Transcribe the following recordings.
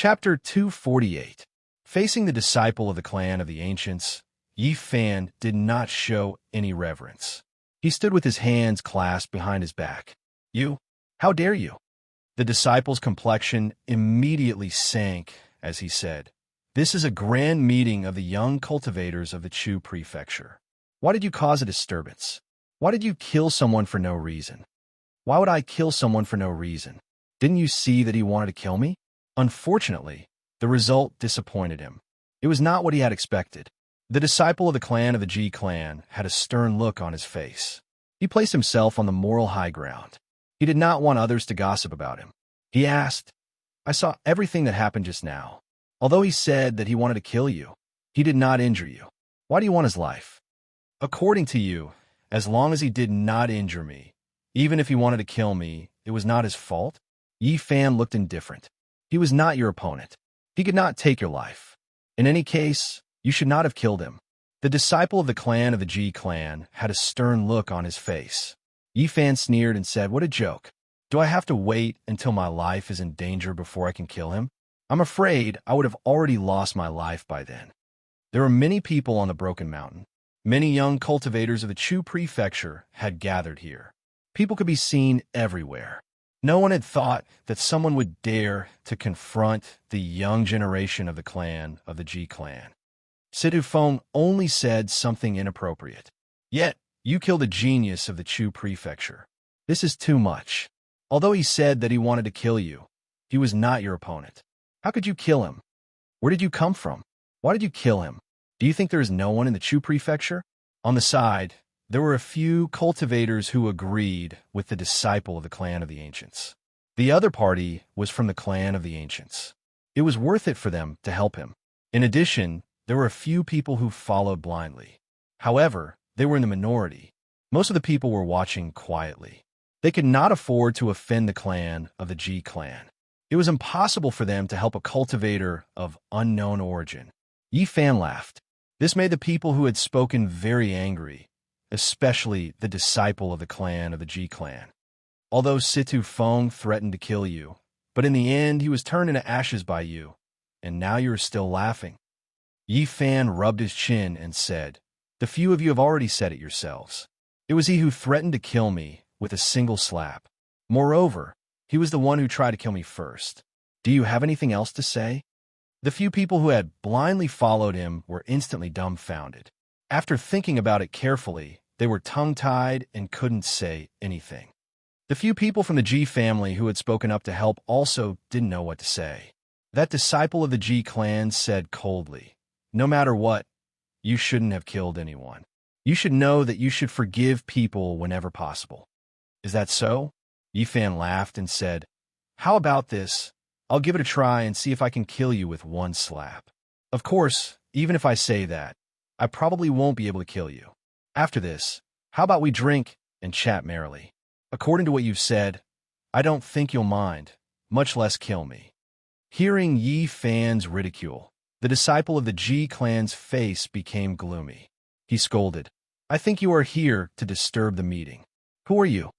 Chapter 248. Facing the disciple of the clan of the ancients, Yi Fan did not show any reverence. He stood with his hands clasped behind his back. You? How dare you? The disciple's complexion immediately sank as he said, "This is a grand meeting of the young cultivators of the Chu prefecture. Why did you cause a disturbance? Why did you kill someone for no reason? Why would I kill someone for no reason? Didn't you see that he wanted to kill me?" Unfortunately, the result disappointed him. It was not what he had expected. The disciple of the clan of the Ji clan had a stern look on his face. He placed himself on the moral high ground. He did not want others to gossip about him. He asked, "I saw everything that happened just now. Although he said that he wanted to kill you, he did not injure you. Why do you want his life? According to you, as long as he did not injure me, even if he wanted to kill me, it was not his fault?" Yi Fan looked indifferent. He was not your opponent. He could not take your life. In any case, you should not have killed him. The disciple of the clan of the Ji clan had a stern look on his face. Yi Fan sneered and said, "What a joke. Do I have to wait until my life is in danger before I can kill him? I'm afraid I would have already lost my life by then." There were many people on the Broken Mountain. Many young cultivators of the Chu prefecture had gathered here. People could be seen everywhere. No one had thought that someone would dare to confront the young generation of the clan of the Ji clan. Situ Feng only said something inappropriate. "Yet, you killed a genius of the Chu prefecture. This is too much. Although he said that he wanted to kill you, he was not your opponent. How could you kill him? Where did you come from? Why did you kill him? Do you think there is no one in the Chu prefecture?" On the side, there were a few cultivators who agreed with the disciple of the clan of the ancients. The other party was from the clan of the ancients. It was worth it for them to help him. In addition, there were a few people who followed blindly. However, they were in the minority. Most of the people were watching quietly. They could not afford to offend the clan of the Ji clan. It was impossible for them to help a cultivator of unknown origin. Yi Fan laughed. This made the people who had spoken very angry, especially the disciple of the clan of the Ji clan. Although Situ Feng threatened to kill you, but in the end he was turned into ashes by you, and now you are still laughing. Yi Fan rubbed his chin and said, "The few of you have already said it yourselves. It was he who threatened to kill me with a single slap. Moreover, he was the one who tried to kill me first. Do you have anything else to say?" The few people who had blindly followed him were instantly dumbfounded. After thinking about it carefully, they were tongue-tied and couldn't say anything. The few people from the Ji family who had spoken up to help also didn't know what to say. That disciple of the Ji clan said coldly, "No matter what, you shouldn't have killed anyone. You should know that you should forgive people whenever possible." "Is that so?" Yi Fan laughed and said, "How about this? I'll give it a try and see if I can kill you with one slap. Of course, even if I say that, I probably won't be able to kill you. After this, how about we drink and chat merrily? According to what you've said, I don't think you'll mind, much less kill me." Hearing Yi Fan's ridicule, the disciple of the Ji clan's face became gloomy. He scolded, "I think you are here to disturb the meeting. Who are you?"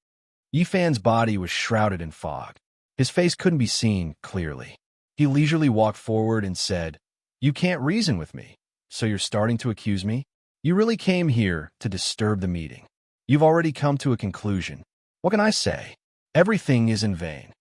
Yi Fan's body was shrouded in fog. His face couldn't be seen clearly. He leisurely walked forward and said, "You can't reason with me. So you're starting to accuse me? You really came here to disturb the meeting. You've already come to a conclusion. What can I say? Everything is in vain."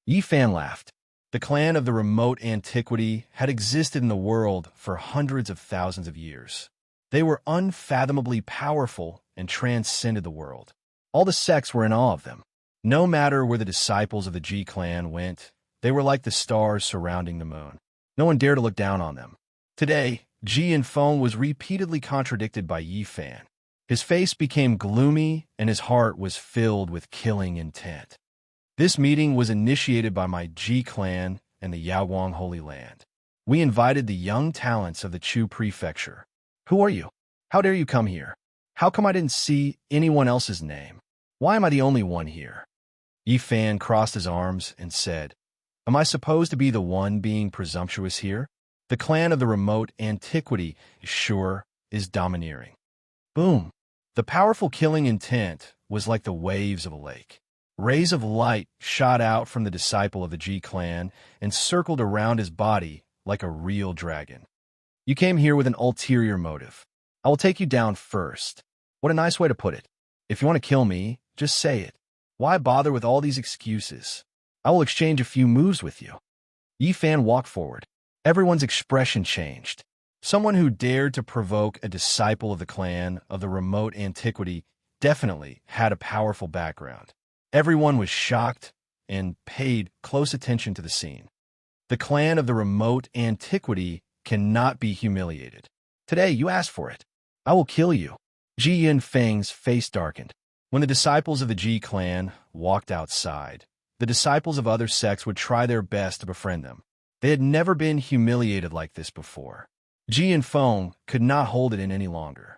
Yi Fan laughed. The clan of the remote antiquity had existed in the world for hundreds of thousands of years. They were unfathomably powerful and transcended the world. All the sects were in awe of them. No matter where the disciples of the Ji clan went, they were like the stars surrounding the moon. No one dared to look down on them. Today, Ji and Feng was repeatedly contradicted by Yi Fan. His face became gloomy and his heart was filled with killing intent. This meeting was initiated by my Ji clan and the Yaoguang Holy Land. We invited the young talents of the Chu prefecture. Who are you? How dare you come here? How come I didn't see anyone else's name? Why am I the only one here? Yi Fan crossed his arms and said, "Am I supposed to be the one being presumptuous here? The clan of the remote antiquity, sure, is domineering." Boom! The powerful killing intent was like the waves of a lake. Rays of light shot out from the disciple of the G clan and circled around his body like a real dragon. You came here with an ulterior motive. I will take you down first. What a nice way to put it. If you want to kill me, just say it. Why bother with all these excuses? I will exchange a few moves with you. Yi Fan walked forward. Everyone's expression changed. Someone who dared to provoke a disciple of the clan of the remote antiquity definitely had a powerful background. Everyone was shocked and paid close attention to the scene. The clan of the remote antiquity cannot be humiliated. Today, you asked for it. I will kill you. Ji Yinfeng's face darkened. When the disciples of the Ji clan walked outside, the disciples of other sects would try their best to befriend them. They had never been humiliated like this before. Ji Yinfeng could not hold it in any longer.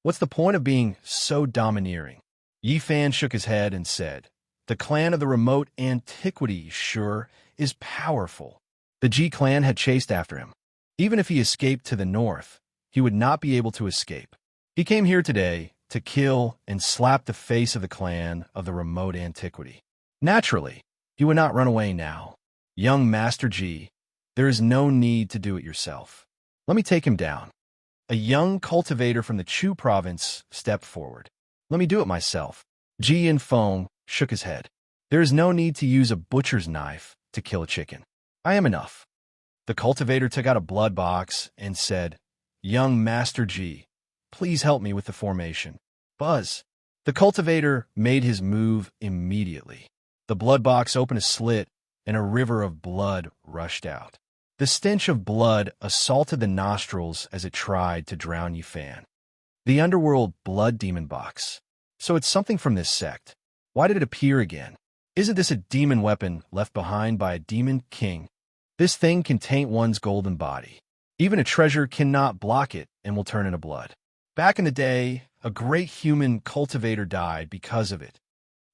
What's the point of being so domineering? Yi Fan shook his head and said, the clan of the remote antiquity, sure, is powerful. The Ji clan had chased after him. Even if he escaped to the north, he would not be able to escape. He came here today to kill and slap the face of the clan of the remote antiquity. Naturally, he would not run away now. Young Master Ji, there is no need to do it yourself. Let me take him down. A young cultivator from the Chu province stepped forward. Let me do it myself. Ji Yinfeng shook his head. There is no need to use a butcher's knife to kill a chicken. I am enough. The cultivator took out a blood box and said, Young Master Ji, please help me with the formation. Buzz. The cultivator made his move immediately. The blood box opened a slit, and a river of blood rushed out. The stench of blood assaulted the nostrils as it tried to drown Yi Fan. The underworld blood demon box. So it's something from this sect. Why did it appear again? Isn't this a demon weapon left behind by a demon king? This thing can taint one's golden body. Even a treasure cannot block it and will turn into blood. Back in the day, a great human cultivator died because of it.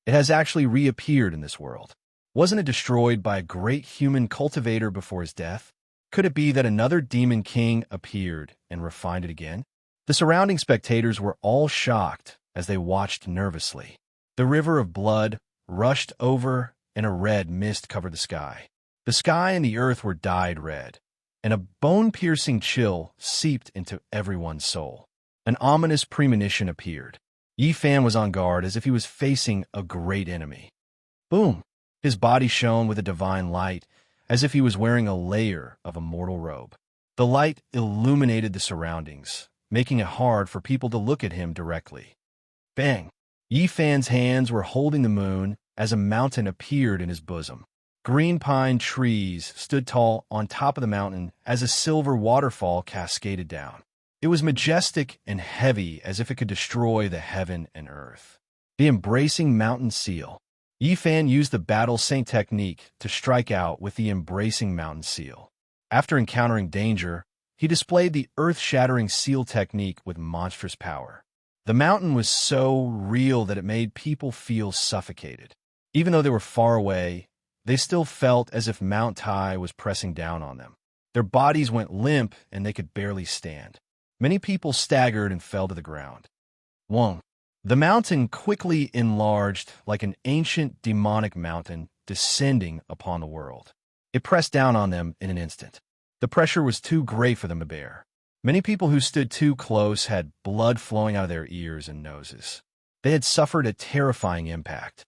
It has actually reappeared in this world. Wasn't it destroyed by a great human cultivator before his death? Could it be that another demon king appeared and refined it again? The surrounding spectators were all shocked as they watched nervously. The river of blood rushed over, and a red mist covered the sky. The sky and the earth were dyed red, and a bone-piercing chill seeped into everyone's soul. An ominous premonition appeared. Yi Fan was on guard as if he was facing a great enemy. Boom! His body shone with a divine light, as if he was wearing a layer of a mortal robe. The light illuminated the surroundings, making it hard for people to look at him directly. Bang! Yi Fan's hands were holding the moon as a mountain appeared in his bosom. Green pine trees stood tall on top of the mountain as a silver waterfall cascaded down. It was majestic and heavy as if it could destroy the heaven and earth. The embracing mountain seal. Yi Fan used the battle saint technique to strike out with the embracing mountain seal. After encountering danger, he displayed the earth-shattering seal technique with monstrous power. The mountain was so real that it made people feel suffocated. Even though they were far away, they still felt as if Mount Tai was pressing down on them. Their bodies went limp and they could barely stand. Many people staggered and fell to the ground. 1. The mountain quickly enlarged like an ancient demonic mountain descending upon the world. It pressed down on them in an instant. The pressure was too great for them to bear. Many people who stood too close had blood flowing out of their ears and noses. They had suffered a terrifying impact.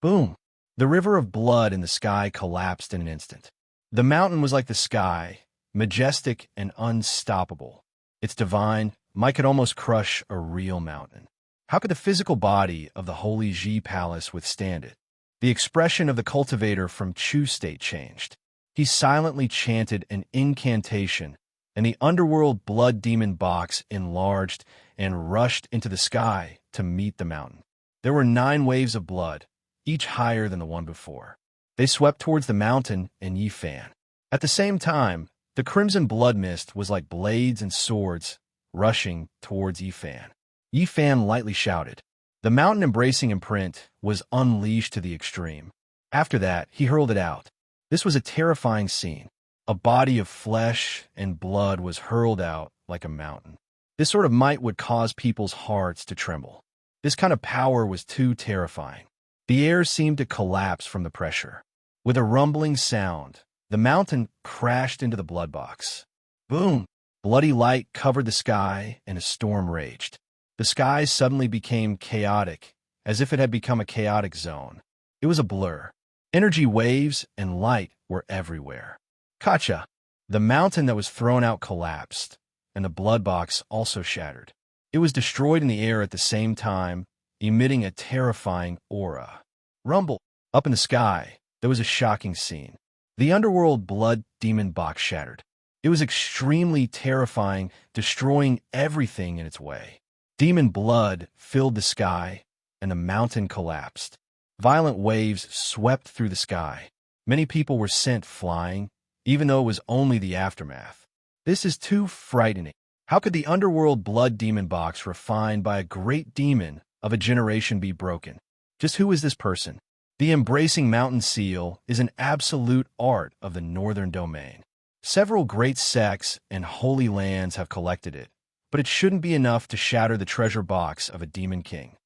Boom! The river of blood in the sky collapsed in an instant. The mountain was like the sky, majestic and unstoppable. Its divine might could almost crush a real mountain. How could the physical body of the Holy Ji Palace withstand it? The expression of the cultivator from Chu State changed. He silently chanted an incantation, and the underworld blood demon box enlarged and rushed into the sky to meet the mountain. There were 9 waves of blood, each higher than the one before. They swept towards the mountain and Yi Fan. At the same time, the crimson blood mist was like blades and swords rushing towards Yi Fan. Yi Fan lightly shouted. The mountain-embracing imprint was unleashed to the extreme. After that, he hurled it out. This was a terrifying scene. A body of flesh and blood was hurled out like a mountain. This sort of might would cause people's hearts to tremble. This kind of power was too terrifying. The air seemed to collapse from the pressure. With a rumbling sound, the mountain crashed into the blood box. Boom! Bloody light covered the sky, and a storm raged. The sky suddenly became chaotic, as if it had become a chaotic zone. It was a blur. Energy waves and light were everywhere. Kacha! The mountain that was thrown out collapsed, and the blood box also shattered. It was destroyed in the air at the same time, emitting a terrifying aura. Rumble! Up in the sky, there was a shocking scene. The underworld blood demon box shattered. It was extremely terrifying, destroying everything in its way. Demon blood filled the sky, and the mountain collapsed. Violent waves swept through the sky. Many people were sent flying, even though it was only the aftermath. This is too frightening. How could the underworld blood demon box refined by a great demon of a generation be broken? Just who is this person? The embracing mountain seal is an absolute art of the northern domain. Several great sects and holy lands have collected it, but it shouldn't be enough to shatter the treasure box of a demon king.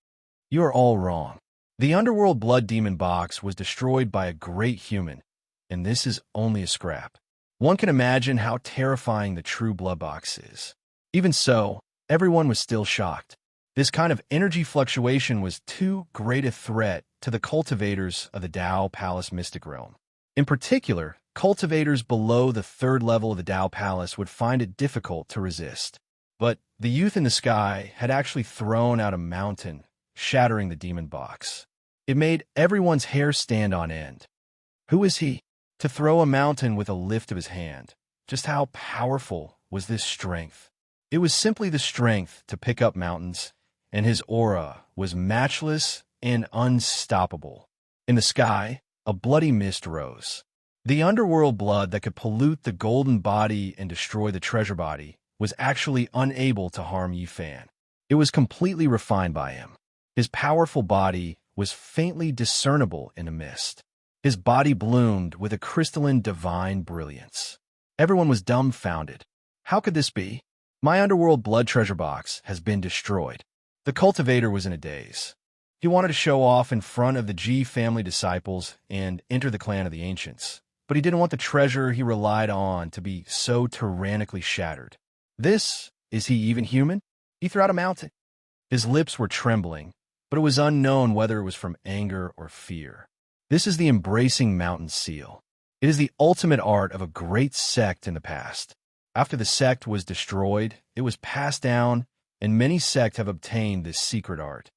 You are all wrong. The underworld blood demon box was destroyed by a great human, and this is only a scrap. One can imagine how terrifying the true blood box is. Even so, everyone was still shocked. This kind of energy fluctuation was too great a threat to the cultivators of the Tao Palace Mystic Realm. In particular, cultivators below the third level of the Tao Palace would find it difficult to resist. But the youth in the sky had actually thrown out a mountain, shattering the demon box. It made everyone's hair stand on end. Who is he? To throw a mountain with a lift of his hand. Just how powerful was this strength? It was simply the strength to pick up mountains, and his aura was matchless and unstoppable. In the sky, a bloody mist rose. The underworld blood that could pollute the golden body and destroy the treasure body was actually unable to harm Yi Fan. It was completely refined by him. His powerful body was faintly discernible in a mist. His body bloomed with a crystalline divine brilliance. Everyone was dumbfounded. How could this be? My underworld blood treasure box has been destroyed. The cultivator was in a daze. He wanted to show off in front of the Ji family disciples and enter the clan of the ancients, but he didn't want the treasure he relied on to be so tyrannically shattered. Is he even human? He threw out a mountain. His lips were trembling, but it was unknown whether it was from anger or fear. This is the embracing mountain seal. It is the ultimate art of a great sect in the past. After the sect was destroyed, it was passed down, and many sects have obtained this secret art.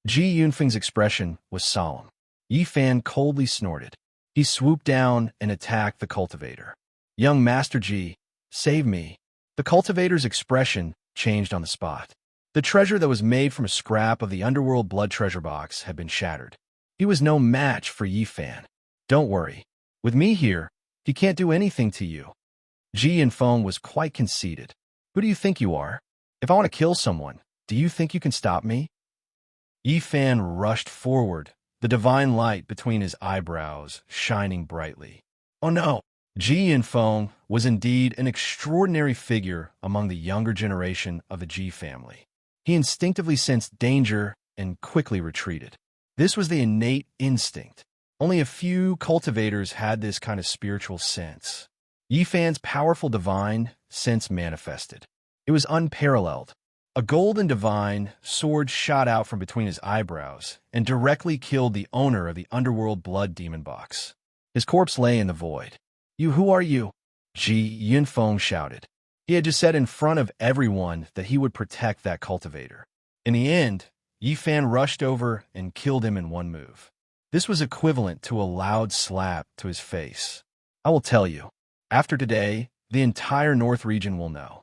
Ji Yunfeng's expression was solemn. Yi Fan coldly snorted. He swooped down and attacked the cultivator. Young Master Ji, save me. The cultivator's expression changed on the spot. The treasure that was made from a scrap of the underworld blood treasure box had been shattered. He was no match for Yi Fan. Don't worry. With me here, he can't do anything to you. Ji Yunfeng was quite conceited. Who do you think you are? If I want to kill someone, do you think you can stop me? Yi Fan rushed forward, the divine light between his eyebrows shining brightly. Oh no! Ji Yunfeng was indeed an extraordinary figure among the younger generation of the Ji family. He instinctively sensed danger and quickly retreated. This was the innate instinct. Only a few cultivators had this kind of spiritual sense. Yi Fan's powerful divine sense manifested. It was unparalleled. A golden divine sword shot out from between his eyebrows and directly killed the owner of the underworld blood demon box. His corpse lay in the void. Who are you? Ji Yunfeng shouted. He had just said in front of everyone that he would protect that cultivator. In the end, Yi Fan rushed over and killed him in one move. This was equivalent to a loud slap to his face. I will tell you. After today, the entire North region will know.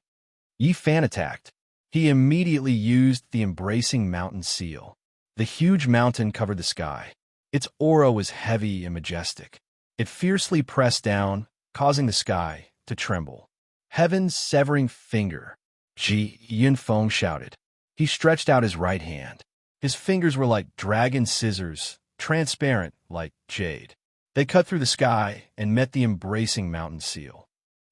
Yi Fan attacked. He immediately used the embracing mountain seal. The huge mountain covered the sky. Its aura was heavy and majestic. It fiercely pressed down, causing the sky to tremble. Heaven's severing finger, Ji Yunfeng shouted. He stretched out his right hand. His fingers were like dragon scissors, transparent like jade. They cut through the sky and met the embracing mountain seal.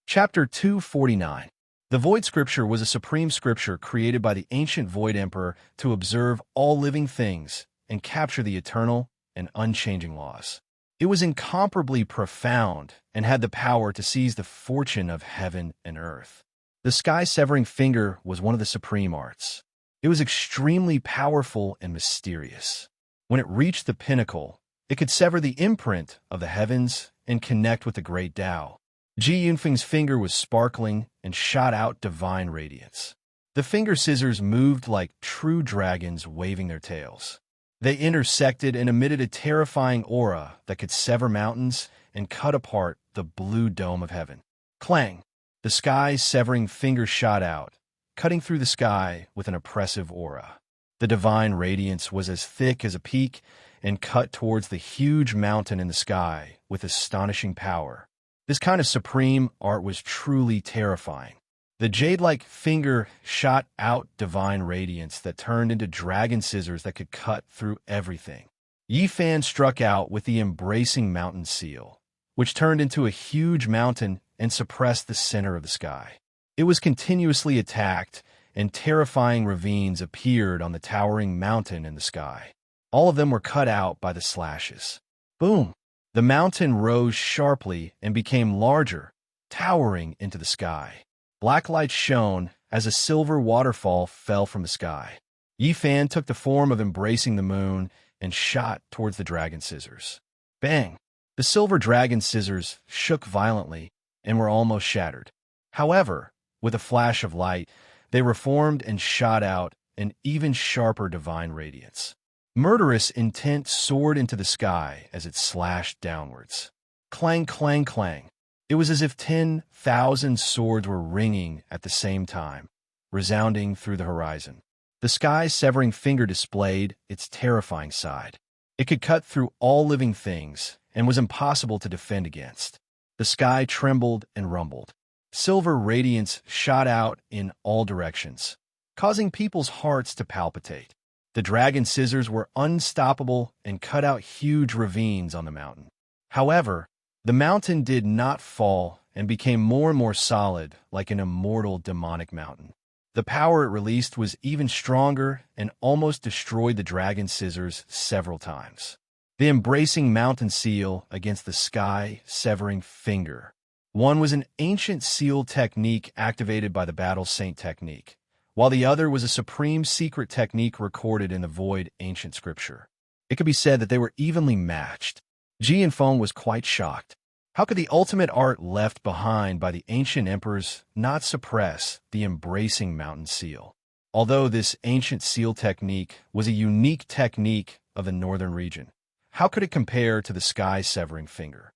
Chapter 249. The Void Scripture was a supreme scripture created by the ancient Void Emperor to observe all living things and capture the eternal, and unchanging laws. It was incomparably profound and had the power to seize the fortune of heaven and earth. The sky-severing finger was one of the supreme arts. It was extremely powerful and mysterious. When it reached the pinnacle, it could sever the imprint of the heavens and connect with the great Tao. Ji Yunfeng's finger was sparkling and shot out divine radiance. The finger scissors moved like true dragons waving their tails. They intersected and emitted a terrifying aura that could sever mountains and cut apart the blue dome of heaven. Clang! The sky-severing finger shot out, cutting through the sky with an oppressive aura. The divine radiance was as thick as a peak and cut towards the huge mountain in the sky with astonishing power. This kind of supreme art was truly terrifying. The jade-like finger shot out divine radiance that turned into dragon scissors that could cut through everything. Yi Fan struck out with the embracing mountain seal, which turned into a huge mountain and suppressed the center of the sky. It was continuously attacked, and terrifying ravines appeared on the towering mountain in the sky. All of them were cut out by the slashes. Boom! The mountain rose sharply and became larger, towering into the sky. Black light shone as a silver waterfall fell from the sky. Yi Fan took the form of embracing the moon and shot towards the dragon scissors. Bang! The silver dragon scissors shook violently and were almost shattered. However, with a flash of light, they reformed and shot out an even sharper divine radiance. Murderous intent soared into the sky as it slashed downwards. Clang, clang, clang. It was as if 10,000 swords were ringing at the same time, resounding through the horizon. The sky-severing finger displayed its terrifying side. It could cut through all living things and was impossible to defend against. The sky trembled and rumbled. Silver radiance shot out in all directions, causing people's hearts to palpitate. The dragon scissors were unstoppable and cut out huge ravines on the mountain. However, the mountain did not fall and became more and more solid, like an immortal demonic mountain. The power it released was even stronger and almost destroyed the dragon scissors several times. The embracing mountain seal against the sky-severing finger. One was an ancient seal technique activated by the Battle Saint technique, while the other was a supreme secret technique recorded in the void ancient scripture. It could be said that they were evenly matched. Ji Yunfeng was quite shocked. How could the ultimate art left behind by the ancient emperors not suppress the embracing mountain seal? Although this ancient seal technique was a unique technique of the northern region, how could it compare to the sky-severing finger?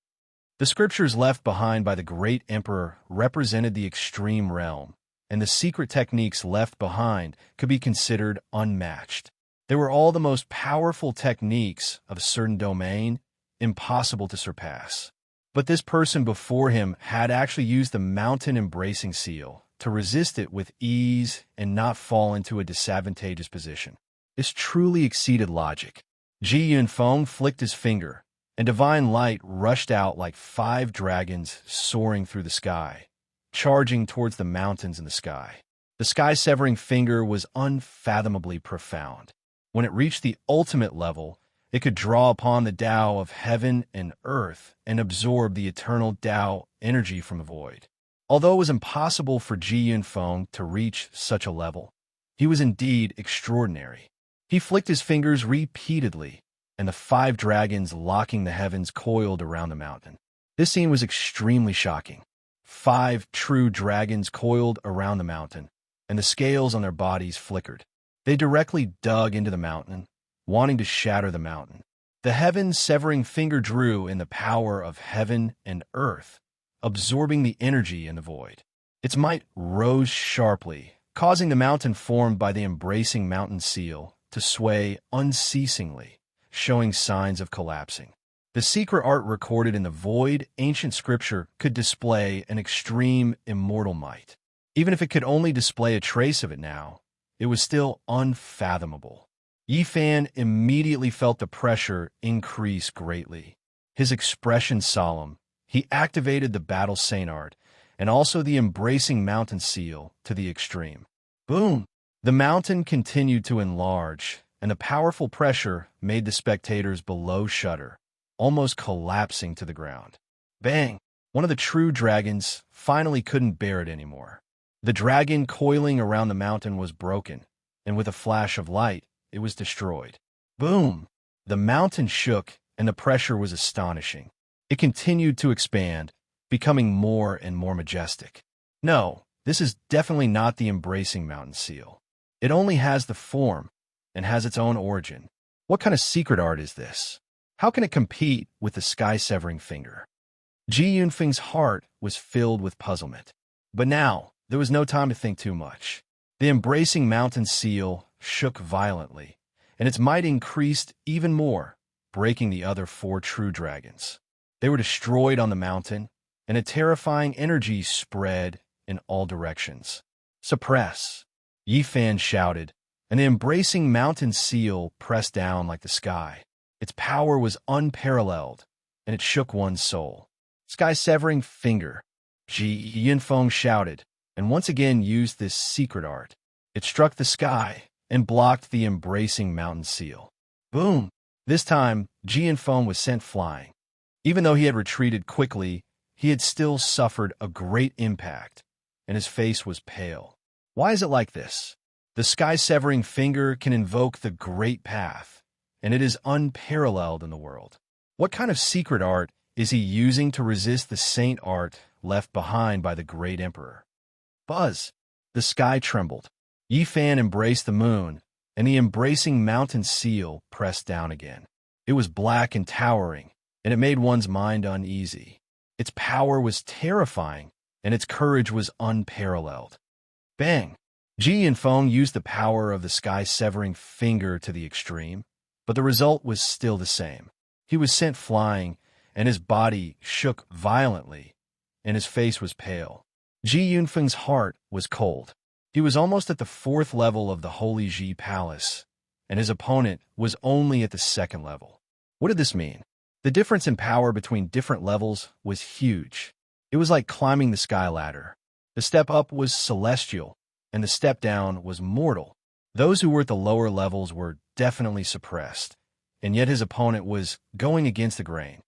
The scriptures left behind by the great emperor represented the extreme realm, and the secret techniques left behind could be considered unmatched. They were all the most powerful techniques of a certain domain, impossible to surpass. But this person before him had actually used the mountain embracing seal to resist it with ease and not fall into a disadvantageous position. This truly exceeded logic. Ji Yunfeng flicked his finger, and divine light rushed out like 5 dragons soaring through the sky, charging towards the mountains in the sky. The sky-severing finger was unfathomably profound. When it reached the ultimate level, it could draw upon the Tao of heaven and earth and absorb the eternal Tao energy from the void. Although it was impossible for Ji Yunfeng to reach such a level, he was indeed extraordinary. He flicked his fingers repeatedly, and the 5 dragons locking the heavens coiled around the mountain. This scene was extremely shocking. 5 true dragons coiled around the mountain, and the scales on their bodies flickered. They directly dug into the mountain, wanting to shatter the mountain. The heaven-severing finger drew in the power of heaven and earth, absorbing the energy in the void. Its might rose sharply, causing the mountain formed by the embracing mountain seal to sway unceasingly, showing signs of collapsing. The secret art recorded in the void ancient scripture could display an extreme immortal might. Even if it could only display a trace of it now, it was still unfathomable. Yi Fan immediately felt the pressure increase greatly. His expression solemn, he activated the Battle Saint art and also the embracing mountain seal to the extreme. Boom! The mountain continued to enlarge, and the powerful pressure made the spectators below shudder, almost collapsing to the ground. Bang! One of the true dragons finally couldn't bear it anymore. The dragon coiling around the mountain was broken, and with a flash of light, it was destroyed. Boom! The mountain shook, and the pressure was astonishing. It continued to expand, becoming more and more majestic. No, this is definitely not the embracing mountain seal. It only has the form and has its own origin. What kind of secret art is this? How can it compete with the sky-severing finger? Ji Yunfeng's heart was filled with puzzlement. But now, there was no time to think too much. The embracing mountain seal shook violently, and its might increased even more, breaking the other 4 true dragons. They were destroyed on the mountain, and a terrifying energy spread in all directions. Suppress! Yi Fan shouted, and the embracing mountain seal pressed down like the sky. Its power was unparalleled, and it shook one's soul. Sky-severing finger! Ji Yunfeng shouted, and once again used this secret art. It struck the sky and blocked the embracing mountain seal. Boom! This time, Ji Yunfeng was sent flying. Even though he had retreated quickly, he had still suffered a great impact, and his face was pale. Why is it like this? The sky-severing finger can invoke the Great Path, and it is unparalleled in the world. What kind of secret art is he using to resist the saint art left behind by the great emperor? Buzz! The sky trembled. Yi Fan embraced the moon, and the embracing mountain seal pressed down again. It was black and towering, and it made one's mind uneasy. Its power was terrifying, and its courage was unparalleled. Bang! Ji Yunfeng used the power of the sky-severing finger to the extreme, but the result was still the same. He was sent flying, and his body shook violently, and his face was pale. Ji Yunfeng's heart was cold. He was almost at the 4th level of the Holy Ji Palace, and his opponent was only at the 2nd level. What did this mean? The difference in power between different levels was huge. It was like climbing the sky ladder. The step up was celestial, and the step down was mortal. Those who were at the lower levels were definitely suppressed, and yet his opponent was going against the grain.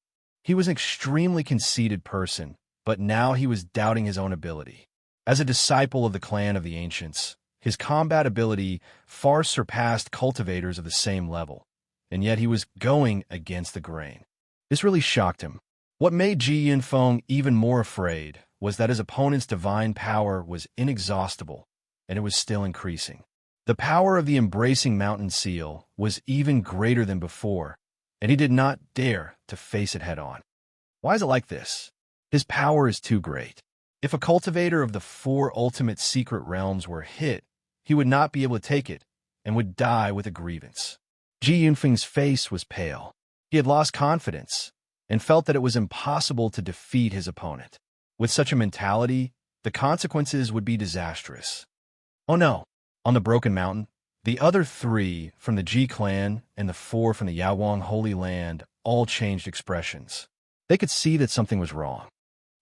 He was an extremely conceited person, but now he was doubting his own ability. As a disciple of the clan of the ancients, his combat ability far surpassed cultivators of the same level, and yet he was going against the grain. This really shocked him. What made Ji Yunfeng even more afraid was that his opponent's divine power was inexhaustible, and it was still increasing. The power of the embracing mountain seal was even greater than before, and he did not dare to face it head-on. Why is it like this? His power is too great. If a cultivator of the 4 ultimate secret realms were hit, he would not be able to take it, and would die with a grievance. Ji Yunfeng's face was pale. He had lost confidence, and felt that it was impossible to defeat his opponent. With such a mentality, the consequences would be disastrous. Oh no! On the Broken Mountain, the other 3 from the Ji clan and the 4 from the Yawang Holy Land all changed expressions. They could see that something was wrong.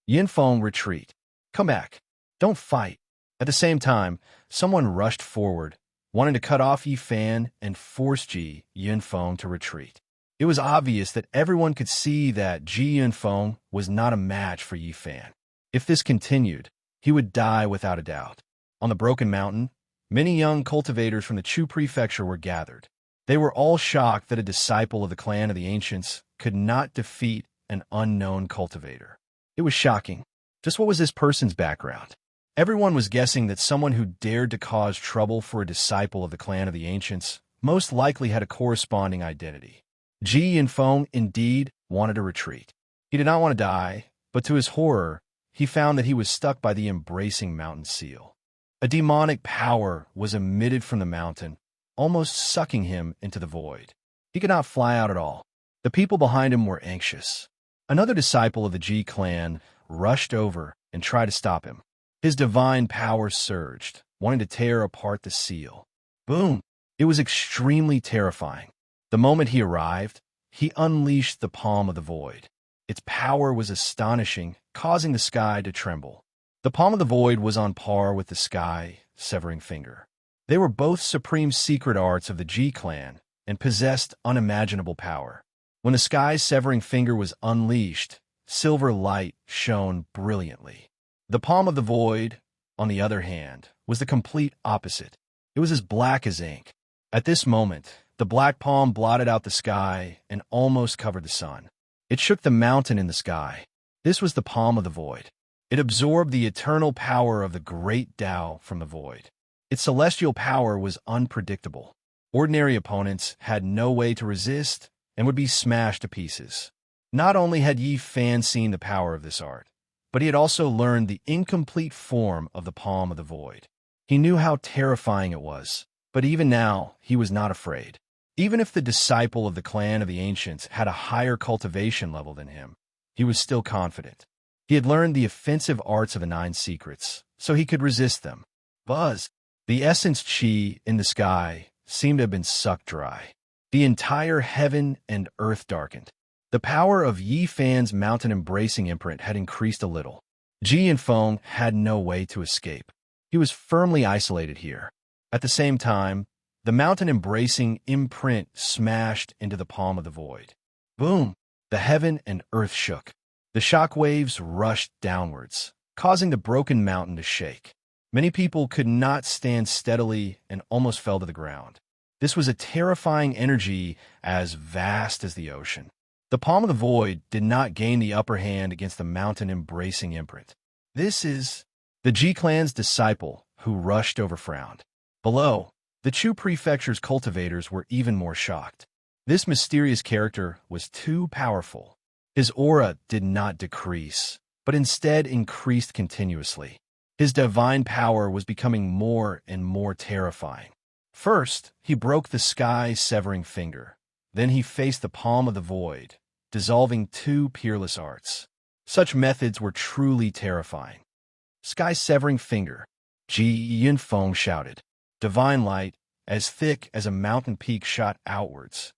Yunfeng, retreat. Come back. Don't fight. At the same time, someone rushed forward, wanting to cut off Yi Fan and force Ji Yunfeng to retreat. It was obvious that everyone could see that Ji Yunfeng was not a match for Yi Fan. If this continued, he would die without a doubt. On the Broken Mountain, many young cultivators from the Chu prefecture were gathered. They were all shocked that a disciple of the clan of the ancients could not defeat an unknown cultivator. It was shocking. Just what was this person's background? Everyone was guessing that someone who dared to cause trouble for a disciple of the clan of the ancients most likely had a corresponding identity. Ji Yunfeng indeed wanted to retreat. He did not want to die, but to his horror, he found that he was stuck by the embracing mountain seal. A demonic power was emitted from the mountain, almost sucking him into the void. He could not fly out at all. The people behind him were anxious. Another disciple of the Ji clan rushed over and tried to stop him. His divine power surged, wanting to tear apart the seal. Boom! It was extremely terrifying. The moment he arrived, he unleashed the palm of the void. Its power was astonishing, causing the sky to tremble. The palm of the void was on par with the sky-severing finger. They were both supreme secret arts of the Ji clan, and possessed unimaginable power. When the sky's severing finger was unleashed, silver light shone brilliantly. The palm of the void, on the other hand, was the complete opposite. It was as black as ink. At this moment, the black palm blotted out the sky and almost covered the sun. It shook the mountain in the sky. This was the palm of the void. It absorbed the eternal power of the great Tao from the void. Its celestial power was unpredictable. Ordinary opponents had no way to resist and would be smashed to pieces. Not only had Yi Fan seen the power of this art, but he had also learned the incomplete form of the palm of the void. He knew how terrifying it was, but even now he was not afraid. Even if the disciple of the clan of the ancients had a higher cultivation level than him, he was still confident. He had learned the offensive arts of the 9 secrets, so he could resist them. Buzz! The essence chi in the sky seemed to have been sucked dry. The entire heaven and earth darkened. The power of Yi Fan's mountain-embracing imprint had increased a little. Ji Yunfeng had no way to escape. He was firmly isolated here. At the same time, the mountain-embracing imprint smashed into the palm of the void. Boom! The heaven and earth shook. The shock waves rushed downwards, causing the broken mountain to shake. Many people could not stand steadily and almost fell to the ground. This was a terrifying energy as vast as the ocean. The palm of the void did not gain the upper hand against the mountain-embracing imprint. This is the Ji clan's disciple who rushed over frowned. Below, the Chu prefecture's cultivators were even more shocked. This mysterious character was too powerful. His aura did not decrease, but instead increased continuously. His divine power was becoming more and more terrifying. First, he broke the sky's severing finger. Then he faced the palm of the void, dissolving 2 peerless arts. Such methods were truly terrifying. Sky's severing finger, Ji Yunfeng shouted. Divine light, as thick as a mountain peak, shot outwards.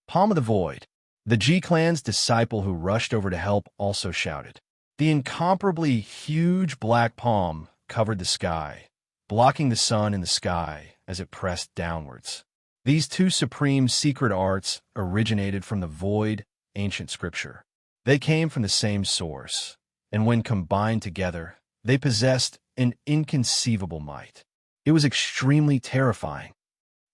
Palm of the void. The Ji clan's disciple who rushed over to help also shouted. The incomparably huge black palm covered the sky, blocking the sun in the sky as it pressed downwards. These 2 supreme secret arts originated from the void ancient scripture. They came from the same source, and when combined together, they possessed an inconceivable might. It was extremely terrifying.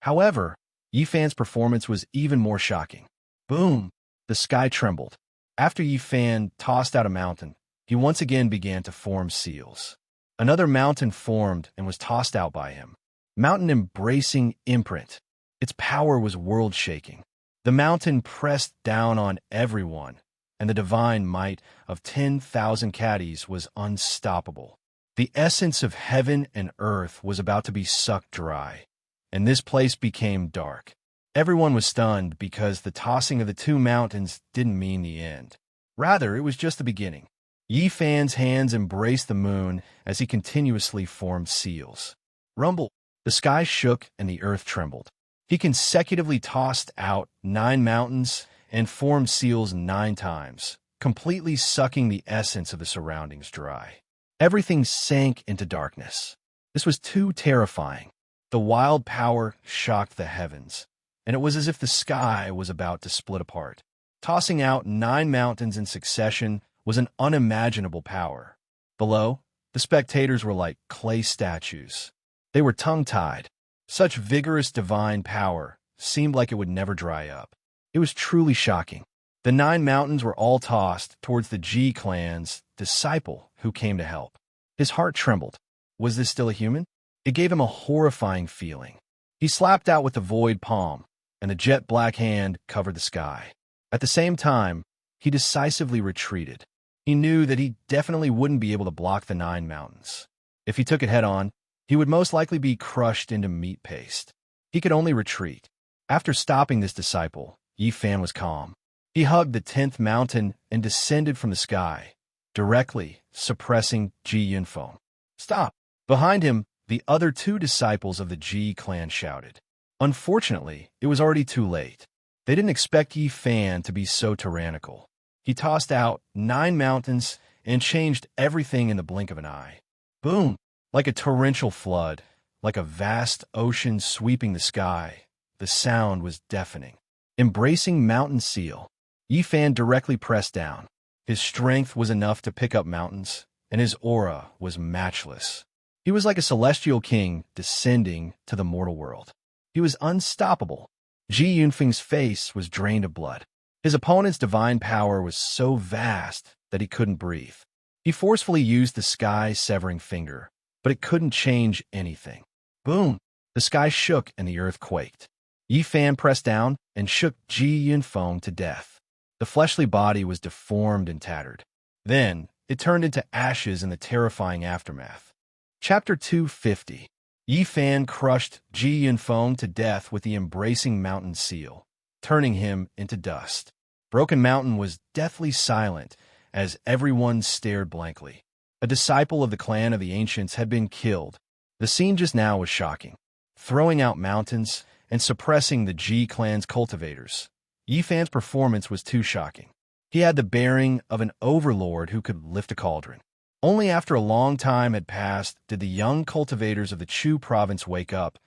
However, Yi Fan's performance was even more shocking. Boom! The sky trembled. After Yi Fan tossed out a mountain, he once again began to form seals. Another mountain formed and was tossed out by him. Mountain-embracing imprint. Its power was world-shaking. The mountain pressed down on everyone, and the divine might of 10,000 caddies was unstoppable. The essence of heaven and earth was about to be sucked dry, and this place became dark. Everyone was stunned because the tossing of the 2 mountains didn't mean the end. Rather, it was just the beginning. Yi Fan's hands embraced the moon as he continuously formed seals. Rumble! The sky shook and the earth trembled. He consecutively tossed out 9 mountains and formed seals 9 times, completely sucking the essence of the surroundings dry. Everything sank into darkness. This was too terrifying. The wild power shocked the heavens, and it was as if the sky was about to split apart. Tossing out 9 mountains in succession was an unimaginable power. Below, the spectators were like clay statues. They were tongue-tied. Such vigorous divine power seemed like it would never dry up. It was truly shocking. The 9 mountains were all tossed towards the Ji clan's disciple who came to help. His heart trembled. Was this still a human? It gave him a horrifying feeling. He slapped out with the void palm, and the jet-black hand covered the sky. At the same time, he decisively retreated. He knew that he definitely wouldn't be able to block the 9 mountains. If he took it head-on, he would most likely be crushed into meat paste. He could only retreat. After stopping this disciple, Yi Fan was calm. He hugged the 10th mountain and descended from the sky, directly suppressing Ji Yunfeng. Stop! Behind him, the other 2 disciples of the Ji clan shouted. Unfortunately, it was already too late. They didn't expect Yi Fan to be so tyrannical. He tossed out 9 mountains and changed everything in the blink of an eye. Boom! Like a torrential flood, like a vast ocean sweeping the sky, the sound was deafening. Embracing Mountain Seal. Yifan directly pressed down. His strength was enough to pick up mountains, and his aura was matchless. He was like a celestial king descending to the mortal world. He was unstoppable. Ji Yunfeng's face was drained of blood. His opponent's divine power was so vast that he couldn't breathe. He forcefully used the sky-severing finger, but it couldn't change anything. Boom! The sky shook and the earth quaked. Yifan pressed down and shook Ji Yunfeng to death. The fleshly body was deformed and tattered. Then, it turned into ashes in the terrifying aftermath. Chapter 250. Yifan crushed Ji Yunfeng to death with the embracing Mountain Seal, turning him into dust. Broken Mountain was deathly silent as everyone stared blankly. A disciple of the clan of the Ancients had been killed. The scene just now was shocking. Throwing out mountains and suppressing the Ji clan's cultivators. Yifan's performance was too shocking. He had the bearing of an overlord who could lift a cauldron. Only after a long time had passed did the young cultivators of the Chu province wake up,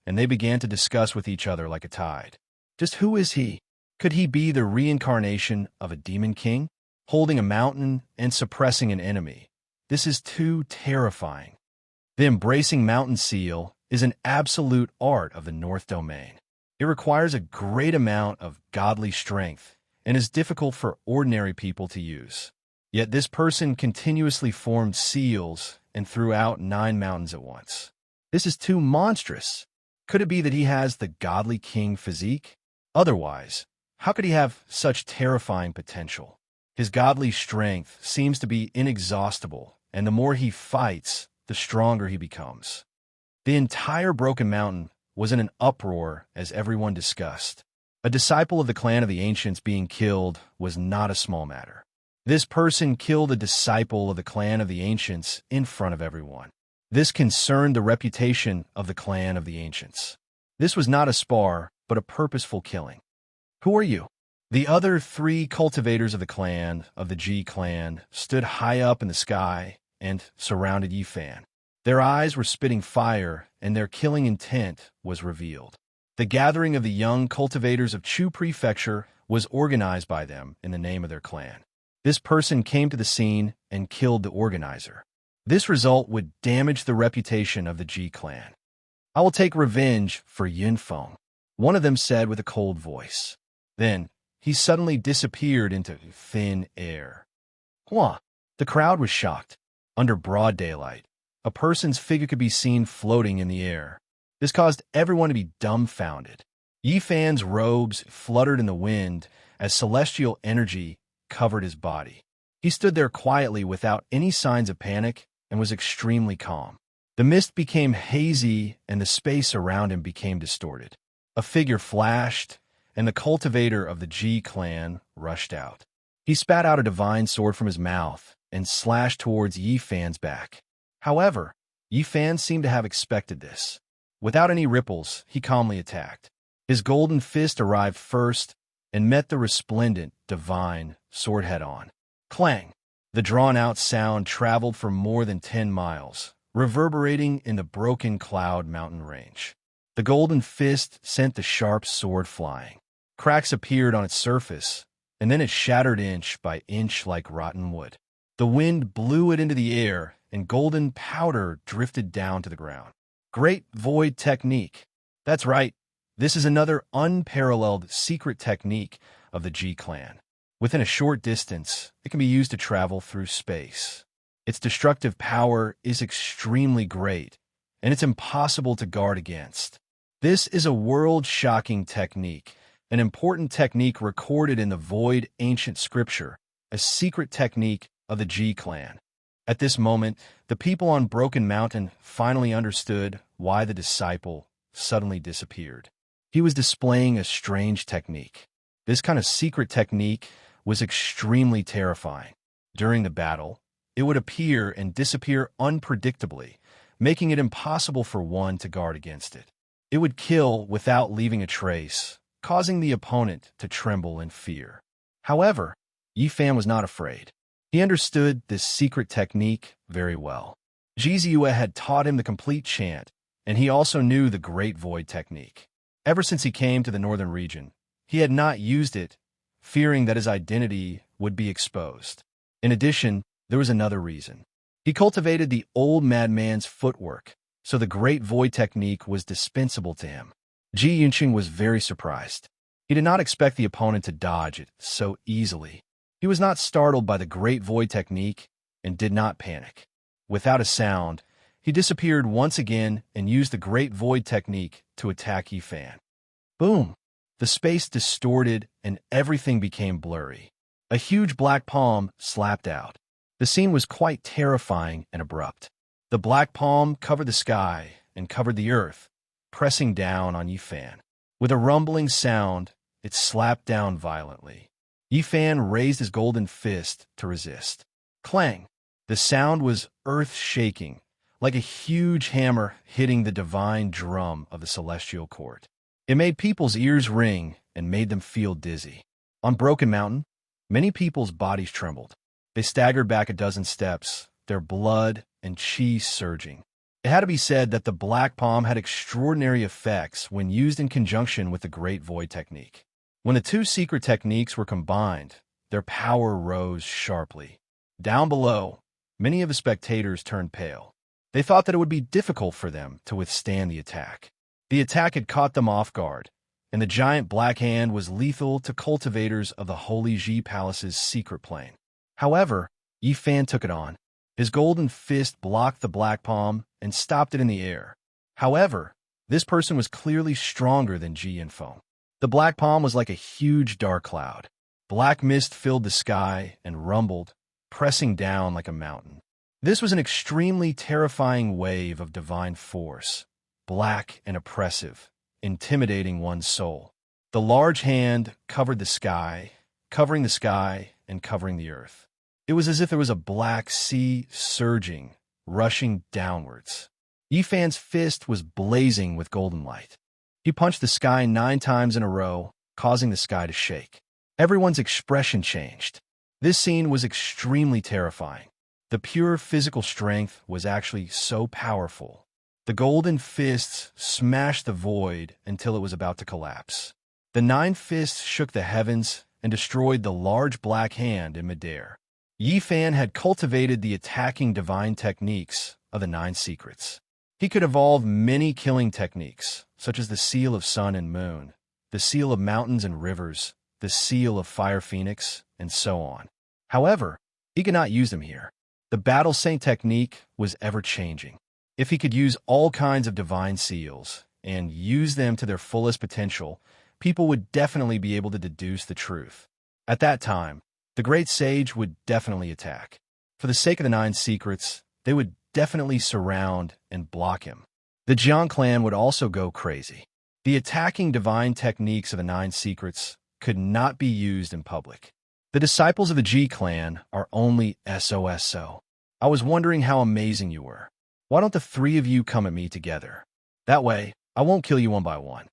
and they began to discuss with each other like a tide. Just who is he? Could he be the reincarnation of a demon king, holding a mountain and suppressing an enemy? This is too terrifying. The embracing Mountain Seal is an absolute art of the North Domain. It requires a great amount of godly strength and is difficult for ordinary people to use. Yet this person continuously formed seals and threw out 9 mountains at once. This is too monstrous. Could it be that he has the godly king physique? Otherwise, how could he have such terrifying potential? His godly strength seems to be inexhaustible, and the more he fights, the stronger he becomes. The entire Broken Mountain was in an uproar as everyone discussed. A disciple of the clan of the Ancients being killed was not a small matter. This person killed a disciple of the clan of the Ancients in front of everyone. This concerned the reputation of the clan of the Ancients. This was not a spar, but a purposeful killing. Who are you? The other 3 cultivators of the clan, of the Ji clan, stood high up in the sky and surrounded Yifan. Their eyes were spitting fire, and their killing intent was revealed. The gathering of the young cultivators of Chu Prefecture was organized by them in the name of their clan. This person came to the scene and killed the organizer. This result would damage the reputation of the Ji clan. I will take revenge for Yunfeng, one of them said with a cold voice. Then, he suddenly disappeared into thin air. Hua! The crowd was shocked. Under broad daylight, a person's figure could be seen floating in the air. This caused everyone to be dumbfounded. Yifan's robes fluttered in the wind as celestial energy covered his body. He stood there quietly without any signs of panic and was extremely calm. The mist became hazy and the space around him became distorted. A figure flashed, and the cultivator of the Ji clan rushed out. He spat out a divine sword from his mouth and slashed towards Yifan's back. However, Yifan seemed to have expected this. Without any ripples, he calmly attacked. His golden fist arrived first and met the resplendent, divine sword head-on. Clang! The drawn-out sound traveled for more than 10 miles, reverberating in the broken cloud mountain range. The golden fist sent the sharp sword flying. Cracks appeared on its surface, and then it shattered inch by inch like rotten wood. The wind blew it into the air, and golden powder drifted down to the ground. Great Void Technique. That's right. This is another unparalleled secret technique of the Ji clan. Within a short distance, it can be used to travel through space. Its destructive power is extremely great, and it's impossible to guard against. This is a world-shocking technique, an important technique recorded in the Void ancient scripture, a secret technique of the Ji clan. At this moment, the people on Broken Mountain finally understood why the disciple suddenly disappeared. He was displaying a strange technique. This kind of secret technique was extremely terrifying. During the battle, it would appear and disappear unpredictably, making it impossible for one to guard against it. It would kill without leaving a trace, causing the opponent to tremble in fear. However, Yifan was not afraid. He understood this secret technique very well. Zhiziyue had taught him the complete chant, and he also knew the Great Void technique. Ever since he came to the northern region, he had not used it, fearing that his identity would be exposed. In addition, there was another reason. He cultivated the old madman's footwork, so the Great Void technique was dispensable to him. Ji Yunqing was very surprised. He did not expect the opponent to dodge it so easily. He was not startled by the Great Void technique and did not panic. Without a sound, he disappeared once again and used the Great Void technique to attack Yifan. Boom! The space distorted and everything became blurry. A huge black palm slapped out. The scene was quite terrifying and abrupt. The black palm covered the sky and covered the earth, pressing down on Yifan. With a rumbling sound, it slapped down violently. Yifan raised his golden fist to resist. Clang! The sound was earth-shaking, like a huge hammer hitting the divine drum of the celestial court. It made people's ears ring and made them feel dizzy. On Broken Mountain, many people's bodies trembled. They staggered back a dozen steps, their blood and chi surging. It had to be said that the Black Palm had extraordinary effects when used in conjunction with the Great Void technique. When the two secret techniques were combined, their power rose sharply. Down below, many of the spectators turned pale. They thought that it would be difficult for them to withstand the attack. The attack had caught them off guard, and the giant black hand was lethal to cultivators of the Holy Ji Palace's secret plane. However, Yifan took it on. His golden fist blocked the black palm and stopped it in the air. However, this person was clearly stronger than Ji Yinfeng. The black palm was like a huge dark cloud. Black mist filled the sky and rumbled, pressing down like a mountain. This was an extremely terrifying wave of divine force, black and oppressive, intimidating one's soul. The large hand covered the sky, covering the sky and covering the earth. It was as if there was a black sea surging, rushing downwards. Yifan's fist was blazing with golden light. He punched the sky 9 times in a row, causing the sky to shake. Everyone's expression changed. This scene was extremely terrifying. The pure physical strength was actually so powerful. The golden fists smashed the void until it was about to collapse. The 9 fists shook the heavens and destroyed the large black hand in midair. Yifan had cultivated the attacking divine techniques of the 9 secrets. He could evolve many killing techniques, such as the seal of sun and moon, the seal of mountains and rivers, the seal of fire phoenix, and so on. However, he could not use them here. The battle saint technique was ever-changing. If he could use all kinds of divine seals and use them to their fullest potential, people would definitely be able to deduce the truth. At that time, the great sage would definitely attack. For the sake of the 9 secrets, they would definitely surround and block him. The Jiang clan would also go crazy. The attacking divine techniques of the 9 secrets could not be used in public. The disciples of the Ji clan are only SOSO. I was wondering how amazing you were. Why don't the 3 of you come at me together? That way, I won't kill you one by one.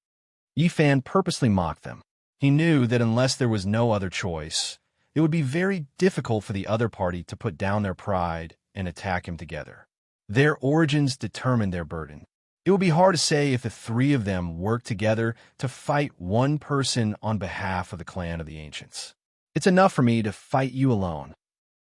Yifan purposely mocked them. He knew that unless there was no other choice, it would be very difficult for the other party to put down their pride and attack him together. Their origins determined their burden. It would be hard to say if the 3 of them worked together to fight one person on behalf of the clan of the ancients. It's enough for me to fight you alone,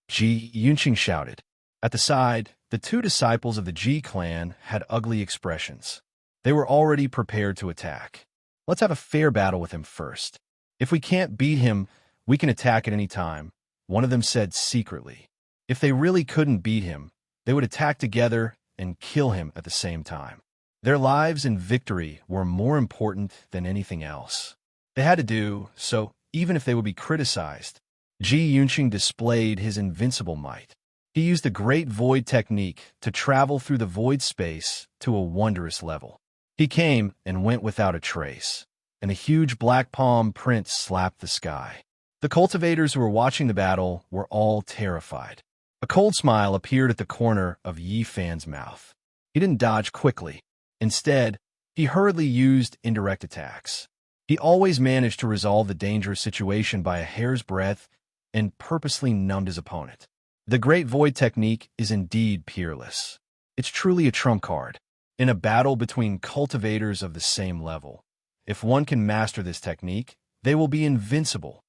Ji Yunqing shouted. At the side, the 2 disciples of the Ji clan had ugly expressions. They were already prepared to attack. Let's have a fair battle with him first. If we can't beat him, we can attack at any time, one of them said secretly. If they really couldn't beat him, they would attack together and kill him at the same time. Their lives and victory were more important than anything else. They had to do so even if they would be criticized. Ji Yunqing displayed his invincible might. He used the Great Void technique to travel through the void space to a wondrous level. He came and went without a trace, and a huge black palm print slapped the sky. The cultivators who were watching the battle were all terrified. A cold smile appeared at the corner of Yifan's mouth. He didn't dodge quickly. Instead, he hurriedly used indirect attacks. He always managed to resolve the dangerous situation by a hair's breadth and purposely numbed his opponent. The Great Void technique is indeed peerless. It's truly a trump card. In a battle between cultivators of the same level, If one can master this technique, they will be invincible.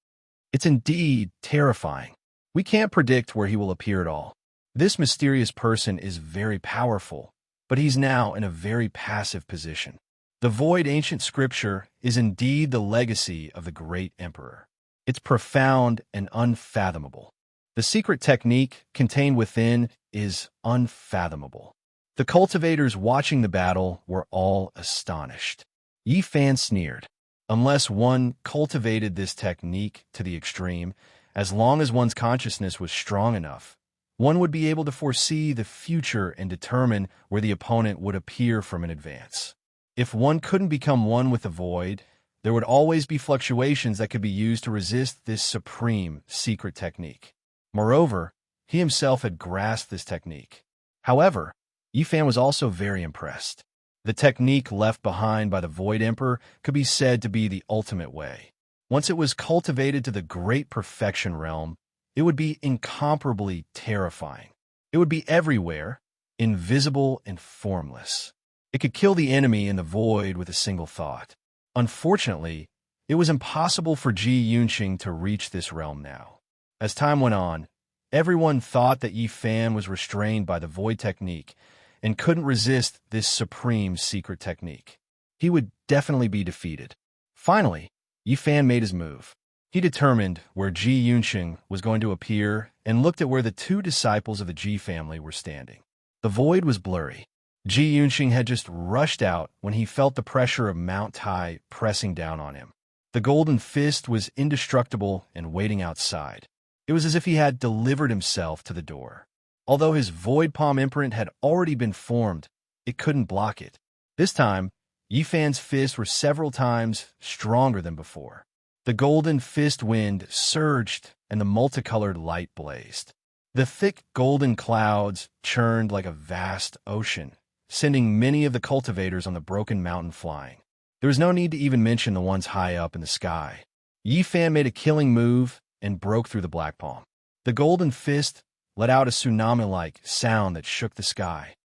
It's indeed terrifying. We can't predict where he will appear at all. This mysterious person is very powerful, but he's now in a very passive position. The void ancient scripture is indeed the legacy of the great emperor. It's profound and unfathomable. The secret technique contained within is unfathomable. The cultivators watching the battle were all astonished. Yi Fan sneered. Unless one cultivated this technique to the extreme, as long as one's consciousness was strong enough, one would be able to foresee the future and determine where the opponent would appear from in advance. If one couldn't become one with the void, there would always be fluctuations that could be used to resist this supreme secret technique. Moreover, he himself had grasped this technique. However, Yi Fan was also very impressed. The technique left behind by the Void Emperor could be said to be the ultimate way. Once it was cultivated to the great perfection realm, it would be incomparably terrifying. It would be everywhere, invisible and formless. It could kill the enemy in the void with a single thought. Unfortunately, it was impossible for Ji Yunqing to reach this realm now. As time went on, everyone thought that Yi Fan was restrained by the void technique and couldn't resist this supreme secret technique. He would definitely be defeated. Finally, Yi Fan made his move. He determined where Ji Yunqing was going to appear and looked at where the two disciples of the Ji family were standing. The void was blurry. Ji Yunqing had just rushed out when he felt the pressure of Mount Tai pressing down on him. The golden fist was indestructible and waiting outside. It was as if he had delivered himself to the door. Although his void palm imprint had already been formed, it couldn't block it. This time, Yi Fan's fists were several times stronger than before. The golden fist wind surged and the multicolored light blazed. The thick golden clouds churned like a vast ocean, sending many of the cultivators on the broken mountain flying. There was no need to even mention the ones high up in the sky. Yi Fan made a killing move and broke through the black palm. The golden fist let out a tsunami-like sound that shook the sky.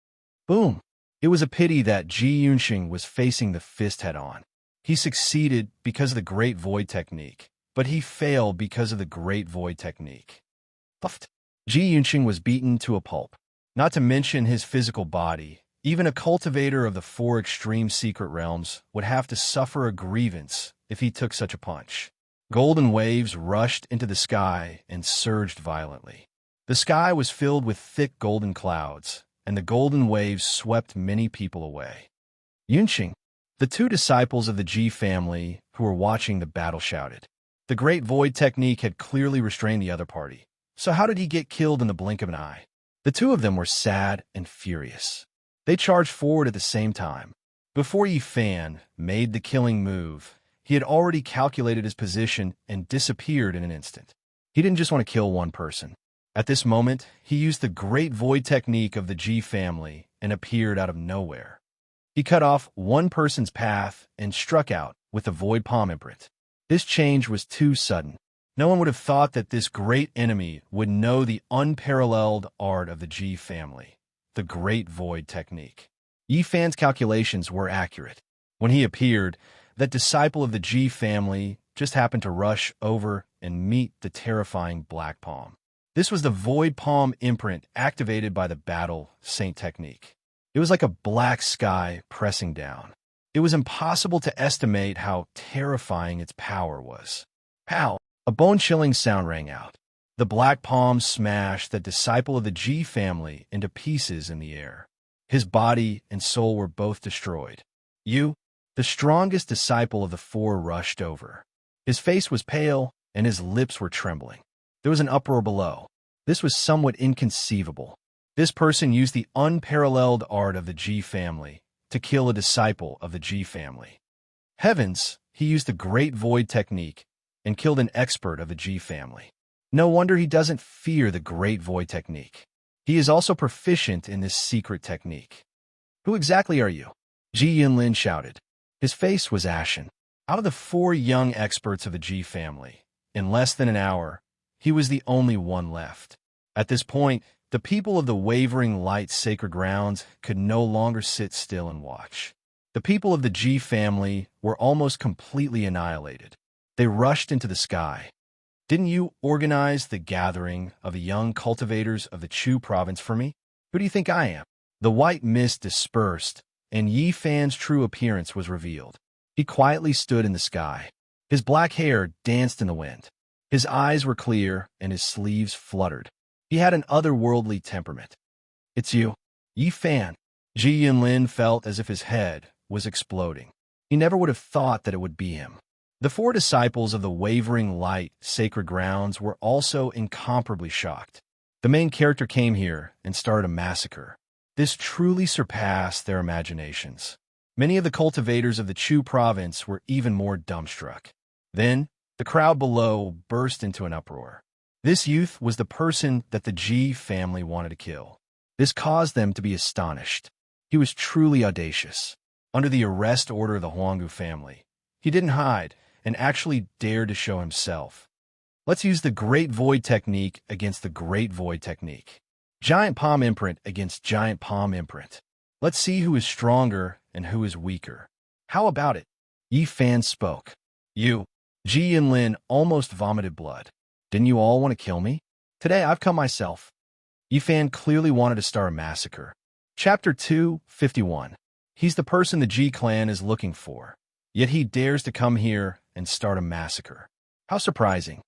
Boom! It was a pity that Ji Yunqing was facing the fist head-on. He succeeded because of the Great Void Technique, but he failed because of the Great Void Technique. Puffed. Ji Yunqing was beaten to a pulp. Not to mention his physical body, even a cultivator of the four extreme secret realms would have to suffer a grievance if he took such a punch. Golden waves rushed into the sky and surged violently. The sky was filled with thick golden clouds, and the golden waves swept many people away. Yunqing, the two disciples of the Ji family who were watching the battle shouted. The Great Void Technique had clearly restrained the other party, so how did he get killed in the blink of an eye? The two of them were sad and furious. They charged forward at the same time. Before Yi Fan made the killing move, he had already calculated his position and disappeared in an instant. He didn't just want to kill one person. At this moment, he used the Great Void Technique of the Ji family and appeared out of nowhere. He cut off one person's path and struck out with the Void Palm imprint. This change was too sudden. No one would have thought that this great enemy would know the unparalleled art of the Ji family, the Great Void Technique. Yi Fan's calculations were accurate. When he appeared, that disciple of the Ji family just happened to rush over and meet the terrifying Black Palm. This was the Void Palm imprint activated by the Battle Saint technique. It was like a black sky pressing down. It was impossible to estimate how terrifying its power was. Pow! A bone-chilling sound rang out. The Black Palm smashed the disciple of the Ji family into pieces in the air. His body and soul were both destroyed. You, the strongest disciple of the four, rushed over. His face was pale and his lips were trembling. There was an uproar below. This was somewhat inconceivable. This person used the unparalleled art of the Ji family to kill a disciple of the Ji family. Heavens, he used the Great Void Technique and killed an expert of the Ji family. No wonder he doesn't fear the Great Void Technique. He is also proficient in this secret technique. Who exactly are you? Ji Yunlin shouted. His face was ashen. Out of the four young experts of the Ji family, in less than an hour, he was the only one left. At this point, the people of the Wavering Light Sacred Grounds could no longer sit still and watch. The people of the Ji family were almost completely annihilated. They rushed into the sky. Didn't you organize the gathering of the young cultivators of the Chu province for me? Who do you think I am? The white mist dispersed, and Yi Fan's true appearance was revealed. He quietly stood in the sky. His black hair danced in the wind. His eyes were clear, and his sleeves fluttered. He had an otherworldly temperament. It's you, Yi Fan. Ji Yunlin felt as if his head was exploding. He never would have thought that it would be him. The four disciples of the wavering light sacred grounds were also incomparably shocked. The main character came here and started a massacre. This truly surpassed their imaginations. Many of the cultivators of the Chu province were even more dumbstruck. Then, the crowd below burst into an uproar. This youth was the person that the Ji family wanted to kill. This caused them to be astonished. He was truly audacious. Under the arrest order of the Huanggu family, he didn't hide and actually dared to show himself. Let's use the Great Void technique against the Great Void technique. Giant palm imprint against giant palm imprint. Let's see who is stronger and who is weaker. How about it? Yi Fan spoke. You, Ji Yunlin, almost vomited blood. Didn't you all want to kill me? Today I've come myself. Yi Fan clearly wanted to start a massacre. Chapter 251. He's the person the Ji clan is looking for. Yet he dares to come here and start a massacre. How surprising.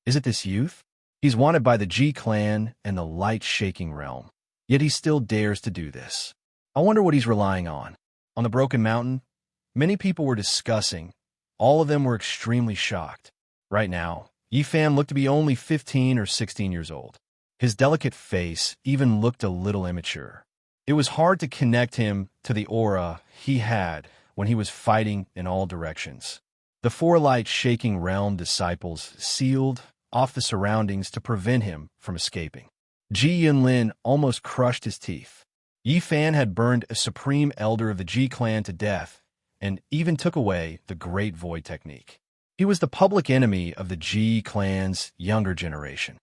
Is it this youth? He's wanted by the Ji clan and the light-shaking realm. Yet he still dares to do this. I wonder what he's relying on. On the Broken Mountain, many people were discussing. All of them were extremely shocked. Right now, Yi Fan looked to be only 15 or 16 years old. His delicate face even looked a little immature. It was hard to connect him to the aura he had when he was fighting in all directions. The four light-shaking realm disciples sealed off the surroundings to prevent him from escaping. Ji Yunlin almost crushed his teeth. Yi Fan had burned a supreme elder of the Ji clan to death and even took away the Great Void technique. He was the public enemy of the Ji clan's younger generation.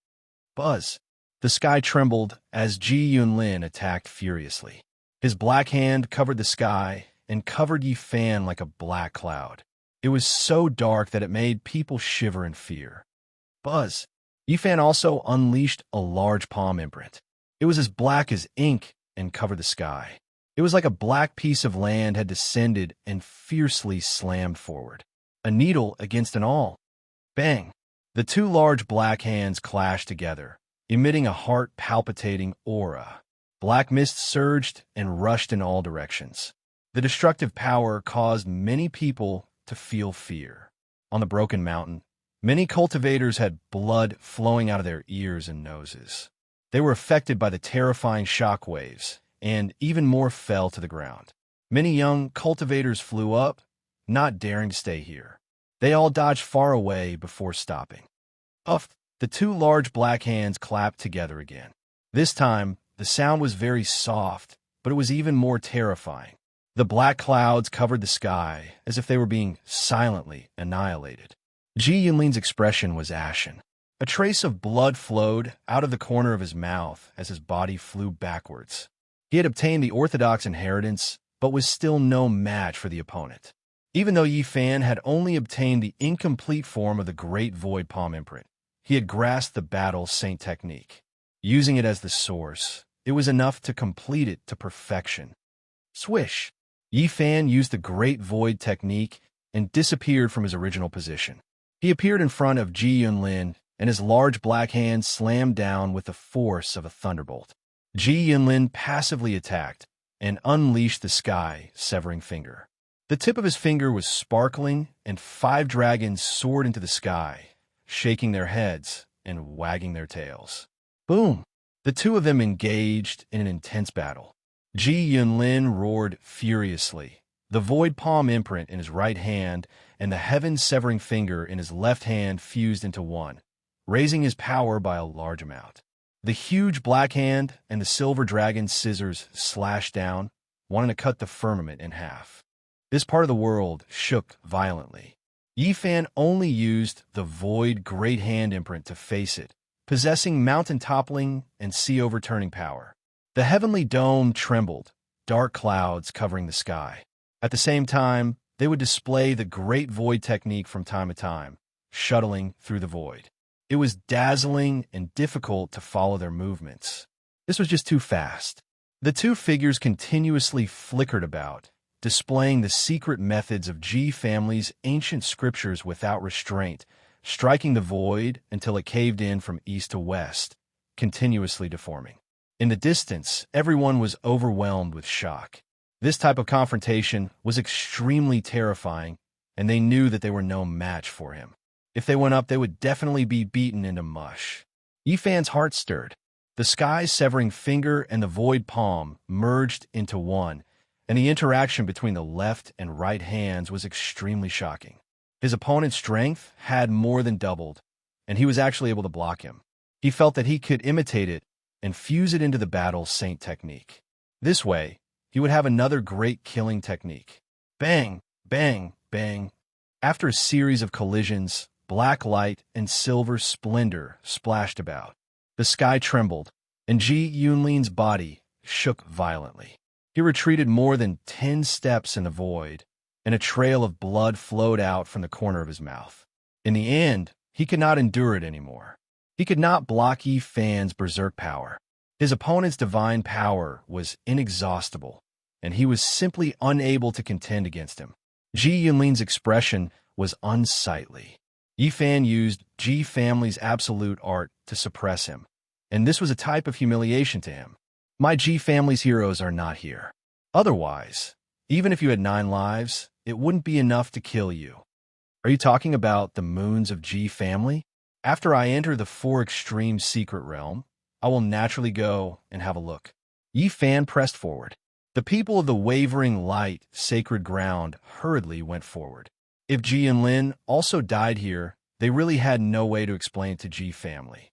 Buzz. The sky trembled as Ji Yunlin attacked furiously. His black hand covered the sky and covered Yi Fan like a black cloud. It was so dark that it made people shiver in fear. Buzz. Yi Fan also unleashed a large palm imprint. It was as black as ink and covered the sky. It was like a black piece of land had descended and fiercely slammed forward. A needle against an awl. Bang! The two large black hands clashed together, emitting a heart-palpitating aura. Black mist surged and rushed in all directions. The destructive power caused many people to feel fear. On the Broken Mountain, many cultivators had blood flowing out of their ears and noses. They were affected by the terrifying shock waves, and even more fell to the ground. Many young cultivators flew up, not daring to stay here. They all dodged far away before stopping. Uff! The two large black hands clapped together again. This time, the sound was very soft, but it was even more terrifying. The black clouds covered the sky as if they were being silently annihilated. Ji Yunlin's expression was ashen. A trace of blood flowed out of the corner of his mouth as his body flew backwards. He had obtained the orthodox inheritance, but was still no match for the opponent. Even though Yi Fan had only obtained the incomplete form of the Great Void palm imprint, he had grasped the battle saint technique. Using it as the source, it was enough to complete it to perfection. Swish! Yi Fan used the Great Void technique and disappeared from his original position. He appeared in front of Ji Yunlin, and his large black hand slammed down with the force of a thunderbolt. Ji Yunlin passively attacked and unleashed the sky-severing finger. The tip of his finger was sparkling, and 5 dragons soared into the sky, shaking their heads and wagging their tails. Boom! The two of them engaged in an intense battle. Ji Yunlin roared furiously, the void palm imprint in his right hand and the heaven-severing finger in his left hand fused into one, raising his power by a large amount. The huge black hand and the silver dragon's scissors slashed down, wanting to cut the firmament in half. This part of the world shook violently. Yi Fan only used the void great hand imprint to face it, possessing mountain-toppling and sea-overturning power. The heavenly dome trembled, dark clouds covering the sky. At the same time, they would display the Great Void technique from time to time, shuttling through the void. It was dazzling and difficult to follow their movements. This was just too fast. The two figures continuously flickered about, displaying the secret methods of G family's ancient scriptures without restraint, striking the void until it caved in from east to west, continuously deforming. In the distance, everyone was overwhelmed with shock. This type of confrontation was extremely terrifying, and they knew that they were no match for him. If they went up, they would definitely be beaten into mush. Yifan's heart stirred. The sky's severing finger and the void palm merged into one, and the interaction between the left and right hands was extremely shocking. His opponent's strength had more than doubled, and he was actually able to block him. He felt that he could imitate it and fuse it into the battle saint technique. This way, he would have another great killing technique. Bang, bang, bang. After a series of collisions, black light and silver splendor splashed about. The sky trembled, and Ji Yunlin's body shook violently. He retreated more than 10 steps in the void, and a trail of blood flowed out from the corner of his mouth. In the end, he could not endure it anymore. He could not block Yifan's berserk power. His opponent's divine power was inexhaustible, and he was simply unable to contend against him. Ji Yunlin's expression was unsightly. Yifan used Ji family's absolute art to suppress him, and this was a type of humiliation to him. My Ji family's heroes are not here. Otherwise, even if you had 9 lives, it wouldn't be enough to kill you. Are you talking about the moons of Ji family? After I enter the 4 extreme secret realm, I will naturally go and have a look. Yifan pressed forward. The people of the wavering light, sacred ground hurriedly went forward. If Ji and Lin also died here, they really had no way to explain it to Ji family.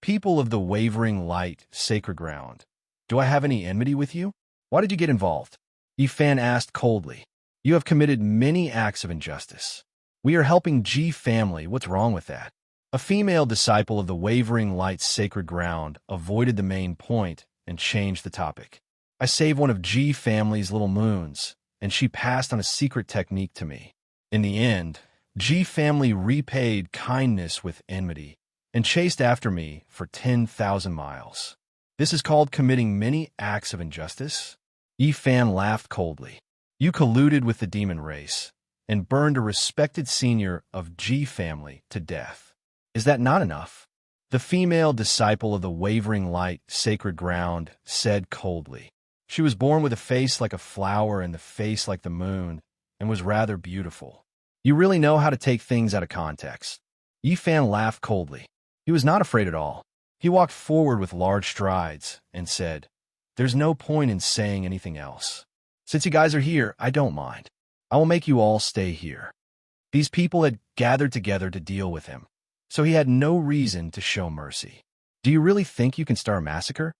People of the wavering light, sacred ground, do I have any enmity with you? Why did you get involved? Yifan asked coldly. You have committed many acts of injustice. We are helping Ji family. What's wrong with that? A female disciple of the wavering light, sacred ground avoided the main point and changed the topic. I saved one of Ji family's little moons, and she passed on a secret technique to me. In the end, Ji family repaid kindness with enmity and chased after me for 10,000 miles. This is called committing many acts of injustice? Yifan laughed coldly. You colluded with the demon race and burned a respected senior of Ji family to death. Is that not enough? The female disciple of the wavering light, sacred ground, said coldly. She was born with a face like a flower and the face like the moon, and was rather beautiful. You really know how to take things out of context. Yifan laughed coldly. He was not afraid at all. He walked forward with large strides and said, There's no point in saying anything else. Since you guys are here, I don't mind. I will make you all stay here. These people had gathered together to deal with him, so he had no reason to show mercy. Do you really think you can start a massacre?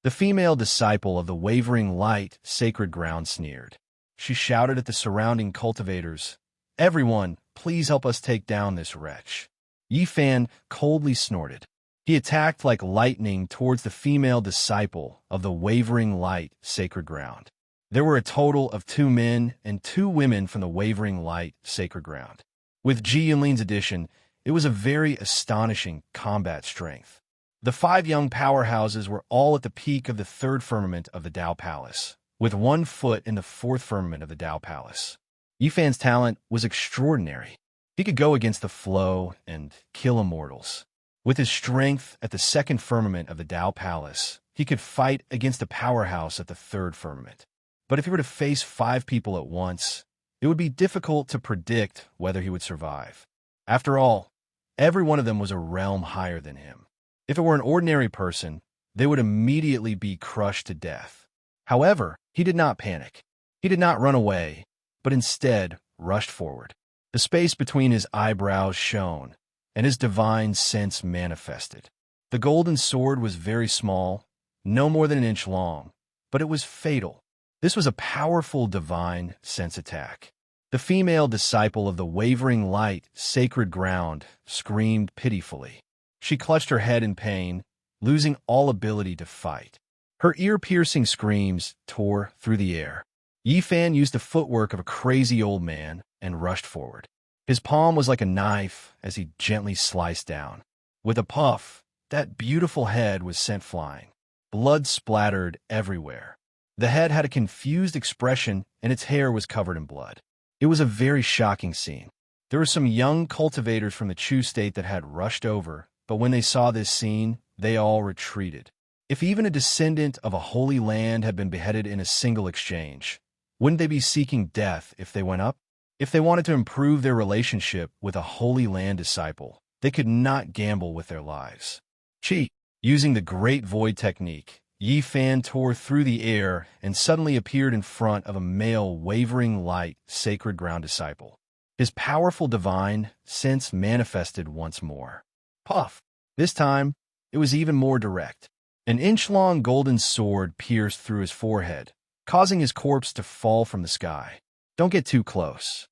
The female disciple of the wavering light, sacred ground sneered. She shouted at the surrounding cultivators, Everyone, please help us take down this wretch. Yifan coldly snorted. He attacked like lightning towards the female disciple of the wavering light, sacred ground. There were a total of 2 men and 2 women from the wavering light, sacred ground. With Ji Yunlin's addition, it was a very astonishing combat strength. The 5 young powerhouses were all at the peak of the 3rd firmament of the Tao Palace, with 1 foot in the 4th firmament of the Tao Palace. Yifan's talent was extraordinary. He could go against the flow and kill immortals. With his strength at the 2nd firmament of the Tao Palace, he could fight against the powerhouse at the 3rd firmament. But if he were to face 5 people at once, it would be difficult to predict whether he would survive. After all, every one of them was a realm higher than him. If it were an ordinary person, they would immediately be crushed to death. However, he did not panic. He did not run away, but instead rushed forward. The space between his eyebrows shone, and his divine sense manifested. The golden sword was very small, no more than an inch long, but it was fatal. This was a powerful divine sense attack. The female disciple of the wavering light, sacred ground, screamed pitifully. She clutched her head in pain, losing all ability to fight. Her ear-piercing screams tore through the air. Yi Fan used the footwork of a crazy old man and rushed forward. His palm was like a knife as he gently sliced down. With a puff, that beautiful head was sent flying. Blood splattered everywhere. The head had a confused expression and its hair was covered in blood. It was a very shocking scene. There were some young cultivators from the Chu state that had rushed over, but when they saw this scene, they all retreated. If even a descendant of a holy land had been beheaded in a single exchange, wouldn't they be seeking death if they went up? If they wanted to improve their relationship with a holy land disciple, they could not gamble with their lives. Chi, using the Great Void technique, Yi Fan tore through the air and suddenly appeared in front of a male wavering light sacred ground disciple. His powerful divine sense manifested once more. Puff! This time, it was even more direct. An inch-long golden sword pierced through his forehead, causing his corpse to fall from the sky. Don't get too close.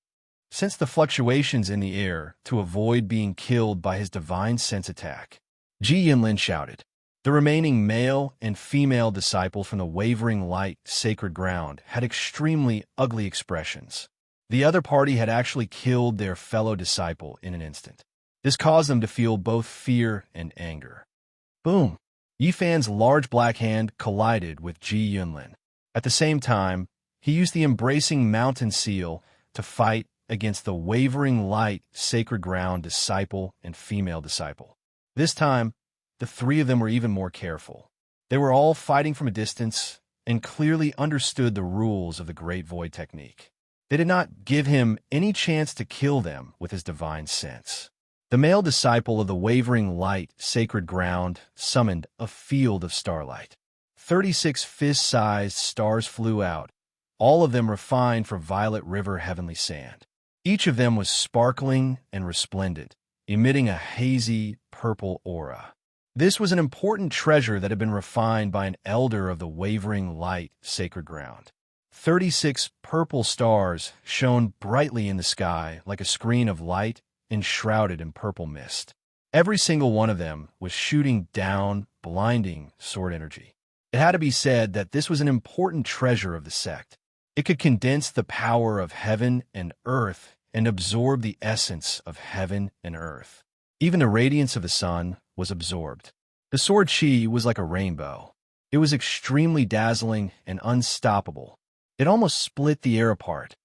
Sense the fluctuations in the air to avoid being killed by his divine sense attack. Ji Yinlin shouted. The remaining male and female disciples from the wavering light sacred ground had extremely ugly expressions. The other party had actually killed their fellow disciple in an instant. This caused them to feel both fear and anger. Boom! Yi Fan's large black hand collided with Ji Yunlin. At the same time, he used the embracing mountain seal to fight against the wavering light sacred ground disciple and female disciple. This time, the three of them were even more careful. They were all fighting from a distance and clearly understood the rules of the Great Void technique. They did not give him any chance to kill them with his divine sense. The male disciple of the wavering light sacred ground summoned a field of starlight. 36 fist-sized stars flew out, all of them refined for Violet River heavenly sand. Each of them was sparkling and resplendent, emitting a hazy purple aura. This was an important treasure that had been refined by an elder of the wavering light sacred ground. 36 purple stars shone brightly in the sky like a screen of light enshrouded in purple mist. Every single one of them was shooting down blinding sword energy. It had to be said that this was an important treasure of the sect. It could condense the power of heaven and earth and absorb the essence of heaven and earth. Even the radiance of the sun was absorbed. The sword chi was like a rainbow. It was extremely dazzling and unstoppable. It almost split the air apart.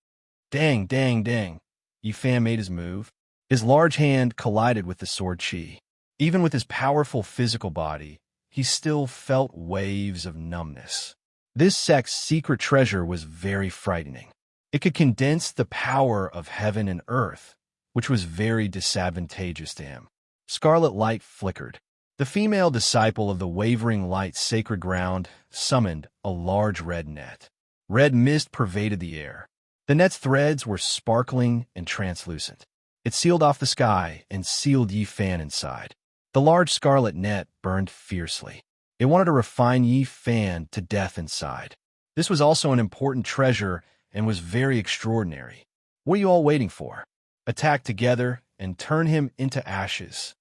Dang, dang, dang. Yi Fan made his move. His large hand collided with the sword chi. Even with his powerful physical body, he still felt waves of numbness. This sect's secret treasure was very frightening. It could condense the power of heaven and earth, which was very disadvantageous to him. Scarlet light flickered. The female disciple of the wavering light sacred ground summoned a large red net. Red mist pervaded the air. The net's threads were sparkling and translucent. It sealed off the sky and sealed Yi Fan inside. The large scarlet net burned fiercely. It wanted to refine Yi Fan to death inside. This was also an important treasure and was very extraordinary. What are you all waiting for? Attack together and turn him into ashes.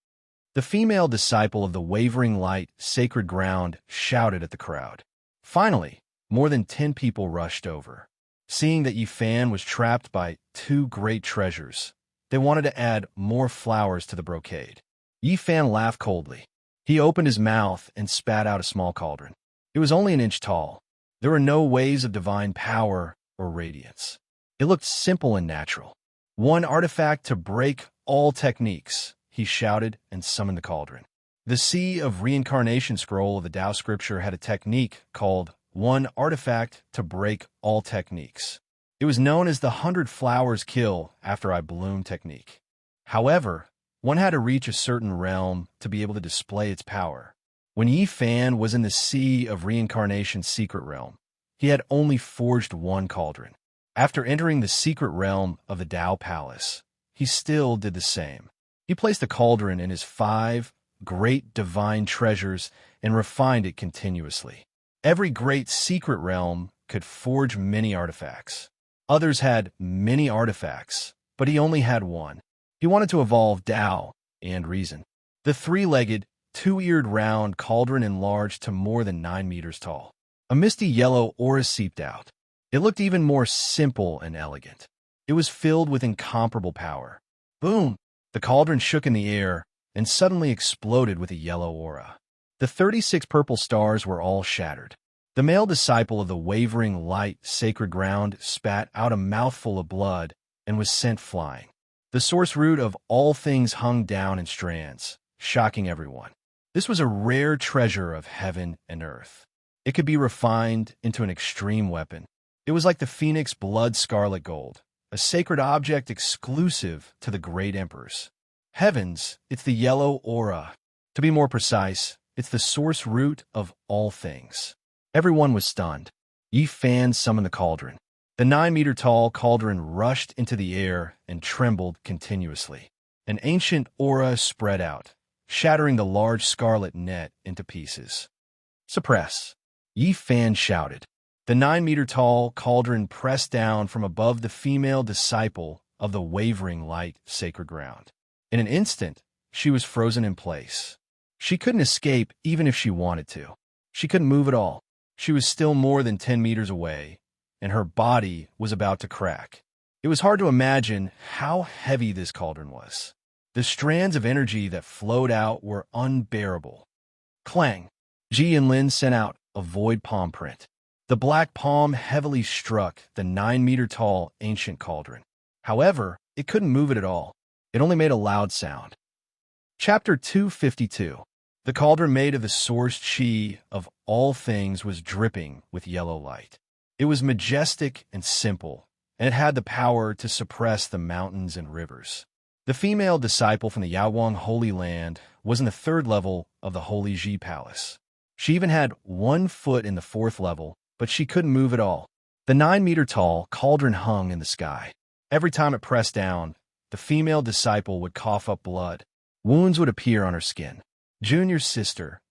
The female disciple of the wavering light sacred ground shouted at the crowd. Finally, more than 10 people rushed over. Seeing that Yi Fan was trapped by two great treasures, they wanted to add more flowers to the brocade. Yi Fan laughed coldly. He opened his mouth and spat out a small cauldron. It was only an inch tall. There were no waves of divine power or radiance. It looked simple and natural. One artifact to break all techniques, he shouted and summoned the cauldron. The Sea of Reincarnation scroll of the Tao scripture had a technique called one artifact to break all techniques. It was known as the 100 flowers kill after I bloom technique. However, one had to reach a certain realm to be able to display its power. When Yi Fan was in the Sea of Reincarnation secret realm, he had only forged one cauldron. After entering the secret realm of the Tao Palace, he still did the same. He placed the cauldron in his 5 great divine treasures and refined it continuously. Every great secret realm could forge many artifacts. Others had many artifacts, but he only had one. He wanted to evolve Tao and reason. The 3-legged, 2-eared round cauldron enlarged to more than 9 meters tall. A misty yellow aura seeped out. It looked even more simple and elegant. It was filled with incomparable power. Boom! The cauldron shook in the air and suddenly exploded with a yellow aura. The 36 purple stars were all shattered. The male disciple of the wavering light sacred ground spat out a mouthful of blood and was sent flying. The source root of all things hung down in strands, shocking everyone. This was a rare treasure of heaven and earth. It could be refined into an extreme weapon. It was like the phoenix blood scarlet gold, a sacred object exclusive to the great emperors. Heavens, it's the yellow aura. To be more precise, it's the source root of all things. Everyone was stunned. Yi Fan summoned the cauldron. The 9-meter-tall cauldron rushed into the air and trembled continuously. An ancient aura spread out, shattering the large scarlet net into pieces. Suppress! Yi Fan shouted. The 9-meter-tall cauldron pressed down from above the female disciple of the wavering light sacred ground. In an instant, she was frozen in place. She couldn't escape even if she wanted to. She couldn't move at all. She was still more than 10 meters away, and her body was about to crack. It was hard to imagine how heavy this cauldron was. The strands of energy that flowed out were unbearable. Clang! Ji and Lin sent out a void palm print. The black palm heavily struck the 9-meter-tall ancient cauldron. However, it couldn't move it at all. It only made a loud sound. Chapter 252. The cauldron made of the source chi of all things was dripping with yellow light. It was majestic and simple, and it had the power to suppress the mountains and rivers. The female disciple from the Yawang Holy Land was in the 3rd level of the Holy Ji Palace. She even had 1 foot in the 4th level, but she couldn't move at all. The 9-meter-tall cauldron hung in the sky. Every time it pressed down, the female disciple would cough up blood. Wounds would appear on her skin. Junior sister,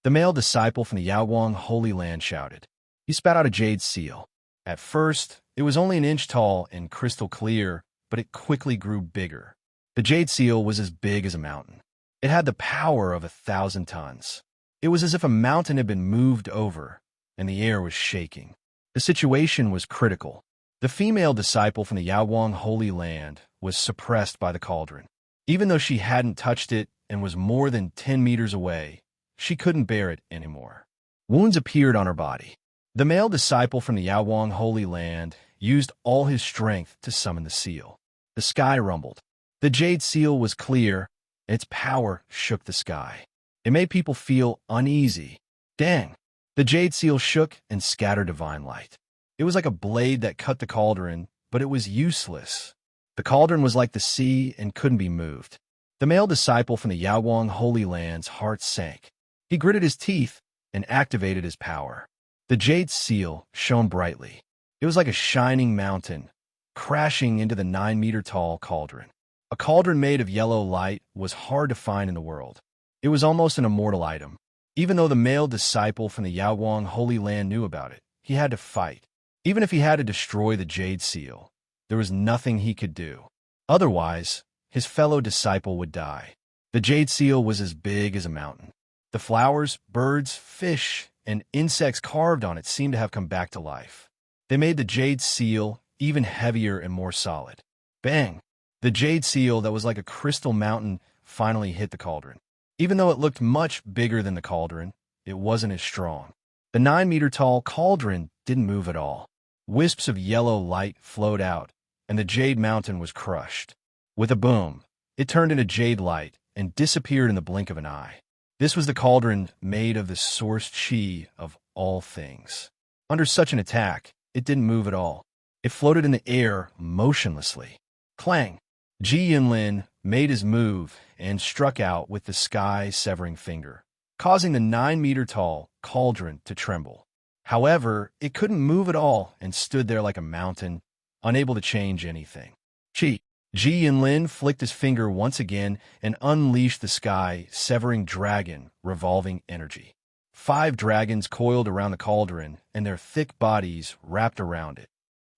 the male disciple from the Yawang Holy Land shouted. He spat out a jade seal. At first, it was only an inch tall and crystal clear, but it quickly grew bigger. The jade seal was as big as a mountain. It had the power of 1,000 tons. It was as if a mountain had been moved over, and the air was shaking. The situation was critical. The female disciple from the Yawang Holy Land was suppressed by the cauldron. Even though she hadn't touched it and was more than 10 meters away, she couldn't bear it anymore. Wounds appeared on her body. The male disciple from the Yawang Holy Land used all his strength to summon the seal. The sky rumbled. The jade seal was clear, and its power shook the sky. It made people feel uneasy. Dang! The jade seal shook and scattered divine light. It was like a blade that cut the cauldron, but it was useless. The cauldron was like the sea and couldn't be moved. The male disciple from the Yawang Holy Land's heart sank. He gritted his teeth and activated his power. The jade seal shone brightly. It was like a shining mountain, crashing into the 9-meter-tall cauldron. A cauldron made of yellow light was hard to find in the world. It was almost an immortal item. Even though the male disciple from the Yawang Holy Land knew about it, he had to fight. Even if he had to destroy the jade seal, there was nothing he could do. Otherwise, his fellow disciple would die. The jade seal was as big as a mountain. The flowers, birds, fish, and insects carved on it seemed to have come back to life. They made the jade seal even heavier and more solid. Bang! The jade seal that was like a crystal mountain finally hit the cauldron. Even though it looked much bigger than the cauldron, it wasn't as strong. The 9-meter-tall cauldron didn't move at all. Wisps of yellow light flowed out, and the jade mountain was crushed. With a boom, it turned into jade light and disappeared in the blink of an eye. This was the cauldron made of the source chi of all things. Under such an attack, it didn't move at all. It floated in the air motionlessly. Clang! Ji Yunlin made his move and struck out with the sky-severing finger, causing the 9-meter-tall cauldron to tremble. However, it couldn't move at all and stood there like a mountain, unable to change anything. Ji Yunlin flicked his finger once again and unleashed the sky-severing dragon revolving energy. 5 dragons coiled around the cauldron, and their thick bodies wrapped around it.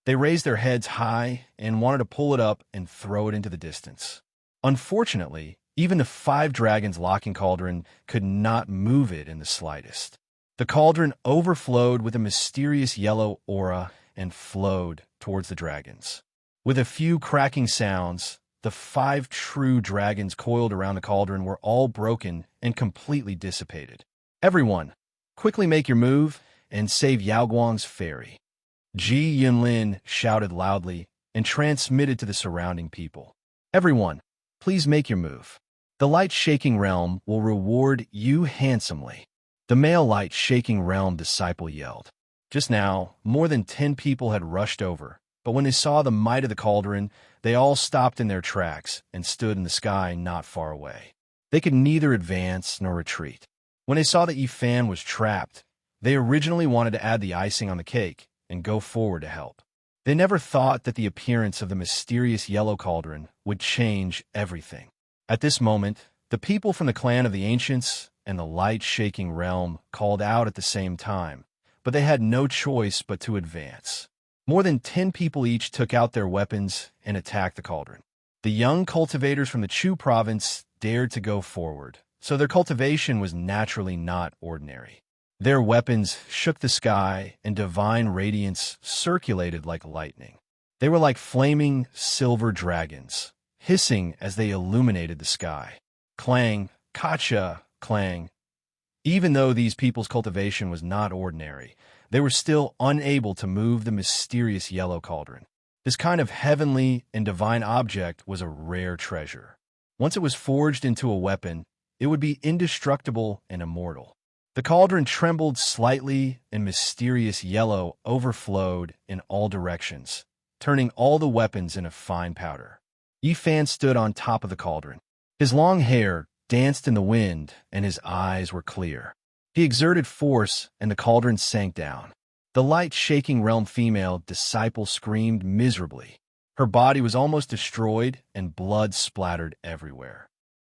They raised their heads high and wanted to pull it up and throw it into the distance. Unfortunately, even the 5 dragons locking cauldron could not move it in the slightest. The cauldron overflowed with a mysterious yellow aura and flowed towards the dragons. With a few cracking sounds, the 5 true dragons coiled around the cauldron were all broken and completely dissipated. Everyone, quickly make your move and save Yaoguang's fairy. Ji Yunlin shouted loudly and transmitted to the surrounding people. Everyone, please make your move. The light-shaking realm will reward you handsomely. The male light-shaking realm disciple yelled. Just now, more than 10 people had rushed over, but when they saw the might of the cauldron, they all stopped in their tracks and stood in the sky not far away. They could neither advance nor retreat. When they saw that Yifan was trapped, they originally wanted to add the icing on the cake and go forward to help. They never thought that the appearance of the mysterious yellow cauldron would change everything. At this moment, the people from the clan of the Ancients and the light-shaking realm called out at the same time, but they had no choice but to advance. More than 10 people each took out their weapons and attacked the cauldron. The young cultivators from the Chu province dared to go forward, so their cultivation was naturally not ordinary. Their weapons shook the sky, and divine radiance circulated like lightning. They were like flaming silver dragons, hissing as they illuminated the sky. Clang, kacha, clang. Even though these people's cultivation was not ordinary, they were still unable to move the mysterious yellow cauldron. This kind of heavenly and divine object was a rare treasure. Once it was forged into a weapon, it would be indestructible and immortal. The cauldron trembled slightly, and mysterious yellow overflowed in all directions, turning all the weapons into fine powder. Yifan stood on top of the cauldron. His long hair danced in the wind, and his eyes were clear. He exerted force, and the cauldron sank down. The light-shaking realm female disciple screamed miserably. Her body was almost destroyed, and blood splattered everywhere.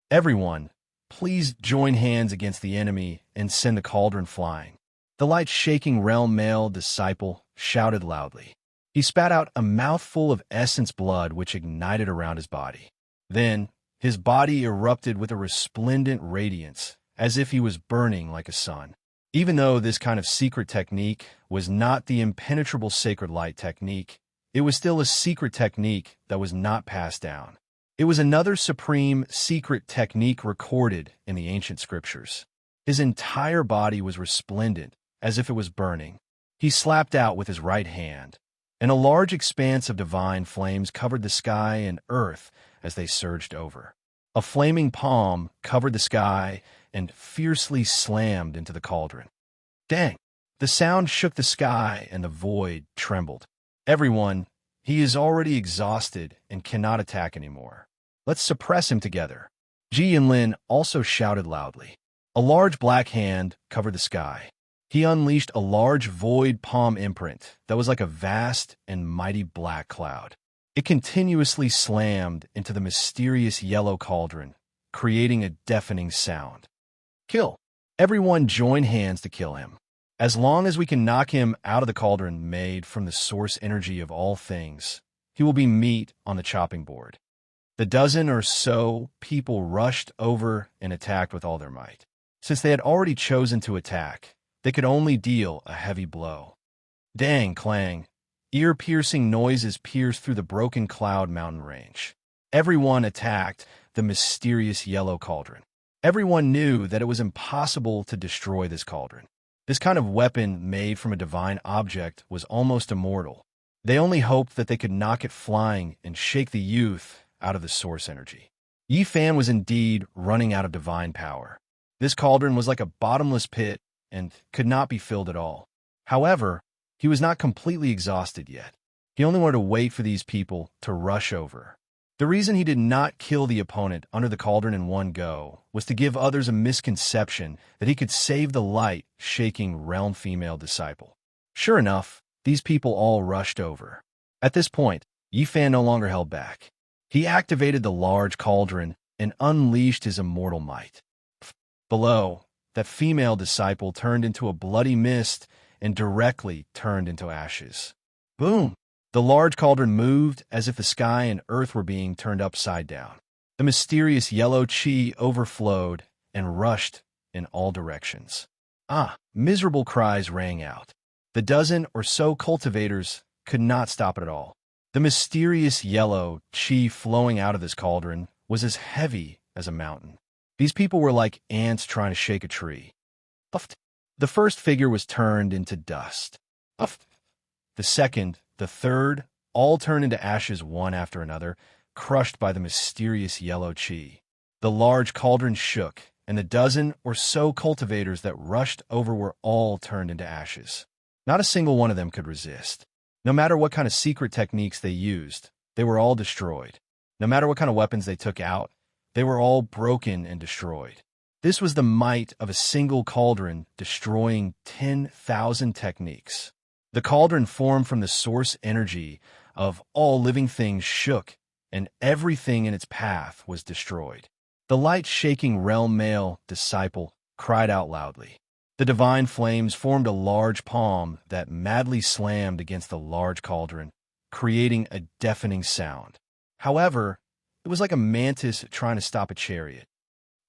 Everyone, please join hands against the enemy and send the cauldron flying. The light-shaking realm male disciple shouted loudly. He spat out a mouthful of essence blood which ignited around his body. Then, his body erupted with a resplendent radiance, as if he was burning like a sun. Even though this kind of secret technique was not the impenetrable sacred light technique, it was still a secret technique that was not passed down. It was another supreme secret technique recorded in the ancient scriptures. His entire body was resplendent, as if it was burning. He slapped out with his right hand, and a large expanse of divine flames covered the sky and earth as they surged over. A flaming palm covered the sky and fiercely slammed into the cauldron. Dang! The sound shook the sky and the void trembled. Everyone, he is already exhausted and cannot attack anymore. Let's suppress him together. Ji Yunlin also shouted loudly. A large black hand covered the sky. He unleashed a large void palm imprint that was like a vast and mighty black cloud. It continuously slammed into the mysterious yellow cauldron, creating a deafening sound. Kill! Everyone join hands to kill him. As long as we can knock him out of the cauldron made from the source energy of all things, he will be meat on the chopping board. The dozen or so people rushed over and attacked with all their might. Since they had already chosen to attack, they could only deal a heavy blow. Dang, clang. Ear-piercing noises pierced through the broken cloud mountain range. Everyone attacked the mysterious yellow cauldron. Everyone knew that it was impossible to destroy this cauldron. This kind of weapon made from a divine object was almost immortal. They only hoped that they could knock it flying and shake the youth out of the source energy. Yifan was indeed running out of divine power. This cauldron was like a bottomless pit and could not be filled at all. However, he was not completely exhausted yet. He only wanted to wait for these people to rush over. The reason he did not kill the opponent under the cauldron in one go was to give others a misconception that he could save the light-shaking realm female disciple. Sure enough, these people all rushed over. At this point, Yifan no longer held back. He activated the large cauldron and unleashed his immortal might. Below, that female disciple turned into a bloody mist and directly turned into ashes. Boom! The large cauldron moved as if the sky and earth were being turned upside down. The mysterious yellow chi overflowed and rushed in all directions. Miserable cries rang out. The dozen or so cultivators could not stop it at all. The mysterious yellow chi flowing out of this cauldron was as heavy as a mountain. These people were like ants trying to shake a tree. Puffed. The first figure was turned into dust. Puffed. The second, the third, all turned into ashes one after another, crushed by the mysterious yellow chi. The large cauldron shook, and the dozen or so cultivators that rushed over were all turned into ashes. Not a single one of them could resist. No matter what kind of secret techniques they used, they were all destroyed. No matter what kind of weapons they took out, they were all broken and destroyed. This was the might of a single cauldron destroying 10,000 techniques. The cauldron formed from the source energy of all living things shook, and everything in its path was destroyed. The light-shaking realm male disciple cried out loudly. The divine flames formed a large palm that madly slammed against the large cauldron, creating a deafening sound. However, it was like a mantis trying to stop a chariot.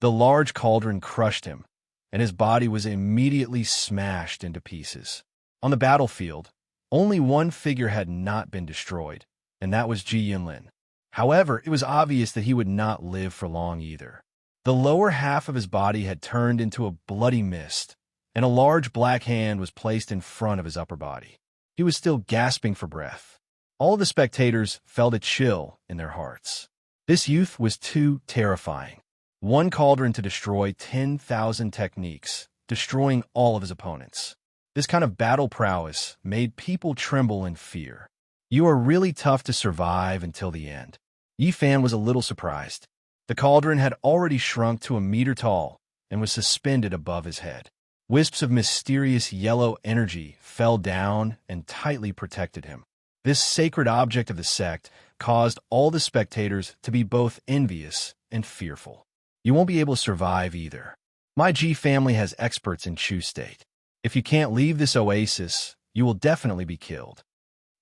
The large cauldron crushed him, and his body was immediately smashed into pieces. On the battlefield, only one figure had not been destroyed, and that was Ji Yunlin. However, it was obvious that he would not live for long either. The lower half of his body had turned into a bloody mist, and a large black hand was placed in front of his upper body. He was still gasping for breath. All the spectators felt a chill in their hearts. This youth was too terrifying. One cauldron to destroy 10,000 techniques, destroying all of his opponents. This kind of battle prowess made people tremble in fear. You are really tough to survive until the end. Yi Fan was a little surprised. The cauldron had already shrunk to a meter tall and was suspended above his head. Wisps of mysterious yellow energy fell down and tightly protected him. This sacred object of the sect caused all the spectators to be both envious and fearful. You won't be able to survive either. My Ji family has experts in Chu state. If you can't leave this oasis, you will definitely be killed.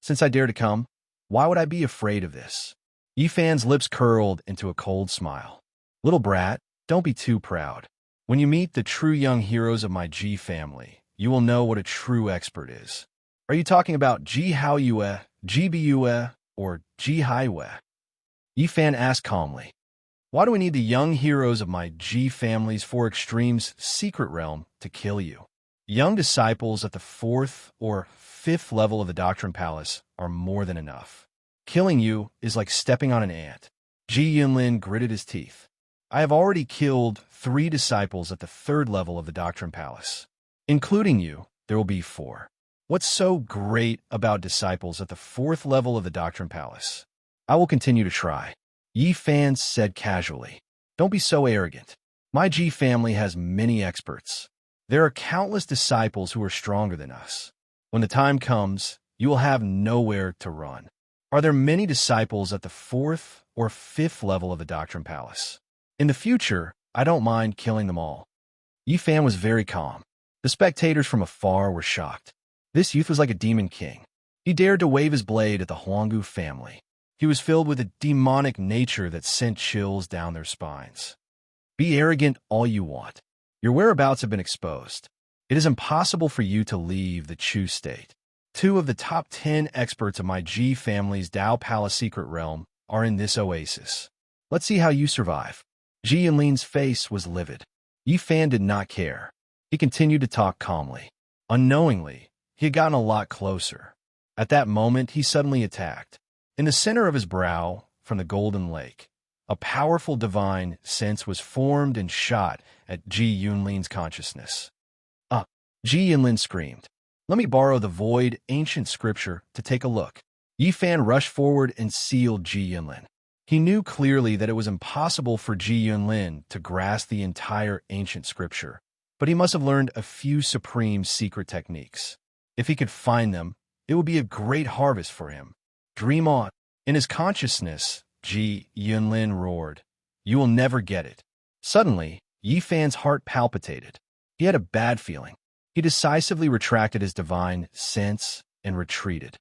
Since I dare to come, why would I be afraid of this? Yi Fan's lips curled into a cold smile. Little brat, don't be too proud. When you meet the true young heroes of my Ji family, you will know what a true expert is. Are you talking about Ji Haoyue, Ji Biyue, or Ji Haiwei? Yi Fan asked calmly. Why do we need the young heroes of my Ji family's Four Extremes secret realm to kill you? Young disciples at the 4th or 5th level of the Doctrine Palace are more than enough. Killing you is like stepping on an ant. Ji Yunlin gritted his teeth. I have already killed 3 disciples at the 3rd level of the Doctrine Palace. Including you, there will be 4. What's so great about disciples at the 4th level of the Doctrine Palace? I will continue to try. Yi Fan said casually. Don't be so arrogant. My Ji family has many experts. There are countless disciples who are stronger than us. When the time comes, you will have nowhere to run. Are there many disciples at the 4th or 5th level of the Doctrine Palace? In the future, I don't mind killing them all. Yi Fan was very calm. The spectators from afar were shocked. This youth was like a demon king. He dared to wave his blade at the Huanggu family. He was filled with a demonic nature that sent chills down their spines. Be arrogant all you want. Your whereabouts have been exposed. It is impossible for you to leave the Chu state. 2 of the top 10 experts of my Ji family's Dao Palace secret realm are in this oasis. Let's see how you survive. Ji Yunlin's face was livid. Yi Fan did not care. He continued to talk calmly. Unknowingly, he had gotten a lot closer. At that moment, he suddenly attacked. In the center of his brow, from the Golden Lake, a powerful divine sense was formed and shot at Ji Yunlin's consciousness. Ji Yunlin screamed. Let me borrow the void ancient scripture to take a look. Yi Fan rushed forward and sealed Ji Yunlin. He knew clearly that it was impossible for Ji Yunlin to grasp the entire ancient scripture, but he must have learned a few supreme secret techniques. If he could find them, it would be a great harvest for him. Dream on. In his consciousness, Ji Yunlin roared, You will never get it. Suddenly, Yi Fan's heart palpitated. He had a bad feeling. He decisively retracted his divine sense and retreated.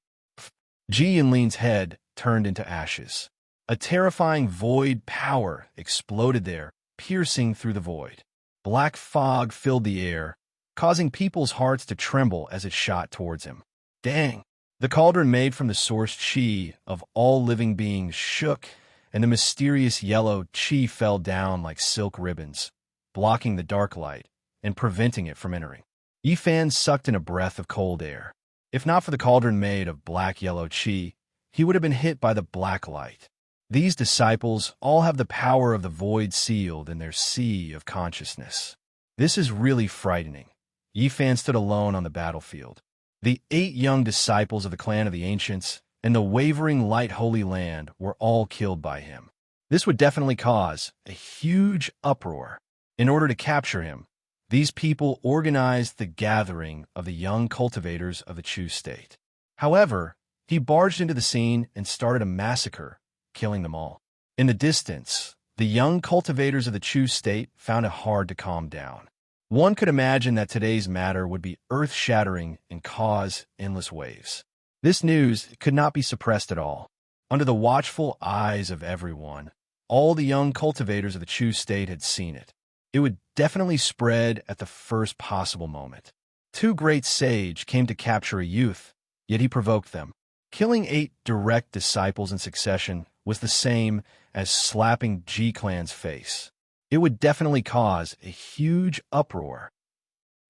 Ji Yunlin's head turned into ashes. A terrifying void power exploded there, piercing through the void. Black fog filled the air, causing people's hearts to tremble as it shot towards him. Dang! The cauldron made from the source chi of all living beings shook, and the mysterious yellow chi fell down like silk ribbons, blocking the dark light and preventing it from entering. Yifan sucked in a breath of cold air. If not for the cauldron made of black-yellow chi, he would have been hit by the black light. These disciples all have the power of the void sealed in their sea of consciousness. This is really frightening. Yifan stood alone on the battlefield. The 8 young disciples of the clan of the ancients and the wavering light holy land were all killed by him. This would definitely cause a huge uproar. In order to capture him, these people organized the gathering of the young cultivators of the Chu state. However, he barged into the scene and started a massacre, killing them all. In the distance, the young cultivators of the Chu state found it hard to calm down. One could imagine that today's matter would be earth-shattering and cause endless waves. This news could not be suppressed at all. Under the watchful eyes of everyone, all the young cultivators of the Chu state had seen it. It would definitely spread at the first possible moment. 2 great sage came to capture a youth, yet he provoked them. Killing 8 direct disciples in succession was the same as slapping G-Clan's face. It would definitely cause a huge uproar.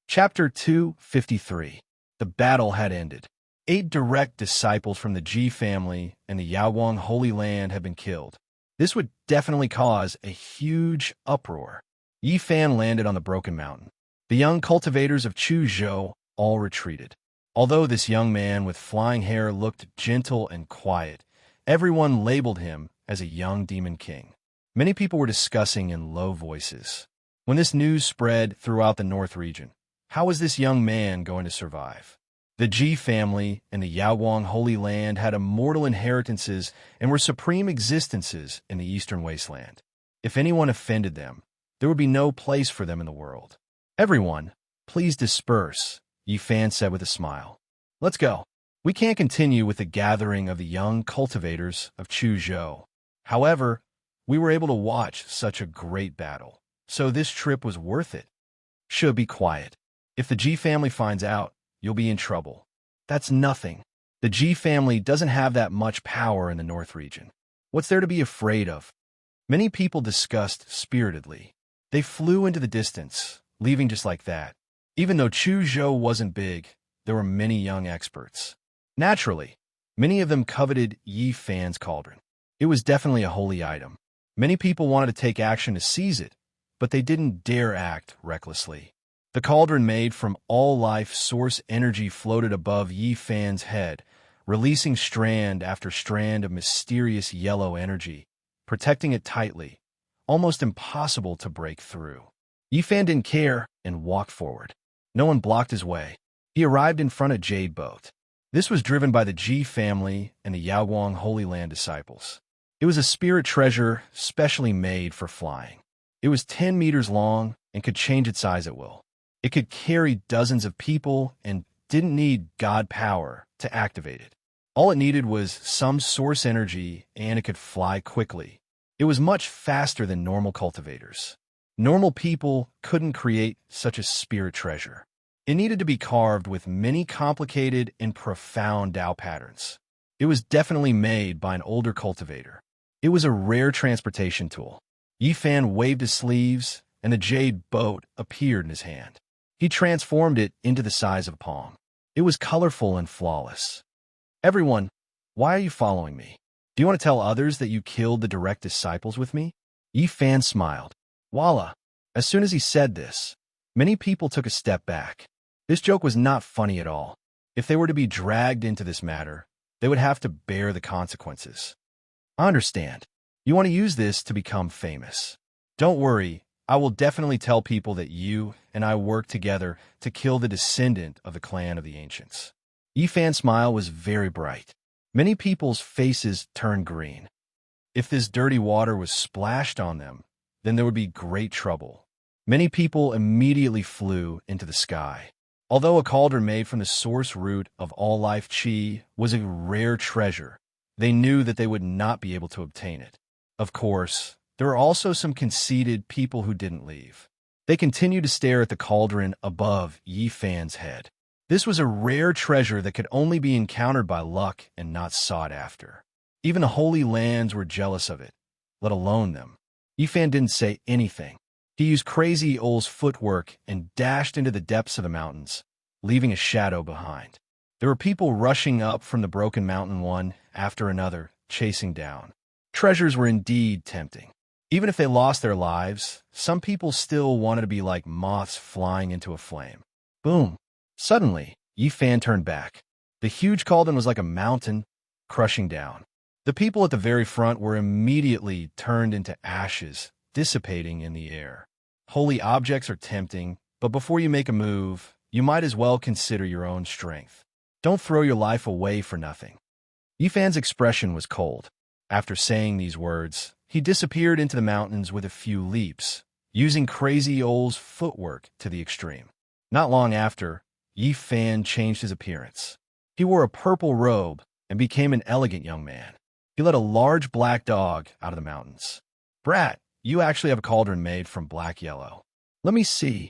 Chapter 253. The battle had ended. 8 direct disciples from the Ji family and the Yaowang Holy Land had been killed. This would definitely cause a huge uproar. Yifan landed on the broken mountain. The young cultivators of Chuzhou all retreated. Although this young man with flying hair looked gentle and quiet, everyone labeled him as a young demon king. Many people were discussing in low voices. When this news spread throughout the North region, how was this young man going to survive? The Ji family and the Yaowang Holy Land had immortal inheritances and were supreme existences in the Eastern Wasteland. If anyone offended them, there would be no place for them in the world. Everyone, please disperse, Yifan said with a smile. Let's go. We can't continue with the gathering of the young cultivators of Chuzhou. However, we were able to watch such a great battle, so this trip was worth it. Should be quiet. If the Ji family finds out, you'll be in trouble. That's nothing. The Ji family doesn't have that much power in the North region. What's there to be afraid of? Many people discussed spiritedly. They flew into the distance, leaving just like that. Even though Chuzhou wasn't big, there were many young experts. Naturally, many of them coveted Yifan's cauldron. It was definitely a holy item. Many people wanted to take action to seize it, but they didn't dare act recklessly. The cauldron made from all life source energy floated above Yifan's head, releasing strand after strand of mysterious yellow energy, protecting it tightly, almost impossible to break through. Yifan didn't care and walked forward. No one blocked his way. He arrived in front of Jade Boat. This was driven by the Ji family and the Yaowang Holy Land disciples. It was a spirit treasure specially made for flying. It was 10 meters long and could change its size at will. It could carry dozens of people and didn't need God power to activate it. All it needed was some source energy and it could fly quickly. It was much faster than normal cultivators. Normal people couldn't create such a spirit treasure. It needed to be carved with many complicated and profound Tao patterns. It was definitely made by an older cultivator. It was a rare transportation tool. Yifan waved his sleeves, and the jade boat appeared in his hand. He transformed it into the size of a palm. It was colorful and flawless. Everyone, why are you following me? Do you want to tell others that you killed the direct disciples with me? Yifan smiled. Voila! As soon as he said this, many people took a step back. This joke was not funny at all. If they were to be dragged into this matter, they would have to bear the consequences. I understand. You want to use this to become famous. Don't worry, I will definitely tell people that you and I worked together to kill the descendant of the clan of the ancients. Yifan's smile was very bright. Many people's faces turned green. If this dirty water was splashed on them, then there would be great trouble. Many people immediately flew into the sky. Although a cauldron made from the source root of all life chi was a rare treasure, they knew that they would not be able to obtain it. Of course, there were also some conceited people who didn't leave. They continued to stare at the cauldron above Yifan's head. This was a rare treasure that could only be encountered by luck and not sought after. Even the Holy Lands were jealous of it, let alone them. Yifan didn't say anything. He used Crazy Ole's footwork and dashed into the depths of the mountains, leaving a shadow behind. There were people rushing up from the broken mountain one after another, chasing down. Treasures were indeed tempting. Even if they lost their lives, some people still wanted to be like moths flying into a flame. Boom! Suddenly, Yifan turned back. The huge cauldron was like a mountain, crushing down. The people at the very front were immediately turned into ashes, dissipating in the air. Holy objects are tempting, but before you make a move, you might as well consider your own strength. Don't throw your life away for nothing. Yifan's expression was cold. After saying these words, he disappeared into the mountains with a few leaps, using Crazy Ole's footwork to the extreme. Not long after, Yifan changed his appearance. He wore a purple robe and became an elegant young man. He led a large black dog out of the mountains. "Brat, you actually have a cauldron made from black yellow. Let me see."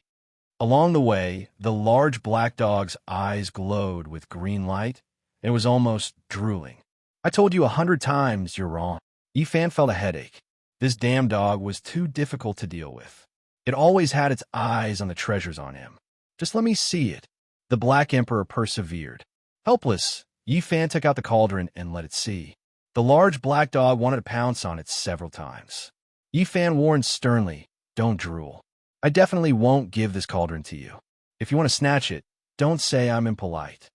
Along the way, the large black dog's eyes glowed with green light, and it was almost drooling. "I told you 100 times you're wrong." Yifan felt a headache. This damn dog was too difficult to deal with. It always had its eyes on the treasures on him. "Just let me see it." The Black Emperor persevered. Helpless, Yifan took out the cauldron and let it see. The large black dog wanted to pounce on it several times. Yifan warned sternly, "Don't drool. I definitely won't give this cauldron to you. If you want to snatch it, don't say I'm impolite."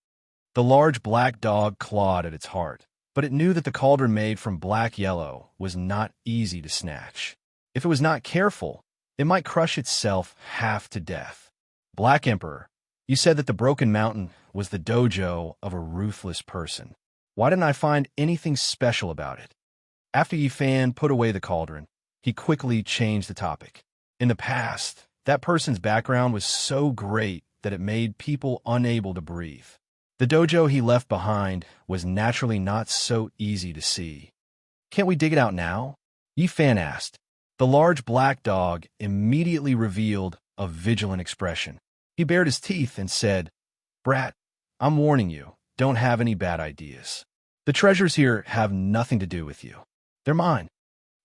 The large black dog clawed at its heart, but it knew that the cauldron made from black yellow was not easy to snatch. If it was not careful, it might crush itself half to death. "Black Emperor, you said that the Broken Mountain was the dojo of a ruthless person. Why didn't I find anything special about it?" After Yifan put away the cauldron, he quickly changed the topic. In the past, that person's background was so great that it made people unable to breathe. The dojo he left behind was naturally not so easy to see. "Can't we dig it out now?" Yifan asked. The large black dog immediately revealed a vigilant expression. He bared his teeth and said, "Brat, I'm warning you, don't have any bad ideas. The treasures here have nothing to do with you. They're mine."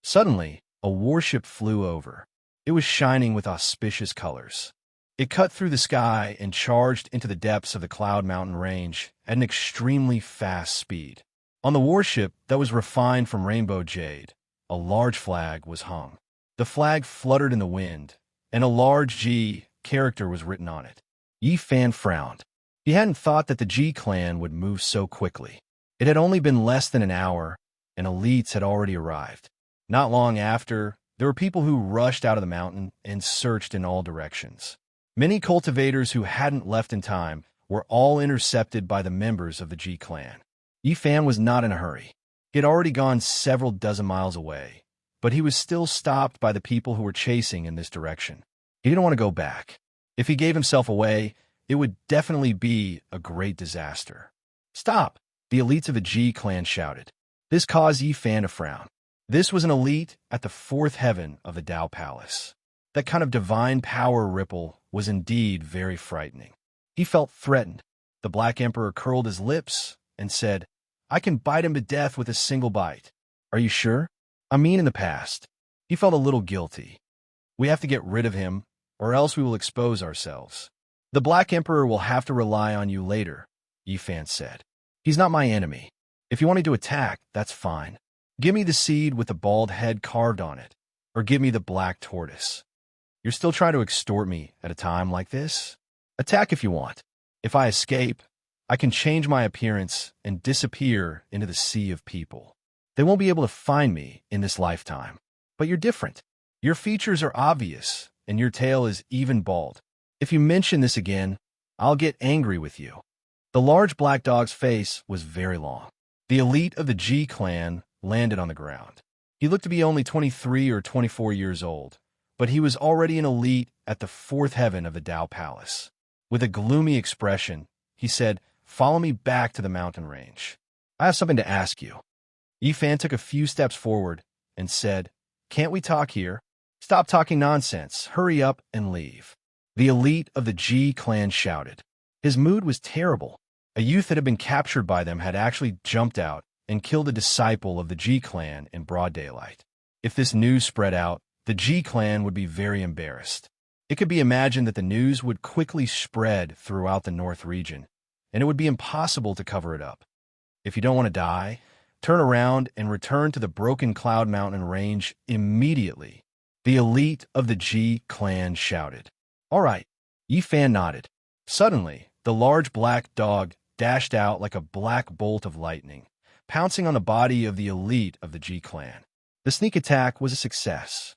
Suddenly, a warship flew over. It was shining with auspicious colors. It cut through the sky and charged into the depths of the Cloud Mountain Range at an extremely fast speed. On the warship that was refined from rainbow jade, a large flag was hung. The flag fluttered in the wind, and a large G character was written on it. Yifan frowned. He hadn't thought that the G clan would move so quickly. It had only been less than an hour, and elites had already arrived. Not long after, there were people who rushed out of the mountain and searched in all directions. Many cultivators who hadn't left in time were all intercepted by the members of the G clan. Yifan was not in a hurry. He had already gone several dozen miles away, but he was still stopped by the people who were chasing in this direction. He didn't want to go back. If he gave himself away, it would definitely be a great disaster. "Stop!" the elites of the G clan shouted. This caused Yifan to frown. This was an elite at the fourth heaven of the Tao Palace. That kind of divine power ripple was indeed very frightening. He felt threatened. The Black Emperor curled his lips and said, "I can bite him to death with a single bite." "Are you sure?" "I mean in the past." He felt a little guilty. "We have to get rid of him, or else we will expose ourselves." "The Black Emperor will have to rely on you later," Yifan said. "He's not my enemy. If you want me to attack, that's fine. Give me the seed with the bald head carved on it, or give me the black tortoise. You're still trying to extort me at a time like this? Attack if you want. If I escape, I can change my appearance and disappear into the sea of people. They won't be able to find me in this lifetime. But you're different. Your features are obvious, and your tail is even bald. If you mention this again, I'll get angry with you." The large black dog's face was very long. The elite of the G clan landed on the ground. He looked to be only 23 or 24 years old, but he was already an elite at the fourth heaven of the Tao Palace. With a gloomy expression, he said, "Follow me back to the mountain range. I have something to ask you." Yifan took a few steps forward and said, "Can't we talk here? Stop talking nonsense. Hurry up and leave." The elite of the G clan shouted. His mood was terrible. A youth that had been captured by them had actually jumped out and killed a disciple of the G clan in broad daylight. If this news spread out, the G clan would be very embarrassed. It could be imagined that the news would quickly spread throughout the North region, and it would be impossible to cover it up. If you don't want to die, turn around and return to the Broken Cloud Mountain range immediately. The elite of the G clan shouted. All right, Yi Fan nodded. Suddenly, the large black dog dashed out like a black bolt of lightning, pouncing on the body of the elite of the G clan. The sneak attack was a success.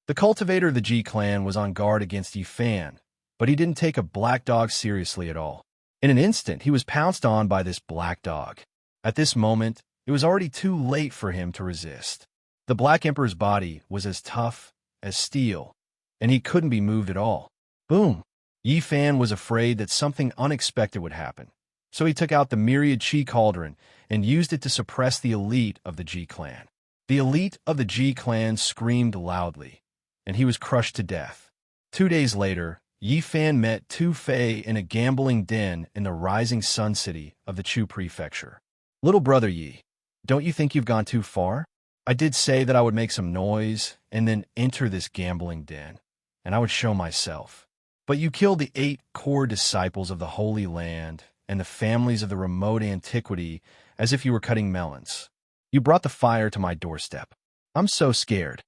The cultivator of the G clan was on guard against Yi Fan, but he didn't take a black dog seriously at all. In an instant, he was pounced on by this black dog. At this moment, it was already too late for him to resist. The Black Emperor's body was as tough as steel, and he couldn't be moved at all. Boom! Yi Fan was afraid that something unexpected would happen, so he took out the myriad Chi cauldron and used it to suppress the elite of the G clan. The elite of the G clan screamed loudly, and he was crushed to death. 2 days later, Yi Fan met Tu Fei in a gambling den in the rising sun city of the Chu prefecture. Little brother Yi, don't you think you've gone too far? I did say that I would make some noise and then enter this gambling den, and I would show myself. But you killed the 8 core disciples of the Holy Land and the families of the remote antiquity as if you were cutting melons. You brought the fire to my doorstep. I'm so scared.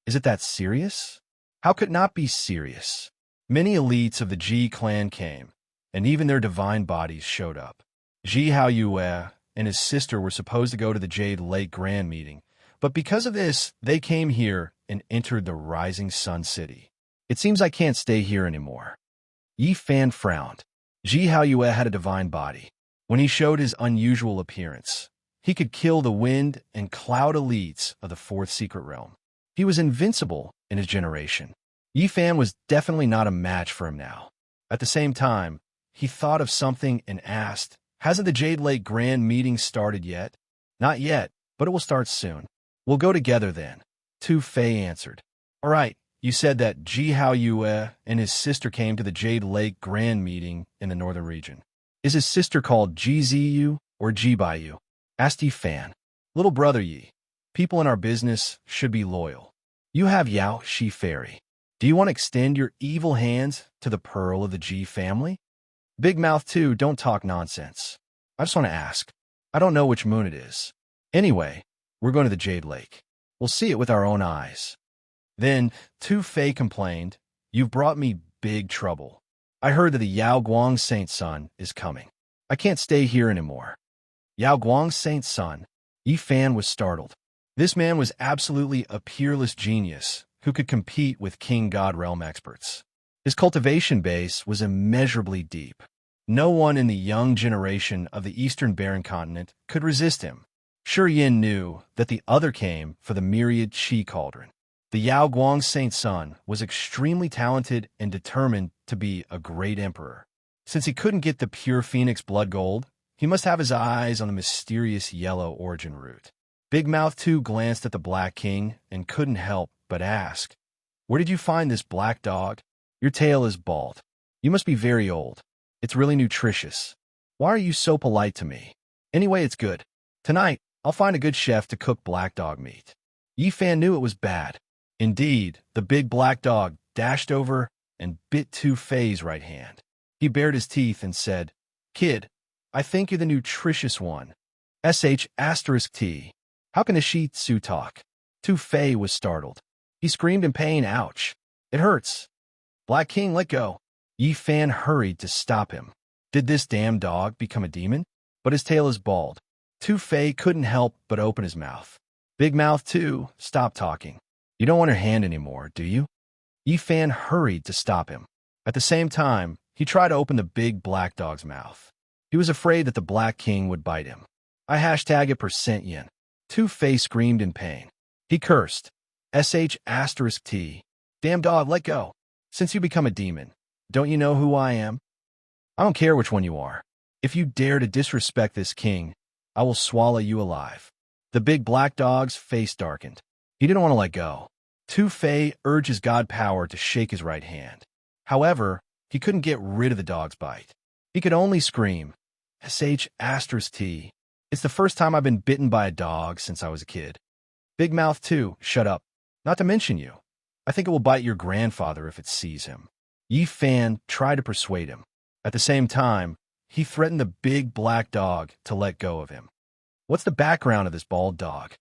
Is it that serious? How could it not be serious? Many elites of the Ji clan came, and even their divine bodies showed up. Ji Haoyue and his sister were supposed to go to the Jade Lake Grand Meeting, but because of this, they came here and entered the Rising Sun City. It seems I can't stay here anymore. Yi Fan frowned. Ji Haoyue had a divine body. When he showed his unusual appearance, he could kill the wind and cloud elites of the 4th secret realm. He was invincible in his generation. Yi Fan was definitely not a match for him now. At the same time, he thought of something and asked, hasn't the Jade Lake Grand Meeting started yet? Not yet, but it will start soon. We'll go together then. Tu Fei answered. All right, you said that Ji Haoyue and his sister came to the Jade Lake Grand Meeting in the northern region. Is his sister called Ji Ziyu or Ji Baiyu? Asked Yi Fan. Little brother Yi, people in our business should be loyal. You have Yao Shi Fairy. Do you want to extend your evil hands to the pearl of the Ji family? Big Mouth 2, don't talk nonsense. I just want to ask. I don't know which moon it is. Anyway, we're going to the Jade Lake. We'll see it with our own eyes. Then Tu Fei complained, you've brought me big trouble. I heard that the Yao Guang Saint Son is coming. I can't stay here anymore. Yao Guang Saint Son. Yi Fan was startled. This man was absolutely a peerless genius who could compete with King God Realm experts. His cultivation base was immeasurably deep. No one in the young generation of the Eastern Barren Continent could resist him. Shi Yin knew that the other came for the myriad Chi cauldron. The Yao Guang Saint Son was extremely talented and determined to be a great emperor. Since he couldn't get the pure Phoenix blood gold, he must have his eyes on the mysterious yellow origin root. Big Mouth 2 glanced at the Black King and couldn't help but ask, where did you find this black dog? Your tail is bald. You must be very old. It's really nutritious. Why are you so polite to me? Anyway, it's good. Tonight, I'll find a good chef to cook black dog meat. Yi Fan knew it was bad. Indeed, the big black dog dashed over and bit Tu Fei's right hand. He bared his teeth and said, Kid, I think you're the nutritious one. *T. How can a Shih Tzu talk? Tu Fei was startled. He screamed in pain, ouch. It hurts. Black King, let go. Yi Fan hurried to stop him. Did this damn dog become a demon? But his tail is bald. Tu Fei couldn't help but open his mouth. Big Mouth 2, stop talking. You don't want her hand anymore, do you? Yi Fan hurried to stop him. At the same time, he tried to open the big black dog's mouth. He was afraid that the Black King would bite him. I hashtag it %yen. Tu Fei screamed in pain. He cursed. *T. Damn dog, let go. Since you become a demon, don't you know who I am? I don't care which one you are. If you dare to disrespect this king, I will swallow you alive. The big black dog's face darkened. He didn't want to let go. Tu Fei urged his god power to shake his right hand. However, he couldn't get rid of the dog's bite. He could only scream, sh*t. It's the first time I've been bitten by a dog since I was a kid. Big Mouth too, shut up. Not to mention you. I think it will bite your grandfather if it sees him. Yi Fan tried to persuade him. At the same time, he threatened the big black dog to let go of him. What's the background of this bald dog?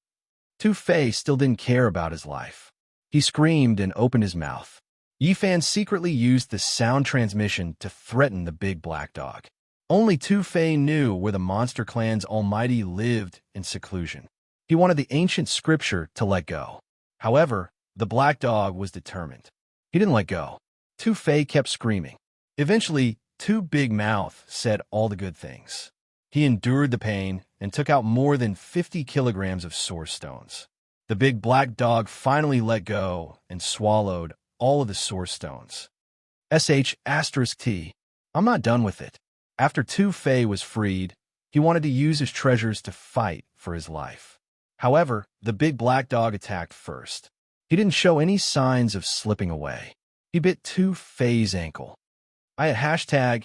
Tu Fei still didn't care about his life. He screamed and opened his mouth. Yi Fan secretly used the sound transmission to threaten the big black dog. Only Tu Fei knew where the Monster Clan's Almighty lived in seclusion. He wanted the ancient scripture to let go. However, the black dog was determined. He didn't let go. Tu Fei kept screaming. Eventually, Tu Big Mouth said all the good things. He endured the pain and took out more than 50 kilograms of source stones. The big black dog finally let go and swallowed all of the source stones. sh*t. I'm not done with it. After Tu Fei was freed, he wanted to use his treasures to fight for his life. However, the big black dog attacked first. He didn't show any signs of slipping away. He bit Tu Fei's ankle. I had $$,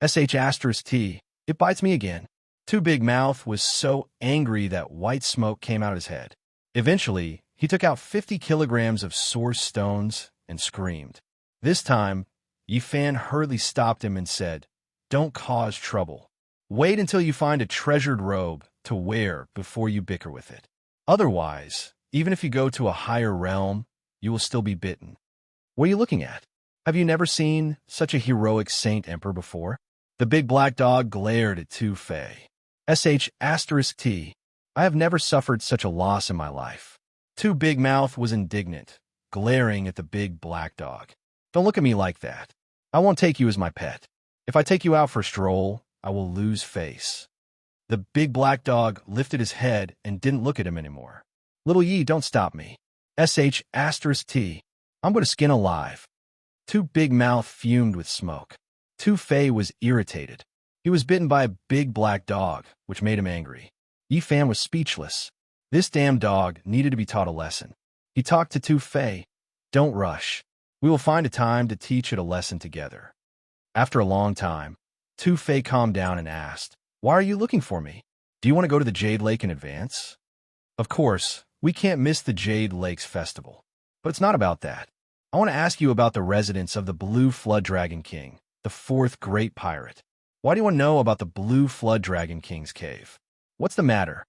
sh*t. It bites me again. Tu Big Mouth was so angry that white smoke came out of his head. Eventually, he took out 50 kilograms of source stones and screamed. This time, Yi Fan hurriedly stopped him and said, "Don't cause trouble. Wait until you find a treasured robe to wear before you bicker with it. Otherwise, even if you go to a higher realm, you will still be bitten." What are you looking at? Have you never seen such a heroic saint emperor before? The big black dog glared at Tu Fei. sh*t. I have never suffered such a loss in my life. Tu Big Mouth was indignant, glaring at the big black dog. Don't look at me like that. I won't take you as my pet. If I take you out for a stroll, I will lose face. The big black dog lifted his head and didn't look at him anymore. Little Yi, don't stop me. sh*t. I'm going to skin alive. Tu Big Mouth fumed with smoke. Tu Fei was irritated. He was bitten by a big black dog, which made him angry. Yi Fan was speechless. This damn dog needed to be taught a lesson. He talked to Tu Fei. Don't rush. We will find a time to teach it a lesson together. After a long time, Tu Fei calmed down and asked, "Why are you looking for me? Do you want to go to the Jade Lake in advance?" Of course, we can't miss the Jade Lakes Festival. But it's not about that. I want to ask you about the residence of the Blue Flood Dragon King, the fourth great pirate. Why do you want to know about the Blue Flood Dragon King's cave? What's the matter?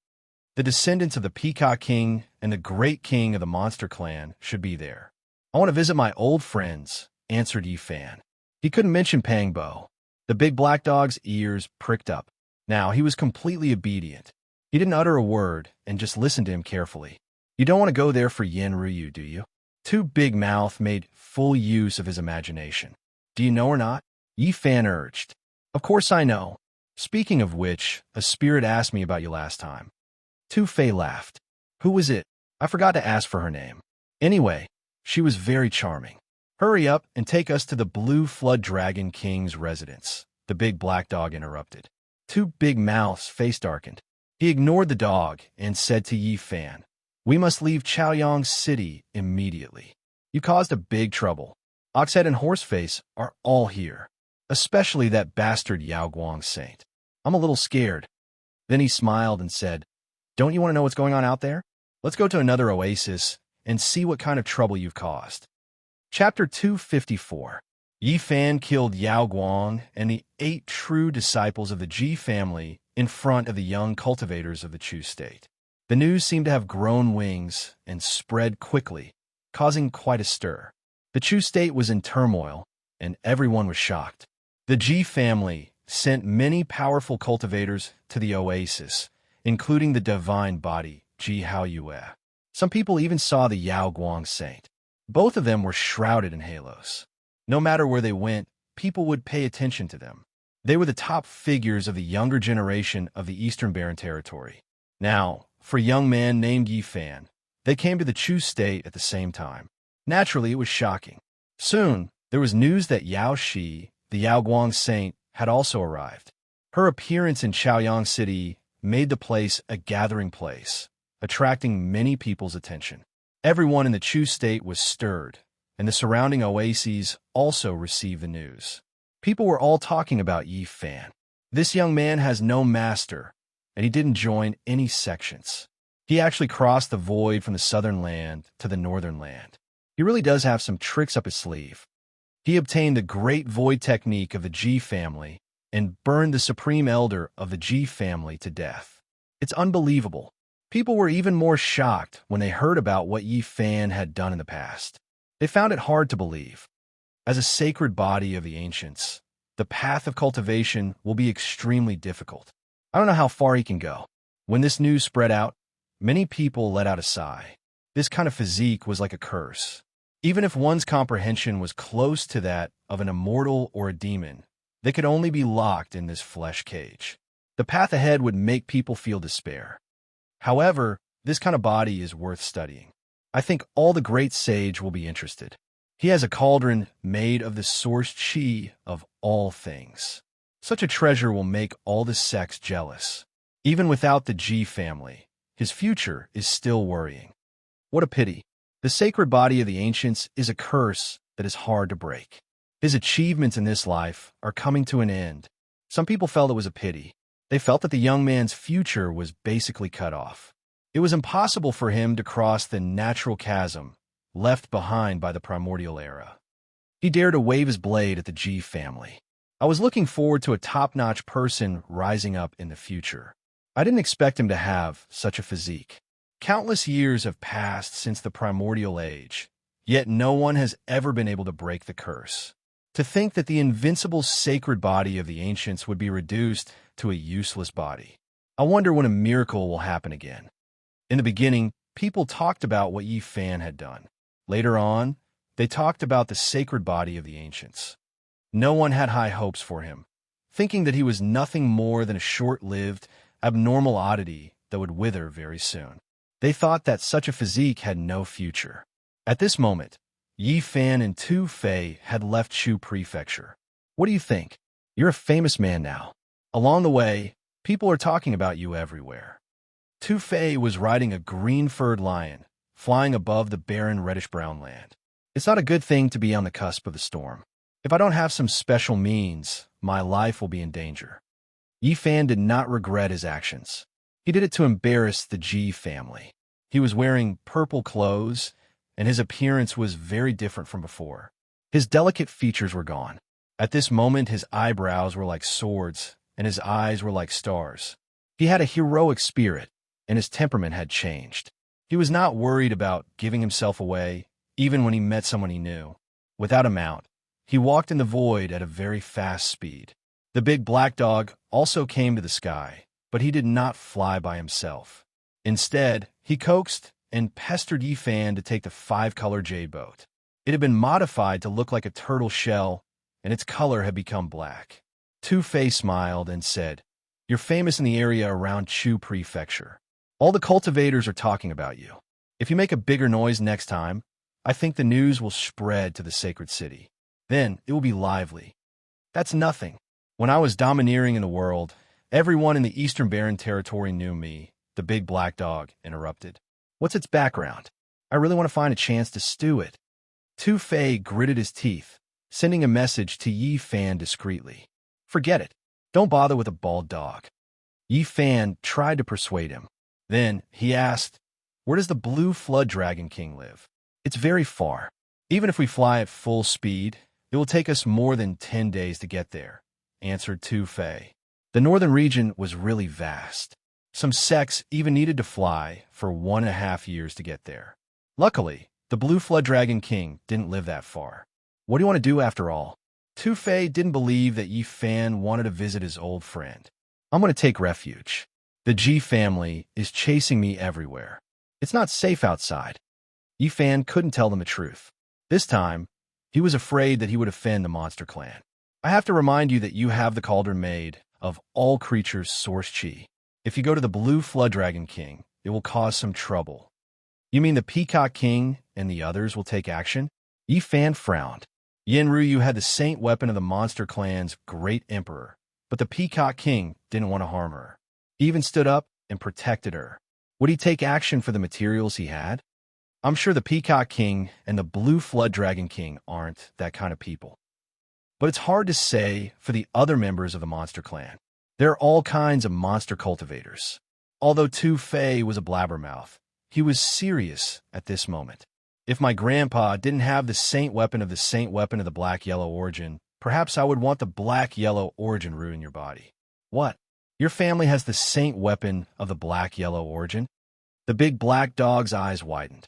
The descendants of the Peacock King and the Great King of the Monster Clan should be there. I want to visit my old friends, answered Yi Fan. He couldn't mention Pangbo. The big black dog's ears pricked up. Now he was completely obedient. He didn't utter a word and just listened to him carefully. You don't want to go there for Yen Ryu, do you? Tu Big Mouth made full use of his imagination. Do you know or not? Yi Fan urged. Of course I know. Speaking of which, a spirit asked me about you last time. Tu Fei laughed. Who was it? I forgot to ask for her name. Anyway, she was very charming. Hurry up and take us to the Blue Flood Dragon King's residence, the big black dog interrupted. Tu Big Mouth's face darkened. He ignored the dog and said to Yi Fan, "We must leave Chaoyang City immediately. You caused a big trouble. Oxhead and Horseface are all here, especially that bastard Yaoguang Saint. I'm a little scared." Then he smiled and said, "Don't you want to know what's going on out there? Let's go to another oasis and see what kind of trouble you've caused." Chapter 254. Yi Fan killed Yao Guang and the 8 true disciples of the Ji family in front of the young cultivators of the Chu state. The news seemed to have grown wings and spread quickly, causing quite a stir. The Chu state was in turmoil, and everyone was shocked. The Ji family sent many powerful cultivators to the oasis, including the divine body, Ji Haoyue. Some people even saw the Yao Guang saint. Both of them were shrouded in halos. No matter where they went, people would pay attention to them. They were the top figures of the younger generation of the Eastern Baron territory. Now, for a young man named Yi Fan, they came to the Chu state at the same time. Naturally, it was shocking. Soon, there was news that Yao Shi, the Yao Guang saint, had also arrived. Her appearance in Chaoyang City made the place a gathering place, attracting many people's attention. Everyone in the Chu state was stirred, and the surrounding oases also received the news. People were all talking about Yi Fan. This young man has no master, and he didn't join any sections. He actually crossed the void from the southern land to the northern land. He really does have some tricks up his sleeve. He obtained the great void technique of the Ji family and burned the supreme elder of the Ji family to death. It's unbelievable. People were even more shocked when they heard about what Yi Fan had done in the past. They found it hard to believe. As a sacred body of the ancients, the path of cultivation will be extremely difficult. I don't know how far he can go. When this news spread out, many people let out a sigh. This kind of physique was like a curse. Even if one's comprehension was close to that of an immortal or a demon, they could only be locked in this flesh cage. The path ahead would make people feel despair. However, this kind of body is worth studying. I think all the great sage will be interested. He has a cauldron made of the source chi of all things. Such a treasure will make all the sects jealous. Even without the Ji family, his future is still worrying. What a pity. The sacred body of the ancients is a curse that is hard to break. His achievements in this life are coming to an end. Some people felt it was a pity. They felt that the young man's future was basically cut off. It was impossible for him to cross the natural chasm left behind by the primordial era. He dared to wave his blade at the Ji family. I was looking forward to a top-notch person rising up in the future. I didn't expect him to have such a physique. Countless years have passed since the primordial age, yet no one has ever been able to break the curse. To think that the invincible sacred body of the ancients would be reduced to a useless body. I wonder when a miracle will happen again. In the beginning, people talked about what Yi Fan had done. Later on, they talked about the sacred body of the ancients. No one had high hopes for him, thinking that he was nothing more than a short-lived, abnormal oddity that would wither very soon. They thought that such a physique had no future. At this moment, Yi Fan and Tu Fei had left Chu Prefecture. What do you think? You're a famous man now. Along the way, people are talking about you everywhere. Tu Fei was riding a green-furred lion, flying above the barren reddish-brown land. It's not a good thing to be on the cusp of the storm. If I don't have some special means, my life will be in danger. Yi Fan did not regret his actions. He did it to embarrass the Ji family. He was wearing purple clothes, and his appearance was very different from before. His delicate features were gone. At this moment, his eyebrows were like swords, and his eyes were like stars. He had a heroic spirit, and his temperament had changed. He was not worried about giving himself away, even when he met someone he knew. Without a mount, he walked in the void at a very fast speed. The big black dog also came to the sky, but he did not fly by himself. Instead, he coaxed and pestered Yi Fan to take the 5-color jade boat. It had been modified to look like a turtle shell, and its color had become black. Tu Fei smiled and said, "You're famous in the area around Chu Prefecture. All the cultivators are talking about you. If you make a bigger noise next time, I think the news will spread to the sacred city. Then it will be lively." "That's nothing. When I was domineering in the world, everyone in the Eastern Barren Territory knew me," the big black dog interrupted. "What's its background? I really want to find a chance to stew it." Tu Fei gritted his teeth, sending a message to Yi Fan discreetly. "Forget it. Don't bother with a bald dog." Yi Fan tried to persuade him. Then he asked, "Where does the blue flood dragon king live?" "It's very far. Even if we fly at full speed, it will take us more than 10 days to get there," answered Tu Fei. The northern region was really vast. Some sects even needed to fly for 1.5 years to get there. Luckily, the Blue Flood Dragon King didn't live that far. What do you want to do after all? Tu Fei didn't believe that Yi Fan wanted to visit his old friend. "I'm going to take refuge. The Ji family is chasing me everywhere. It's not safe outside." Yi Fan couldn't tell them the truth. This time, he was afraid that he would offend the monster clan. "I have to remind you that you have the cauldron made of all creatures' source chi. If you go to the Blue Flood Dragon King, it will cause some trouble." "You mean the Peacock King and the others will take action?" Yi Fan frowned. Yin Ryu had the saint weapon of the monster clan's great emperor, but the Peacock King didn't want to harm her. He even stood up and protected her. Would he take action for the materials he had? I'm sure the Peacock King and the Blue Flood Dragon King aren't that kind of people. But it's hard to say for the other members of the monster clan. There are all kinds of monster cultivators. Although Tu-Fei was a blabbermouth, he was serious at this moment. If my grandpa didn't have the saint weapon of the black-yellow origin, perhaps I would want the black-yellow origin root in your body. What? Your family has the saint weapon of the black-yellow origin? The big black dog's eyes widened.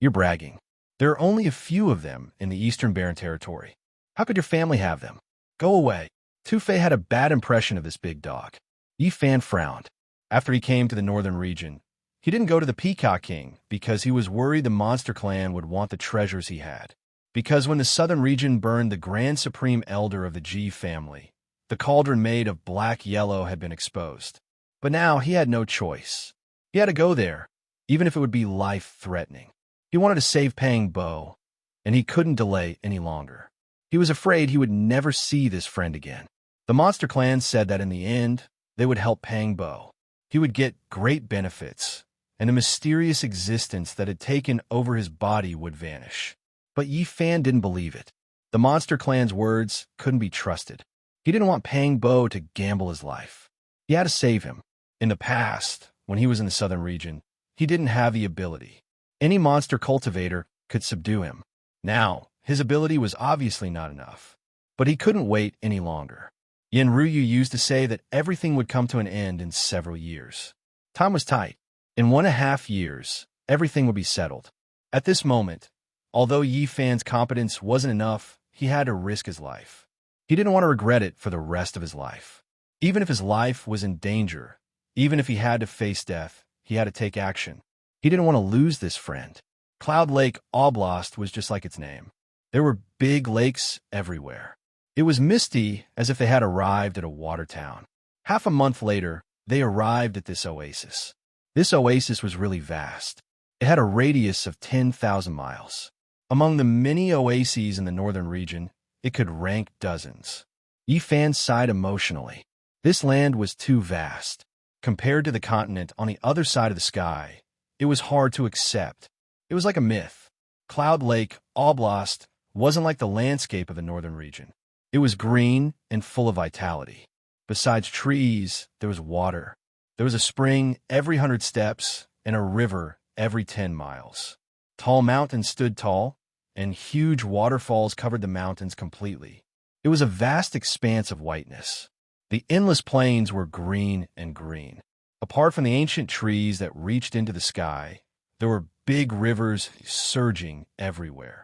You're bragging. There are only a few of them in the Eastern Barren Territory. How could your family have them? Go away. Tu-Fei had a bad impression of this big dog. Yi Fan frowned. After he came to the northern region, he didn't go to the Peacock King because he was worried the monster clan would want the treasures he had. Because when the southern region burned the Grand Supreme Elder of the Ji family, the cauldron made of black-yellow had been exposed. But now he had no choice. He had to go there, even if it would be life-threatening. He wanted to save Pang Bo, and he couldn't delay any longer. He was afraid he would never see this friend again. The monster clan said that in the end, they would help Pang Bo. He would get great benefits, and the mysterious existence that had taken over his body would vanish. But Yi Fan didn't believe it. The monster clan's words couldn't be trusted. He didn't want Pang Bo to gamble his life. He had to save him. In the past, when he was in the southern region, he didn't have the ability. Any monster cultivator could subdue him. Now, his ability was obviously not enough. But he couldn't wait any longer. Yin Ruyu used to say that everything would come to an end in several years. Time was tight. In 1.5 years, everything would be settled. At this moment, although Yi Fan's competence wasn't enough, he had to risk his life. He didn't want to regret it for the rest of his life. Even if his life was in danger, even if he had to face death, he had to take action. He didn't want to lose this friend. Cloud Lake Oblast was just like its name. There were big lakes everywhere. It was misty, as if they had arrived at a water town. Half a month later, they arrived at this oasis. This oasis was really vast. It had a radius of 10,000 miles. Among the many oases in the northern region, it could rank dozens. Yi Fan sighed emotionally. This land was too vast. Compared to the continent on the other side of the sky, it was hard to accept. It was like a myth. Cloud Lake Oblast wasn't like the landscape of the northern region. It was green and full of vitality. Besides trees, there was water. There was a spring every 100 steps and a river every 10 miles. Tall mountains stood tall, and huge waterfalls covered the mountains completely. It was a vast expanse of whiteness. The endless plains were green and green. Apart from the ancient trees that reached into the sky, there were big rivers surging everywhere.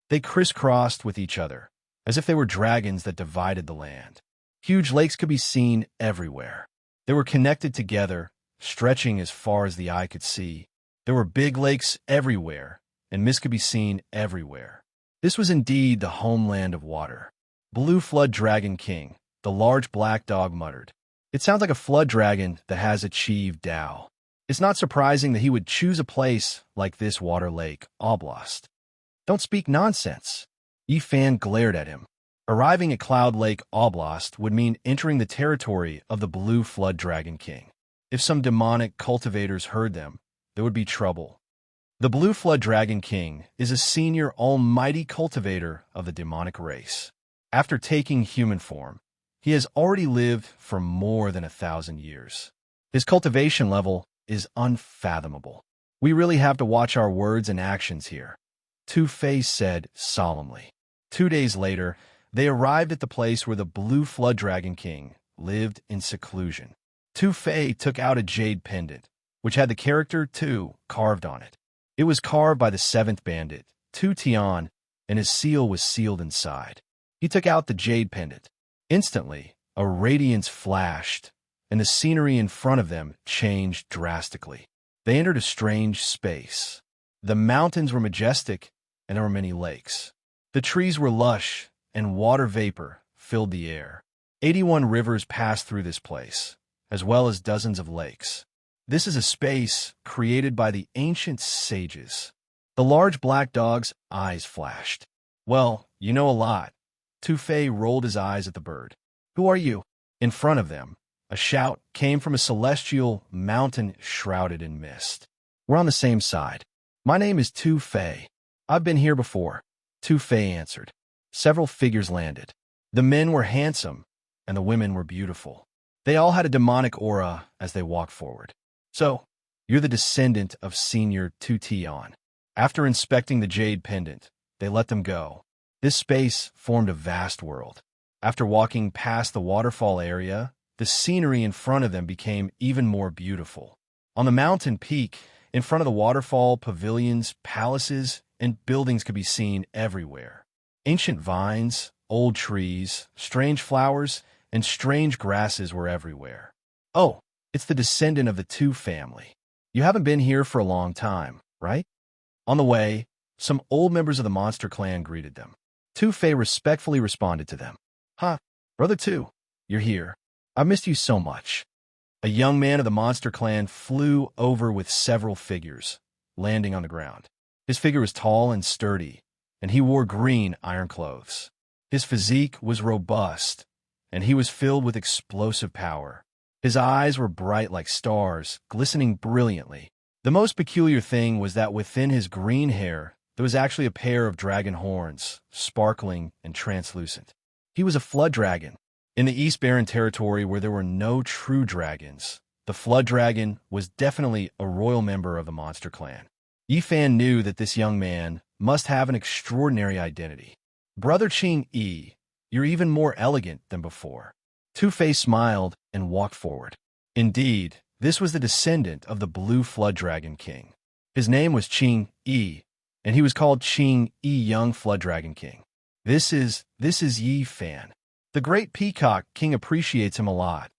They crisscrossed with each other, as if they were dragons that divided the land. Huge lakes could be seen everywhere. They were connected together, stretching as far as the eye could see. There were big lakes everywhere, and mist could be seen everywhere. This was indeed the homeland of water. Blue Flood Dragon King, the large black dog muttered. It sounds like a flood dragon that has achieved Tao. It's not surprising that he would choose a place like this water lake, Oblast. Don't speak nonsense. Yi Fan glared at him. Arriving at Cloud Lake Oblast would mean entering the territory of the Blue Flood Dragon King. If some demonic cultivators heard them, there would be trouble. The Blue Flood Dragon King is a senior almighty cultivator of the demonic race. After taking human form, he has already lived for more than 1,000 years. His cultivation level is unfathomable. We really have to watch our words and actions here, Tu-Fei said solemnly. 2 days later, they arrived at the place where the Blue Flood Dragon King lived in seclusion. Tu-Fei took out a jade pendant, which had the character Tu carved on it. It was carved by the seventh bandit, Tu Tian, and his seal was sealed inside. He took out the jade pendant. Instantly, a radiance flashed, and the scenery in front of them changed drastically. They entered a strange space. The mountains were majestic, and there were many lakes. The trees were lush, and water vapor filled the air. 81 rivers passed through this place, as well as dozens of lakes. This is a space created by the ancient sages. The large black dog's eyes flashed. Well, you know a lot. Tu-Fei rolled his eyes at the bird. Who are you? In front of them, a shout came from a celestial mountain shrouded in mist. We're on the same side. My name is Tu-Fei. I've been here before. Tu-Fei answered. Several figures landed. The men were handsome, and the women were beautiful. They all had a demonic aura as they walked forward. So, you're the descendant of Senior Tution. After inspecting the jade pendant, they let them go. This space formed a vast world. After walking past the waterfall area, the scenery in front of them became even more beautiful. On the mountain peak, in front of the waterfall, pavilions, palaces, and buildings could be seen everywhere. Ancient vines, old trees, strange flowers, and strange grasses were everywhere. Oh, it's the descendant of the Tu family. You haven't been here for a long time, right? On the way, some old members of the monster clan greeted them. Tu Fei respectfully responded to them. "Huh, Brother Tu, you're here. I've missed you so much." A young man of the monster clan flew over with several figures, landing on the ground. His figure was tall and sturdy, and he wore green iron clothes. His physique was robust, and he was filled with explosive power. His eyes were bright like stars, glistening brilliantly. The most peculiar thing was that within his green hair, there was actually a pair of dragon horns, sparkling and translucent. He was a flood dragon. In the East Barren territory where there were no true dragons, the flood dragon was definitely a royal member of the monster clan. Yifan knew that this young man must have an extraordinary identity. "Brother Qing Yi, you're even more elegant than before." Tu Fei smiled and walked forward. Indeed, this was the descendant of the Blue Flood Dragon King. His name was Qing Yi, and he was called Qing Yi Young Flood Dragon King. This is Yi Fan. The Great Peacock King appreciates him a lot,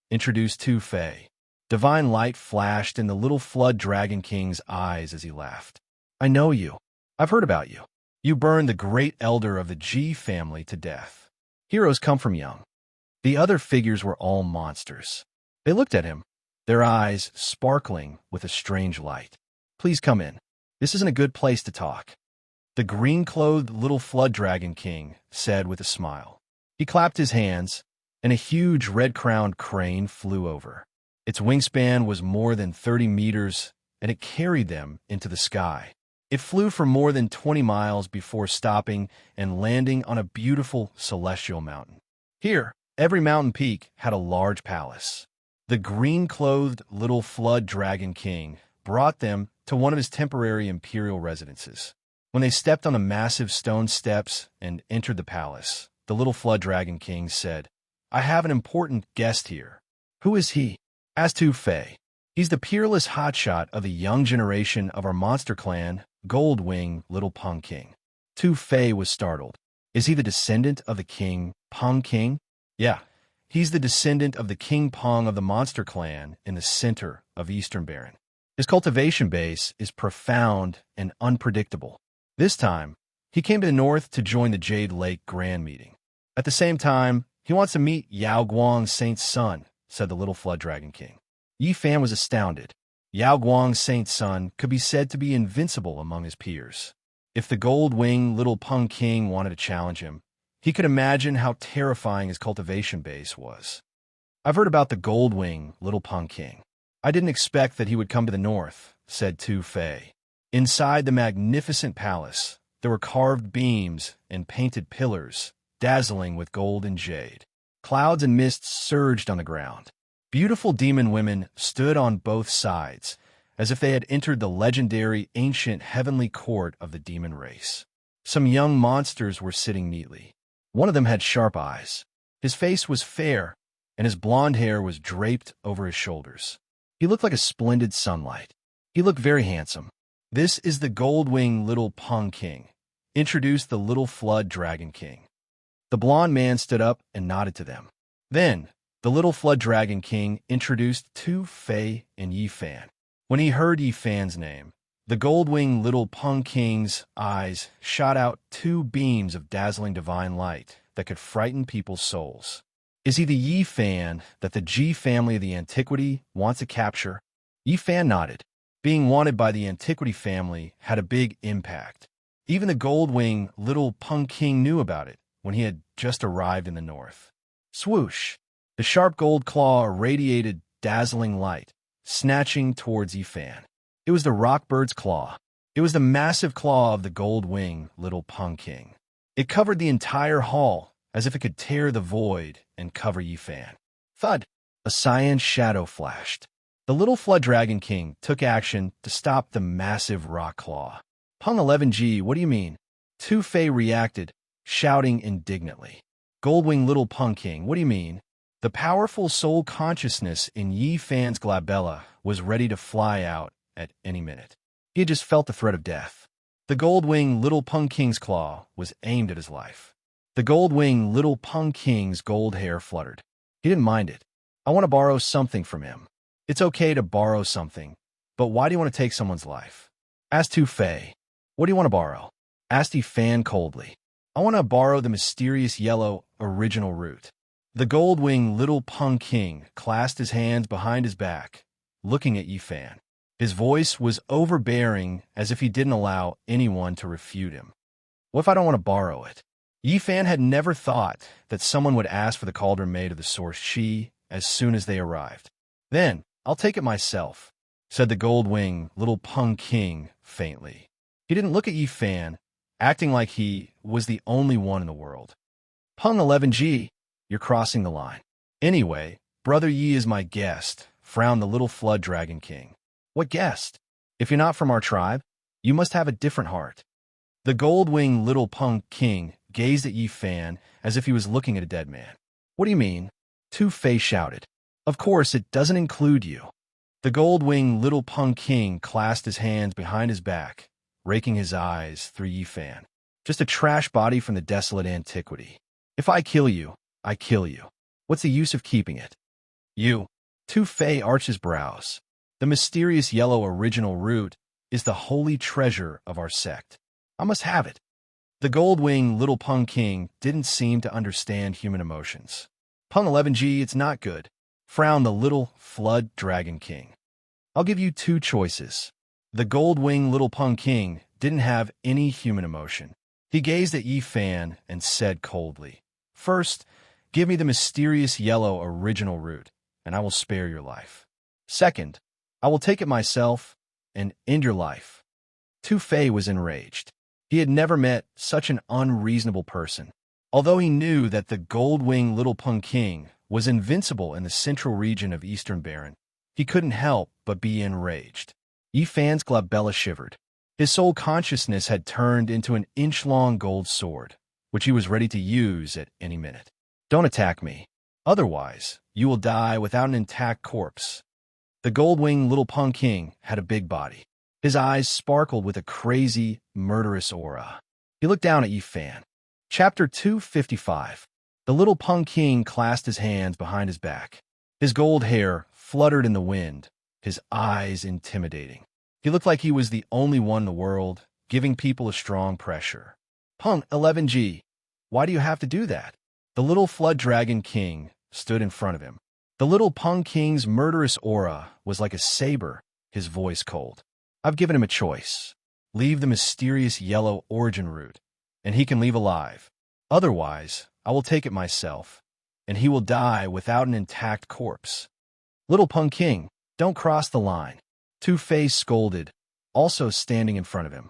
introduced Tu Fei. Divine light flashed in the little Flood Dragon King's eyes as he laughed. "I know you. I've heard about you. You burned the great elder of the Ji family to death. Heroes come from young." The other figures were all monsters. They looked at him, their eyes sparkling with a strange light. "Please come in. This isn't a good place to talk," the green-clothed little Flood Dragon King said with a smile. He clapped his hands, and a huge red-crowned crane flew over. Its wingspan was more than 30 meters, and it carried them into the sky. It flew for more than 20 miles before stopping and landing on a beautiful celestial mountain. Here, every mountain peak had a large palace. The green-clothed little Flood Dragon King brought them to one of his temporary imperial residences. When they stepped on the massive stone steps and entered the palace, the little Flood Dragon King said, "I have an important guest here." "Who is he?" asked Tu Fei. "He's the peerless hotshot of the young generation of our monster clan, Goldwing Little Peng King." Tu Fei was startled. "Is he the descendant of the King Peng King?" "Yeah, he's the descendant of the King Peng of the monster clan in the center of Eastern Barren. His cultivation base is profound and unpredictable. This time, he came to the north to join the Jade Lake Grand Meeting. At the same time, he wants to meet Yao Guang Saint's son," said the little Flood Dragon King. Yi Fan was astounded. Yao Guang Saint's son could be said to be invincible among his peers. If the Gold-Winged Little Peng King wanted to challenge him, he could imagine how terrifying his cultivation base was. "I've heard about the Gold-Winged Little Peng King. I didn't expect that he would come to the north," said Tu Fei. Inside the magnificent palace, there were carved beams and painted pillars, dazzling with gold and jade. Clouds and mists surged on the ground. Beautiful demon women stood on both sides, as if they had entered the legendary ancient heavenly court of the demon race. Some young monsters were sitting neatly. One of them had sharp eyes. His face was fair, and his blonde hair was draped over his shoulders. He looked like a splendid sunlight. He looked very handsome. "This is the Gold-Winged Little Peng King," introduced the little Flood Dragon King. The blonde man stood up and nodded to them. Then, the little Flood Dragon King introduced Tu Fei and Yi Fan. When he heard Yi Fan's name, the Gold-Winged Little Peng King's eyes shot out two beams of dazzling divine light that could frighten people's souls. "Is he the Yi Fan that the Ji family of the Antiquity wants to capture?" Yi Fan nodded. Being wanted by the Antiquity family had a big impact. Even the Gold-Winged Little Peng King knew about it when he had just arrived in the north. Swoosh! The sharp gold claw radiated dazzling light, snatching towards Yi Fan. It was the Rockbird's claw. It was the massive claw of the Gold-Winged Little Peng King. It covered the entire hall, as if it could tear the void and cover Yi Fan. Thud! A cyan shadow flashed. The little Flood Dragon King took action to stop the massive rock claw. Pung 11G, what do you mean? Tu Fei reacted, shouting indignantly. Goldwing Little Pung King, what do you mean? The powerful soul consciousness in Yi Fan's glabella was ready to fly out at any minute. He had just felt the threat of death. The Goldwing Little Pung King's claw was aimed at his life. The Goldwing Little Pung King's gold hair fluttered. He didn't mind it. I want to borrow something from him. It's okay to borrow something, but why do you want to take someone's life? Asked Tu Fei. What do you want to borrow? Asked Yi Fan coldly. I want to borrow the mysterious yellow original root. The Goldwing Little Pung King clasped his hands behind his back, looking at Yi Fan. His voice was overbearing, as if he didn't allow anyone to refute him. What if I don't want to borrow it? Yi Fan had never thought that someone would ask for the cauldron made of the source Qi as soon as they arrived. Then, I'll take it myself, said the Goldwing Little Pung King faintly. He didn't look at Yi Fan, acting like he was the only one in the world. Pung 11G, you're crossing the line. Anyway, Brother Yi is my guest, frowned the little Flood Dragon King. What guest? If you're not from our tribe, you must have a different heart. The Goldwing Little Pung King gazed at Yi Fan as if he was looking at a dead man. What do you mean? Tu Fei shouted. Of course, it doesn't include you. The Goldwing Little Pung King clasped his hands behind his back, raking his eyes through Yi Fan. Just a trash body from the desolate antiquity. If I kill you, I kill you. What's the use of keeping it? You. Tu Fei arched his brows. The mysterious yellow original root is the holy treasure of our sect. I must have it. The Goldwing Little Pung King didn't seem to understand human emotions. Pung 11G, it's not good, frowned the little Flood Dragon King. I'll give you two choices. The Goldwing Little Pung King didn't have any human emotion. He gazed at Yi Fan and said coldly, First, give me the mysterious yellow original root, and I will spare your life. Second, I will take it myself and end your life. Tu Fei was enraged. He had never met such an unreasonable person. Although he knew that the Goldwing Little Pung King was invincible in the central region of Eastern Baron, he couldn't help but be enraged. Yi Fan's glabella shivered. His soul consciousness had turned into an inch-long gold sword, which he was ready to use at any minute. Don't attack me. Otherwise, you will die without an intact corpse. The Goldwing Little Pung King had a big body. His eyes sparkled with a crazy, murderous aura. He looked down at Yi Fan. Chapter 255. The Little Pung King clasped his hands behind his back. His gold hair fluttered in the wind, his eyes intimidating. He looked like he was the only one in the world, giving people a strong pressure. Pung 11G, why do you have to do that? The little Flood Dragon King stood in front of him. The Little Pung King's murderous aura was like a saber, his voice cold. I've given him a choice. Leave the mysterious yellow origin root, and he can leave alive. Otherwise, I will take it myself, and he will die without an intact corpse. Little Pung King, don't cross the line. Tu Fei scolded, also standing in front of him.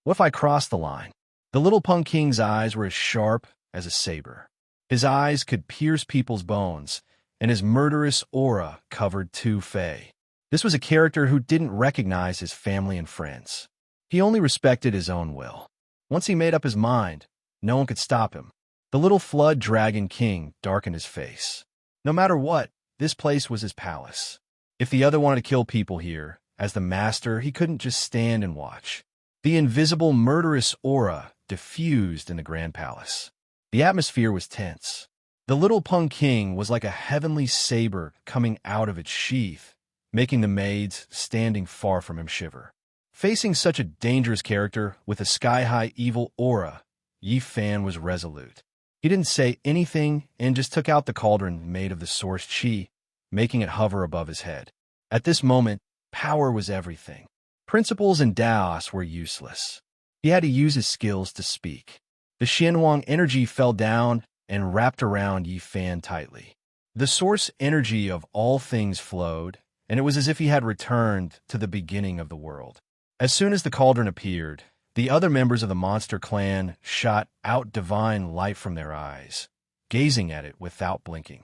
What if I cross the line? The Little Pung King's eyes were as sharp as a saber. His eyes could pierce people's bones, and his murderous aura covered Tu Fei. This was a character who didn't recognize his family and friends. He only respected his own will. Once he made up his mind, no one could stop him. The little Flood Dragon King darkened his face. No matter what, this place was his palace. If the other wanted to kill people here, as the master, he couldn't just stand and watch. The invisible murderous aura diffused in the Grand Palace. The atmosphere was tense. The Little Pung King was like a heavenly saber coming out of its sheath, making the maids standing far from him shiver. Facing such a dangerous character with a sky-high evil aura, Yi Fan was resolute. He didn't say anything and just took out the cauldron made of the source Qi, making it hover above his head. At this moment, power was everything. Principles and Daos were useless. He had to use his skills to speak. The Xianwang energy fell down and wrapped around Yi Fan tightly. The source energy of all things flowed, and it was as if he had returned to the beginning of the world. As soon as the cauldron appeared, the other members of the monster clan shot out divine light from their eyes, gazing at it without blinking.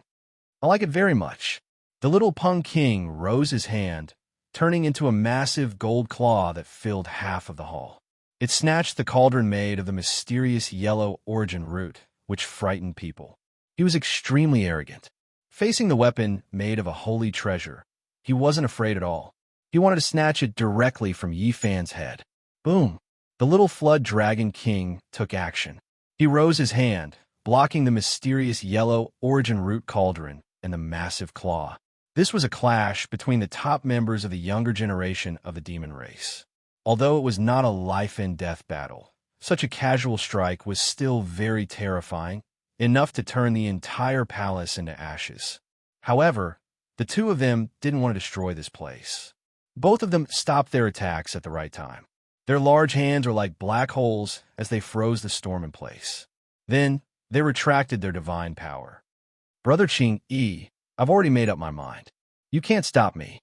I like it very much. The little Pung King rose his hand, turning into a massive gold claw that filled half of the hall. It snatched the cauldron made of the mysterious yellow origin root, which frightened people. He was extremely arrogant. Facing the weapon made of a holy treasure, he wasn't afraid at all. He wanted to snatch it directly from Yi Fan's head. Boom! The little Flood Dragon King took action. He rose his hand, blocking the mysterious yellow origin root cauldron and the massive claw. This was a clash between the top members of the younger generation of the demon race. Although it was not a life-and-death battle, such a casual strike was still very terrifying, enough to turn the entire palace into ashes. However, the two of them didn't want to destroy this place. Both of them stopped their attacks at the right time. Their large hands were like black holes as they froze the storm in place. Then, they retracted their divine power. Brother Qing Yi, I've already made up my mind. You can't stop me.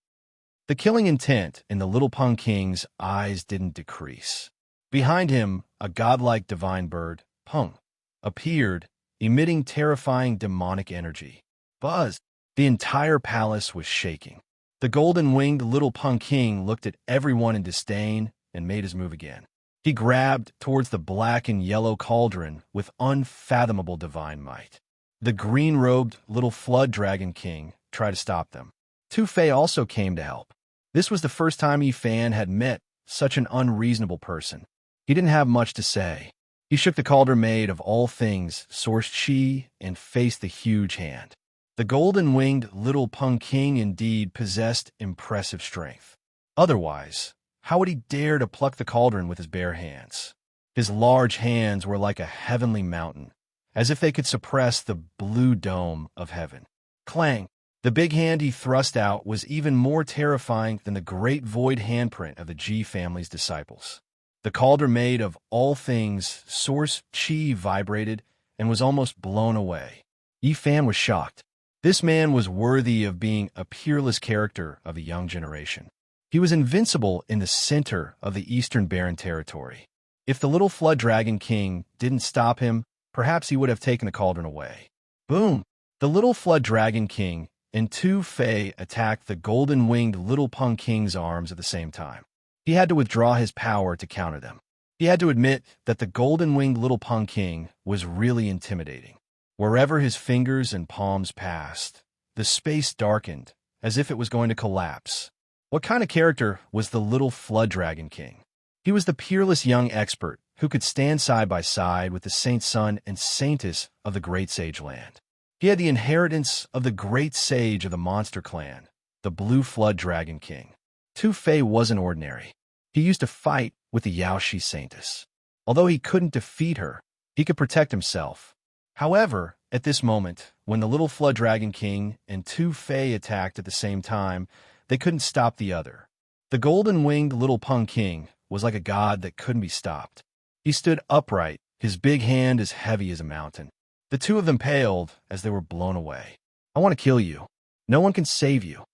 The killing intent in the little Pung King's eyes didn't decrease. Behind him, a godlike divine bird, Pung, appeared, emitting terrifying demonic energy. Buzz! The entire palace was shaking. The golden-winged little Pung King looked at everyone in disdain and made his move again. He grabbed towards the black and yellow cauldron with unfathomable divine might. The green-robed little Flood Dragon King tried to stop them. Tu Fei also came to help. This was the first time Yi Fan had met such an unreasonable person. He didn't have much to say. He shook the cauldron made of all things, sourced chi, and faced the huge hand. The golden-winged little Pung King indeed possessed impressive strength. Otherwise, how would he dare to pluck the cauldron with his bare hands? His large hands were like a heavenly mountain, as if they could suppress the blue dome of heaven. Clang! The big hand he thrust out was even more terrifying than the great void handprint of the Ji family's disciples. The cauldron made of all things, source chi vibrated and was almost blown away. Yi Fan was shocked. This man was worthy of being a peerless character of the young generation. He was invincible in the center of the Eastern Barren territory. If the little Flood Dragon King didn't stop him, perhaps he would have taken the cauldron away. Boom! The little Flood Dragon King and Tu Fei attacked the golden-winged little Pung King's arms at the same time. He had to withdraw his power to counter them. He had to admit that the golden-winged little Pung King was really intimidating. Wherever his fingers and palms passed, the space darkened, as if it was going to collapse. What kind of character was the little Flood Dragon King? He was the peerless young expert who could stand side by side with the Saint Son and Saintess of the Great Sage Land. He had the inheritance of the Great Sage of the Monster Clan, the Blue Flood Dragon King. Tu Fei wasn't ordinary. He used to fight with the Yaoshi Saintess. Although he couldn't defeat her, he could protect himself. However, at this moment, when the little Flood Dragon King and Tu Fei attacked at the same time, they couldn't stop the other. The golden-winged little Pung King was like a god that couldn't be stopped. He stood upright, his big hand as heavy as a mountain. The two of them paled as they were blown away. I want to kill you. No one can save you.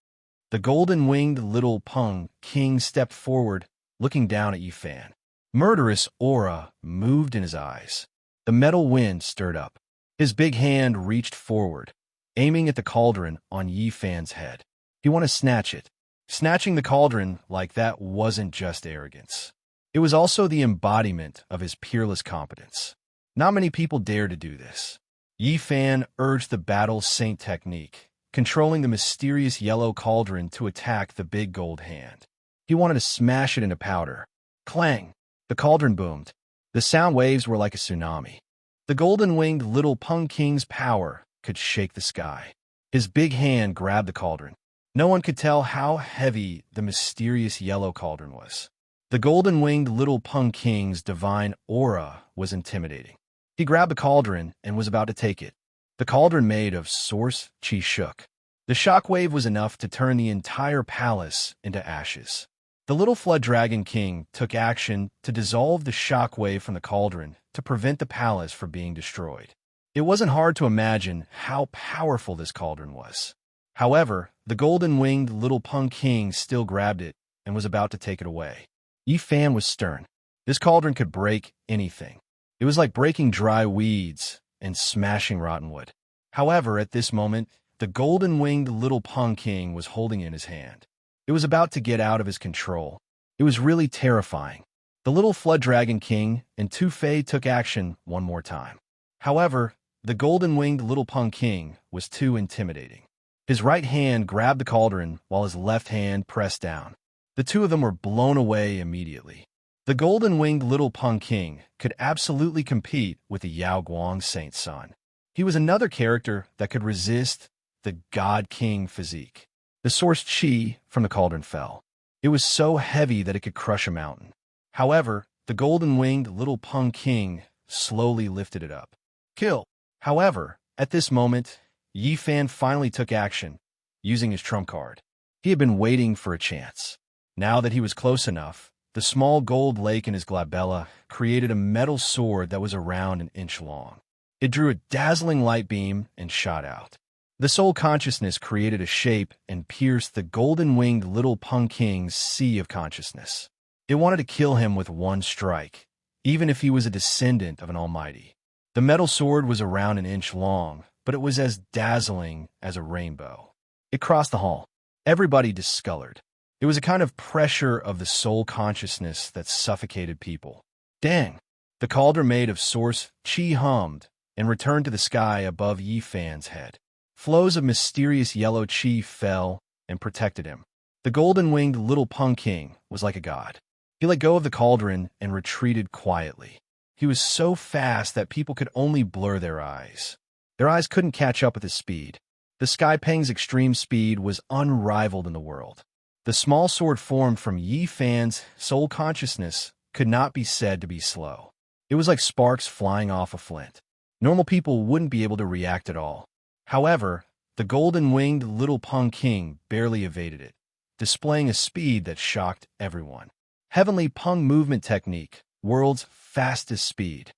The golden-winged little Pung King stepped forward, looking down at Yi Fan. Murderous aura moved in his eyes. The metal wind stirred up. His big hand reached forward, aiming at the cauldron on Yi Fan's head. He wanted to snatch it. Snatching the cauldron like that wasn't just arrogance. It was also the embodiment of his peerless competence. Not many people dare to do this. Yi Fan urged the battle saint technique, controlling the mysterious yellow cauldron to attack the big gold hand. He wanted to smash it into powder. Clang! The cauldron boomed. The sound waves were like a tsunami. The golden-winged little Pung King's power could shake the sky. His big hand grabbed the cauldron. No one could tell how heavy the mysterious yellow cauldron was. The golden-winged little Pung King's divine aura was intimidating. He grabbed the cauldron and was about to take it. The cauldron made of source chi shook. The shockwave was enough to turn the entire palace into ashes. The little Flood Dragon King took action to dissolve the shockwave from the cauldron to prevent the palace from being destroyed. It wasn't hard to imagine how powerful this cauldron was. However, the golden-winged little Pung King still grabbed it and was about to take it away. Yi Fan was stern. This cauldron could break anything. It was like breaking dry weeds and smashing rotten wood. However, at this moment, the golden-winged little Pung King was holding in his hand. It was about to get out of his control. It was really terrifying. The little Flood Dragon King and Tu Fei took action one more time. However, the golden-winged little Pung King was too intimidating. His right hand grabbed the cauldron while his left hand pressed down. The two of them were blown away immediately. The golden-winged little Pung King could absolutely compete with the Yao Guang Saint's son. He was another character that could resist the God King physique. The source chi from the cauldron fell. It was so heavy that it could crush a mountain. However, the golden-winged little Pung King slowly lifted it up. Kill! However, at this moment, Yi Fan finally took action, using his trump card. He had been waiting for a chance. Now that he was close enough, the small gold lake in his glabella created a metal sword that was around an inch long. It drew a dazzling light beam and shot out. The soul consciousness created a shape and pierced the golden-winged little Pung King's sea of consciousness. It wanted to kill him with one strike, even if he was a descendant of an almighty. The metal sword was around an inch long, but it was as dazzling as a rainbow. It crossed the hall. Everybody discolored. It was a kind of pressure of the soul consciousness that suffocated people. Dang! The cauldron made of source chi hummed and returned to the sky above Yi Fan's head. Flows of mysterious yellow chi fell and protected him. The golden-winged little Pung King was like a god. He let go of the cauldron and retreated quietly. He was so fast that people could only blur their eyes. Their eyes couldn't catch up with his speed. The Sky Peng's extreme speed was unrivaled in the world. The small sword formed from Yi Fan's soul consciousness could not be said to be slow. It was like sparks flying off a flint. Normal people wouldn't be able to react at all. However, the golden-winged little Pung King barely evaded it, displaying a speed that shocked everyone. Heavenly Pung movement technique, world's fastest speed.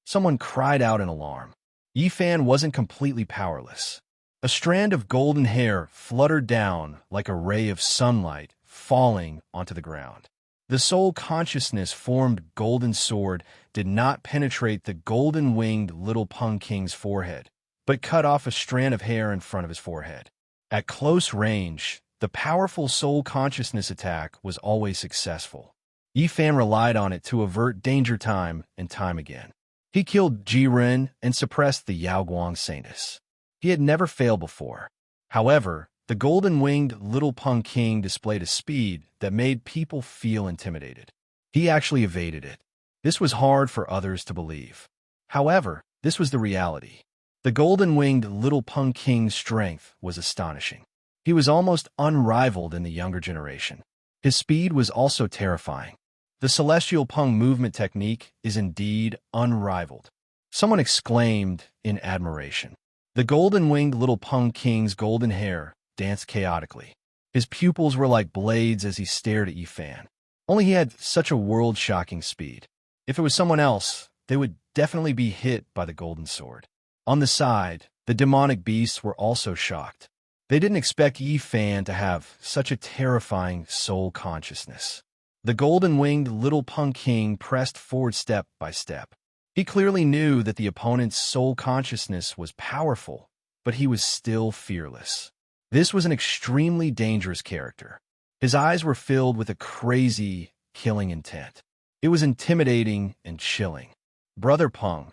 Someone cried out in alarm. Yi Fan wasn't completely powerless. A strand of golden hair fluttered down like a ray of sunlight falling onto the ground. The soul consciousness formed golden sword did not penetrate the golden-winged little Pung King's forehead, but cut off a strand of hair in front of his forehead. At close range, the powerful soul consciousness attack was always successful. Yi Fan relied on it to avert danger time and time again. He killed Ji Ren and suppressed the Yao Guang Saintess. He had never failed before. However, the golden-winged little Pung King displayed a speed that made people feel intimidated. He actually evaded it. This was hard for others to believe. However, this was the reality. The golden-winged little Pung King's strength was astonishing. He was almost unrivaled in the younger generation. His speed was also terrifying. The celestial Pung movement technique is indeed unrivaled. Someone exclaimed in admiration. The golden-winged little Pung King's golden hair danced chaotically. His pupils were like blades as he stared at Yi Fan. Only he had such a world-shocking speed. If it was someone else, they would definitely be hit by the golden sword. On the side, the demonic beasts were also shocked. They didn't expect Yi Fan to have such a terrifying soul consciousness. The golden-winged little Pung King pressed forward step by step. He clearly knew that the opponent's soul consciousness was powerful, but he was still fearless. This was an extremely dangerous character. His eyes were filled with a crazy, killing intent. It was intimidating and chilling. Brother Pung,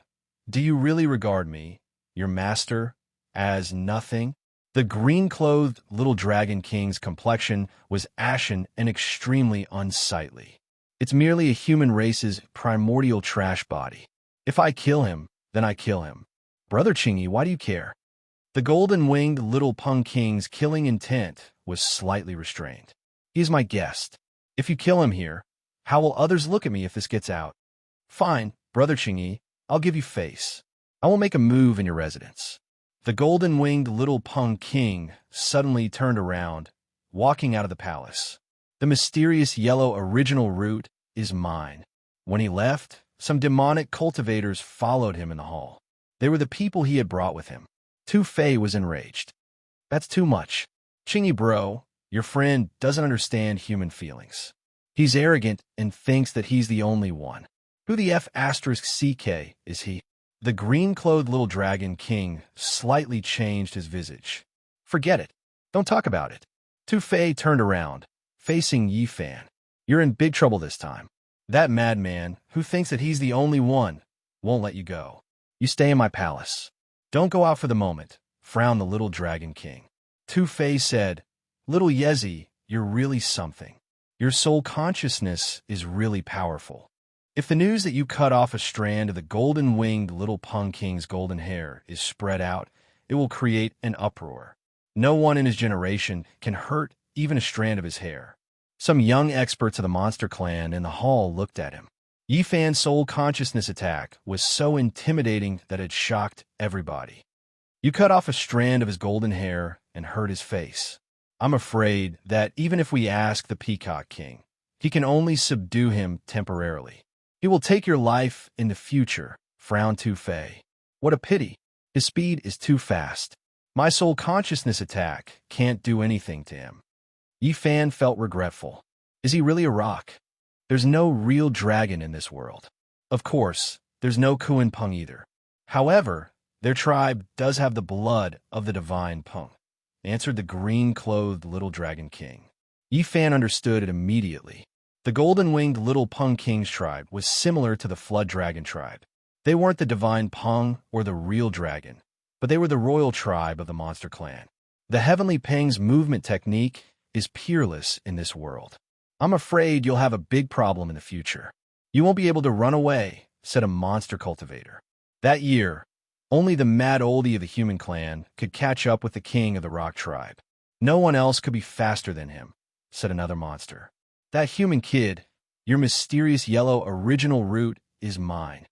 do you really regard me, your master, as nothing? The green-clothed little Dragon King's complexion was ashen and extremely unsightly. It's merely a human race's primordial trash body. If I kill him, then I kill him. Brother Chingy, why do you care? The golden-winged little Pung King's killing intent was slightly restrained. He is my guest. If you kill him here, how will others look at me if this gets out? Fine, Brother Chingy, I'll give you face. I will make a move in your residence. The golden-winged little Pung King suddenly turned around, walking out of the palace. The mysterious yellow original root is mine. When he left, some demonic cultivators followed him in the hall. They were the people he had brought with him. Tu Fei was enraged. That's too much. Chingy bro, your friend doesn't understand human feelings. He's arrogant and thinks that he's the only one. Who the F***ck is he? The green-clothed little dragon king slightly changed his visage. Forget it. Don't talk about it. Tu Fei turned around, facing Yi Fan. You're in big trouble this time. That madman, who thinks that he's the only one, won't let you go. You stay in my palace. Don't go out for the moment, frowned the little dragon king. Tu Fei said, Little Yezi, you're really something. Your soul consciousness is really powerful. If the news that you cut off a strand of the golden-winged little Pung King's golden hair is spread out, it will create an uproar. No one in his generation can hurt even a strand of his hair. Some young experts of the monster clan in the hall looked at him. Yi Fan's soul consciousness attack was so intimidating that it shocked everybody. You cut off a strand of his golden hair and hurt his face. I'm afraid that even if we ask the Peacock King, he can only subdue him temporarily. He will take your life in the future, frowned Tu Fei. What a pity. His speed is too fast. My soul consciousness attack can't do anything to him. Yi Fan felt regretful. Is he really a rock? There's no real dragon in this world. Of course, there's no Kuan Pung either. However, their tribe does have the blood of the divine Pung, answered the green-clothed little dragon king. Yi Fan understood it immediately. The golden-winged little Pung King's tribe was similar to the Flood Dragon tribe. They weren't the divine Pung or the real dragon, but they were the royal tribe of the monster clan. The Heavenly Pang's movement technique is peerless in this world. I'm afraid you'll have a big problem in the future. You won't be able to run away, said a monster cultivator. That year, only the mad oldie of the human clan could catch up with the king of the rock tribe. No one else could be faster than him, said another monster. That human kid, your mysterious yellow original root, is mine.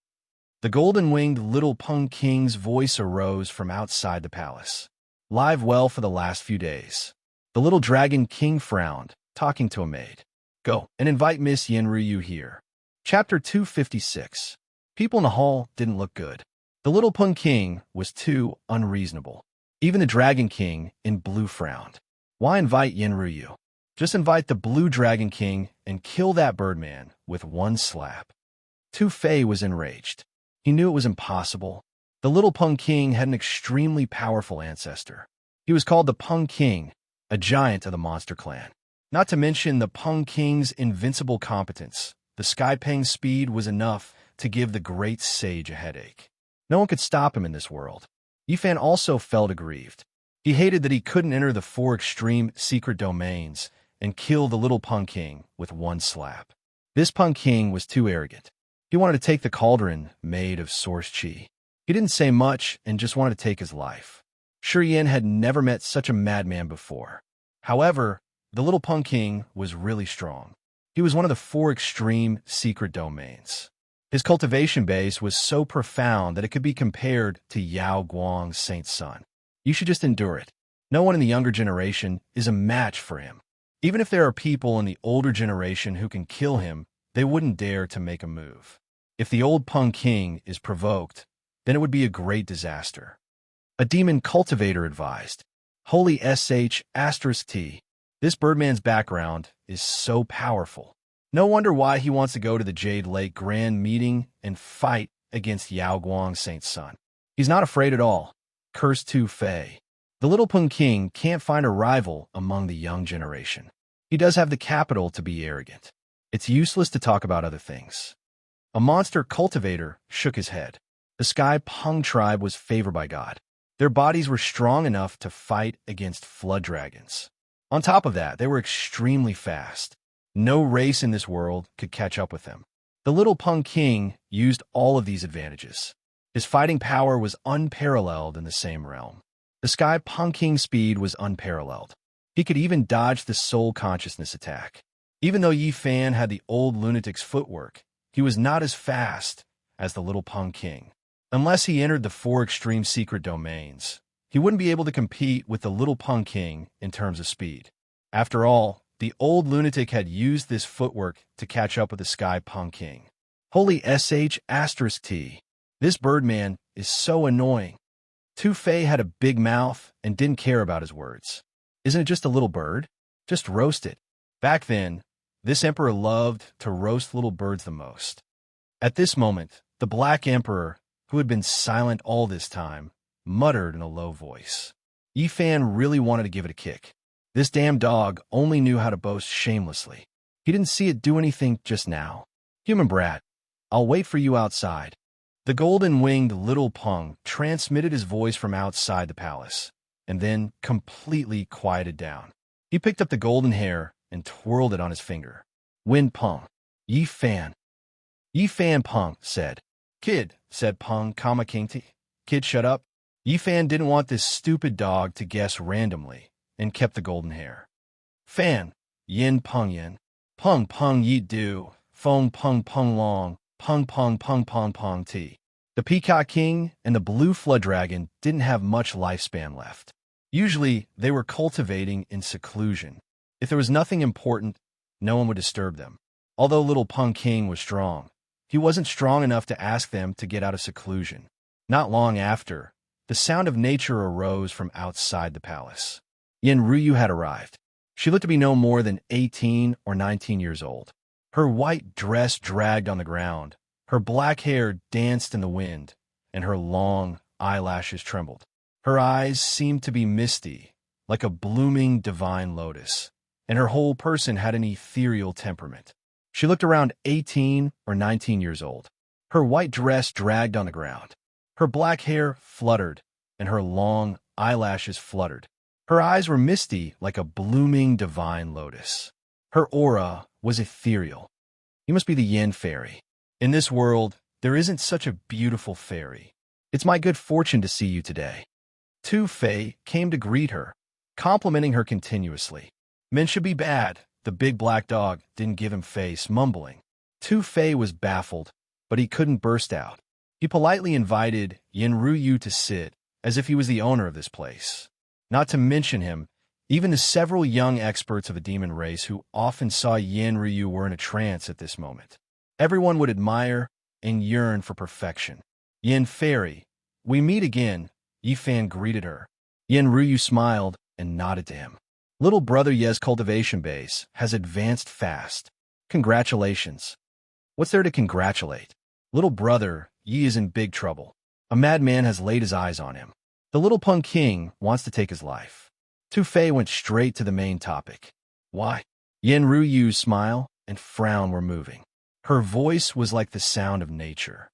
The golden-winged little Pung King's voice arose from outside the palace. Live well for the last few days. The little dragon king frowned, talking to a maid. Go and invite Miss Yenryu here. Chapter 256. People in the hall didn't look good. The little Pung King was too unreasonable. Even the Dragon King in blue frowned. Why invite Yenryu? Just invite the Blue Dragon King and kill that birdman with one slap. Tu Fei was enraged. He knew it was impossible. The little Pung King had an extremely powerful ancestor. He was called the Pung King, a giant of the monster clan. Not to mention the Pung King's invincible competence. The Sky Pang's speed was enough to give the great sage a headache. No one could stop him in this world. Yi Fan also felt aggrieved. He hated that he couldn't enter the 4 extreme secret domains and kill the little Pung King with one slap. This Pung King was too arrogant. He wanted to take the cauldron made of source chi. He didn't say much and just wanted to take his life. Shi Yan had never met such a madman before. However, the little Pung King was really strong. He was one of the 4 extreme secret domains. His cultivation base was so profound that it could be compared to Yao Guang's Saint Sun. You should just endure it. No one in the younger generation is a match for him. Even if there are people in the older generation who can kill him, they wouldn't dare to make a move. If the old Pung King is provoked, then it would be a great disaster. A demon cultivator advised. Holy **T. This birdman's background is so powerful. No wonder why he wants to go to the Jade Lake Grand Meeting and fight against Yao Guang Saint Sun. He's not afraid at all. Curse Tu Fei. The little Pung King can't find a rival among the young generation. He does have the capital to be arrogant. It's useless to talk about other things. A monster cultivator shook his head. The Sky Pung tribe was favored by God. Their bodies were strong enough to fight against flood dragons. On top of that, they were extremely fast. No race in this world could catch up with them. The little Pung King used all of these advantages. His fighting power was unparalleled in the same realm. The Sky Pung King's speed was unparalleled. He could even dodge the soul consciousness attack. Even though Yi Fan had the old lunatic's footwork, he was not as fast as the little Pung King. Unless he entered the 4 extreme secret domains, he wouldn't be able to compete with the little Pung King in terms of speed. After all, the old lunatic had used this footwork to catch up with the Sky Pung King. Holy **T. This birdman is so annoying. Tu Fei had a big mouth and didn't care about his words. Isn't it just a little bird? Just roast it. Back then, this emperor loved to roast little birds the most. At this moment, the Black Emperor, who had been silent all this time, muttered in a low voice. Yi Fan really wanted to give it a kick. This damn dog only knew how to boast shamelessly. He didn't see it do anything just now. Human brat, I'll wait for you outside. The golden-winged little Peng transmitted his voice from outside the palace, and then completely quieted down. He picked up the golden hair and twirled it on his finger. Win Peng. Yi Fan. Yi Fan Peng said. Kid, said Peng, Kinti. Kid, shut up. Yi Fan didn't want this stupid dog to guess randomly, and kept the golden hair. Fan. Yin Peng Yin. Peng Peng Yi Do. Feng Peng Peng Long. Peng Peng Peng Peng Peng T. The Peacock King and the Blue Flood Dragon didn't have much lifespan left. Usually, they were cultivating in seclusion. If there was nothing important, no one would disturb them. Although little Peng King was strong, he wasn't strong enough to ask them to get out of seclusion. Not long after, the sound of nature arose from outside the palace. Yin Ruyu had arrived. She looked to be no more than 18 or 19 years old. Her white dress dragged on the ground, her black hair danced in the wind, and her long eyelashes trembled. Her eyes seemed to be misty, like a blooming divine lotus, and her whole person had an ethereal temperament. She looked around 18 or 19 years old. Her white dress dragged on the ground. Her black hair fluttered, and her long eyelashes fluttered. Her eyes were misty like a blooming divine lotus. Her aura was ethereal. You must be the Yin fairy. In this world, there isn't such a beautiful fairy. It's my good fortune to see you today. Tu Fei came to greet her, complimenting her continuously. Men should be bad. The big black dog didn't give him face, mumbling. Tu Fei was baffled, but he couldn't burst out. He politely invited Yin Ruyu to sit, as if he was the owner of this place. Not to mention him, even the several young experts of the demon race who often saw Yin Ruyu were in a trance at this moment. Everyone would admire and yearn for perfection. Yin Fairy, we meet again, Yi Fan greeted her. Yin Ruyu smiled and nodded to him. Little brother Ye's cultivation base has advanced fast. Congratulations. What's there to congratulate? Little brother Yi is in big trouble. A madman has laid his eyes on him. The little Peng King wants to take his life. Tu Fei went straight to the main topic. Why? Yin Ruyu's smile and frown were moving. Her voice was like the sound of nature.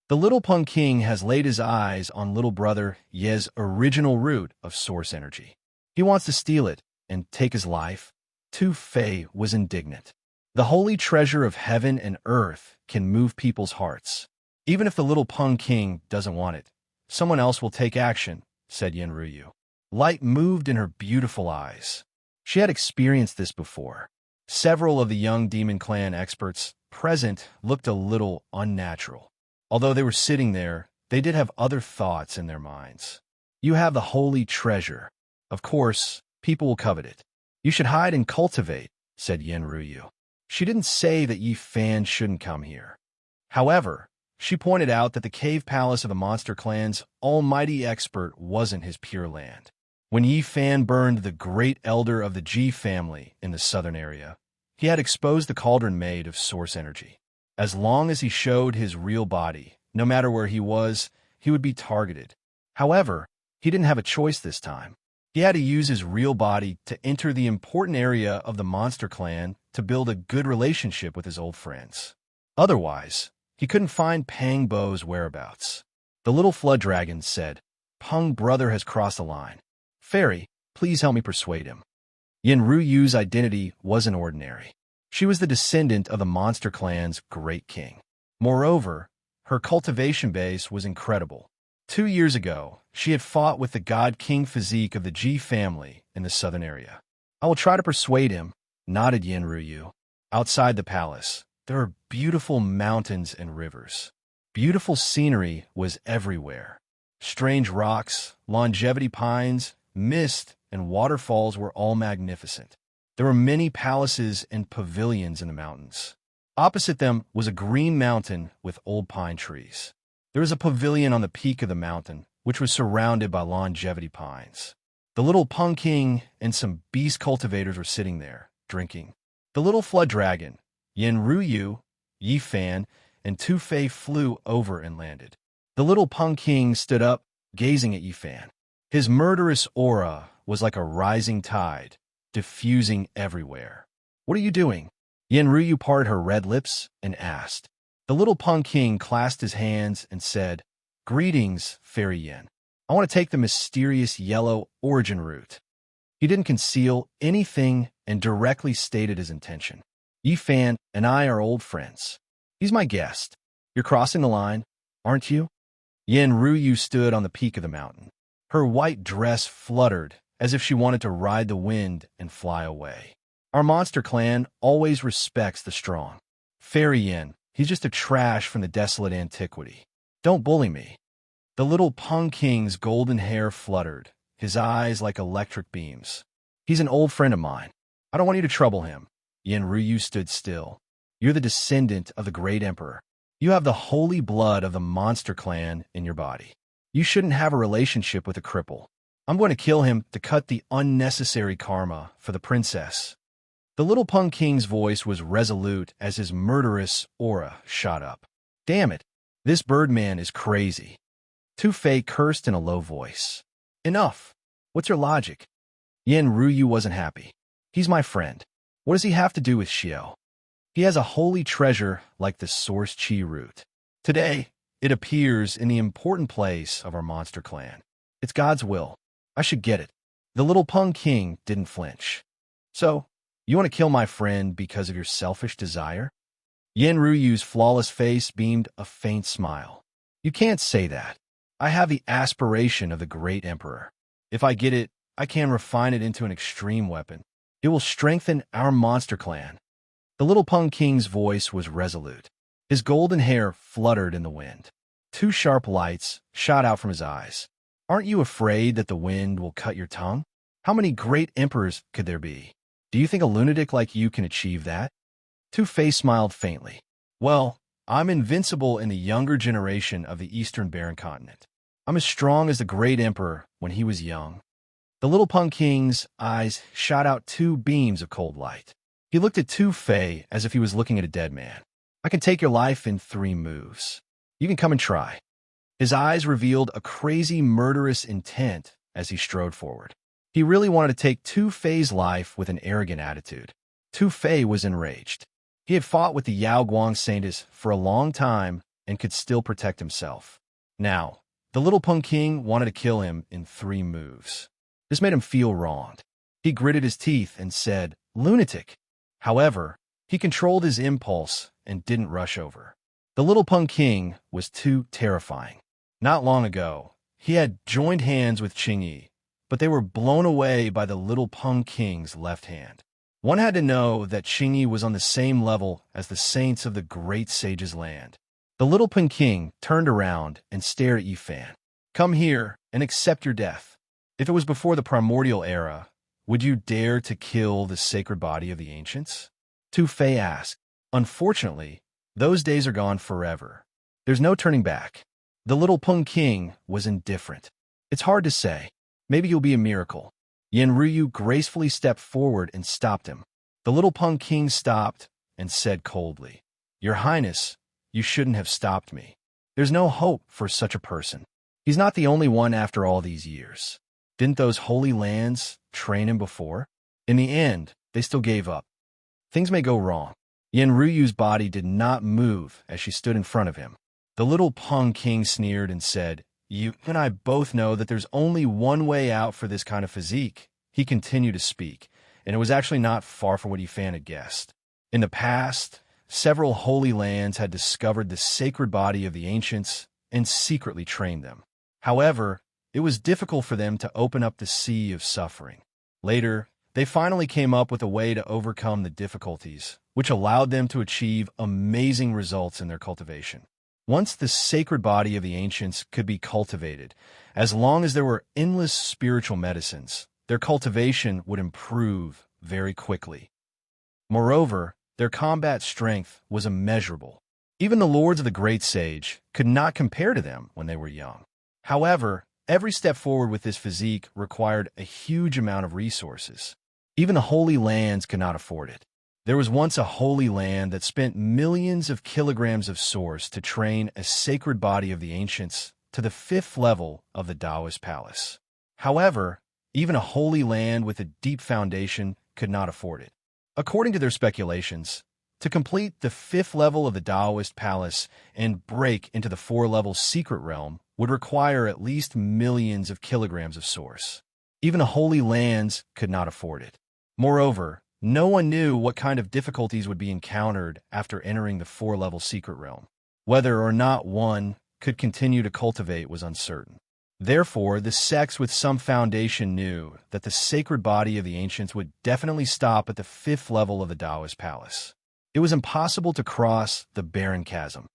The little Peng King has laid his eyes on little brother Ye's original root of source energy. He wants to steal it and take his life. Tu Fei was indignant. The holy treasure of heaven and earth can move people's hearts. Even if the little Peng King doesn't want it, someone else will take action, said Yin Ruyu. Light moved in her beautiful eyes. She had experienced this before. Several of the young Demon Clan experts present looked a little unnatural. Although they were sitting there, they did have other thoughts in their minds. You have the holy treasure. Of course, people will covet it. You should hide and cultivate, said Yin Ruyu. She didn't say that Yi Fan shouldn't come here. However, she pointed out that the cave palace of the monster clan's almighty expert wasn't his pure land. When Yi Fan burned the great elder of the Ji family in the southern area, he had exposed the cauldron made of source energy. As long as he showed his real body, no matter where he was, he would be targeted. However, he didn't have a choice this time. He had to use his real body to enter the important area of the monster clan to build a good relationship with his old friends. Otherwise, he couldn't find Pang Bo's whereabouts. The little flood dragon said, Peng brother has crossed the line. Fairy, please help me persuade him. Yin Ruyu's identity wasn't ordinary. She was the descendant of the monster clan's great king. Moreover, her cultivation base was incredible. 2 years ago, she had fought with the god-king physique of the Ji family in the southern area. I will try to persuade him, nodded Yin Ruyu. Outside the palace, there are beautiful mountains and rivers. Beautiful scenery was everywhere. Strange rocks, longevity pines, mist, and waterfalls were all magnificent. There were many palaces and pavilions in the mountains. Opposite them was a green mountain with old pine trees. There was a pavilion on the peak of the mountain, which was surrounded by longevity pines. The little Peng King and some beast cultivators were sitting there, drinking. The little flood dragon, Yin Ruyu, Yi Fan, and Tu Fei flew over and landed. The little Pung King stood up, gazing at Yifan. His murderous aura was like a rising tide, diffusing everywhere. "What are you doing?" Yenryu parted her red lips and asked. The little Pung King clasped his hands and said, "Greetings, Fairy Yen. I want to take the mysterious yellow origin route." He didn't conceal anything and directly stated his intention. "Yifan and I are old friends. He's my guest. You're crossing the line, aren't you?" Yenryu stood on the peak of the mountain. Her white dress fluttered as if she wanted to ride the wind and fly away. "Our monster clan always respects the strong. Fairy Yen, he's just a trash from the desolate antiquity. Don't bully me." The little Pung King's golden hair fluttered, his eyes like electric beams. "He's an old friend of mine. I don't want you to trouble him." Yenryu stood still. "You're the descendant of the great emperor. You have the holy blood of the monster clan in your body. You shouldn't have a relationship with a cripple. I'm going to kill him to cut the unnecessary karma for the princess." The little Pung King's voice was resolute as his murderous aura shot up. "Damn it, this birdman is crazy." Tu Fei cursed in a low voice. "Enough. What's your logic?" Yenryu wasn't happy. "He's my friend. What does he have to do with Xiao? He has a holy treasure like the Source Chi root. Today, it appears in the important place of our monster clan. It's God's will. I should get it." The little Pung King didn't flinch. "So, you want to kill my friend because of your selfish desire?" Yenryu's flawless face beamed a faint smile. "You can't say that. I have the aspiration of the great emperor. If I get it, I can refine it into an extreme weapon. It will strengthen our monster clan." The little Pung King's voice was resolute. His golden hair fluttered in the wind. Two sharp lights shot out from his eyes. "Aren't you afraid that the wind will cut your tongue? How many great emperors could there be? Do you think a lunatic like you can achieve that?" Tu Fei smiled faintly. "Well, I'm invincible in the younger generation of the Eastern Barren Continent. I'm as strong as the great emperor when he was young." The little Pung King's eyes shot out two beams of cold light. He looked at Tu Fei as if he was looking at a dead man. "I can take your life in 3 moves. You can come and try." His eyes revealed a crazy, murderous intent as he strode forward. He really wanted to take Tu Fei's life with an arrogant attitude. Tu Fei was enraged. He had fought with the Yao Guang Saints for a long time and could still protect himself. Now, the little Pung King wanted to kill him in 3 moves. This made him feel wronged. He gritted his teeth and said, "Lunatic." However, he controlled his impulse and didn't rush over. The little Pung King was too terrifying. Not long ago, he had joined hands with Qingyi, but they were blown away by the little Pung King's left hand. One had to know that Qingyi was on the same level as the saints of the great sage's land. The little Pung King turned around and stared at Yifan. "Come here and accept your death. If it was before the primordial era, would you dare to kill the sacred body of the ancients?" Tu Fei asked. "Unfortunately, those days are gone forever. There's no turning back." The little Pung King was indifferent. "It's hard to say. Maybe you'll be a miracle." Yenryu gracefully stepped forward and stopped him. The little Pung King stopped and said coldly, "Your Highness, you shouldn't have stopped me. There's no hope for such a person. He's not the only one after all these years. Didn't those holy lands train him before? In the end, they still gave up. Things may go wrong." Yenryu's body did not move as she stood in front of him. The little Pung King sneered and said, "You and I both know that there's only one way out for this kind of physique." He continued to speak, and it was actually not far from what Yifan had guessed. In the past, several holy lands had discovered the sacred body of the ancients and secretly trained them. However, it was difficult for them to open up the sea of suffering. Later, they finally came up with a way to overcome the difficulties, which allowed them to achieve amazing results in their cultivation. Once the sacred body of the ancients could be cultivated, as long as there were endless spiritual medicines, their cultivation would improve very quickly. Moreover, their combat strength was immeasurable. Even the lords of the great sage could not compare to them when they were young. However, every step forward with this physique required a huge amount of resources. Even the holy lands could not afford it. There was once a holy land that spent millions of kilograms of source to train a sacred body of the ancients to the 5th level of the Taoist palace. However, even a holy land with a deep foundation could not afford it. According to their speculations, to complete the 5th level of the Taoist palace and break into the 4-level secret realm would require at least millions of kilograms of source. Even a holy lands could not afford it. Moreover, no one knew what kind of difficulties would be encountered after entering the 4-level secret realm. Whether or not one could continue to cultivate was uncertain. Therefore, the sects with some foundation knew that the sacred body of the ancients would definitely stop at the 5th level of the Taoist palace. It was impossible to cross the barren chasm.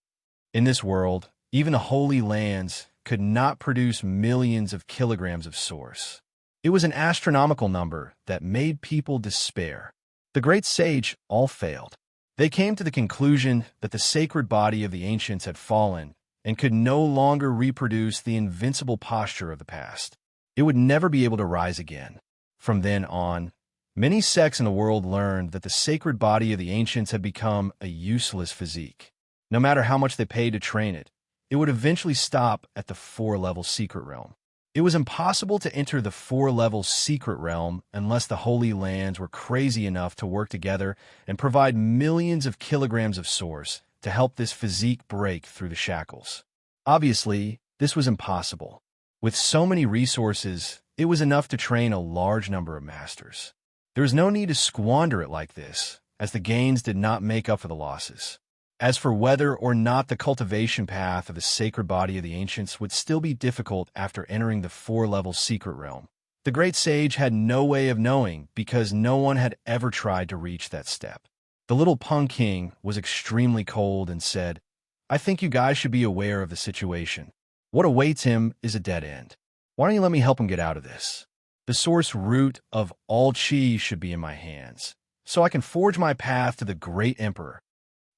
In this world, even the holy lands could not produce millions of kilograms of source. It was an astronomical number that made people despair. The great sage all failed. They came to the conclusion that the sacred body of the ancients had fallen and could no longer reproduce the invincible posture of the past. It would never be able to rise again. From then on, many sects in the world learned that the sacred body of the ancients had become a useless physique. No matter how much they paid to train it, it would eventually stop at the 4-level secret realm. It was impossible to enter the 4-level secret realm unless the Holy Lands were crazy enough to work together and provide millions of kilograms of source to help this physique break through the shackles. Obviously, this was impossible. With so many resources, it was enough to train a large number of masters. There was no need to squander it like this, as the gains did not make up for the losses. As for whether or not the cultivation path of the sacred body of the ancients would still be difficult after entering the 4-level secret realm, the great sage had no way of knowing because no one had ever tried to reach that step. The little Pung King was extremely cold and said, "I think you guys should be aware of the situation. What awaits him is a dead end. Why don't you let me help him get out of this? The source root of all chi should be in my hands, so I can forge my path to the great emperor."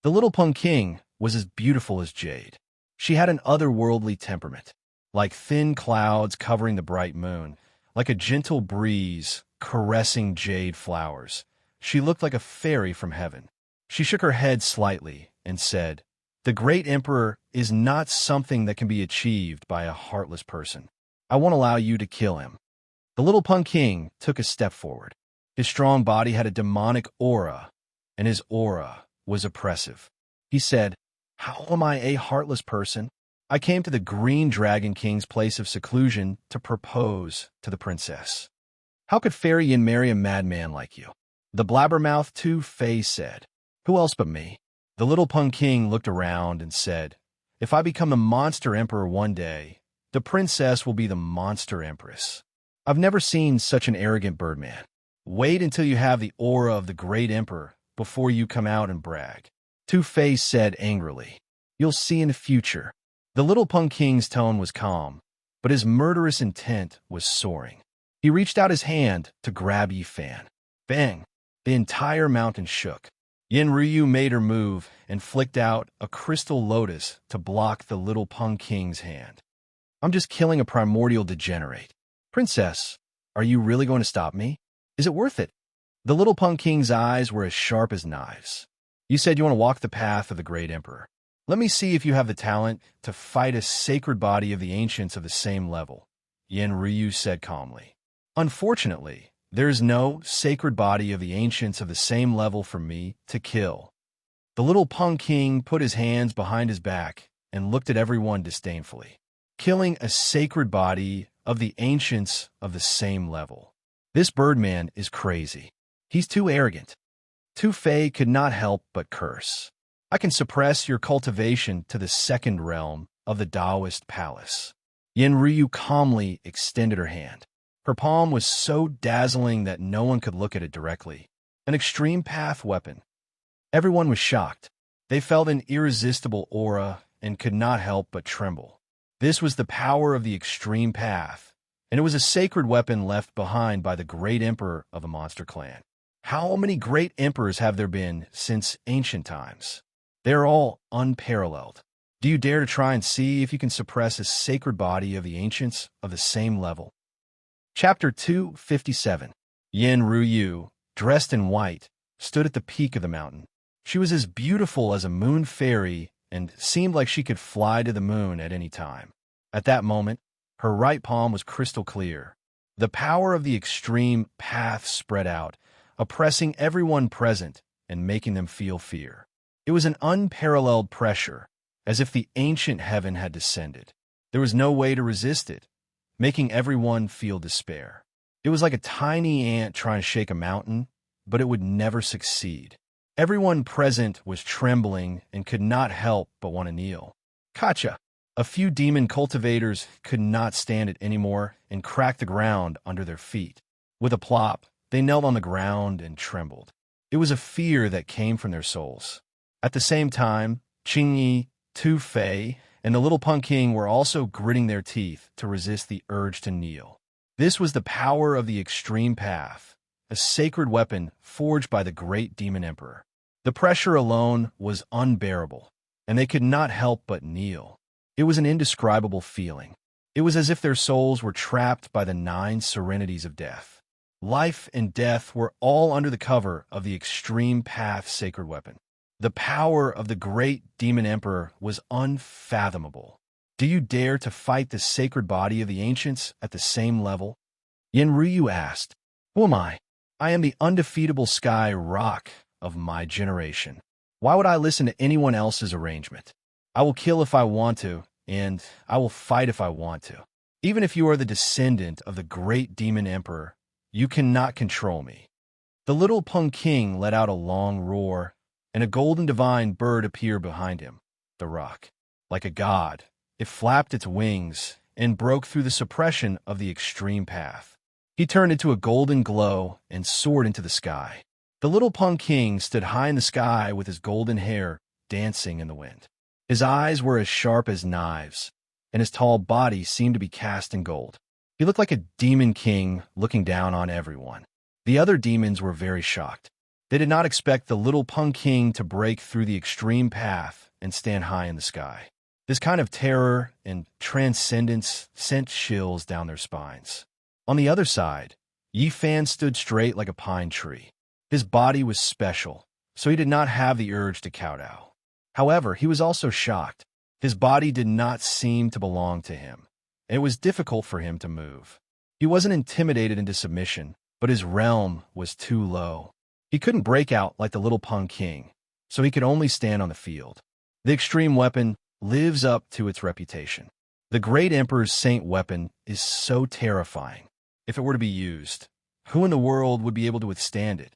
The little Pung King was as beautiful as jade. She had an otherworldly temperament, like thin clouds covering the bright moon, like a gentle breeze caressing jade flowers. She looked like a fairy from heaven. She shook her head slightly and said, "The great emperor is not something that can be achieved by a heartless person. I won't allow you to kill him." The little Pung King took a step forward. His strong body had a demonic aura, and his aura was oppressive. He said, "How am I a heartless person? I came to the Green Dragon King's place of seclusion to propose to the princess. How could Fairy Yin marry a madman like you?" The blabbermouth Tu Fei said, "Who else but me?" The little Pung King looked around and said, "If I become the monster emperor one day, the princess will be the monster empress. I've never seen such an arrogant birdman. Wait until you have the aura of the great emperor before you come out and brag." Tu Fei said angrily, "You'll see in the future." The little Pung King's tone was calm, but his murderous intent was soaring. He reached out his hand to grab Yi Fan. Bang! The entire mountain shook. Yin Ryu made her move and flicked out a crystal lotus to block the little Pung King's hand. "I'm just killing a primordial degenerate. Princess, are you really going to stop me? Is it worth it?" The little Pung King's eyes were as sharp as knives. "You said you want to walk the path of the great emperor. Let me see if you have the talent to fight a sacred body of the ancients of the same level," Yin Ryu said calmly. "Unfortunately, there is no sacred body of the ancients of the same level for me to kill." The little Pung King put his hands behind his back and looked at everyone disdainfully. "Killing a sacred body of the ancients of the same level. This birdman is crazy. He's too arrogant." Tu Fei could not help but curse. "I can suppress your cultivation to the 2nd realm of the Taoist palace." Yin Ryu calmly extended her hand. Her palm was so dazzling that no one could look at it directly. An extreme path weapon. Everyone was shocked. They felt an irresistible aura and could not help but tremble. This was the power of the extreme path, and it was a sacred weapon left behind by the great emperor of the monster clan. How many great emperors have there been since ancient times? They are all unparalleled. Do you dare to try and see if you can suppress a sacred body of the ancients of the same level? Chapter 257. Yin Ryu, dressed in white, stood at the peak of the mountain. She was as beautiful as a moon fairy and seemed like she could fly to the moon at any time. At that moment, her right palm was crystal clear. The power of the extreme path spread out, oppressing everyone present and making them feel fear. It was an unparalleled pressure, as if the ancient heaven had descended. There was no way to resist it, making everyone feel despair. It was like a tiny ant trying to shake a mountain, but it would never succeed. Everyone present was trembling and could not help but want to kneel. Kacha! A few demon cultivators could not stand it anymore and cracked the ground under their feet. With a plop, they knelt on the ground and trembled. It was a fear that came from their souls. At the same time, Qingyi, Tu Fei, and the little Punk King were also gritting their teeth to resist the urge to kneel. This was the power of the extreme path, a sacred weapon forged by the great demon emperor. The pressure alone was unbearable, and they could not help but kneel. It was an indescribable feeling. It was as if their souls were trapped by the 9 serenities of death. Life and death were all under the cover of the extreme path sacred weapon. The power of the great demon emperor was unfathomable. Do you dare to fight the sacred body of the ancients at the same level? Yenryu asked. Who am I? I am the undefeatable sky rock of my generation. Why would I listen to anyone else's arrangement? I will kill if I want to, and I will fight if I want to. Even if you are the descendant of the great demon emperor, you cannot control me. The little Punk King let out a long roar, and a golden divine bird appeared behind him, the rock. Like a god, it flapped its wings and broke through the suppression of the extreme path. He turned into a golden glow and soared into the sky. The little Punk King stood high in the sky with his golden hair dancing in the wind. His eyes were as sharp as knives, and his tall body seemed to be cast in gold. He looked like a demon king looking down on everyone. The other demons were very shocked. They did not expect the little Punk King to break through the extreme path and stand high in the sky. This kind of terror and transcendence sent chills down their spines. On the other side, Yi Fan stood straight like a pine tree. His body was special, so he did not have the urge to kowtow. However, he was also shocked. His body did not seem to belong to him, and it was difficult for him to move. He wasn't intimidated into submission, but his realm was too low. He couldn't break out like the little Punk King, so he could only stand on the field. The extreme weapon lives up to its reputation. The great emperor's saint weapon is so terrifying. If it were to be used, who in the world would be able to withstand it?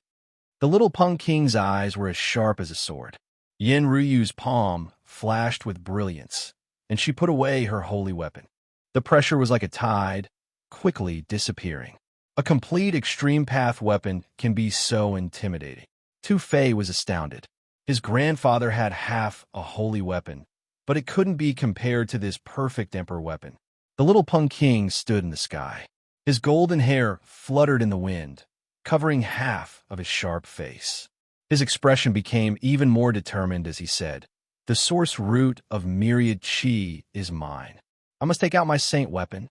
The little Punk King's eyes were as sharp as a sword. Yenryu's palm flashed with brilliance, and she put away her holy weapon. The pressure was like a tide, quickly disappearing. A complete extreme path weapon can be so intimidating. Tu Fei was astounded. His grandfather had half a holy weapon, but it couldn't be compared to this perfect emperor weapon. The little Punk King stood in the sky. His golden hair fluttered in the wind, covering half of his sharp face. His expression became even more determined as he said, "The source root of myriad chi is mine. I must take out my saint weapon.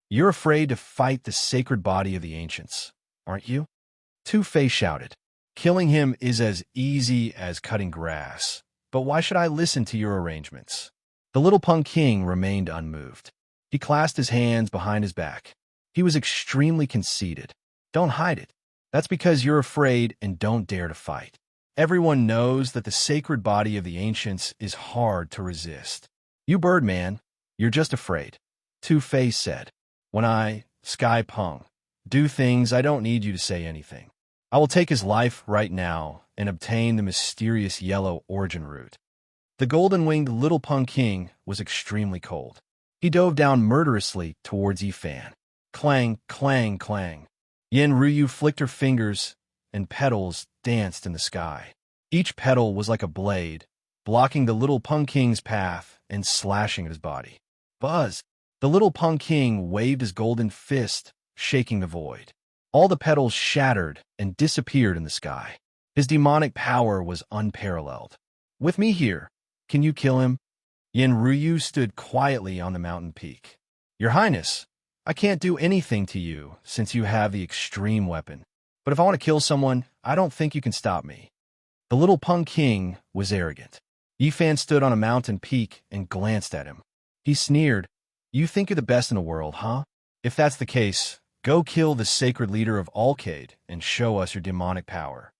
You're afraid to fight the sacred body of the ancients, aren't you?" Tu Fei shouted. "Killing him is as easy as cutting grass, but why should I listen to your arrangements?" The little Punk King remained unmoved. He clasped his hands behind his back. He was extremely conceited. "Don't hide it. That's because you're afraid and don't dare to fight. Everyone knows that the sacred body of the ancients is hard to resist. You Birdman, you're just afraid." Tu Fei said. "When I, Sky Pung, do things, I don't need you to say anything. I will take his life right now and obtain the mysterious yellow origin root." The golden-winged little Punk King was extremely cold. He dove down murderously towards Yi Fan. Clang, clang, clang. Yenryu flicked her fingers, and petals danced in the sky. Each petal was like a blade, blocking the little Punk King's path and slashing at his body. Buzz! The little Punk King waved his golden fist, shaking the void. All the petals shattered and disappeared in the sky. His demonic power was unparalleled. "With me here, can you kill him?" Yenryu stood quietly on the mountain peak. "Your Highness, I can't do anything to you since you have the extreme weapon. But if I want to kill someone, I don't think you can stop me. The little Pung King was arrogant. Yifan stood on a mountain peak and glanced at him. He sneered, "You think you're the best in the world, huh? If that's the case, go kill the sacred leader of Alcade and show us your demonic power.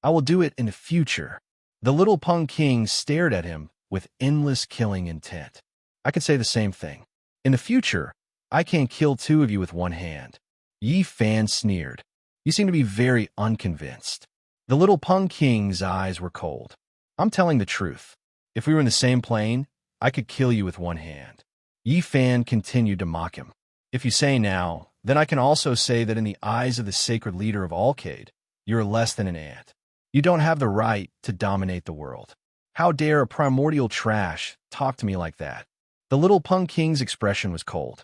I will do it in the future." The little Pung King stared at him with endless killing intent. I could say the same thing. In the future, I can kill two of you with one hand. Yi Fan sneered. You seem to be very unconvinced. The little Pung King's eyes were cold. I'm telling the truth. If we were in the same plane, I could kill you with one hand. Yi Fan continued to mock him. If you say now, then I can also say that in the eyes of the sacred leader of Alcade, you're less than an ant. You don't have the right to dominate the world. How dare a primordial trash talk to me like that? The little Pung King's expression was cold.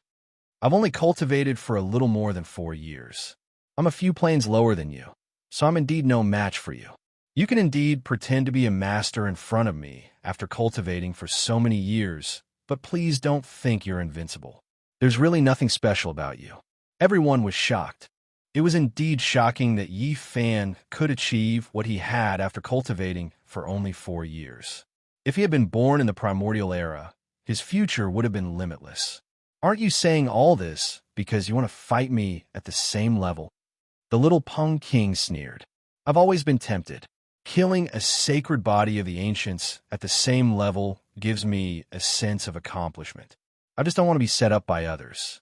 I've only cultivated for a little more than 4 years. I'm a few planes lower than you, so I'm indeed no match for you. You can indeed pretend to be a master in front of me after cultivating for so many years, but please don't think you're invincible. There's really nothing special about you. Everyone was shocked. It was indeed shocking that Yi Fan could achieve what he had after cultivating for only 4 years. If he had been born in the primordial era, his future would have been limitless. Aren't you saying all this because you want to fight me at the same level? The little Pung King sneered. I've always been tempted. Killing a sacred body of the ancients at the same level gives me a sense of accomplishment. I just don't want to be set up by others.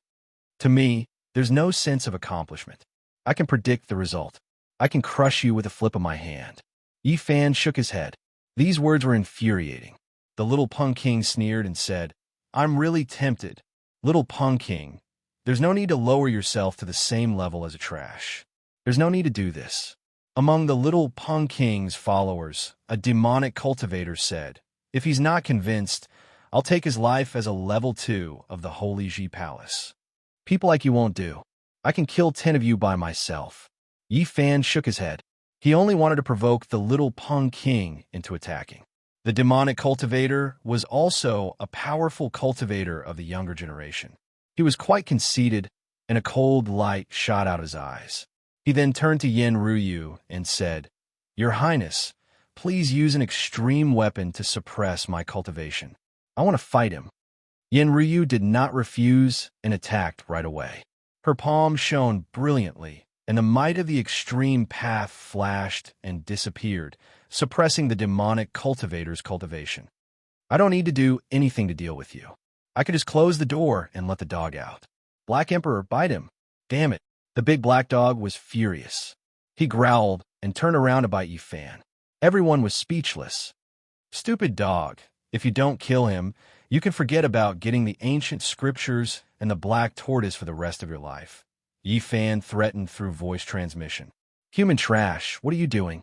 To me, there's no sense of accomplishment. I can predict the result. I can crush you with a flip of my hand. Yi Fan shook his head. These words were infuriating. The little Pung King sneered and said, I'm really tempted. Little Pung King, there's no need to lower yourself to the same level as a trash. There's no need to do this. Among the little Pung King's followers, a demonic cultivator said, if he's not convinced, I'll take his life as a level 2 of the Holy Ji Palace. People like you won't do. I can kill 10 of you by myself. Yi Fan shook his head. He only wanted to provoke the little Pung King into attacking. The demonic cultivator was also a powerful cultivator of the younger generation. He was quite conceited, and a cold light shot out his eyes. He then turned to Yen Ruyu and said, Your Highness, please use an extreme weapon to suppress my cultivation. I want to fight him. Yen Ruyu did not refuse and attacked right away. Her palm shone brilliantly, and the might of the extreme path flashed and disappeared, suppressing the demonic cultivator's cultivation. I don't need to do anything to deal with you. I could just close the door and let the dog out. Black Emperor, bite him. Damn it. The big black dog was furious. He growled and turned around to bite Yi Fan. Everyone was speechless. Stupid dog. If you don't kill him, you can forget about getting the ancient scriptures and the black tortoise for the rest of your life. Yi Fan threatened through voice transmission. Human trash, what are you doing?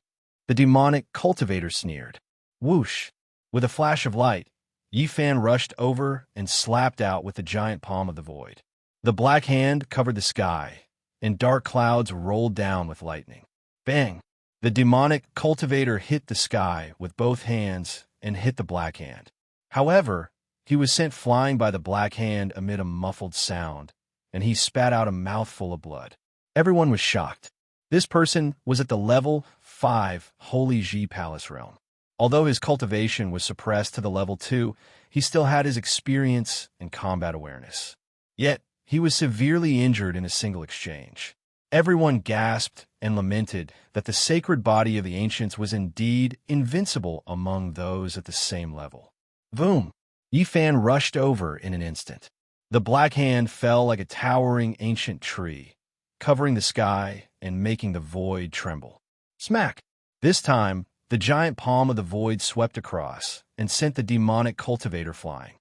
The demonic cultivator sneered. Whoosh! With a flash of light, Yi Fan rushed over and slapped out with the giant palm of the void. The black hand covered the sky, and dark clouds rolled down with lightning. Bang! The demonic cultivator hit the sky with both hands and hit the black hand. However, he was sent flying by the black hand amid a muffled sound, and he spat out a mouthful of blood. Everyone was shocked. This person was at the level 5 Holy Ji Palace realm. Although his cultivation was suppressed to the level 2, he still had his experience and combat awareness. Yet, he was severely injured in a single exchange. Everyone gasped and lamented that the sacred body of the ancients was indeed invincible among those at the same level. Boom! Yi Fan rushed over in an instant. The black hand fell like a towering ancient tree, covering the sky and making the void tremble. Smack! This time, the giant palm of the void swept across and sent the demonic cultivator flying.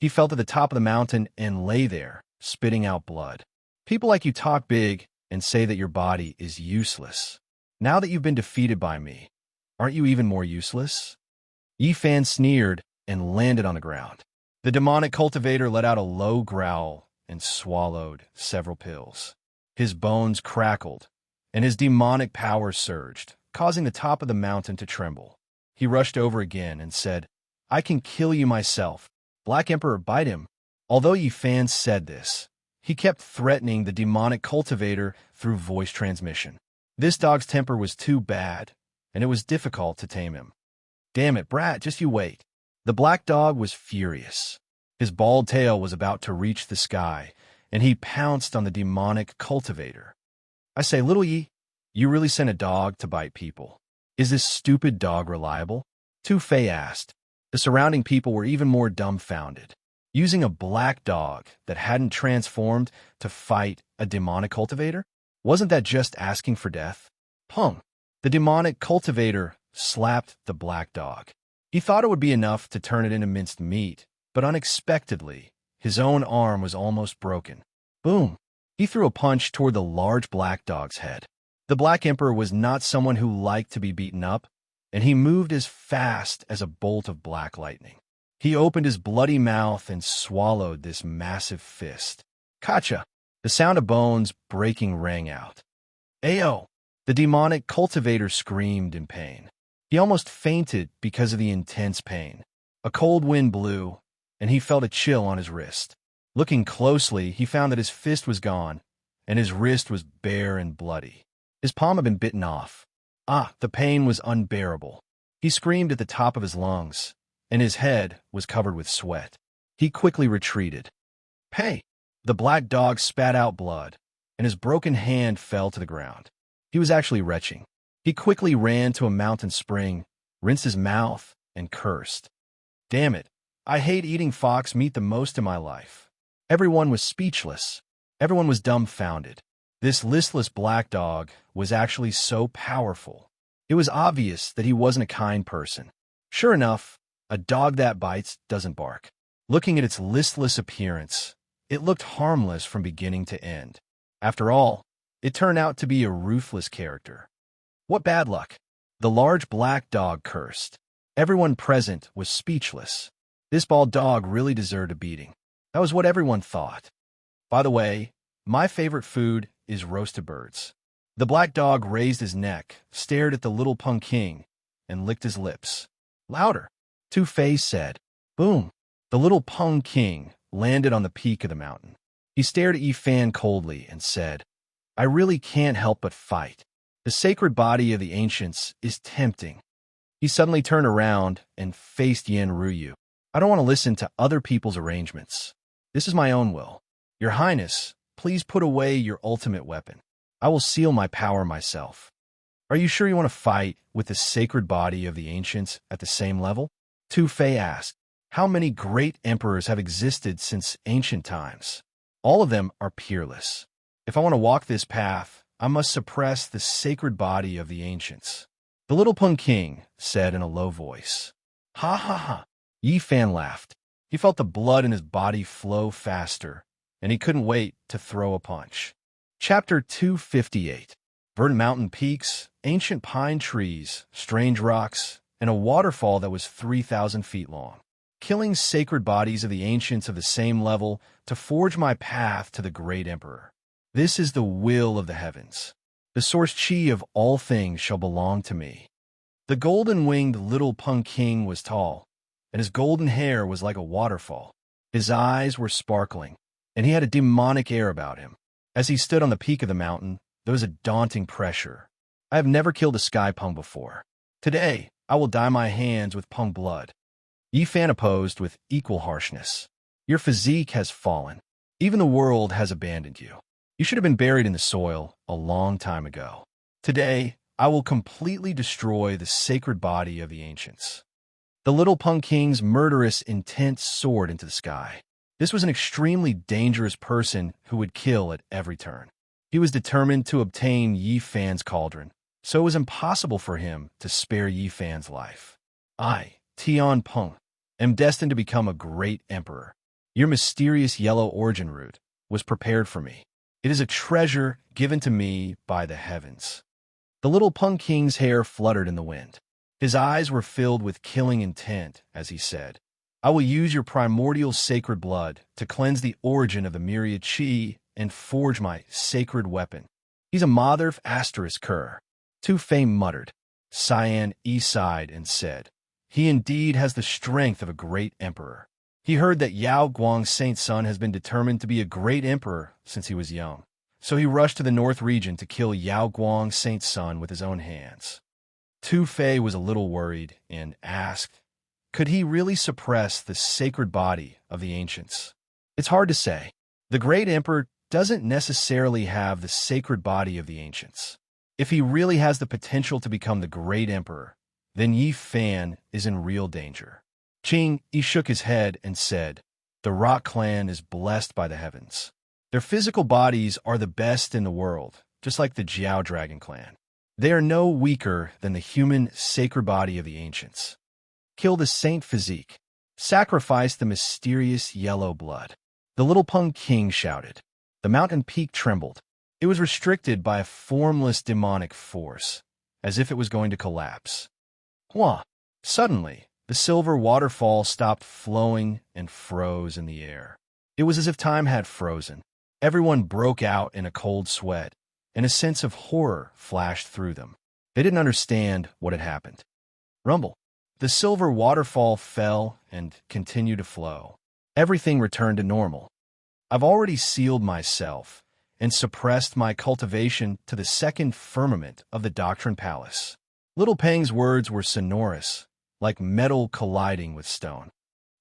He fell to the top of the mountain and lay there, spitting out blood. People like you talk big and say that your body is useless. Now that you've been defeated by me, aren't you even more useless? Yi Fan sneered and landed on the ground. The demonic cultivator let out a low growl and swallowed several pills. His bones crackled, and his demonic power surged, causing the top of the mountain to tremble. He rushed over again and said, I can kill you myself. Black Emperor, bite him. Although Yi Fan said this, he kept threatening the demonic cultivator through voice transmission. This dog's temper was too bad, and it was difficult to tame him. Damn it, Brat, just you wait. The black dog was furious. His bald tail was about to reach the sky, and he pounced on the demonic cultivator. I say, little ye, you really sent a dog to bite people. Is this stupid dog reliable? Tu Fei asked. The surrounding people were even more dumbfounded. Using a black dog that hadn't transformed to fight a demonic cultivator? Wasn't that just asking for death? Pung. The demonic cultivator slapped the black dog. He thought it would be enough to turn it into minced meat, but unexpectedly, his own arm was almost broken. Boom! He threw a punch toward the large black dog's head. The Black Emperor was not someone who liked to be beaten up, and he moved as fast as a bolt of black lightning. He opened his bloody mouth and swallowed this massive fist. Kacha! The sound of bones breaking rang out. Ayo! The demonic cultivator screamed in pain. He almost fainted because of the intense pain. A cold wind blew, and he felt a chill on his wrist. Looking closely, he found that his fist was gone, and his wrist was bare and bloody. His palm had been bitten off. The pain was unbearable. He screamed at the top of his lungs, and his head was covered with sweat. He quickly retreated. Hey! The black dog spat out blood, and his broken hand fell to the ground. He was actually retching. He quickly ran to a mountain spring, rinsed his mouth, and cursed. Damn it! I hate eating fox meat the most in my life. Everyone was speechless. Everyone was dumbfounded. This listless black dog was actually so powerful. It was obvious that he wasn't a kind person. Sure enough, a dog that bites doesn't bark. Looking at its listless appearance, it looked harmless from beginning to end. After all, it turned out to be a ruthless character. What bad luck! The large black dog cursed. Everyone present was speechless. This bald dog really deserved a beating. That was what everyone thought. By the way, my favorite food is roasted birds. The black dog raised his neck, stared at the little Pung King, and licked his lips. Louder! Tu Fei said. Boom! The little Pung King landed on the peak of the mountain. He stared at Yi Fan coldly and said, I really can't help but fight. The sacred body of the ancients is tempting. He suddenly turned around and faced Yan Ruyu. I don't want to listen to other people's arrangements. This is my own will. Your Highness, please put away your ultimate weapon. I will seal my power myself. Are you sure you want to fight with the sacred body of the ancients at the same level? Tu Fei asked. How many great emperors have existed since ancient times? All of them are peerless. If I want to walk this path, I must suppress the sacred body of the ancients. The little Pung King said in a low voice. Ha ha ha. Yi Fan laughed. He felt the blood in his body flow faster, and he couldn't wait to throw a punch. Chapter 258. Verdant mountain peaks, ancient pine trees, strange rocks, and a waterfall that was 3,000 feet long. Killing sacred bodies of the ancients of the same level to forge my path to the great emperor. This is the will of the heavens. The source chi of all things shall belong to me. The golden-winged little Pung King was tall, and his golden hair was like a waterfall. His eyes were sparkling, and he had a demonic air about him. As he stood on the peak of the mountain, there was a daunting pressure. I have never killed a sky Pung before. Today, I will dye my hands with Pung blood. Yi Fan opposed with equal harshness. Your physique has fallen. Even the world has abandoned you. You should have been buried in the soil a long time ago. Today, I will completely destroy the sacred body of the ancients. The little Pung King's murderous intent soared into the sky. This was an extremely dangerous person who would kill at every turn. He was determined to obtain Yi Fan's cauldron, so it was impossible for him to spare Yi Fan's life. I, Tian Peng, am destined to become a great emperor. Your mysterious yellow origin root was prepared for me. It is a treasure given to me by the heavens. The little Pung King's hair fluttered in the wind. His eyes were filled with killing intent as he said, I will use your primordial sacred blood to cleanse the origin of the myriad chi and forge my sacred weapon. He's a Motherf asterisk cur. Tu Fei muttered. Cyan E sighed and said, he indeed has the strength of a great emperor. He heard that Yao Guang's saint son has been determined to be a great emperor since he was young. so he rushed to the north region to kill Yao Guang Saint's son with his own hands. Tu Fei was a little worried and asked, could he really suppress the sacred body of the ancients? It's hard to say. The great emperor doesn't necessarily have the sacred body of the ancients. If he really has the potential to become the great emperor, then Yi Fan is in real danger. Qing Yi shook his head and said, the Rock clan is blessed by the heavens. Their physical bodies are the best in the world, just like the Jiao Dragon clan. They are no weaker than the human sacred body of the ancients. Kill the saint physique. Sacrifice the mysterious yellow blood. The little Peng King shouted. The mountain peak trembled. It was restricted by a formless demonic force, as if it was going to collapse. Hua! Suddenly, the silver waterfall stopped flowing and froze in the air. It was as if time had frozen. Everyone broke out in a cold sweat, and a sense of horror flashed through them. They didn't understand what had happened. Rumble. The silver waterfall fell and continued to flow. Everything returned to normal. I've already sealed myself and suppressed my cultivation to the second firmament of the Doctrine Palace. Little Peng's words were sonorous, like metal colliding with stone.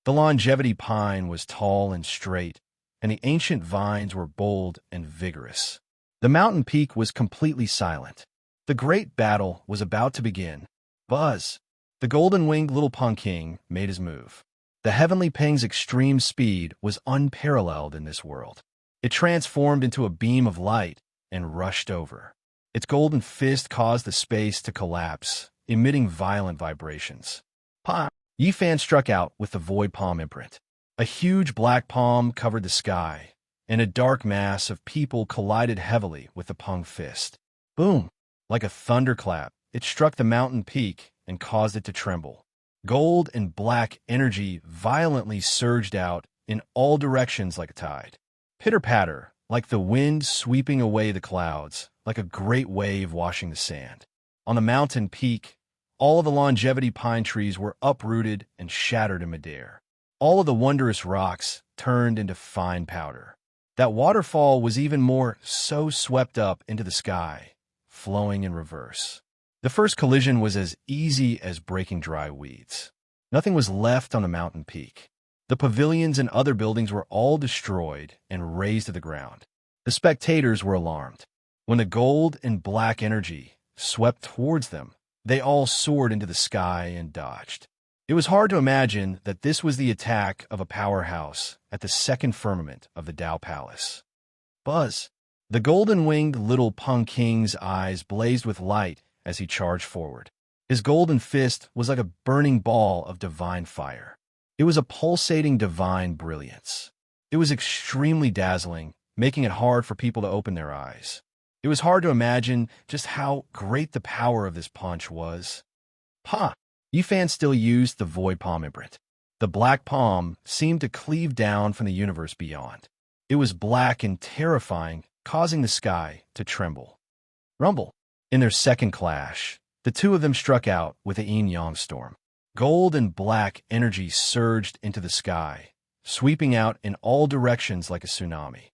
The longevity pine was tall and straight, and the ancient vines were bold and vigorous. The mountain peak was completely silent. The great battle was about to begin. Buzz! The golden-winged little Peng King made his move. The heavenly Peng's extreme speed was unparalleled in this world. It transformed into a beam of light and rushed over. Its golden fist caused the space to collapse, emitting violent vibrations. Pa! Yi Fan struck out with the void palm imprint. A huge black palm covered the sky, and a dark mass of people collided heavily with the Peng fist. Boom! Like a thunderclap, it struck the mountain peak and caused it to tremble. Gold and black energy violently surged out in all directions like a tide. Pitter-patter, like the wind sweeping away the clouds, like a great wave washing the sand. On the mountain peak, all of the longevity pine trees were uprooted and shattered in midair. All of the wondrous rocks turned into fine powder. That waterfall was even more so swept up into the sky, flowing in reverse. The first collision was as easy as breaking dry weeds. Nothing was left on the mountain peak. The pavilions and other buildings were all destroyed and razed to the ground. The spectators were alarmed. When the gold and black energy swept towards them, they all soared into the sky and dodged. It was hard to imagine that this was the attack of a powerhouse at the second firmament of the Dao Palace. Buzz! The golden-winged little Peng King's eyes blazed with light as he charged forward. His golden fist was like a burning ball of divine fire. It was a pulsating divine brilliance. It was extremely dazzling, making it hard for people to open their eyes. It was hard to imagine just how great the power of this punch was. Pa! Yi Fan still used the void palm imprint. The black palm seemed to cleave down from the universe beyond. It was black and terrifying, causing the sky to tremble. Rumble! In their second clash, the two of them struck out with a yin-yang storm. Gold and black energy surged into the sky, sweeping out in all directions like a tsunami.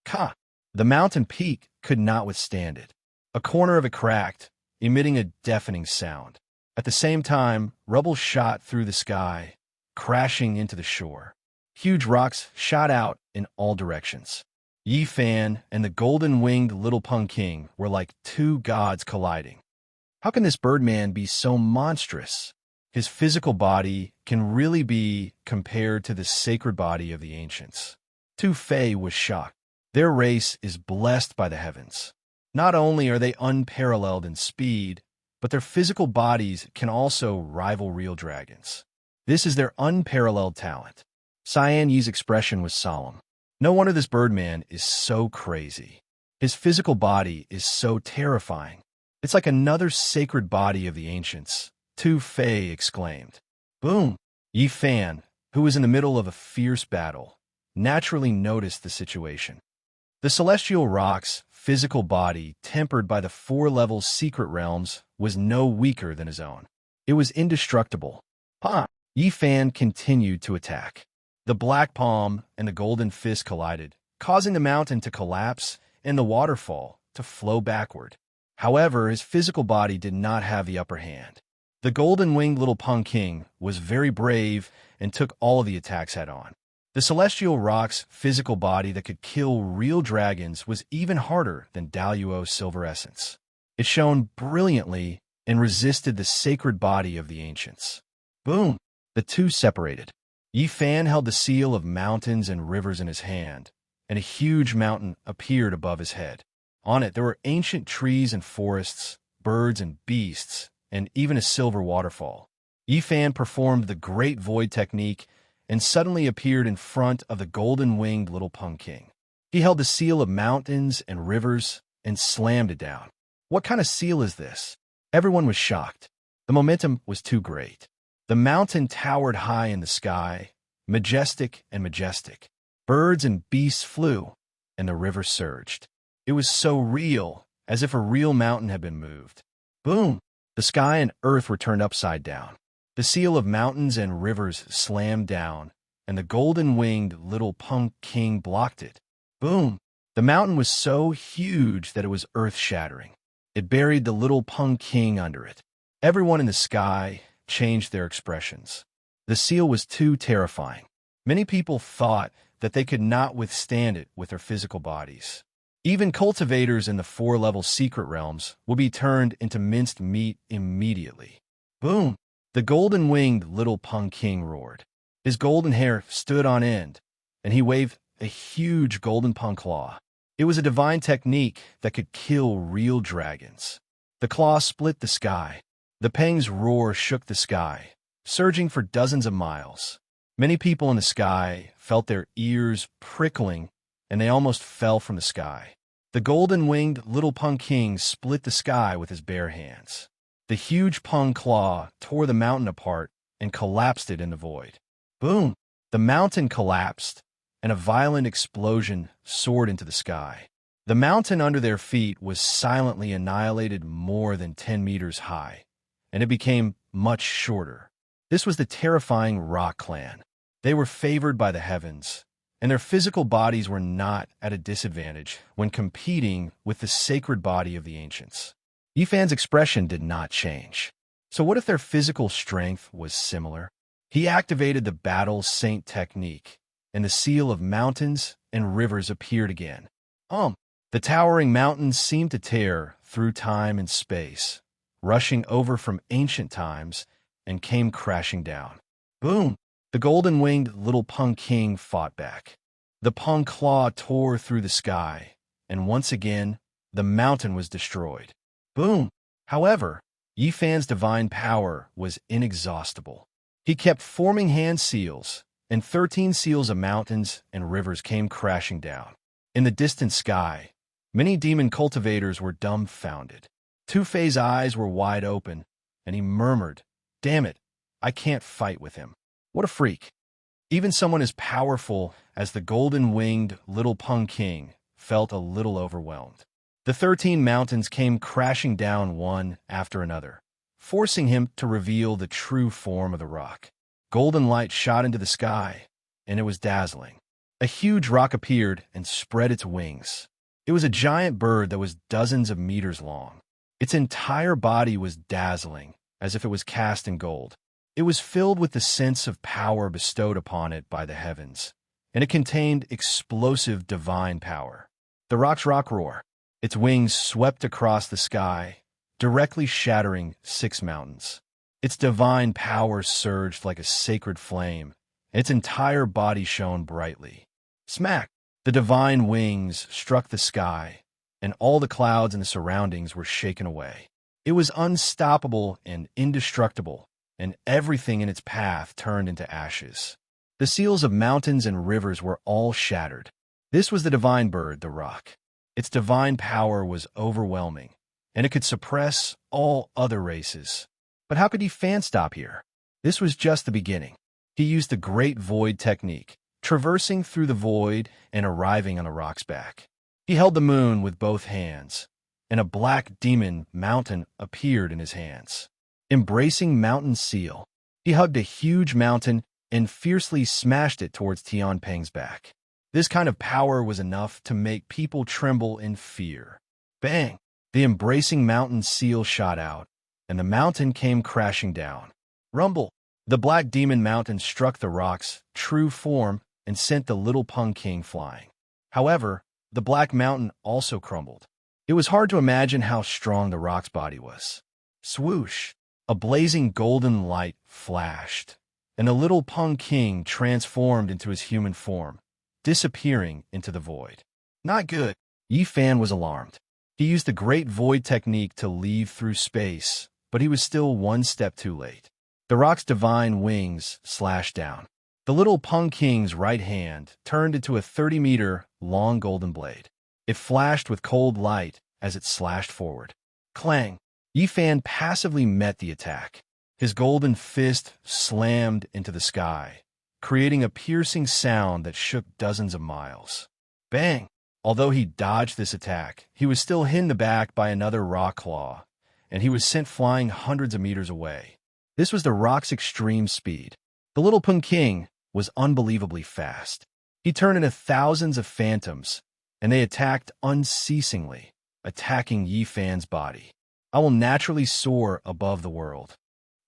Ka! The mountain peak could not withstand it. A corner of it cracked, emitting a deafening sound. At the same time, rubble shot through the sky, crashing into the shore. Huge rocks shot out in all directions. Yi Fan and the golden-winged little Peng King were like two gods colliding. How can this birdman be so monstrous? His physical body can really be compared to the sacred body of the ancients. Tu Fei was shocked. Their race is blessed by the heavens. Not only are they unparalleled in speed, but their physical bodies can also rival real dragons. This is their unparalleled talent. Cyan Yi's expression was solemn. No wonder this birdman is so crazy. His physical body is so terrifying. It's like another sacred body of the ancients, Tu Fei exclaimed. Boom! Yi Fan, who was in the middle of a fierce battle, naturally noticed the situation. The celestial rock's physical body, tempered by the four-level secret realms, was no weaker than his own. It was indestructible. Pa! Yi Fan continued to attack. The black palm and the golden fist collided, causing the mountain to collapse in the waterfall to flow backward. However, his physical body did not have the upper hand. The golden-winged little Pung King was very brave and took all of the attacks head-on. The celestial rock's physical body that could kill real dragons was even harder than Daluo's silver essence. It shone brilliantly and resisted the sacred body of the ancients. Boom! The two separated. Yi Fan held the seal of mountains and rivers in his hand, and a huge mountain appeared above his head. On it there were ancient trees and forests, birds and beasts, and even a silver waterfall. Yi Fan performed the Great Void technique and suddenly appeared in front of the golden-winged little Pung King. He held the seal of mountains and rivers and slammed it down. What kind of seal is this? Everyone was shocked. The momentum was too great. The mountain towered high in the sky, majestic and majestic. Birds and beasts flew, and the river surged. It was so real, as if a real mountain had been moved. Boom! The sky and earth were turned upside down. The seal of mountains and rivers slammed down, and the golden-winged little Pung King blocked it. Boom! The mountain was so huge that it was earth-shattering. It buried the little Pung King under it. Everyone in the sky changed their expressions. The seal was too terrifying. Many people thought that they could not withstand it with their physical bodies. Even cultivators in the 4-level secret realms will be turned into minced meat immediately. Boom! The golden-winged little Pung King roared. His golden hair stood on end, and he waved a huge golden pung claw. It was a divine technique that could kill real dragons. The claw split the sky. The Peng's roar shook the sky, surging for dozens of miles. Many people in the sky felt their ears prickling, and they almost fell from the sky. The golden-winged little Pung King split the sky with his bare hands. The huge pung claw tore the mountain apart and collapsed it in the void. Boom! The mountain collapsed, and a violent explosion soared into the sky. The mountain under their feet was silently annihilated more than 10 meters high, and it became much shorter. This was the terrifying Rock Clan. They were favored by the heavens, and their physical bodies were not at a disadvantage when competing with the sacred body of the ancients. Yi Fan's expression did not change. So what if their physical strength was similar? He activated the Battle Saint technique, and the seal of mountains and rivers appeared again. The towering mountains seemed to tear through time and space, rushing over from ancient times, and came crashing down. Boom! The golden-winged little Pung King fought back. The pung claw tore through the sky, and once again, the mountain was destroyed. Boom! However, Yi Fan's divine power was inexhaustible. He kept forming hand seals, and 13 seals of mountains and rivers came crashing down. In the distant sky, many demon cultivators were dumbfounded. Two-Face's eyes were wide open, and he murmured, "Damn it, I can't fight with him. What a freak." Even someone as powerful as the golden-winged little Pung King felt a little overwhelmed. The 13 mountains came crashing down one after another, forcing him to reveal the true form of the rock. Golden light shot into the sky, and it was dazzling. A huge rock appeared and spread its wings. It was a giant bird that was dozens of meters long. Its entire body was dazzling, as if it was cast in gold. It was filled with the sense of power bestowed upon it by the heavens, and it contained explosive divine power. The rock's rock roar. Its wings swept across the sky, directly shattering 6 mountains. Its divine power surged like a sacred flame, and its entire body shone brightly. Smack! The divine wings struck the sky, and all the clouds in the surroundings were shaken away. It was unstoppable and indestructible, and everything in its path turned into ashes. The seals of mountains and rivers were all shattered. This was the divine bird, the rock. Its divine power was overwhelming, and it could suppress all other races. But how could Yi Fan stop here? This was just the beginning. He used the Great Void technique, traversing through the void and arriving on the rock's back. He held the moon with both hands, and a black demon mountain appeared in his hands. Embracing Mountain Seal, he hugged a huge mountain and fiercely smashed it towards Tian Peng's back. This kind of power was enough to make people tremble in fear. Bang! The embracing mountain seal shot out, and the mountain came crashing down. Rumble! The black demon mountain struck the rock's true form and sent the little Pung King flying. However, the black mountain also crumbled. It was hard to imagine how strong the rock's body was. Swoosh! A blazing golden light flashed, and the little Pung King transformed into his human form, disappearing into the void. Not good. Yi Fan was alarmed. He used the Great Void technique to leave through space, but he was still one step too late. The rock's divine wings slashed down. The little Pung King's right hand turned into a 30-meter long golden blade. It flashed with cold light as it slashed forward. Clang! Yi Fan passively met the attack. His golden fist slammed into the sky, creating a piercing sound that shook dozens of miles. Bang! Although he dodged this attack, he was still hit in the back by another rock claw, and he was sent flying hundreds of meters away. This was the rock's extreme speed. The little Pung King was unbelievably fast. He turned into thousands of phantoms, and they attacked unceasingly, attacking Yi Fan's body. I will naturally soar above the world.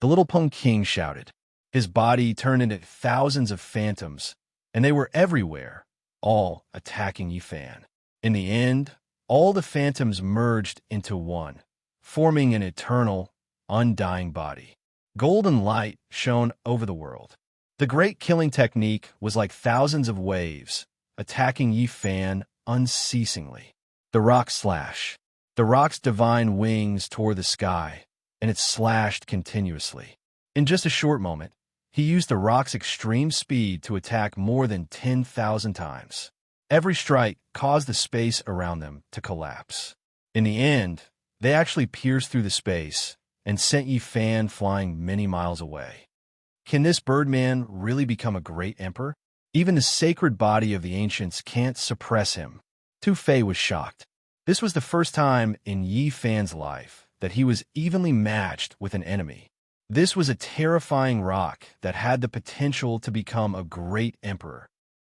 The little Pung King shouted. His body turned into thousands of phantoms, and they were everywhere, all attacking Yi Fan. In the end, all the phantoms merged into one, forming an eternal, undying body. Golden light shone over the world. The great killing technique was like thousands of waves, attacking Yi Fan unceasingly. The rock slash. The rock's divine wings tore the sky, and it slashed continuously. In just a short moment, he used the rock's extreme speed to attack more than 10,000 times. Every strike caused the space around them to collapse. In the end, they actually pierced through the space and sent Yi Fan flying many miles away. Can this Birdman really become a great emperor? Even the sacred body of the ancients can't suppress him. Tu Fei was shocked. This was the first time in Yi Fan's life that he was evenly matched with an enemy. This was a terrifying rock that had the potential to become a great emperor.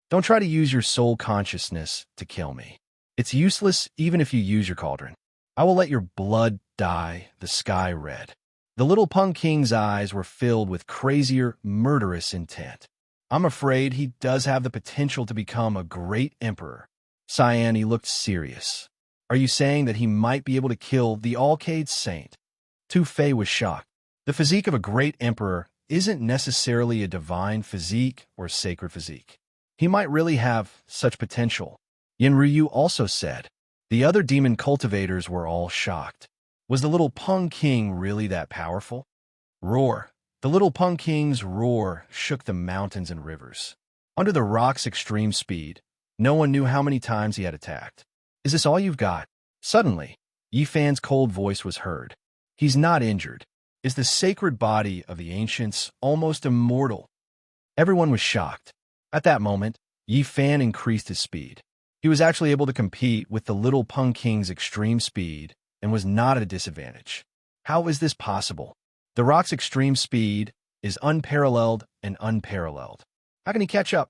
Don't try to use your soul consciousness to kill me. It's useless even if you use your cauldron. I will let your blood dye the sky red. The little Pung King's eyes were filled with crazier, murderous intent. I'm afraid he does have the potential to become a great emperor. Cyan, he looked serious. Are you saying that he might be able to kill the Alcade Saint? Tu Fei was shocked. The physique of a great emperor isn't necessarily a divine physique or sacred physique. He might really have such potential. Yin Ryu also said. The other demon cultivators were all shocked. Was the little Pung King really that powerful? Roar. The little Pung King's roar shook the mountains and rivers. Under the rock's extreme speed, no one knew how many times he had attacked. Is this all you've got? Suddenly, Yi Fan's cold voice was heard. He's not injured. Is the sacred body of the ancients almost immortal? Everyone was shocked. At that moment, Yi Fan increased his speed. He was actually able to compete with the little Pung King's extreme speed and was not at a disadvantage. How is this possible? The rock's extreme speed is unparalleled and unparalleled. How can he catch up?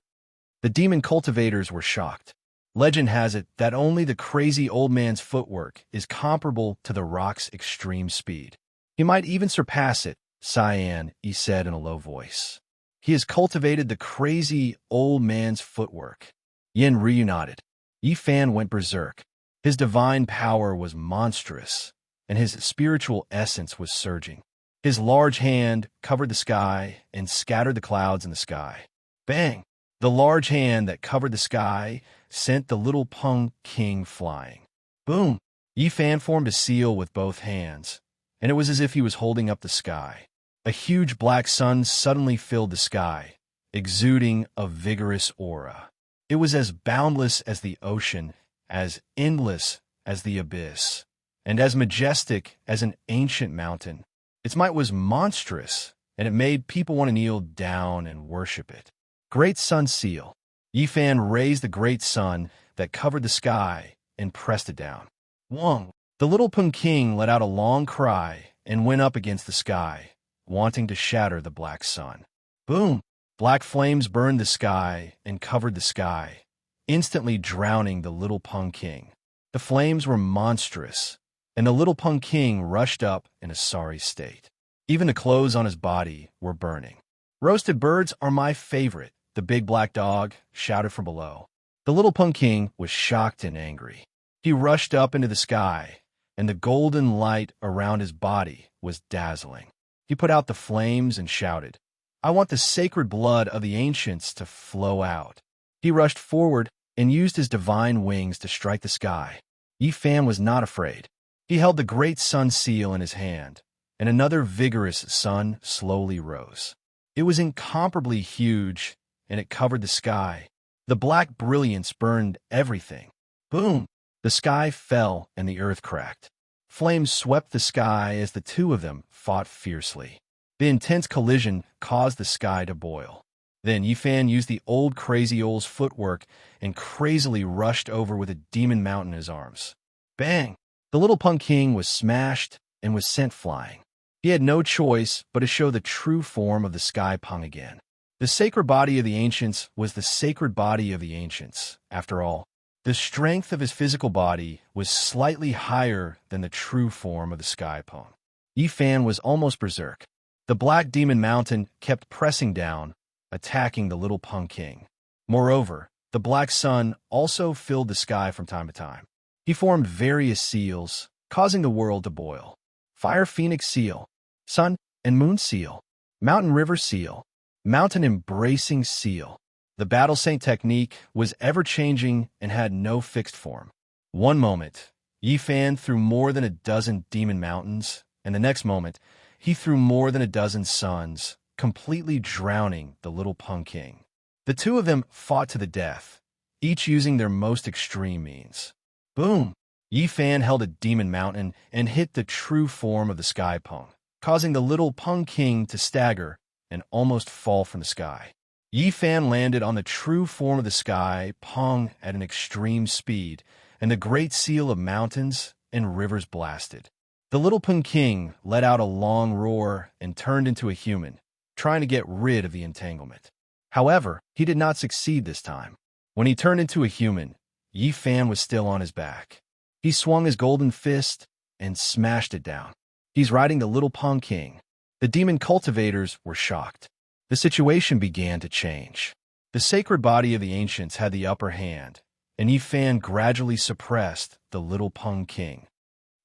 The demon cultivators were shocked. Legend has it that only the crazy old man's footwork is comparable to the rock's extreme speed. He might even surpass it, Cyan, he said in a low voice. He has cultivated the crazy old man's footwork. Yin Ryu nodded. Yi Fan went berserk. His divine power was monstrous, and his spiritual essence was surging. His large hand covered the sky and scattered the clouds in the sky. Bang! The large hand that covered the sky sent the little Pung King flying. Boom! Yi Fan formed a seal with both hands, and it was as if he was holding up the sky. A huge black sun suddenly filled the sky, exuding a vigorous aura. It was as boundless as the ocean, as endless as the abyss, and as majestic as an ancient mountain. Its might was monstrous, and it made people want to kneel down and worship it. Great Sun Seal. Yi Fan raised the great sun that covered the sky and pressed it down. Wong! The little Pung King let out a long cry and went up against the sky, wanting to shatter the black sun. Boom! Black flames burned the sky and covered the sky, instantly drowning the little Pung King. The flames were monstrous, and the little Pung King rushed up in a sorry state. Even the clothes on his body were burning. "Roasted birds are my favorite," the big black dog shouted from below. The little Pung King was shocked and angry. He rushed up into the sky, and the golden light around his body was dazzling. He put out the flames and shouted, "I want the sacred blood of the ancients to flow out." He rushed forward and used his divine wings to strike the sky. Yi Fan was not afraid. He held the great sun seal in his hand, and another vigorous sun slowly rose. It was incomparably huge, and it covered the sky. The black brilliance burned everything. Boom! The sky fell and the earth cracked. Flames swept the sky as the two of them fought fiercely. The intense collision caused the sky to boil. Then Yi Fan used the old Crazy Old's footwork and crazily rushed over with a demon mountain in his arms. Bang! The little Pung King was smashed and was sent flying. He had no choice but to show the true form of the Sky Pung again. The sacred body of the ancients was the sacred body of the ancients, after all. The strength of his physical body was slightly higher than the true form of the Sky Pung. Yi Fan was almost berserk. The Black Demon Mountain kept pressing down, attacking the little Pung King. Moreover, the Black Sun also filled the sky from time to time. He formed various seals, causing the world to boil. Fire Phoenix Seal, Sun and Moon Seal, Mountain River Seal, Mountain Embracing Seal. The Battle Saint technique was ever-changing and had no fixed form. One moment, Yi Fan threw more than a dozen demon mountains, and the next moment, he threw more than a dozen suns, completely drowning the little Pung King. The two of them fought to the death, each using their most extreme means. Boom! Yi Fan held a demon mountain and hit the true form of the Sky Pung, causing the little Pung King to stagger and almost fall from the sky. Yi Fan landed on the true form of the Sky Pung at an extreme speed, and the great seal of mountains and rivers blasted. The little Pung King let out a long roar and turned into a human, trying to get rid of the entanglement. However, he did not succeed this time. When he turned into a human, Yi Fan was still on his back. He swung his golden fist and smashed it down. He's riding the little Pung King. The demon cultivators were shocked. The situation began to change. The sacred body of the ancients had the upper hand, and Yi Fan gradually suppressed the little Pung King.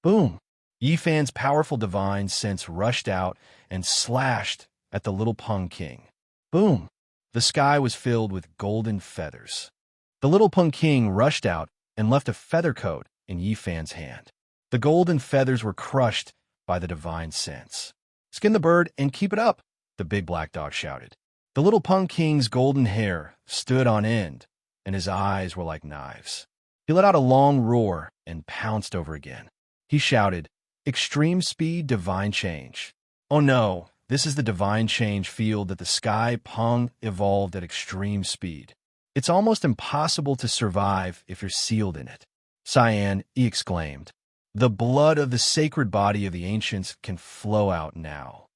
Boom! Yi Fan's powerful divine sense rushed out and slashed at the little Pung King. Boom! The sky was filled with golden feathers. The little Pung King rushed out and left a feather coat in Yi Fan's hand. The golden feathers were crushed by the divine sense. "Skin the bird and keep it up," the big black dog shouted. The little Pung King's golden hair stood on end, and his eyes were like knives. He let out a long roar and pounced over again. He shouted, "Extreme speed, divine change." Oh no! This is the divine change field that the Sky Pung evolved at extreme speed. It's almost impossible to survive if you're sealed in it. Cyan, he exclaimed. The blood of the sacred body of the ancients can flow out now.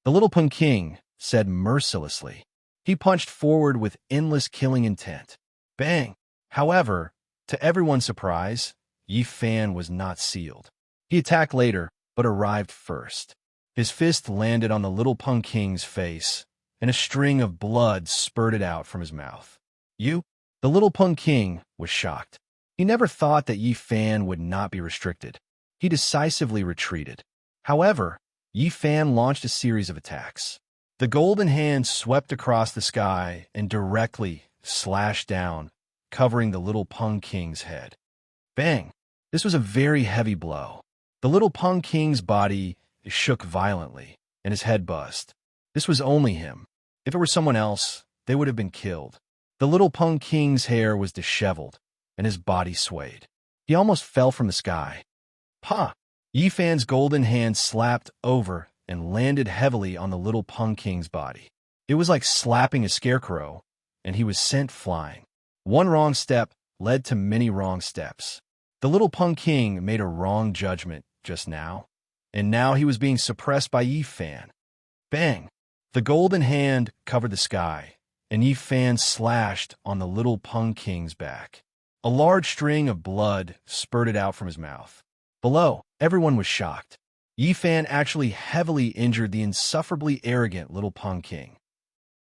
The little Pung King said mercilessly. He punched forward with endless killing intent. Bang! However, to everyone's surprise, Yi Fan was not sealed. He attacked later, but arrived first. His fist landed on the little Pung King's face, and a string of blood spurted out from his mouth. "You?" The little Pung King was shocked. He never thought that Yi Fan would not be restricted. He decisively retreated. However, Yi Fan launched a series of attacks. The golden hand swept across the sky and directly slashed down, covering the little Pung King's head. Bang! This was a very heavy blow. The little Pung King's body shook violently, and his head buzzed. This was only him. If it were someone else, they would have been killed. The little Pung King's hair was disheveled, and his body swayed. He almost fell from the sky. Pa! Yi Fan's golden hand slapped over and landed heavily on the little Pung King's body. It was like slapping a scarecrow, and he was sent flying. One wrong step led to many wrong steps. The little Pung King made a wrong judgment just now, and now he was being suppressed by Yi Fan. Bang! The golden hand covered the sky, and Yi Fan slashed on the little Peng King's back. A large string of blood spurted out from his mouth. Below, everyone was shocked. Yi Fan actually heavily injured the insufferably arrogant little Peng King.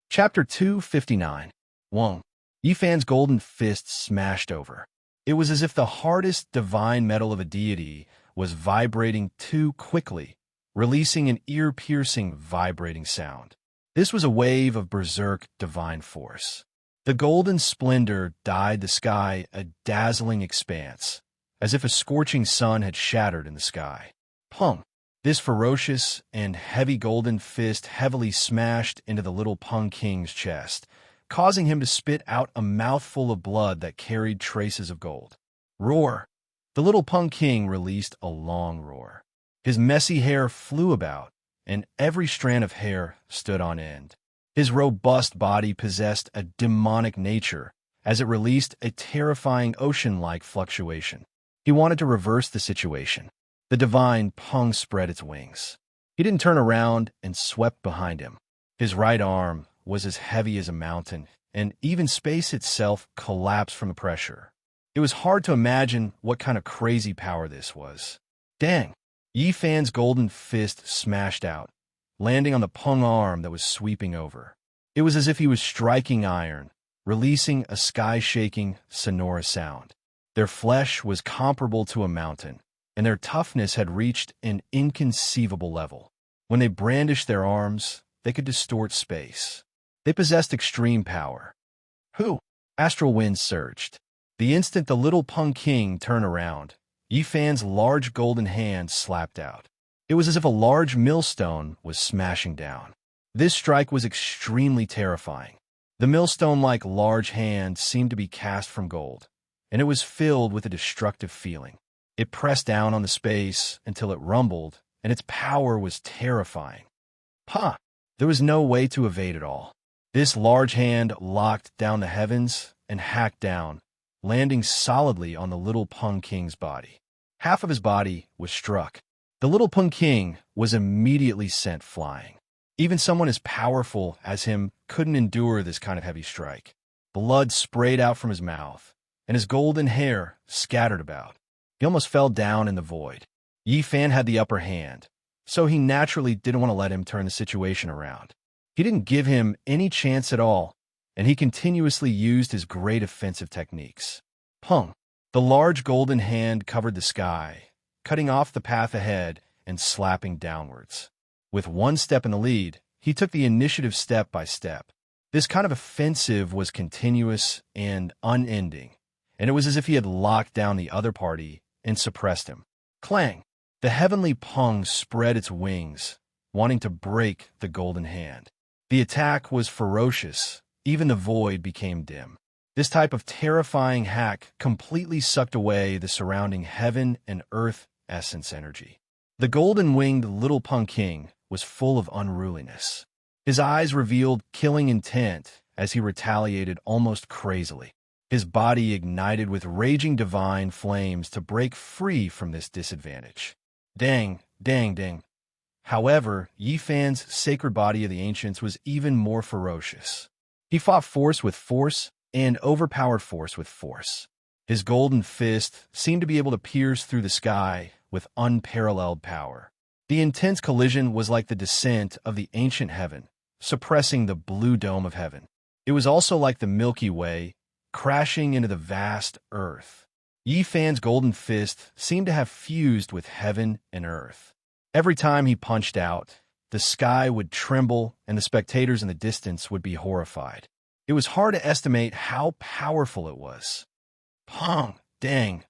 Chapter 259. Wong. Yi Fan's golden fist smashed over. It was as if the hardest divine metal of a deity was vibrating too quickly, releasing an ear-piercing vibrating sound. This was a wave of berserk divine force. The golden splendor dyed the sky a dazzling expanse, as if a scorching sun had shattered in the sky. Peng. This ferocious and heavy golden fist heavily smashed into the little Peng King's chest, causing him to spit out a mouthful of blood that carried traces of gold. Roar! The little Peng King released a long roar. His messy hair flew about, and every strand of hair stood on end. His robust body possessed a demonic nature as it released a terrifying ocean-like fluctuation. He wanted to reverse the situation. The divine Peng spread its wings. He didn't turn around and swept behind him. His right arm was as heavy as a mountain, and even space itself collapsed from the pressure. It was hard to imagine what kind of crazy power this was. Dang! Yi Fan's golden fist smashed out, landing on the Peng arm that was sweeping over. It was as if he was striking iron, releasing a sky-shaking, sonorous sound. Their flesh was comparable to a mountain, and their toughness had reached an inconceivable level. When they brandished their arms, they could distort space. They possessed extreme power. Who? Astral winds surged. The instant the little Peng King turned around, Yi Fan's large golden hand slapped out. It was as if a large millstone was smashing down. This strike was extremely terrifying. The millstone-like large hand seemed to be cast from gold, and it was filled with a destructive feeling. It pressed down on the space until it rumbled, and its power was terrifying. Pah! There was no way to evade it all. This large hand locked down the heavens and hacked down, landing solidly on the little Peng King's body. Half of his body was struck. The little Peng King was immediately sent flying. Even someone as powerful as him couldn't endure this kind of heavy strike. Blood sprayed out from his mouth, and his golden hair scattered about. He almost fell down in the void. Yi Fan had the upper hand, so he naturally didn't want to let him turn the situation around. He didn't give him any chance at all, and he continuously used his great offensive techniques. Peng. The large golden hand covered the sky, cutting off the path ahead and slapping downwards. With one step in the lead, he took the initiative step by step. This kind of offensive was continuous and unending, and it was as if he had locked down the other party and suppressed him. Clang! The heavenly Peng spread its wings, wanting to break the golden hand. The attack was ferocious. Even the void became dim. This type of terrifying hack completely sucked away the surrounding heaven and earth essence energy. The golden-winged little Peng King was full of unruliness. His eyes revealed killing intent as he retaliated almost crazily. His body ignited with raging divine flames to break free from this disadvantage. Dang, dang, dang. However, Yi Fan's sacred body of the ancients was even more ferocious. He fought force with force and overpowered force with force. His golden fist seemed to be able to pierce through the sky with unparalleled power. The intense collision was like the descent of the ancient heaven, suppressing the blue dome of heaven. It was also like the Milky Way, crashing into the vast earth. Yi Fan's golden fist seemed to have fused with heaven and earth. Every time he punched out, the sky would tremble and the spectators in the distance would be horrified. It was hard to estimate how powerful it was. Peng, dang.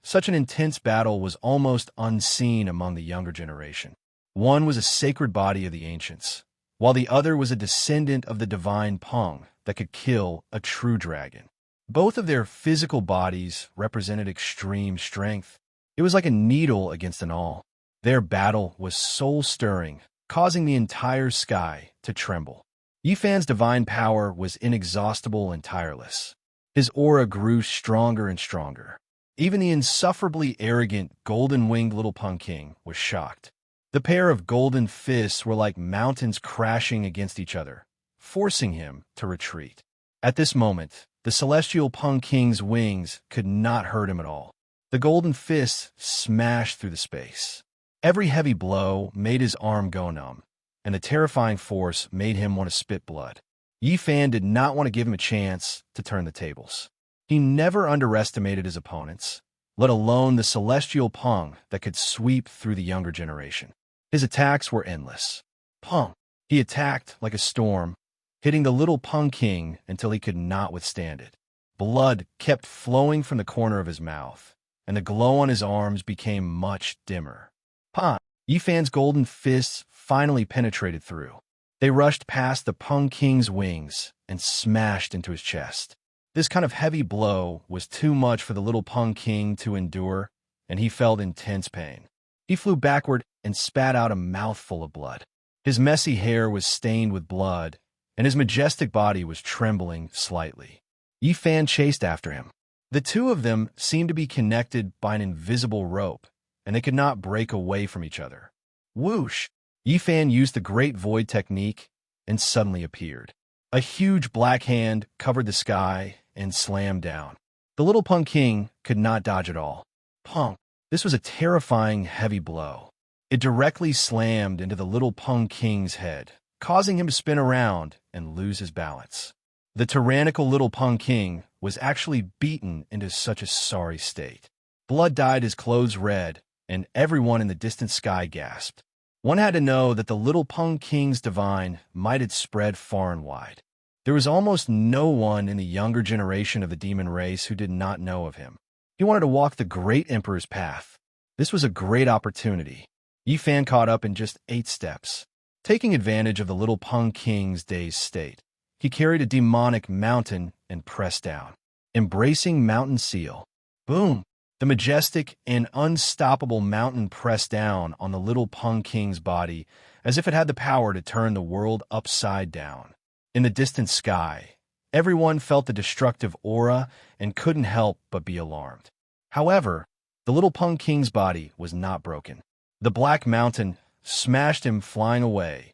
Such an intense battle was almost unseen among the younger generation. One was a sacred body of the ancients, while the other was a descendant of the divine Peng that could kill a true dragon. Both of their physical bodies represented extreme strength. It was like a needle against an awl. Their battle was soul-stirring, causing the entire sky to tremble. Yi Fan's divine power was inexhaustible and tireless. His aura grew stronger and stronger. Even the insufferably arrogant, golden-winged little Peng King was shocked. The pair of golden fists were like mountains crashing against each other, forcing him to retreat. At this moment, the celestial Pung King's wings could not hurt him at all. The golden fist smashed through the space. Every heavy blow made his arm go numb, and the terrifying force made him want to spit blood. Yi Fan did not want to give him a chance to turn the tables. He never underestimated his opponents, let alone the celestial Pung that could sweep through the younger generation. His attacks were endless. Pung! He attacked like a storm, hitting the little Pung King until he could not withstand it. Blood kept flowing from the corner of his mouth, and the glow on his arms became much dimmer. Pung! Yi Fan's golden fists finally penetrated through. They rushed past the Pung King's wings and smashed into his chest. This kind of heavy blow was too much for the little Pung King to endure, and he felt intense pain. He flew backward and spat out a mouthful of blood. His messy hair was stained with blood, and his majestic body was trembling slightly. Yi Fan chased after him. The two of them seemed to be connected by an invisible rope, and they could not break away from each other. Whoosh! Yi Fan used the Great Void technique and suddenly appeared. A huge black hand covered the sky and slammed down. The little Pung King could not dodge at all. Pung! This was a terrifying, heavy blow. It directly slammed into the little Pung King's head, causing him to spin around and lose his balance. The tyrannical little Pung King was actually beaten into such a sorry state. Blood dyed his clothes red, and everyone in the distant sky gasped. One had to know that the little Pung King's divine might had spread far and wide. There was almost no one in the younger generation of the demon race who did not know of him. He wanted to walk the great emperor's path. This was a great opportunity. Yi Fan caught up in just 8 steps. Taking advantage of the little Pung King's dazed state, he carried a demonic mountain and pressed down. Embracing mountain seal. Boom! The majestic and unstoppable mountain pressed down on the little Pung King's body as if it had the power to turn the world upside down. In the distant sky, everyone felt the destructive aura and couldn't help but be alarmed. However, the little Pung King's body was not broken. The black mountain smashed him flying away,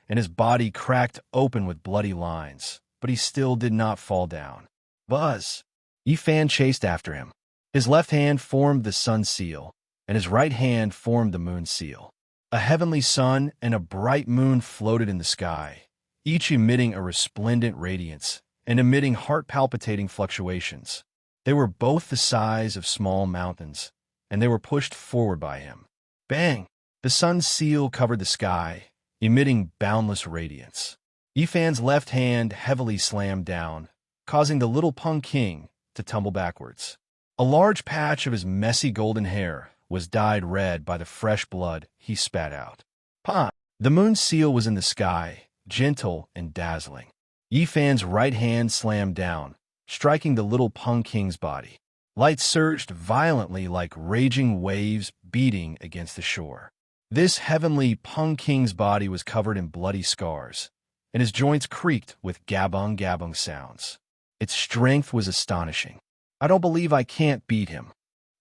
and his body cracked open with bloody lines, but he still did not fall down. Buzz! Yi Fan chased after him. His left hand formed the sun seal, and his right hand formed the moon seal. A heavenly sun and a bright moon floated in the sky, each emitting a resplendent radiance and emitting heart-palpitating fluctuations. They were both the size of small mountains, and they were pushed forward by him. Bang! The sun's seal covered the sky, emitting boundless radiance. Yi Fan's left hand heavily slammed down, causing the little Pung King to tumble backwards. A large patch of his messy golden hair was dyed red by the fresh blood he spat out. Pah! The moon seal was in the sky, gentle and dazzling. Yi Fan's right hand slammed down, striking the little Pung King's body. Light surged violently like raging waves beating against the shore. This heavenly Pung King's body was covered in bloody scars, and his joints creaked with gabung-gabung sounds. Its strength was astonishing. I don't believe I can't beat him.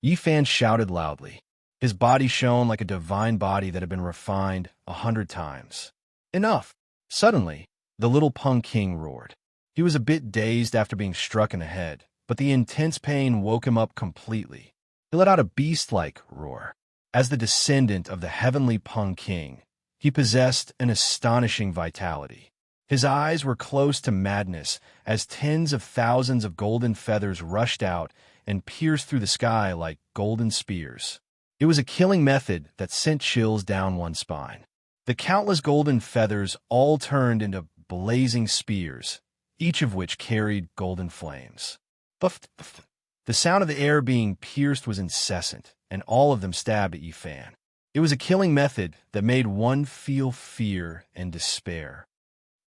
Yi Fan shouted loudly. His body shone like a divine body that had been refined 100 times. Enough! Suddenly, the little Pung King roared. He was a bit dazed after being struck in the head, but the intense pain woke him up completely. He let out a beast-like roar. As the descendant of the heavenly Pung King, he possessed an astonishing vitality. His eyes were close to madness as tens of thousands of golden feathers rushed out and pierced through the sky like golden spears. It was a killing method that sent chills down one's spine. The countless golden feathers all turned into blazing spears, each of which carried golden flames. Buff, buff. The sound of the air being pierced was incessant, and all of them stabbed at Yi Fan. It was a killing method that made one feel fear and despair.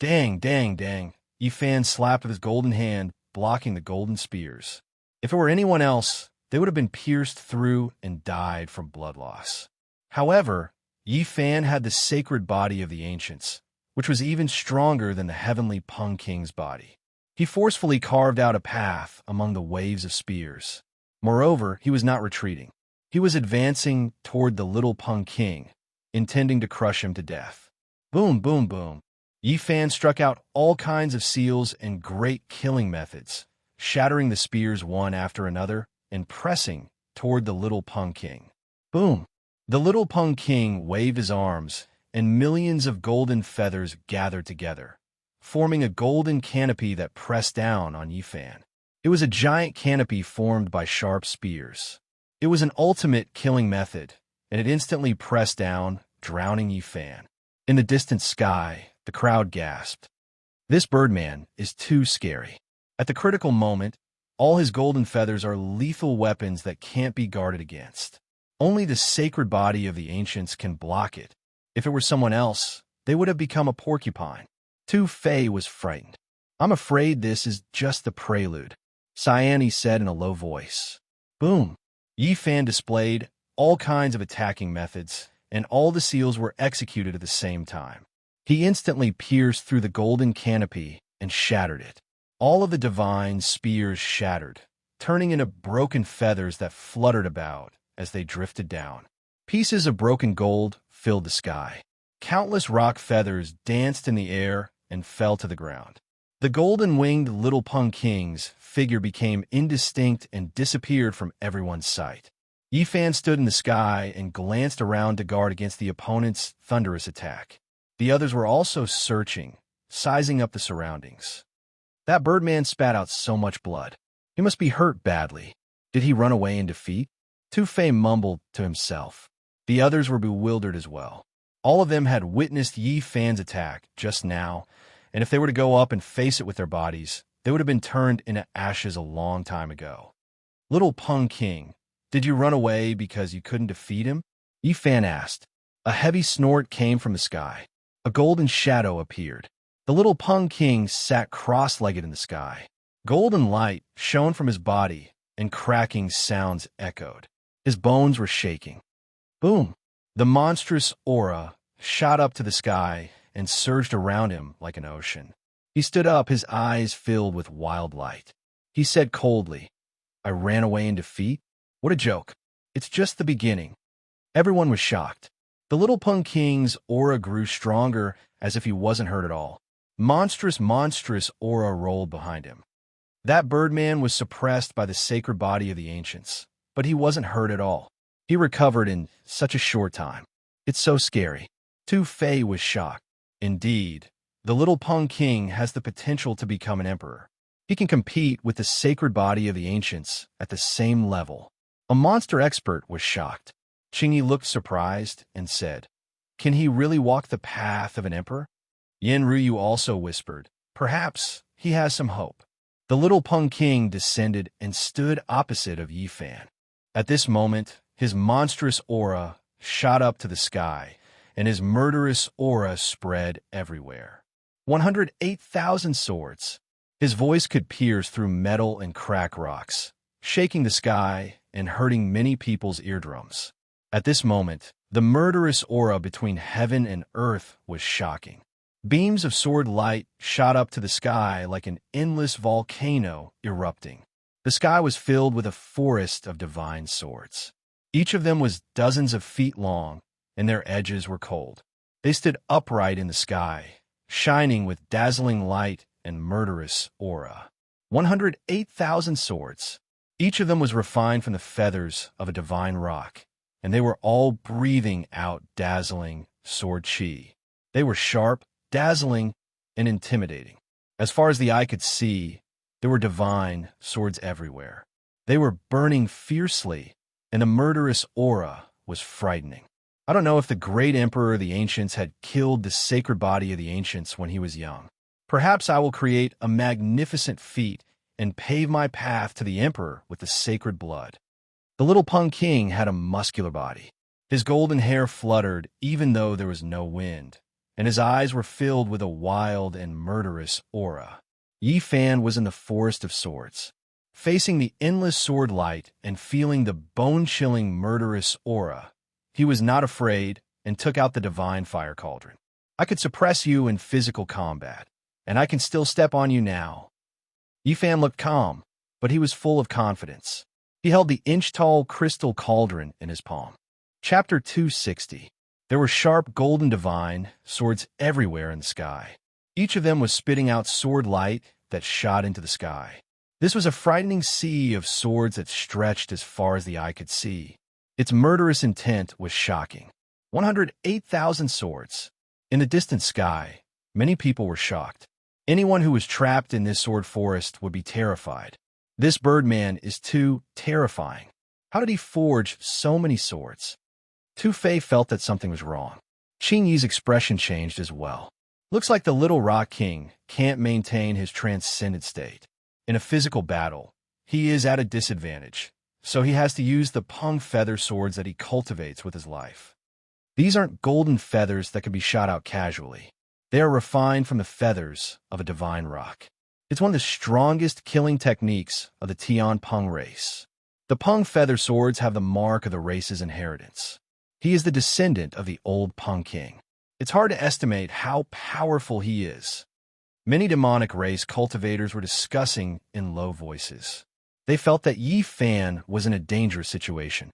Dang, dang, dang. Yi Fan slapped with his golden hand, blocking the golden spears. If it were anyone else, they would have been pierced through and died from blood loss. However, Yi Fan had the sacred body of the ancients, which was even stronger than the heavenly Pung King's body. He forcefully carved out a path among the waves of spears. Moreover, he was not retreating. He was advancing toward the little Pung King, intending to crush him to death. Boom, boom, boom. Yi Fan struck out all kinds of seals and great killing methods, shattering the spears one after another and pressing toward the little Pung King. Boom! The little Pung King waved his arms, and millions of golden feathers gathered together, forming a golden canopy that pressed down on Yi Fan. It was a giant canopy formed by sharp spears. It was an ultimate killing method, and it instantly pressed down, drowning Yi Fan. In the distant sky, the crowd gasped. This Birdman is too scary. At the critical moment, all his golden feathers are lethal weapons that can't be guarded against. Only the sacred body of the ancients can block it. If it were someone else, they would have become a porcupine. Tu Fei was frightened. I'm afraid this is just the prelude, Cyane said in a low voice. Boom! Yi Fan displayed all kinds of attacking methods, and all the seals were executed at the same time. He instantly pierced through the golden canopy and shattered it. All of the divine spears shattered, turning into broken feathers that fluttered about as they drifted down. Pieces of broken gold filled the sky. Countless rock feathers danced in the air and fell to the ground. The golden-winged little Pung King's figure became indistinct and disappeared from everyone's sight. Yi Fan stood in the sky and glanced around to guard against the opponent's thunderous attack. The others were also searching, sizing up the surroundings. That Birdman spat out so much blood. He must be hurt badly. Did he run away in defeat? Tu Fei mumbled to himself. The others were bewildered as well. All of them had witnessed Yi Fan's attack just now, and if they were to go up and face it with their bodies, they would have been turned into ashes a long time ago. Little Pung King, did you run away because you couldn't defeat him? Yi Fan asked. A heavy snort came from the sky. A golden shadow appeared. The little Pung King sat cross-legged in the sky. Golden light shone from his body, and cracking sounds echoed. His bones were shaking. Boom! The monstrous aura shot up to the sky and surged around him like an ocean. He stood up, his eyes filled with wild light. He said coldly, I ran away in defeat? What a joke. It's just the beginning. Everyone was shocked. The little Pung King's aura grew stronger as if he wasn't hurt at all. Monstrous aura rolled behind him. That Birdman was suppressed by the sacred body of the ancients, but he wasn't hurt at all. He recovered in such a short time. It's so scary. Tu Fei was shocked. Indeed, the little Pung King has the potential to become an emperor. He can compete with the sacred body of the ancients at the same level. A monster expert was shocked. Qingyi looked surprised and said, Can he really walk the path of an emperor? Yen Ruyu also whispered, Perhaps he has some hope. The little Pung King descended and stood opposite of Yi Fan. At this moment, his monstrous aura shot up to the sky, and his murderous aura spread everywhere. 108,000 swords. His voice could pierce through metal and crack rocks, shaking the sky and hurting many people's eardrums. At this moment, the murderous aura between heaven and earth was shocking. Beams of sword light shot up to the sky like an endless volcano erupting. The sky was filled with a forest of divine swords. Each of them was dozens of feet long, and their edges were cold. They stood upright in the sky, shining with dazzling light and murderous aura. 108,000 swords. Each of them was refined from the feathers of a divine rock, and they were all breathing out dazzling sword chi. They were sharp, dazzling, and intimidating. As far as the eye could see, there were divine swords everywhere. They were burning fiercely, and the murderous aura was frightening. I don't know if the great emperor of the ancients had killed the sacred body of the ancients when he was young. Perhaps I will create a magnificent feat and pave my path to the emperor with the sacred blood. The little Pung King had a muscular body. His golden hair fluttered even though there was no wind, and his eyes were filled with a wild and murderous aura. Yi Fan was in the forest of swords, facing the endless sword light and feeling the bone-chilling murderous aura. He was not afraid and took out the divine fire cauldron. I could suppress you in physical combat, and I can still step on you now. Yi Fan looked calm, but he was full of confidence. He held the inch-tall crystal cauldron in his palm. Chapter 260. There were sharp golden divine swords everywhere in the sky. Each of them was spitting out sword light that shot into the sky. This was a frightening sea of swords that stretched as far as the eye could see. Its murderous intent was shocking. 108,000 swords. In the distant sky, many people were shocked. Anyone who was trapped in this sword forest would be terrified. This Birdman is too terrifying. How did he forge so many swords? Tu Fei felt that something was wrong. Qing Yi's expression changed as well. Looks like the Little Rock King can't maintain his transcendent state. In a physical battle, he is at a disadvantage, so he has to use the pung feather swords that he cultivates with his life. These aren't golden feathers that can be shot out casually. They are refined from the feathers of a divine rock. It's one of the strongest killing techniques of the Tian Peng race. The Peng feather swords have the mark of the race's inheritance. He is the descendant of the old Peng king. It's hard to estimate how powerful he is. Many demonic race cultivators were discussing in low voices. They felt that Yi Fan was in a dangerous situation.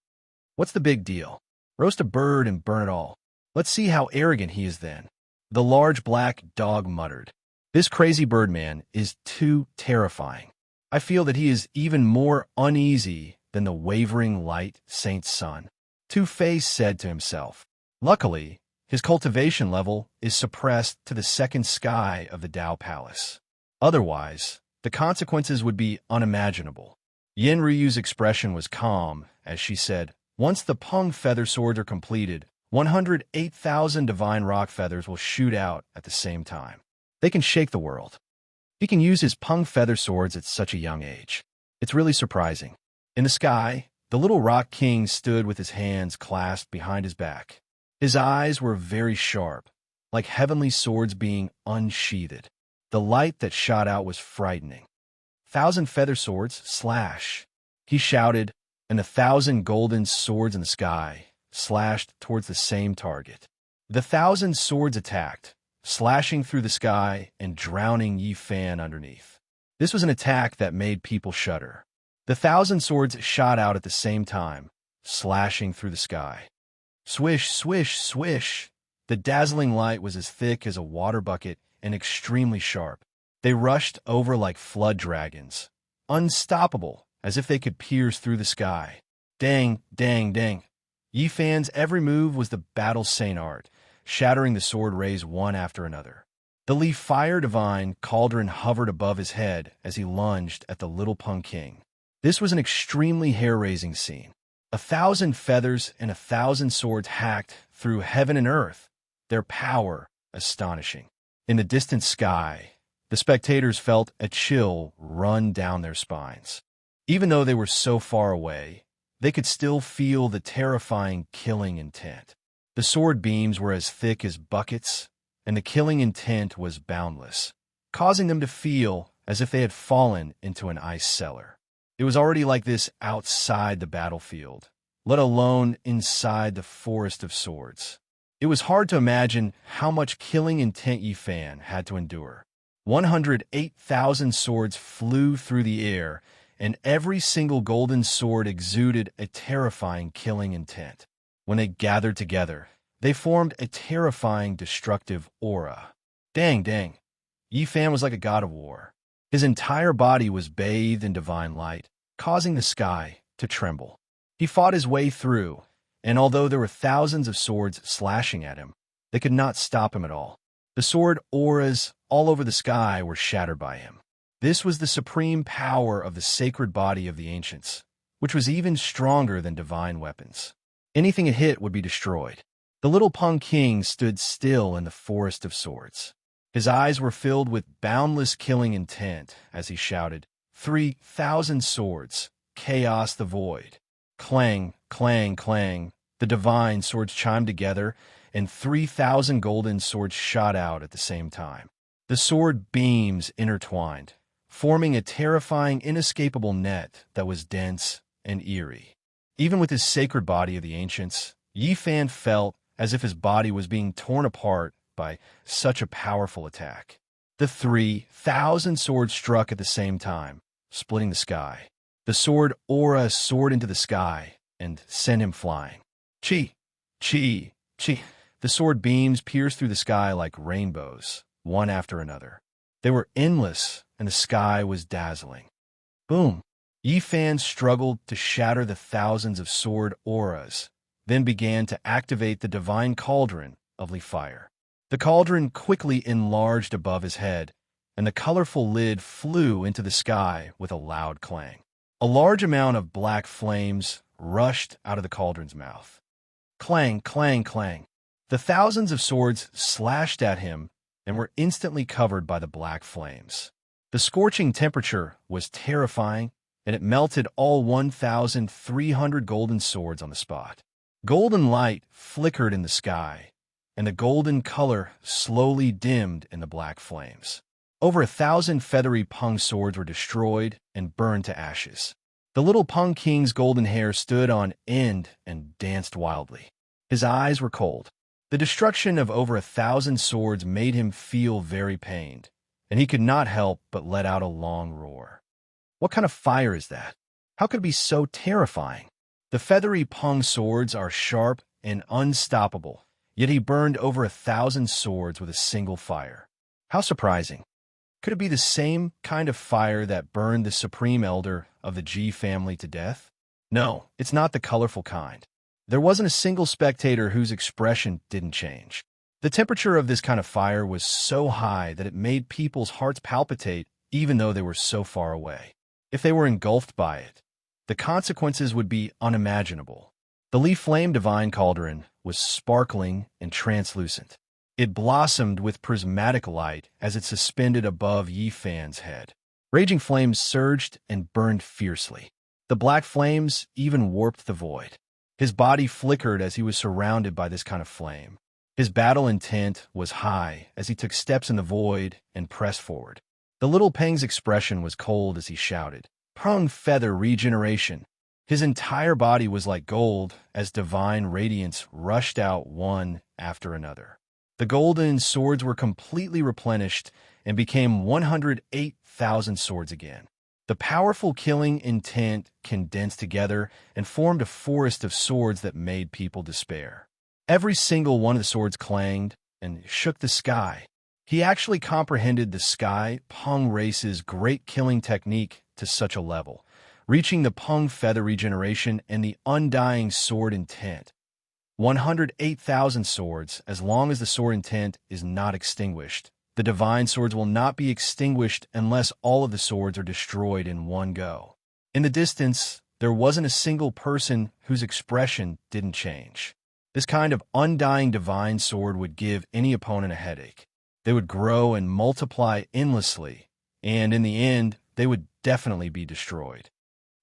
What's the big deal? Roast a bird and burn it all. Let's see how arrogant he is then. The large black dog muttered. This crazy Birdman is too terrifying. I feel that he is even more uneasy than the wavering light saint's son. Tu Fei said to himself. Luckily, his cultivation level is suppressed to the second sky of the Dao Palace. Otherwise, the consequences would be unimaginable. Yin Ryu's expression was calm as she said, once the Peng feather swords are completed, 108,000 divine rock feathers will shoot out at the same time. They can shake the world. He can use his Peng feather swords at such a young age. It's really surprising. In the sky, the Little Rock King stood with his hands clasped behind his back. His eyes were very sharp, like heavenly swords being unsheathed. The light that shot out was frightening. 1,000 feather swords, slash. He shouted, and 1,000 golden swords in the sky slashed towards the same target. The 1,000 swords attacked, slashing through the sky and drowning Yi Fan underneath. This was an attack that made people shudder. The 1,000 swords shot out at the same time, slashing through the sky. Swish, swish, swish. The dazzling light was as thick as a water bucket and extremely sharp. They rushed over like flood dragons, unstoppable, as if they could pierce through the sky. Dang, dang, dang. Yi Fan's every move was the battle saint art, shattering the sword rays one after another. The Li Fire Divine cauldron hovered above his head as he lunged at the Little Peng King. This was an extremely hair-raising scene. 1,000 feathers and 1,000 swords hacked through heaven and earth, their power astonishing. In the distant sky, the spectators felt a chill run down their spines. Even though they were so far away, they could still feel the terrifying killing intent. The sword beams were as thick as buckets, and the killing intent was boundless, causing them to feel as if they had fallen into an ice cellar. It was already like this outside the battlefield, let alone inside the forest of swords. It was hard to imagine how much killing intent Yi Fan had to endure. 108,000 swords flew through the air, and every single golden sword exuded a terrifying killing intent. When they gathered together, they formed a terrifying destructive aura. Dang, dang. Yi Fan was like a god of war. His entire body was bathed in divine light, causing the sky to tremble. He fought his way through, and although there were thousands of swords slashing at him, they could not stop him at all. The sword auras all over the sky were shattered by him. This was the supreme power of the sacred body of the ancients, which was even stronger than divine weapons. Anything it hit would be destroyed. The Little Peng King stood still in the forest of swords. His eyes were filled with boundless killing intent as he shouted, 3,000 swords, chaos the void. Clang, clang, clang. The divine swords chimed together, and 3,000 golden swords shot out at the same time. The sword beams intertwined, forming a terrifying, inescapable net that was dense and eerie. Even with his sacred body of the ancients, Yi Fan felt as if his body was being torn apart by such a powerful attack. The 3,000 swords struck at the same time, splitting the sky. The sword aura soared into the sky and sent him flying. Chi, chi, chi. The sword beams pierced through the sky like rainbows, one after another. They were endless, and the sky was dazzling. Boom! Yi Fan struggled to shatter the thousands of sword auras, then began to activate the divine cauldron of Li fire. The cauldron quickly enlarged above his head, and the colorful lid flew into the sky with a loud clang. A large amount of black flames rushed out of the cauldron's mouth. Clang, clang, clang. The thousands of swords slashed at him and were instantly covered by the black flames. The scorching temperature was terrifying, and it melted all 1,300 golden swords on the spot. Golden light flickered in the sky, and the golden color slowly dimmed in the black flames. Over 1,000 feathery Peng swords were destroyed and burned to ashes. The little Peng King's golden hair stood on end and danced wildly. His eyes were cold. The destruction of over 1,000 swords made him feel very pained, and he could not help but let out a long roar. What kind of fire is that? How could it be so terrifying? The feathery Peng swords are sharp and unstoppable, yet he burned over 1,000 swords with a single fire. How surprising. Could it be the same kind of fire that burned the supreme elder of the Ji family to death? No, it's not the colorful kind. There wasn't a single spectator whose expression didn't change. The temperature of this kind of fire was so high that it made people's hearts palpitate even though they were so far away. If they were engulfed by it, the consequences would be unimaginable. The Li Flame Divine Cauldron was sparkling and translucent. It blossomed with prismatic light as it suspended above Yi Fan's head. Raging flames surged and burned fiercely. The black flames even warped the void. His body flickered as he was surrounded by this kind of flame. His battle intent was high as he took steps in the void and pressed forward. The little Peng's expression was cold as he shouted, "Peng Feather Regeneration!" His entire body was like gold as divine radiance rushed out one after another. The golden swords were completely replenished and became 108,000 swords again. The powerful killing intent condensed together and formed a forest of swords that made people despair. Every single one of the swords clanged and shook the sky. He actually comprehended the Sky Peng race's great killing technique to such a level, reaching the Peng Feather Regeneration and the Undying Sword Intent. 108,000 swords, as long as the sword intent is not extinguished. The divine swords will not be extinguished unless all of the swords are destroyed in one go. In the distance, there wasn't a single person whose expression didn't change. This kind of undying divine sword would give any opponent a headache. They would grow and multiply endlessly, and in the end, they would definitely be destroyed.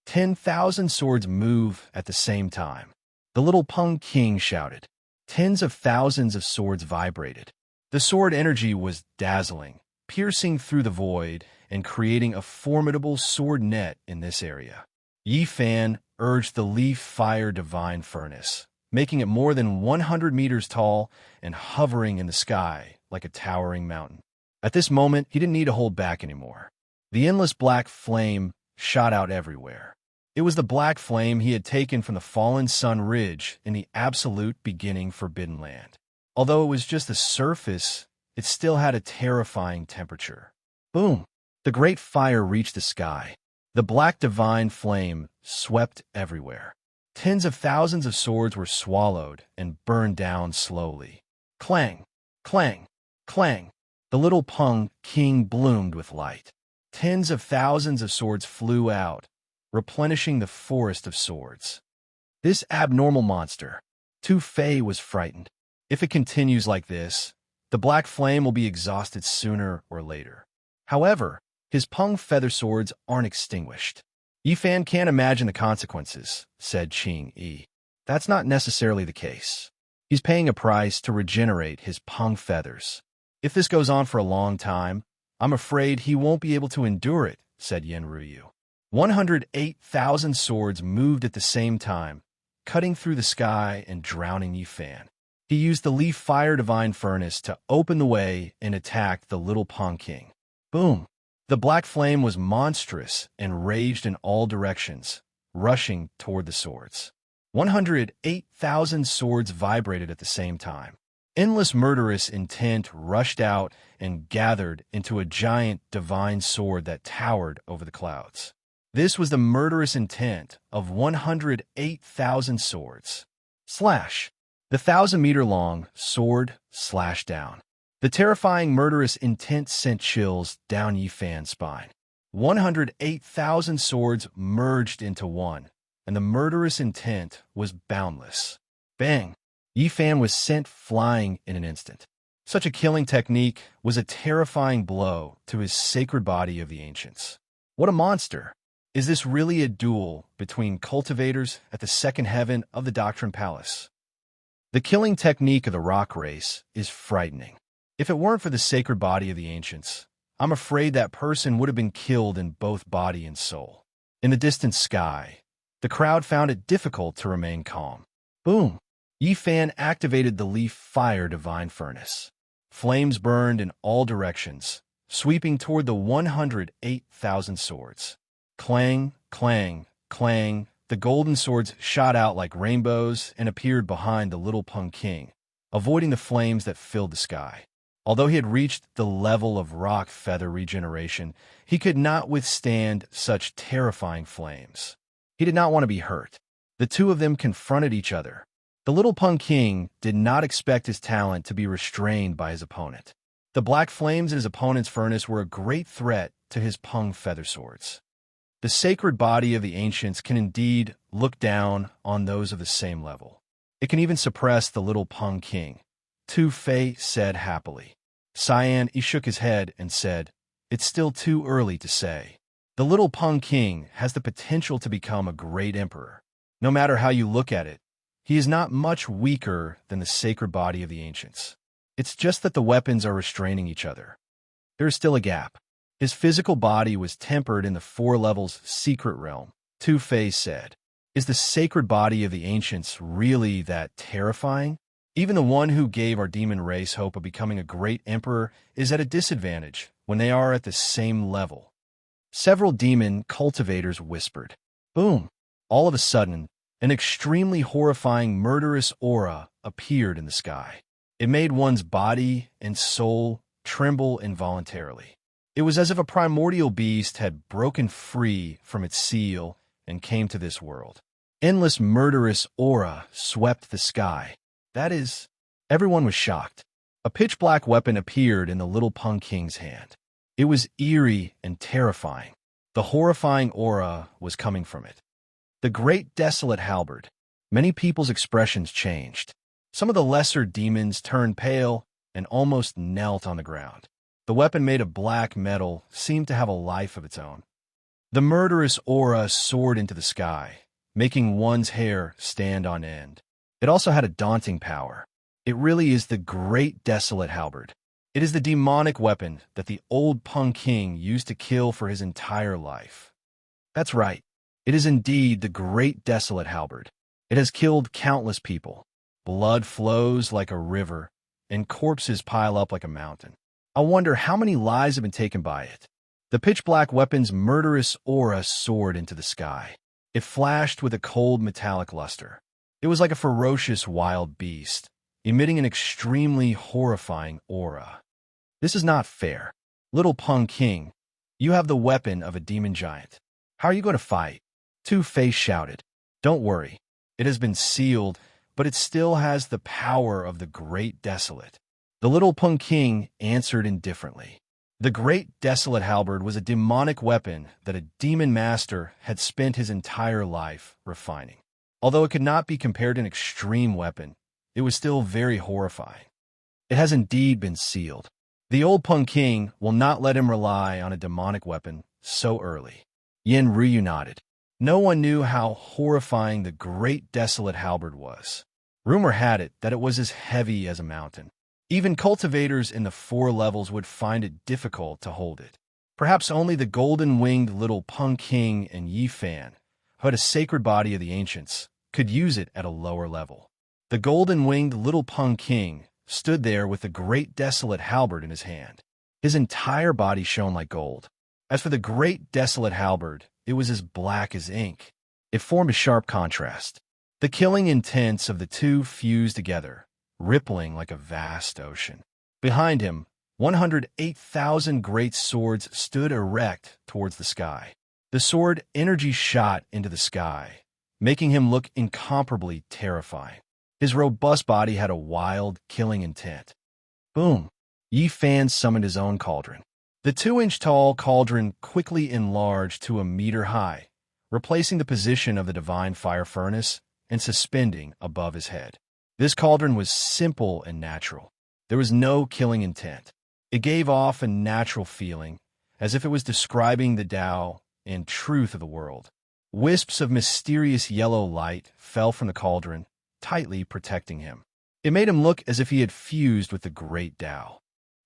10,000 swords move at the same time. The little Peng King shouted. Tens of thousands of swords vibrated. The sword energy was dazzling, piercing through the void and creating a formidable sword net in this area. Yi Fan urged the Leaf Fire Divine Furnace, making it more than 100 meters tall and hovering in the sky like a towering mountain. At this moment, he didn't need to hold back anymore. The endless black flame shot out everywhere. It was the black flame he had taken from the fallen sun ridge in the absolute beginning Forbidden Land. Although it was just the surface, it still had a terrifying temperature. Boom! The great fire reached the sky. The black divine flame swept everywhere. Tens of thousands of swords were swallowed and burned down slowly. Clang! Clang! Clang! The little Peng King bloomed with light. Tens of thousands of swords flew out, replenishing the forest of swords. This abnormal monster, Tu Fei, was frightened. If it continues like this, the black flame will be exhausted sooner or later. However, his Peng feather swords aren't extinguished. Yi Fan can't imagine the consequences, said Qing Yi. That's not necessarily the case. He's paying a price to regenerate his Peng feathers. If this goes on for a long time, I'm afraid he won't be able to endure it, said Yen Ruyu. 108,000 swords moved at the same time, cutting through the sky and drowning Yi Fan. He used the Leaf Fire Divine Furnace to open the way and attacked the little Peng King. Boom! The black flame was monstrous and raged in all directions, rushing toward the swords. 108,000 swords vibrated at the same time. Endless murderous intent rushed out and gathered into a giant divine sword that towered over the clouds. This was the murderous intent of 108,000 swords. Slash. The 1,000-meter-long sword slashed down. The terrifying murderous intent sent chills down Yi Fan's spine. 108,000 swords merged into one, and the murderous intent was boundless. Bang! Yi Fan was sent flying in an instant. Such a killing technique was a terrifying blow to his sacred body of the ancients. What a monster! Is this really a duel between cultivators at the second heaven of the Doctrine Palace? The killing technique of the rock race is frightening. If it weren't for the sacred body of the ancients, I'm afraid that person would have been killed in both body and soul. In the distant sky, the crowd found it difficult to remain calm. Boom! Yi Fan activated the Leaf Fire Divine Furnace. Flames burned in all directions, sweeping toward the 108,000 swords. Clang, clang, clang. The golden swords shot out like rainbows and appeared behind the little Pung King, avoiding the flames that filled the sky. Although he had reached the level of rock feather regeneration, he could not withstand such terrifying flames. He did not want to be hurt. The two of them confronted each other. The little Pung King did not expect his talent to be restrained by his opponent. The black flames in his opponent's furnace were a great threat to his Pung feather swords. The sacred body of the ancients can indeed look down on those of the same level. It can even suppress the little Pung King, Tu Fei said happily. Cyan, he shook his head and said, "It's still too early to say. The little Pung King has the potential to become a great emperor. No matter how you look at it, he is not much weaker than the sacred body of the ancients. It's just that the weapons are restraining each other. There is still a gap." His physical body was tempered in the 4 levels secret realm, Tu Fei said. Is the sacred body of the ancients really that terrifying? Even the one who gave our demon race hope of becoming a great emperor is at a disadvantage when they are at the same level. Several demon cultivators whispered. Boom! All of a sudden, an extremely horrifying murderous aura appeared in the sky. It made one's body and soul tremble involuntarily. It was as if a primordial beast had broken free from its seal and came to this world. Endless murderous aura swept the sky. That is, everyone was shocked. A pitch-black weapon appeared in the little Pung King's hand. It was eerie and terrifying. The horrifying aura was coming from it. The great desolate halberd. Many people's expressions changed. Some of the lesser demons turned pale and almost knelt on the ground. The weapon made of black metal seemed to have a life of its own. The murderous aura soared into the sky, making one's hair stand on end. It also had a daunting power. It really is the great desolate halberd. It is the demonic weapon that the old Pung King used to kill for his entire life. That's right. It is indeed the great desolate halberd. It has killed countless people. Blood flows like a river, and corpses pile up like a mountain. I wonder how many lives have been taken by it. The pitch-black weapon's murderous aura soared into the sky. It flashed with a cold metallic luster. It was like a ferocious wild beast, emitting an extremely horrifying aura. This is not fair. Little Pung King, you have the weapon of a demon giant. How are you going to fight? Tu Fei shouted. Don't worry. It has been sealed, but it still has the power of the Great Desolate. The little Pung King answered indifferently. The Great Desolate halberd was a demonic weapon that a demon master had spent his entire life refining. Although it could not be compared to an extreme weapon, it was still very horrifying. It has indeed been sealed. The old Pung King will not let him rely on a demonic weapon so early. Yin Ryu nodded. No one knew how horrifying the Great Desolate halberd was. Rumor had it that it was as heavy as a mountain. Even cultivators in the 4 levels would find it difficult to hold it. Perhaps only the golden-winged little Pung King and Yi Fan, who had a sacred body of the ancients, could use it at a lower level. The golden-winged little Pung King stood there with the Great Desolate halberd in his hand. His entire body shone like gold. As for the Great Desolate halberd, it was as black as ink. It formed a sharp contrast. The killing intents of the two fused together, rippling like a vast ocean. Behind him, 108,000 great swords stood erect towards the sky. The sword energy shot into the sky, making him look incomparably terrifying. His robust body had a wild, killing intent. Boom! Yi Fan summoned his own cauldron. The 2-inch-tall cauldron quickly enlarged to a meter high, replacing the position of the divine fire furnace and suspending above his head. This cauldron was simple and natural. There was no killing intent. It gave off a natural feeling, as if it was describing the Tao and truth of the world. Wisps of mysterious yellow light fell from the cauldron, tightly protecting him. It made him look as if he had fused with the great Tao.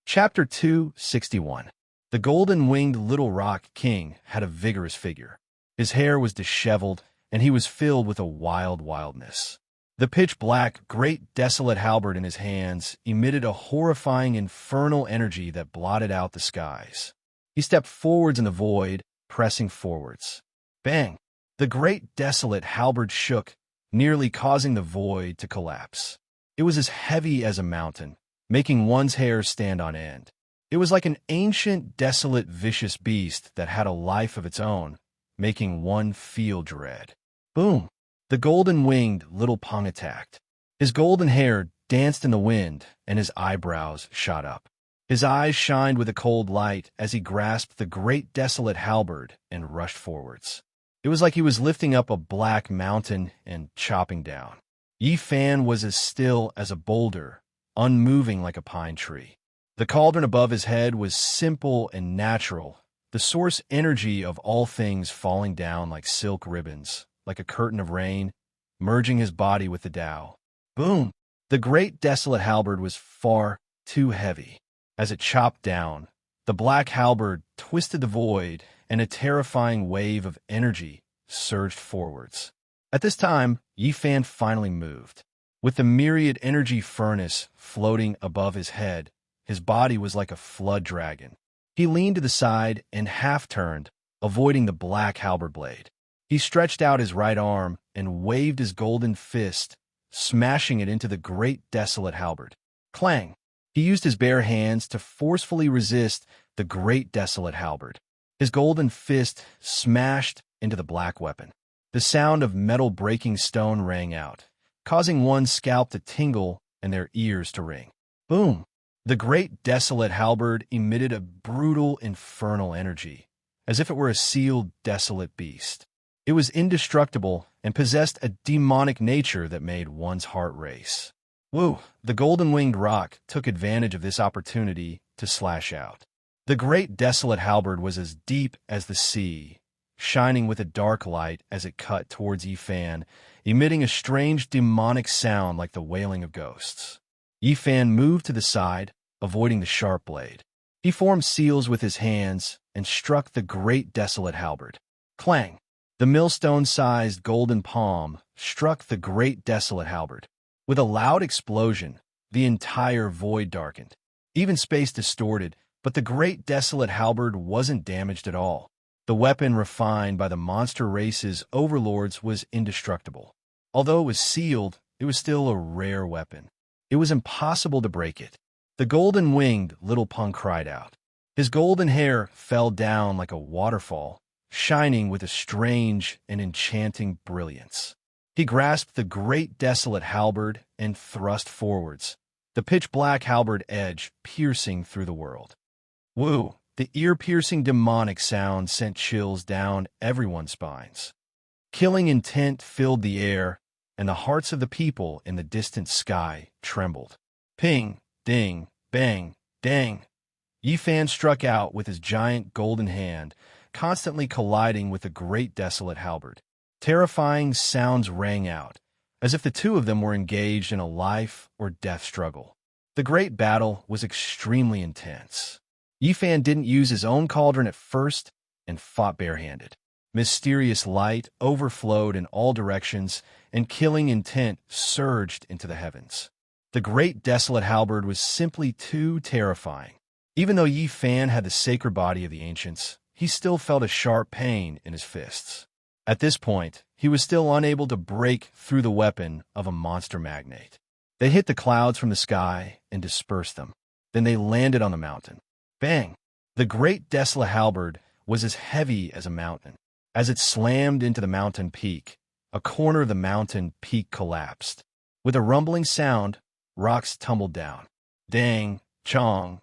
Chapter 261. The golden-winged little rock king had a vigorous figure. His hair was disheveled, and he was filled with a wild wildness. The pitch-black, great desolate halberd in his hands emitted a horrifying infernal energy that blotted out the skies. He stepped forwards in the void, pressing forwards. Bang! The great desolate halberd shook, nearly causing the void to collapse. It was as heavy as a mountain, making one's hair stand on end. It was like an ancient, desolate, vicious beast that had a life of its own, making one feel dread. Boom! The golden-winged little Pung attacked. His golden hair danced in the wind, and his eyebrows shot up. His eyes shined with a cold light as he grasped the great desolate halberd and rushed forwards. It was like he was lifting up a black mountain and chopping down. Yi Fan was as still as a boulder, unmoving like a pine tree. The cauldron above his head was simple and natural, the source energy of all things falling down like silk ribbons, like a curtain of rain, merging his body with the Tao. Boom! The great desolate halberd was far too heavy. As it chopped down, the black halberd twisted the void, and a terrifying wave of energy surged forwards. At this time, Yi Fan finally moved. With the myriad energy furnace floating above his head, his body was like a flood dragon. He leaned to the side and half-turned, avoiding the black halberd blade. He stretched out his right arm and waved his golden fist, smashing it into the great desolate halberd. Clang! He used his bare hands to forcefully resist the great desolate halberd. His golden fist smashed into the black weapon. The sound of metal breaking stone rang out, causing one's scalp to tingle and their ears to ring. Boom! The great desolate halberd emitted a brutal, infernal energy, as if it were a sealed, desolate beast. It was indestructible and possessed a demonic nature that made one's heart race. Woo! The golden-winged rock took advantage of this opportunity to slash out. The great desolate halberd was as deep as the sea, shining with a dark light as it cut towards Yi Fan, emitting a strange demonic sound like the wailing of ghosts. Yi Fan moved to the side, avoiding the sharp blade. He formed seals with his hands and struck the great desolate halberd. Clang! The millstone-sized golden palm struck the great desolate halberd. With a loud explosion, the entire void darkened. Even space distorted, but the great desolate halberd wasn't damaged at all. The weapon refined by the monster race's overlords was indestructible. Although it was sealed, it was still a rare weapon. It was impossible to break it. The golden-winged little Pung cried out. His golden hair fell down like a waterfall, shining with a strange and enchanting brilliance. He grasped the great desolate halberd and thrust forwards, the pitch-black halberd edge piercing through the world. Woo! The ear-piercing demonic sound sent chills down everyone's spines. Killing intent filled the air, and the hearts of the people in the distant sky trembled. Ping, ding, bang, dang. Yi Fan struck out with his giant golden hand, constantly colliding with the great desolate halberd. Terrifying sounds rang out, as if the two of them were engaged in a life or death struggle. The great battle was extremely intense. Yi Fan didn't use his own cauldron at first and fought barehanded. Mysterious light overflowed in all directions, and killing intent surged into the heavens. The great desolate halberd was simply too terrifying. Even though Yi Fan had the sacred body of the ancients, he still felt a sharp pain in his fists. At this point, he was still unable to break through the weapon of a monster magnate. They hit the clouds from the sky and dispersed them. Then they landed on the mountain. Bang! The great desolate halberd was as heavy as a mountain. As it slammed into the mountain peak, a corner of the mountain peak collapsed. With a rumbling sound, rocks tumbled down. Dang, chong,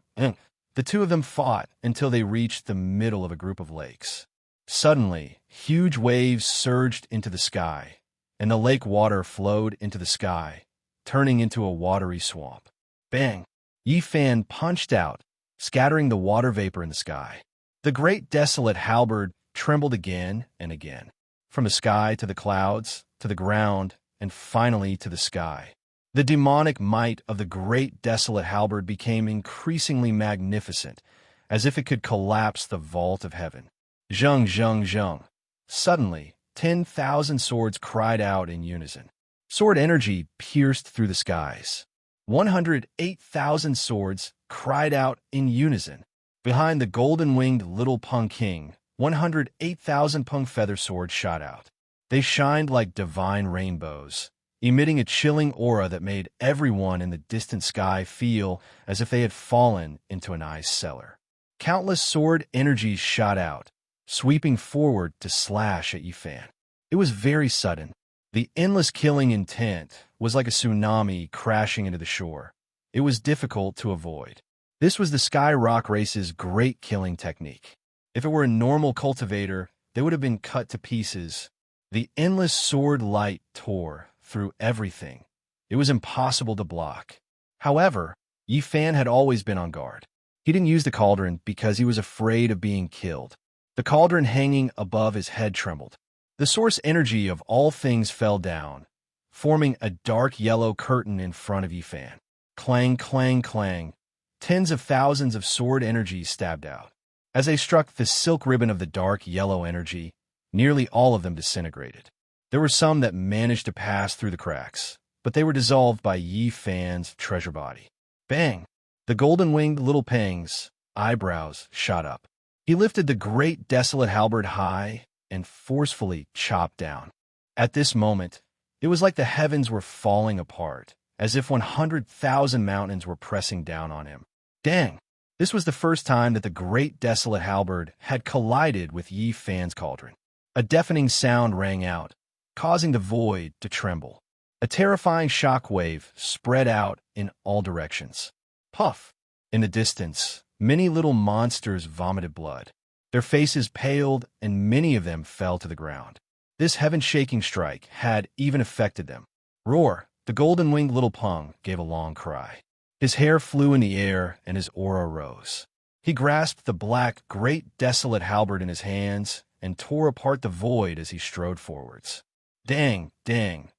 the two of them fought until they reached the middle of a group of lakes. Suddenly, huge waves surged into the sky, and the lake water flowed into the sky, turning into a watery swamp. Bang! Yi Fan punched out, scattering the water vapor in the sky. The great desolate halberd trembled again and again, from the sky to the clouds, to the ground, and finally to the sky. The demonic might of the great desolate halberd became increasingly magnificent, as if it could collapse the vault of heaven. Zheng, zheng, zheng. Suddenly, 10,000 swords cried out in unison. Sword energy pierced through the skies. 108,000 swords cried out in unison. Behind the golden-winged little Peng King, 108,000 Peng feather swords shot out. They shined like divine rainbows, emitting a chilling aura that made everyone in the distant sky feel as if they had fallen into an ice cellar. Countless sword energies shot out, sweeping forward to slash at Yi Fan. It was very sudden. The endless killing intent was like a tsunami crashing into the shore. It was difficult to avoid. This was the Sky Rock Race's great killing technique. If it were a normal cultivator, they would have been cut to pieces. The endless sword light tore through everything. It was impossible to block. However, Yi Fan had always been on guard. He didn't use the cauldron because he was afraid of being killed. The cauldron hanging above his head trembled. The source energy of all things fell down, forming a dark yellow curtain in front of Yi Fan. Clang, clang, clang. Tens of thousands of sword energies stabbed out. As they struck the silk ribbon of the dark yellow energy, nearly all of them disintegrated. There were some that managed to pass through the cracks, but they were dissolved by Yi Fan's treasure body. Bang! The golden-winged little Peng's eyebrows shot up. He lifted the great desolate halberd high and forcefully chopped down. At this moment, it was like the heavens were falling apart, as if 100,000 mountains were pressing down on him. Dang! This was the first time that the great desolate halberd had collided with Yi Fan's cauldron. A deafening sound rang out, causing the void to tremble. A terrifying shockwave spread out in all directions. Puff! In the distance, many little monsters vomited blood. Their faces paled, and many of them fell to the ground. This heaven-shaking strike had even affected them. Roar! The golden-winged little Peng gave a long cry. His hair flew in the air, and his aura rose. He grasped the black, great desolate halberd in his hands and tore apart the void as he strode forwards. Dang, dang!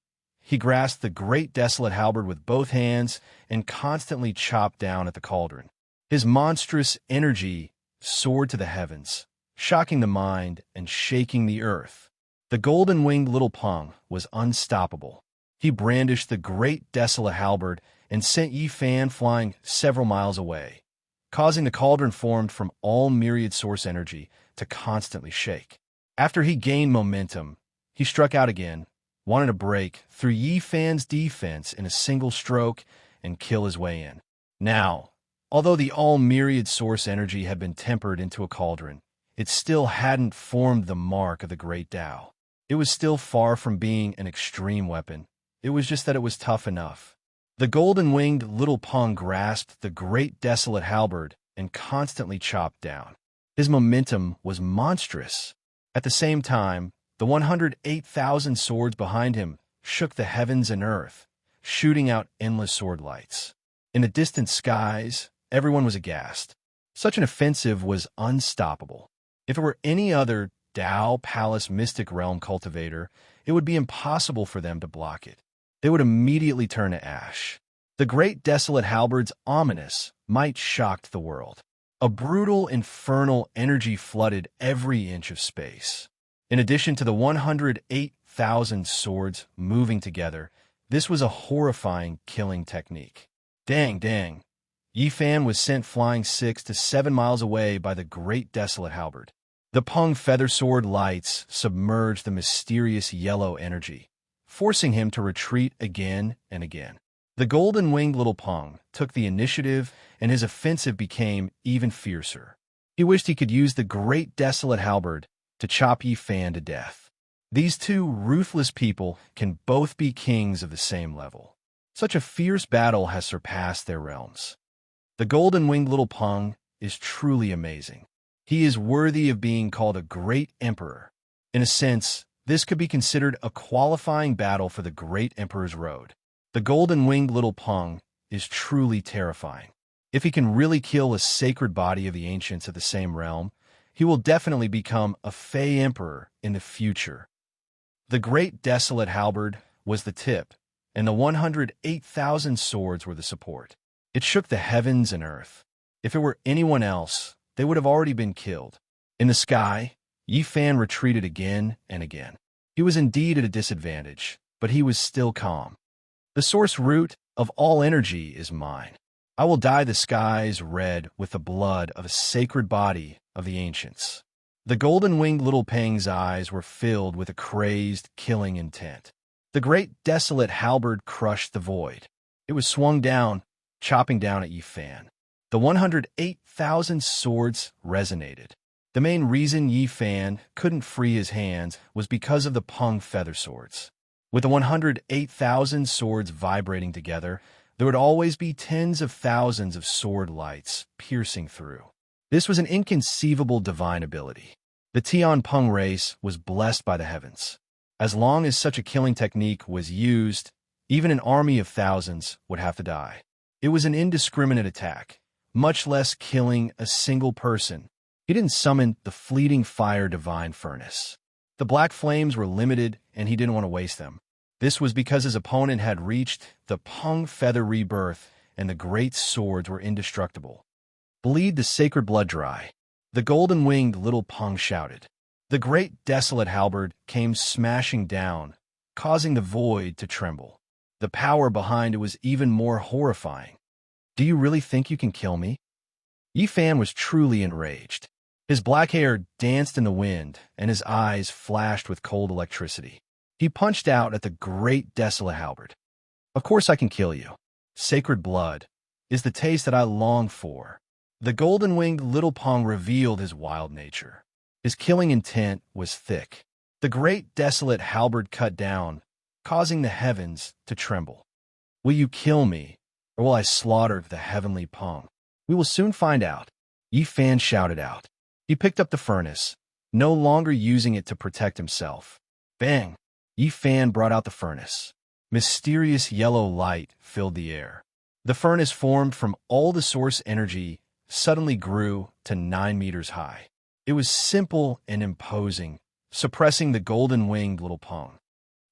He grasped the great desolate halberd with both hands and constantly chopped down at the cauldron. His monstrous energy soared to the heavens, shocking the mind and shaking the earth. The golden-winged little Peng was unstoppable. He brandished the great desolate halberd and sent Yi Fan flying several miles away, causing the cauldron formed from all myriad source energy to constantly shake. After he gained momentum, he struck out again, wanted to break through Yi Fan's defense in a single stroke and kill his way in. Now, although the all-myriad source energy had been tempered into a cauldron, it still hadn't formed the mark of the Great Tao. It was still far from being an extreme weapon. It was just that it was tough enough. The golden-winged little Peng grasped the great desolate halberd and constantly chopped down. His momentum was monstrous. At the same time, the 108,000 swords behind him shook the heavens and earth, shooting out endless sword lights. In the distant skies, everyone was aghast. Such an offensive was unstoppable. If it were any other Tao Palace Mystic Realm cultivator, it would be impossible for them to block it. They would immediately turn to ash. The great desolate halberd's ominous might shocked the world. A brutal, infernal energy flooded every inch of space. In addition to the 108,000 swords moving together, this was a horrifying killing technique. Dang, dang. Yi Fan was sent flying 6 to 7 miles away by the great desolate halberd. The Peng feather sword lights submerged the mysterious yellow energy, forcing him to retreat again and again. The golden-winged little Peng took the initiative, and his offensive became even fiercer. He wished he could use the great desolate halberd to chop Yi Fan to death. These two ruthless people can both be kings of the same level. Such a fierce battle has surpassed their realms. The golden-winged little Peng is truly amazing. He is worthy of being called a great emperor. In a sense, this could be considered a qualifying battle for the great emperor's road. The golden-winged little Peng is truly terrifying. If he can really kill a sacred body of the ancients of the same realm, he will definitely become a Fey emperor in the future. The great desolate halberd was the tip, and the 108,000 swords were the support. It shook the heavens and earth. If it were anyone else, they would have already been killed. In the sky, Yi Fan retreated again and again. He was indeed at a disadvantage, but he was still calm. The source root of all energy is mine. I will dye the skies red with the blood of a sacred body of the ancients. The golden-winged little Peng's eyes were filled with a crazed, killing intent. The great desolate halberd crushed the void. It was swung down, chopping down at Yi Fan. The 108,000 swords resonated. The main reason Yi Fan couldn't free his hands was because of the Peng feather swords. With the 108,000 swords vibrating together, there would always be tens of thousands of sword lights piercing through. This was an inconceivable divine ability. The Tian Peng race was blessed by the heavens. As long as such a killing technique was used, even an army of thousands would have to die. It was an indiscriminate attack, much less killing a single person. He didn't summon the fleeting fire divine furnace. The black flames were limited, and he didn't want to waste them. This was because his opponent had reached the Peng feather rebirth, and the great swords were indestructible. Bleed the sacred blood dry. The golden-winged little Peng shouted. The great desolate halberd came smashing down, causing the void to tremble. The power behind it was even more horrifying. Do you really think you can kill me? Yi Fan was truly enraged. His black hair danced in the wind, and his eyes flashed with cold electricity. He punched out at the great desolate halberd. Of course I can kill you. Sacred blood is the taste that I long for. The golden-winged little Peng revealed his wild nature. His killing intent was thick. The great desolate halberd cut down, causing the heavens to tremble. Will you kill me, or will I slaughter the heavenly Peng? We will soon find out. Yi Fan shouted out. He picked up the furnace, no longer using it to protect himself. Bang! Yi Fan brought out the furnace. Mysterious yellow light filled the air. The furnace formed from all the source energy suddenly grew to 9 meters high. It was simple and imposing, suppressing the golden-winged little Peng.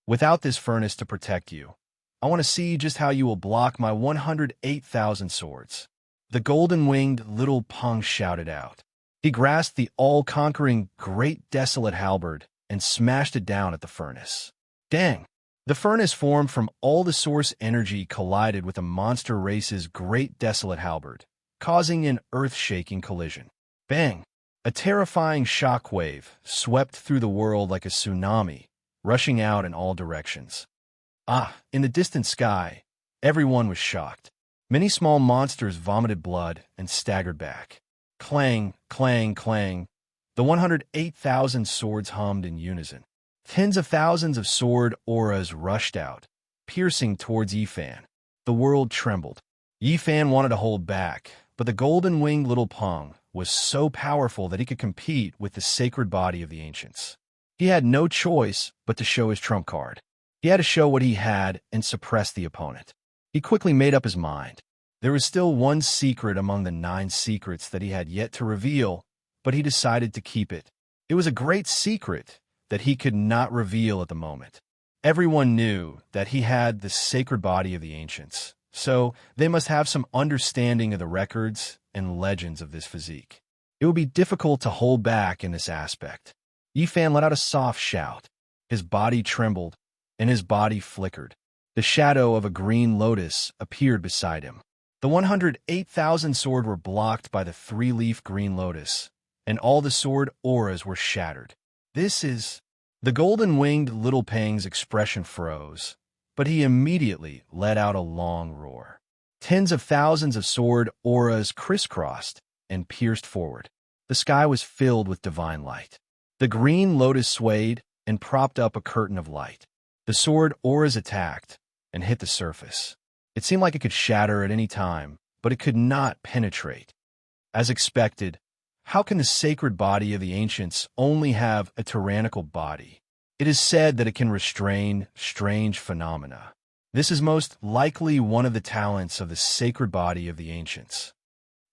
Without this furnace to protect you, I want to see just how you will block my 108,000 swords. The golden-winged little Peng shouted out. He grasped the all-conquering great desolate halberd and smashed it down at the furnace. Dang! The furnace formed from all the source energy collided with the monster race's great desolate halberd, causing an earth-shaking collision. Bang! A terrifying shockwave swept through the world like a tsunami, rushing out in all directions. In the distant sky, everyone was shocked. Many small monsters vomited blood and staggered back. Clang, clang, clang. The 108,000 swords hummed in unison. Tens of thousands of sword auras rushed out, piercing towards Yi Fan. The world trembled. Yi Fan wanted to hold back, but the golden-winged little Peng was so powerful that he could compete with the sacred body of the ancients. He had no choice but to show his trump card. He had to show what he had and suppress the opponent. He quickly made up his mind. There was still one secret among the 9 secrets that he had yet to reveal, but he decided to keep it. It was a great secret that he could not reveal at the moment. Everyone knew that he had the sacred body of the ancients, so they must have some understanding of the records and legends of this physique. It would be difficult to hold back in this aspect. Yi Fan let out a soft shout. His body trembled, and his body flickered. The shadow of a green lotus appeared beside him. The 108,000 sword were blocked by the 3-leaf green lotus, and all the sword auras were shattered. The golden-winged little Peng's expression froze. but he immediately let out a long roar. Tens of thousands of sword auras crisscrossed and pierced forward. The sky was filled with divine light. The green lotus swayed and propped up a curtain of light. The sword auras attacked and hit the surface. It seemed like it could shatter at any time, but it could not penetrate. As expected, how can the sacred body of the ancients only have a tyrannical body? It is said that it can restrain strange phenomena. This is most likely one of the talents of the sacred body of the ancients.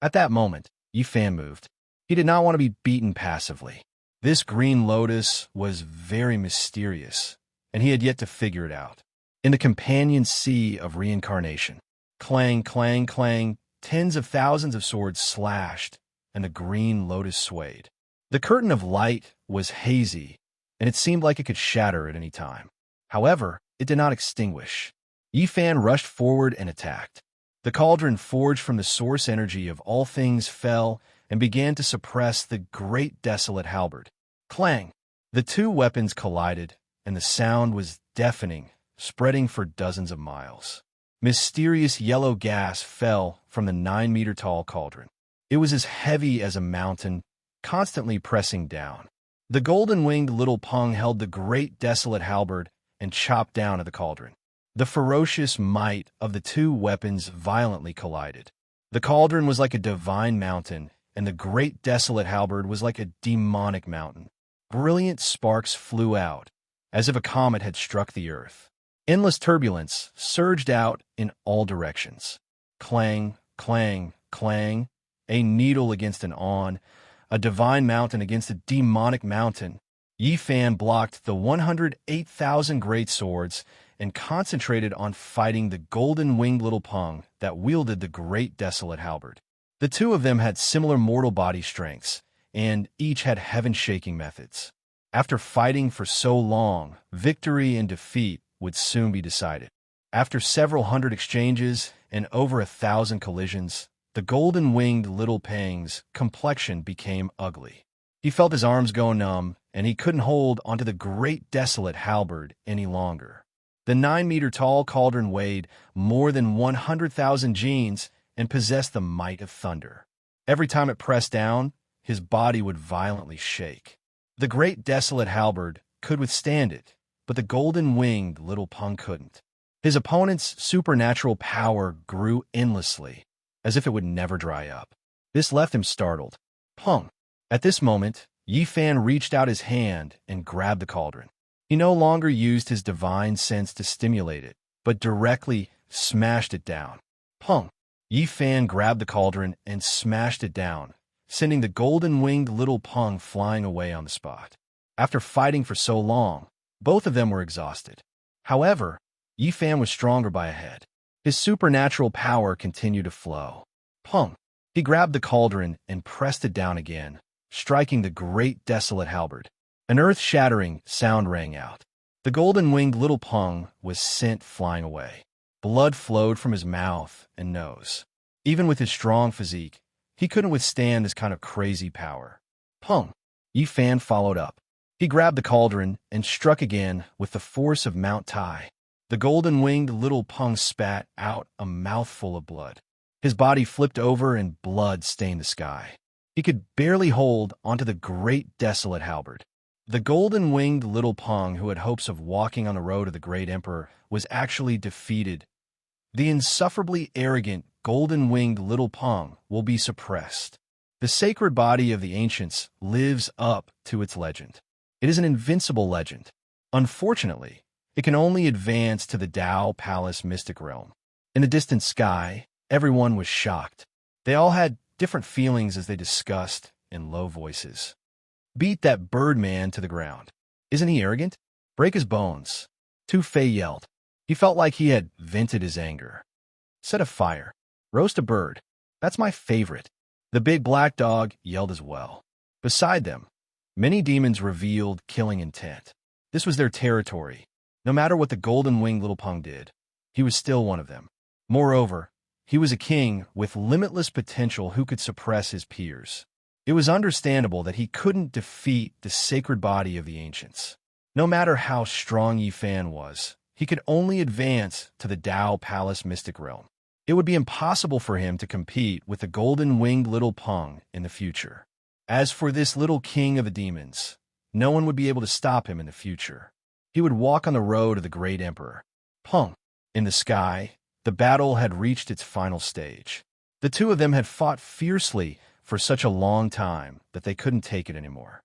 At that moment, Yi Fan moved. He did not want to be beaten passively. This green lotus was very mysterious, and he had yet to figure it out. In the companion sea of reincarnation, clang, clang, clang, tens of thousands of swords slashed, and the green lotus swayed. The curtain of light was hazy, and it seemed like it could shatter at any time. However, it did not extinguish. Yi Fan rushed forward and attacked. The cauldron forged from the source energy of all things fell and began to suppress the great desolate halberd. Clang! The two weapons collided, and the sound was deafening, spreading for dozens of miles. Mysterious yellow gas fell from the 9-meter-tall cauldron. It was as heavy as a mountain, constantly pressing down. The golden-winged little Pung held the great desolate halberd and chopped down at the cauldron. The ferocious might of the two weapons violently collided. The cauldron was like a divine mountain, and the great desolate halberd was like a demonic mountain. Brilliant sparks flew out, as if a comet had struck the earth. Endless turbulence surged out in all directions. Clang, clang, clang, a needle against an awn, a divine mountain against a demonic mountain. Yi Fan blocked the 108,000 great swords and concentrated on fighting the golden-winged little Pung that wielded the great desolate halberd. The two of them had similar mortal body strengths, and each had heaven-shaking methods. After fighting for so long, victory and defeat would soon be decided. After several hundred exchanges and over 1,000 collisions, the golden-winged little Pang's complexion became ugly. He felt his arms go numb, and he couldn't hold onto the great desolate halberd any longer. The 9-meter-tall cauldron weighed more than 100,000 genes and possessed the might of thunder. Every time it pressed down, his body would violently shake. The great desolate halberd could withstand it, but the golden-winged little Pung couldn't. His opponent's supernatural power grew endlessly, as if it would never dry up. This left him startled. Pung! At this moment, Yi Fan reached out his hand and grabbed the cauldron. He no longer used his divine sense to stimulate it, but directly smashed it down. Pung! Yi Fan grabbed the cauldron and smashed it down, sending the golden-winged little Pung flying away on the spot. After fighting for so long, both of them were exhausted. However, Yi Fan was stronger by a head. His supernatural power continued to flow. Pung! He grabbed the cauldron and pressed it down again, striking the great desolate halberd. An earth-shattering sound rang out. The golden-winged little Pung was sent flying away. Blood flowed from his mouth and nose. Even with his strong physique, he couldn't withstand this kind of crazy power. Pung! Yi Fan followed up. He grabbed the cauldron and struck again with the force of Mount Tai. The golden-winged little Pung spat out a mouthful of blood. His body flipped over and blood stained the sky. He could barely hold onto the great desolate halberd. The golden-winged little Pung, who had hopes of walking on the road of the great emperor, was actually defeated. The insufferably arrogant golden-winged little Pung will be suppressed. The sacred body of the ancients lives up to its legend. It is an invincible legend. Unfortunately, it can only advance to the Tao Palace mystic realm. In the distant sky, everyone was shocked. They all had different feelings as they discussed in low voices. Beat that Birdman to the ground. Isn't he arrogant? Break his bones. Tu Fei yelled. He felt like he had vented his anger. Set a fire. Roast a bird. That's my favorite. The big black dog yelled as well. Beside them, many demons revealed killing intent. This was their territory. No matter what the golden-winged little Pung did, he was still one of them. Moreover, he was a king with limitless potential who could suppress his peers. It was understandable that he couldn't defeat the sacred body of the ancients. No matter how strong Yi Fan was, he could only advance to the Tao Palace Mystic Realm. It would be impossible for him to compete with the golden-winged little Peng in the future. As for this little king of the demons, no one would be able to stop him in the future. He would walk on the road of the great emperor. Peng. In the sky, the battle had reached its final stage. The two of them had fought fiercely for such a long time that they couldn't take it anymore.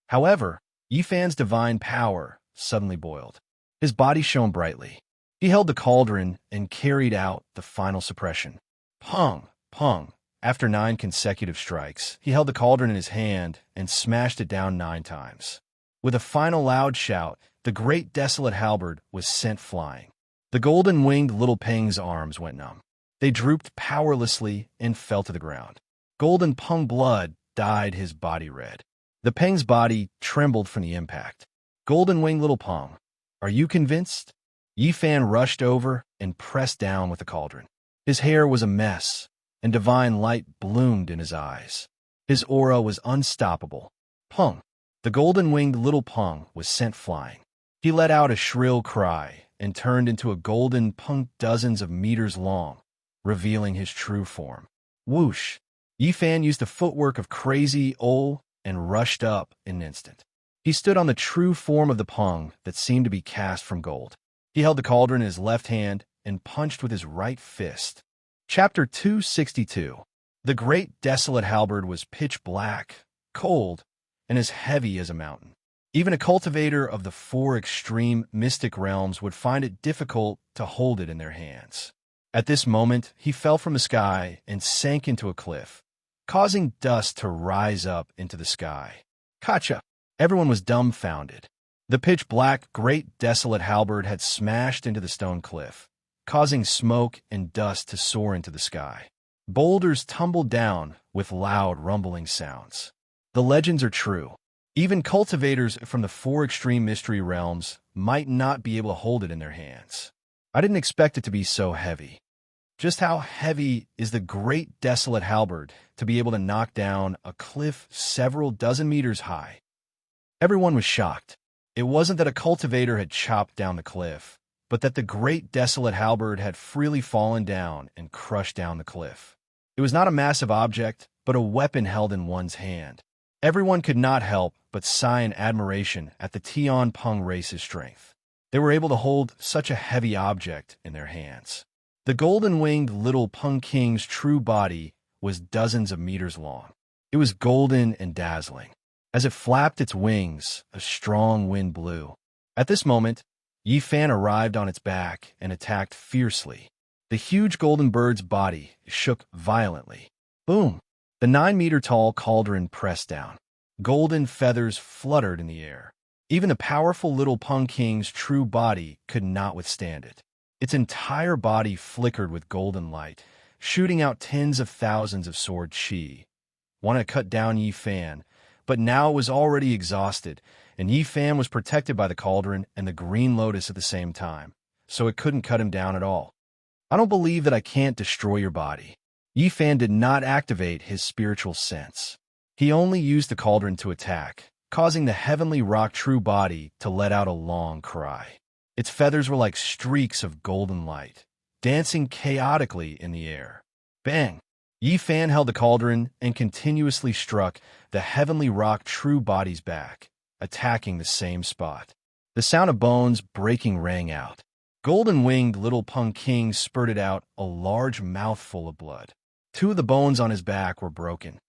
However, Yifan's divine power suddenly boiled. His body shone brightly. He held the cauldron and carried out the final suppression. Peng, Peng. After 9 consecutive strikes, he held the cauldron in his hand and smashed it down 9 times. With a final loud shout, the great desolate halberd was sent flying. The golden-winged little Peng's arms went numb. They drooped powerlessly and fell to the ground. Golden Peng blood dyed his body red. The Peng's body trembled from the impact. Golden-winged little Peng, are you convinced? Yifan rushed over and pressed down with the cauldron. His hair was a mess, and divine light bloomed in his eyes. His aura was unstoppable. Peng. The golden-winged little Peng was sent flying. He let out a shrill cry and turned into a golden Peng dozens of meters long, revealing his true form. Whoosh! Yifan used the footwork of crazy Ol and rushed up in an instant. He stood on the true form of the Peng that seemed to be cast from gold. He held the cauldron in his left hand and punched with his right fist. Chapter 262. The great desolate halberd was pitch black, cold, and as heavy as a mountain. Even a cultivator of the 4 extreme mystic realms would find it difficult to hold it in their hands. At this moment, he fell from the sky and sank into a cliff, causing dust to rise up into the sky. Gotcha! Everyone was dumbfounded. The pitch-black, great desolate halberd had smashed into the stone cliff, causing smoke and dust to soar into the sky. Boulders tumbled down with loud rumbling sounds. The legends are true. Even cultivators from the 4 extreme mystery realms might not be able to hold it in their hands. I didn't expect it to be so heavy. Just how heavy is the great desolate halberd to be able to knock down a cliff several dozen meters high? Everyone was shocked. It wasn't that a cultivator had chopped down the cliff, but that the great desolate halberd had freely fallen down and crushed down the cliff. It was not a massive object, but a weapon held in one's hand. Everyone could not help but sigh in admiration at the Tian Peng race's strength. They were able to hold such a heavy object in their hands. The golden-winged little Peng King's true body was dozens of meters long. It was golden and dazzling. As it flapped its wings, a strong wind blew. At this moment, Yifan arrived on its back and attacked fiercely. The huge golden bird's body shook violently. Boom! The 9-meter-tall cauldron pressed down. Golden feathers fluttered in the air. Even the powerful little Peng King's true body could not withstand it. Its entire body flickered with golden light, shooting out tens of thousands of sword chi. Wanted to cut down Yifan, but now it was already exhausted, and Yifan was protected by the cauldron and the green lotus at the same time, so it couldn't cut him down at all. I don't believe that I can't destroy your body. Yifan did not activate his spiritual sense. He only used the cauldron to attack, causing the heavenly rock true body to let out a long cry. Its feathers were like streaks of golden light, dancing chaotically in the air. Bang! Yifan held the cauldron and continuously struck the heavenly rock true body's back, attacking the same spot. The sound of bones breaking rang out. Golden-winged little Peng King spurted out a large mouthful of blood. 2 of the bones on his back were broken.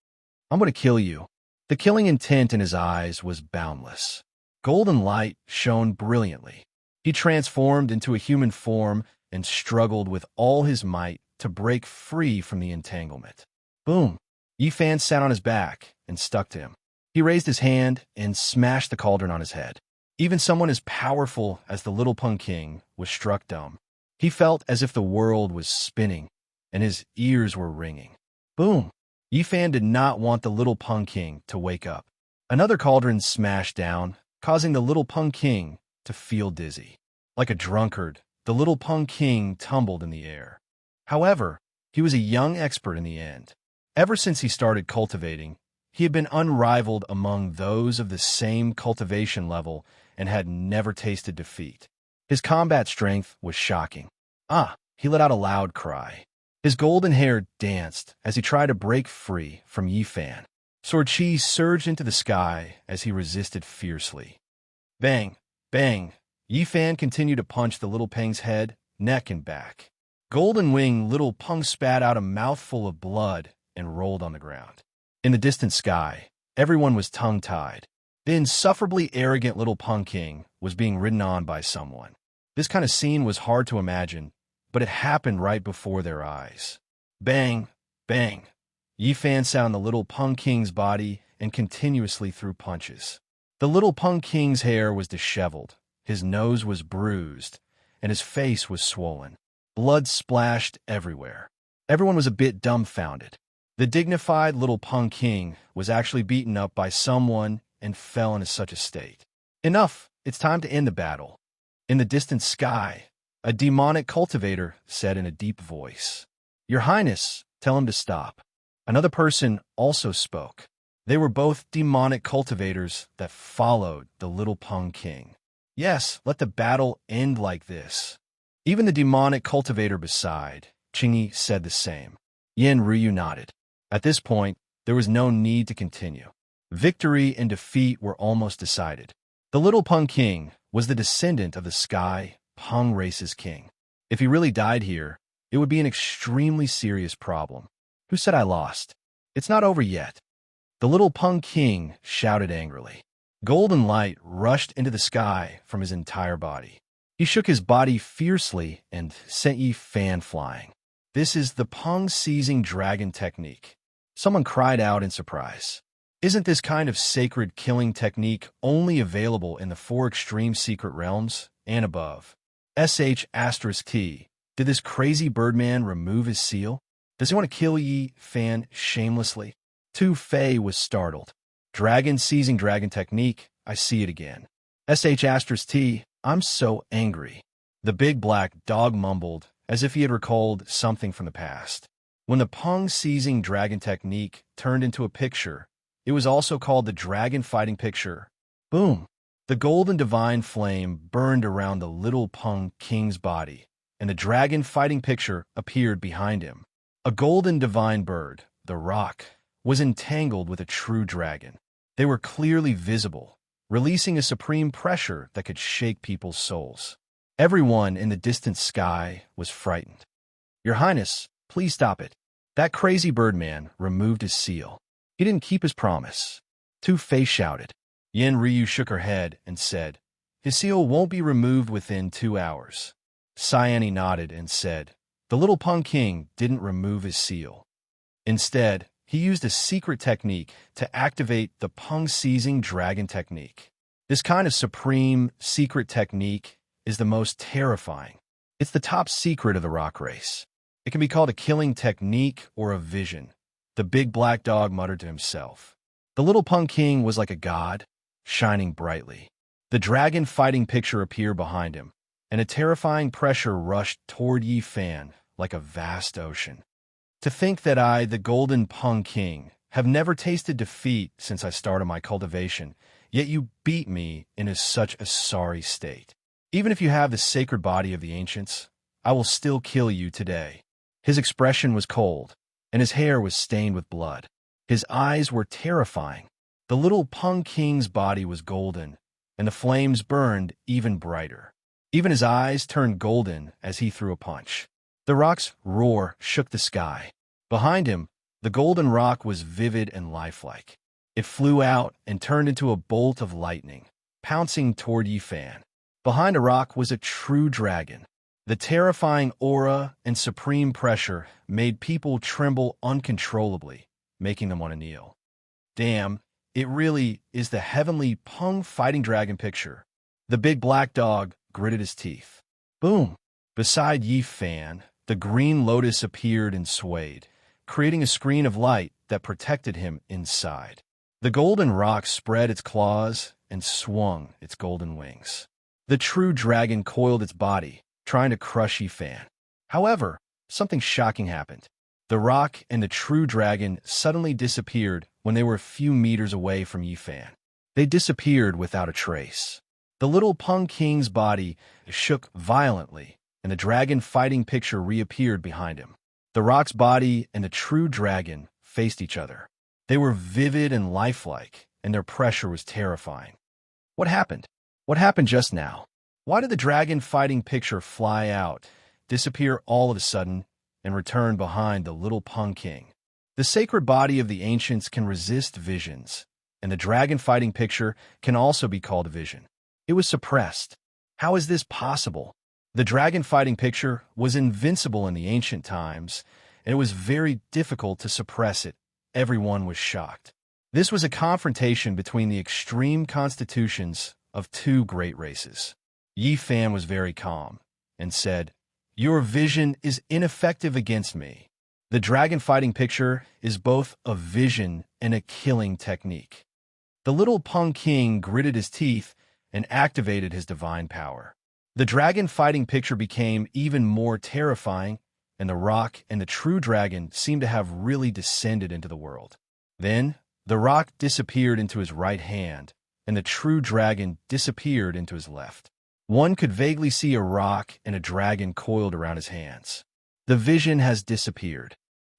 I'm going to kill you. The killing intent in his eyes was boundless. Golden light shone brilliantly. He transformed into a human form and struggled with all his might to break free from the entanglement. Boom! Yifan sat on his back and stuck to him. He raised his hand and smashed the cauldron on his head. Even someone as powerful as the little Peng King was struck dumb. He felt as if the world was spinning and his ears were ringing. Boom! Yifan did not want the little Peng King to wake up. Another cauldron smashed down, causing the little Peng King to feel dizzy. Like a drunkard, the little Peng King tumbled in the air. However, he was a young expert in the end. Ever since he started cultivating, he had been unrivaled among those of the same cultivation level and had never tasted defeat. His combat strength was shocking. Ah, he let out a loud cry. His golden hair danced as he tried to break free from Yi Fan. Sword Chi surged into the sky as he resisted fiercely. Bang! Bang! Yi Fan continued to punch the little Peng's head, neck, and back. Golden Wing Little Peng spat out a mouthful of blood and rolled on the ground. In the distant sky, everyone was tongue-tied. The insufferably arrogant little Peng King was being ridden on by someone. This kind of scene was hard to imagine, but it happened right before their eyes. Bang! Bang! Yi Fan sat on the little Peng King's body and continuously threw punches. The little Peng King's hair was disheveled, his nose was bruised, and his face was swollen. Blood splashed everywhere. Everyone was a bit dumbfounded. The dignified little Peng King was actually beaten up by someone and fell into such a state. Enough! It's time to end the battle. In the distant sky, a demonic cultivator said in a deep voice, "Your Highness, tell him to stop." Another person also spoke. They were both demonic cultivators that followed the little Peng King. Yes, let the battle end like this. Even the demonic cultivator beside, Qingyi, said the same. Yin Ryu nodded. At this point, there was no need to continue. Victory and defeat were almost decided. The little Peng King was the descendant of the Sky Peng race's king. If he really died here, it would be an extremely serious problem. Who said I lost? It's not over yet. The little Peng King shouted angrily. Golden light rushed into the sky from his entire body. He shook his body fiercely and sent Yi Fan flying. This is the Peng seizing dragon technique. Someone cried out in surprise. Isn't this kind of sacred killing technique only available in the 4 extreme secret realms and above? *T. Did this crazy birdman remove his seal? Does he want to kill Yi Fan shamelessly? Tu Fei was startled. Dragon seizing dragon technique, I see it again. *T. I'm so angry. The big black dog mumbled as if he had recalled something from the past. When the Peng seizing dragon technique turned into a picture, it was also called the dragon fighting picture. Boom! The golden divine flame burned around the little Peng King's body, and the dragon fighting picture appeared behind him. A golden divine bird, the rock, was entangled with a true dragon. They were clearly visible, releasing a supreme pressure that could shake people's souls. Everyone in the distant sky was frightened. Your Highness, please stop it. That crazy birdman removed his seal. He didn't keep his promise. Tu Fei shouted. Yin Ryu shook her head and said, his seal won't be removed within 2 hours. Cyane nodded and said, the little Peng King didn't remove his seal. Instead, he used a secret technique to activate the Peng seizing dragon technique. This kind of supreme, secret technique is the most terrifying. It's the top secret of the rock race. It can be called a killing technique or a vision. The big black dog muttered to himself. The little Peng King was like a god, shining brightly. The dragon fighting picture appeared behind him, and a terrifying pressure rushed toward Yi Fan like a vast ocean. To think that I, the Golden Peng King, have never tasted defeat since I started my cultivation, yet you beat me in such a sorry state. Even if you have the sacred body of the ancients, I will still kill you today. His expression was cold, and his hair was stained with blood. His eyes were terrifying. The little Peng King's body was golden, and the flames burned even brighter. Even his eyes turned golden as he threw a punch. The rock's roar shook the sky. Behind him, the golden rock was vivid and lifelike. It flew out and turned into a bolt of lightning, pouncing toward Yi Fan. Behind a rock was a true dragon. The terrifying aura and supreme pressure made people tremble uncontrollably, making them want to kneel. Damn, it really is the heavenly Peng fighting dragon picture. The big black dog gritted his teeth. Boom! Beside Yi Fan, the green lotus appeared and swayed, creating a screen of light that protected him inside. The golden rock spread its claws and swung its golden wings. The true dragon coiled its body, trying to crush Yi Fan. However, something shocking happened. The rock and the true dragon suddenly disappeared when they were a few meters away from Yi Fan. They disappeared without a trace. The little Pung King's body shook violently, and the dragon fighting picture reappeared behind him. The rock's body and the true dragon faced each other. They were vivid and lifelike, and their pressure was terrifying. What happened? What happened just now? Why did the dragon fighting picture fly out, disappear all of a sudden, and return behind the little Pung King? The sacred body of the ancients can resist visions, and the dragon fighting picture can also be called a vision. It was suppressed. How is this possible? The dragon fighting picture was invincible in the ancient times, and it was very difficult to suppress it. Everyone was shocked. This was a confrontation between the extreme constitutions of two great races. Yi Fan was very calm and said, "Your vision is ineffective against me. The dragon fighting picture is both a vision and a killing technique." The little Pung King gritted his teeth and activated his divine power. The dragon fighting picture became even more terrifying, and the rock and the true dragon seemed to have really descended into the world. Then, the rock disappeared into his right hand, and the true dragon disappeared into his left. One could vaguely see a rock and a dragon coiled around his hands. The vision has disappeared.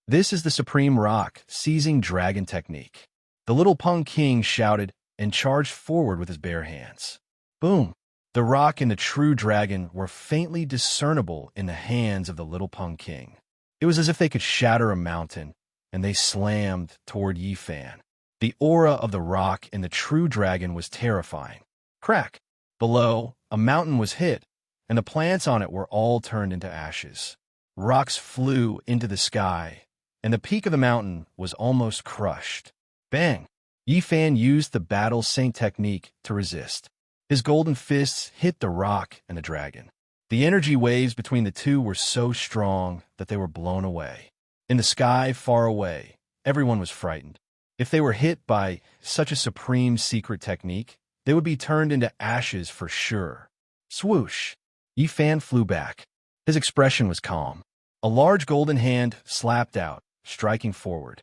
This is the supreme rock seizing dragon technique. The little Pung King shouted and charged forward with his bare hands. Boom! The rock and the true dragon were faintly discernible in the hands of the little Pung King. It was as if they could shatter a mountain, and they slammed toward Yi Fan. The aura of the rock and the true dragon was terrifying. Crack! Below, a mountain was hit, and the plants on it were all turned into ashes. Rocks flew into the sky, and the peak of the mountain was almost crushed. Bang! Yi Fan used the battle saint technique to resist. His golden fists hit the rock and the dragon. The energy waves between the two were so strong that they were blown away. In the sky far away, everyone was frightened. If they were hit by such a supreme secret technique, they would be turned into ashes for sure. Swoosh! Yi Fan flew back. His expression was calm. A large golden hand slapped out, striking forward.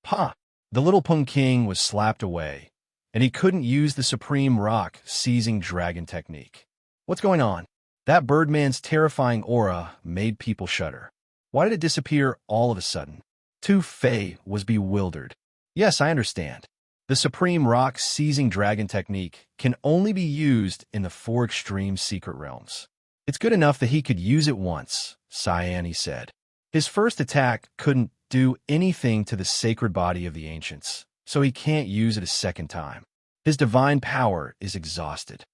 Pa! The little Pung King was slapped away, and he couldn't use the supreme rock seizing dragon technique. What's going on? That birdman's terrifying aura made people shudder. Why did it disappear all of a sudden? Tu Fei was bewildered. Yes, I understand. The supreme rock seizing dragon technique can only be used in the four extreme secret realms. It's good enough that he could use it once, Cyane said. His first attack couldn't do anything to the sacred body of the ancients, so he can't use it a second time. His divine power is exhausted.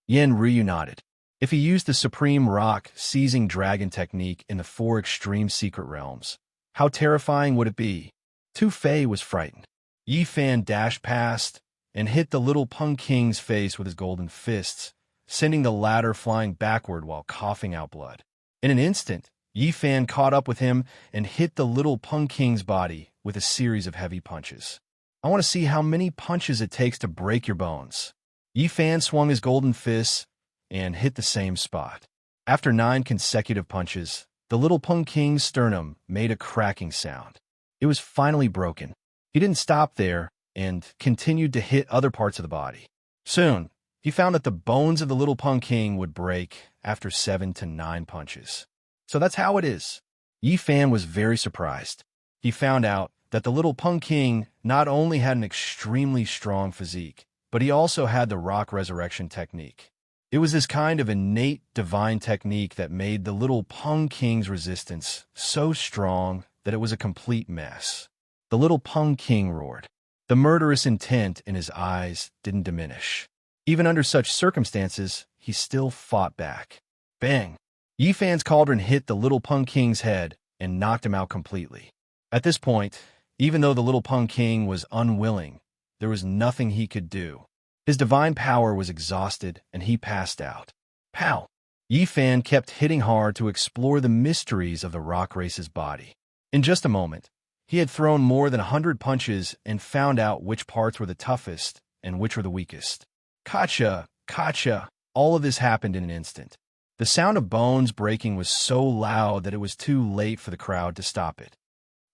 Yen Ryu nodded. If he used the supreme rock seizing dragon technique in the four extreme secret realms, how terrifying would it be? Tu Fei was frightened. Yi Fan dashed past and hit the little Pung King's face with his golden fists, sending the latter flying backward while coughing out blood. In an instant, Yi Fan caught up with him and hit the little Pung King's body with a series of heavy punches. I want to see how many punches it takes to break your bones. Yi Fan swung his golden fists and hit the same spot. After 9 consecutive punches, the little Pung King's sternum made a cracking sound. It was finally broken. He didn't stop there and continued to hit other parts of the body. Soon, he found that the bones of the little Pung King would break after 7 to 9 punches. So that's how it is. Yi Fan was very surprised. He found out that the little Pung King not only had an extremely strong physique, but he also had the rock resurrection technique. It was this kind of innate divine technique that made the little Pung King's resistance so strong that it was a complete mess. The little Pung King roared. The murderous intent in his eyes didn't diminish. Even under such circumstances, he still fought back. Bang! Yi Fan's cauldron hit the little Pung King's head and knocked him out completely. At this point, even though the little Pung King was unwilling, there was nothing he could do. His divine power was exhausted, and he passed out. Pow! Yi Fan kept hitting hard to explore the mysteries of the rock race's body. In just a moment, he had thrown more than 100 punches and found out which parts were the toughest and which were the weakest. Kacha! Kacha! All of this happened in an instant. The sound of bones breaking was so loud that it was too late for the crowd to stop it.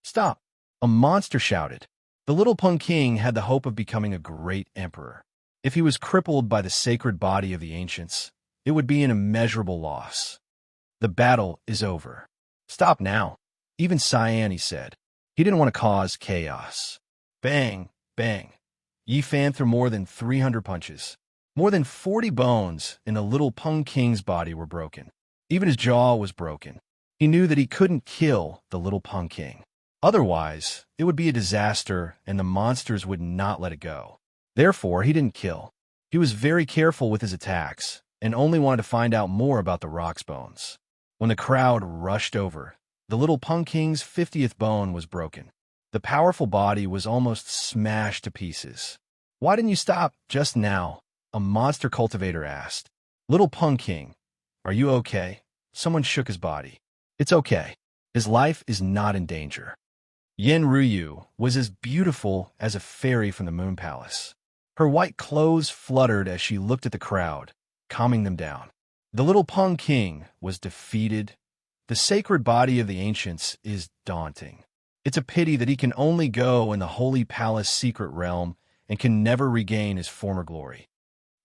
Stop! A monster shouted. The little Pung King had the hope of becoming a great emperor. If he was crippled by the sacred body of the ancients, it would be an immeasurable loss. The battle is over. Stop now. Even Cyan, he said. He didn't want to cause chaos. Bang, bang. Yi Fan threw more than 300 punches. More than 40 bones in the little Peng King's body were broken. Even his jaw was broken. He knew that he couldn't kill the little Peng King. Otherwise, it would be a disaster and the monsters would not let it go. Therefore, he didn't kill. He was very careful with his attacks and only wanted to find out more about the rock's bones. When the crowd rushed over, the little Peng King's 50th bone was broken. The powerful body was almost smashed to pieces. Why didn't you stop just now? A monster cultivator asked. Little Peng King, are you okay? Someone shook his body. It's okay. His life is not in danger. Yen Ruyu was as beautiful as a fairy from the Moon Palace. Her white clothes fluttered as she looked at the crowd, calming them down. The little Peng King was defeated. The sacred body of the ancients is daunting. It's a pity that he can only go in the Holy Palace secret realm and can never regain his former glory.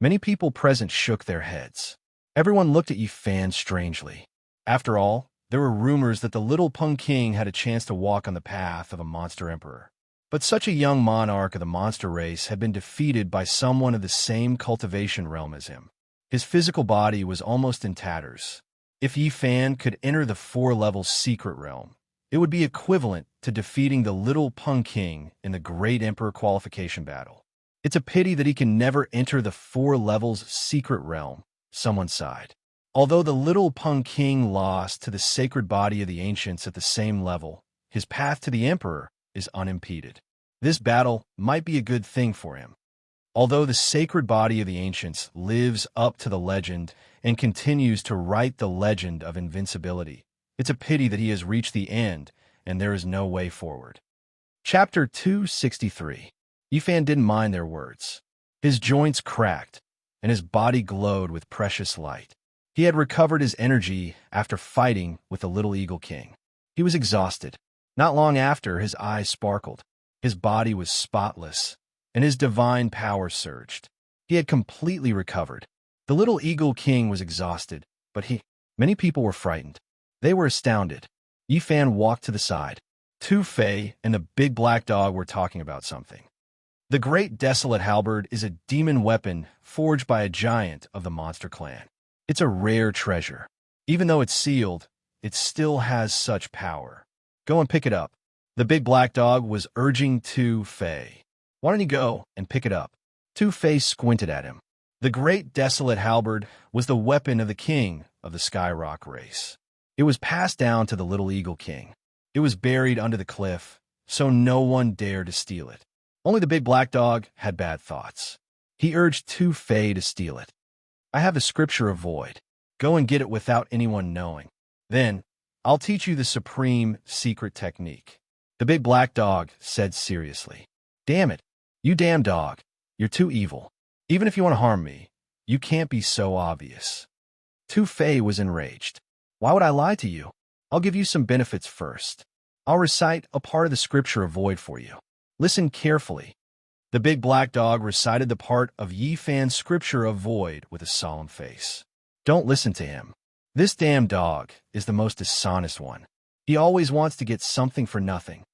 Many people present shook their heads. Everyone looked at Yi Fan strangely. After all, there were rumors that the little Peng King had a chance to walk on the path of a monster emperor. But such a young monarch of the monster race had been defeated by someone of the same cultivation realm as him. His physical body was almost in tatters. If Yi Fan could enter the 4-level secret realm, it would be equivalent to defeating the little Peng King in the Great Emperor qualification battle. It's a pity that he can never enter the 4 levels secret realm, someone sighed. Although the little Peng King lost to the sacred body of the ancients at the same level, his path to the emperor is unimpeded. This battle might be a good thing for him. Although the sacred body of the ancients lives up to the legend and continues to write the legend of invincibility, it's a pity that he has reached the end and there is no way forward. Chapter 263. Yi Fan didn't mind their words. His joints cracked and his body glowed with precious light. He had recovered his energy after fighting with the Little Eagle King. He was exhausted. Not long after, his eyes sparkled. His body was spotless, and his divine power surged. He had completely recovered. The Little Eagle King was exhausted, but many people were frightened. They were astounded. Yi Fan walked to the side. Tu Fei and the big black dog were talking about something. The Great Desolate Halberd is a demon weapon forged by a giant of the monster clan. It's a rare treasure. Even though it's sealed, it still has such power. Go and pick it up. The big black dog was urging Tu Fei. Why don't you go and pick it up? Tu Fei squinted at him. The Great Desolate Halberd was the weapon of the king of the Skyrock race. It was passed down to the Little Eagle King. It was buried under the cliff, so no one dared to steal it. Only the big black dog had bad thoughts. He urged Tu Fei to steal it. I have the scripture of void. Go and get it without anyone knowing. Then, I'll teach you the supreme secret technique. The big black dog said seriously. Damn it, you damn dog. You're too evil. Even if you want to harm me, you can't be so obvious. Tu Fei was enraged. Why would I lie to you? I'll give you some benefits first. I'll recite a part of the scripture of void for you. Listen carefully. The big black dog recited the part of Yi Fan's scripture of void with a solemn face. Don't listen to him. This damn dog is the most dishonest one. He always wants to get something for nothing.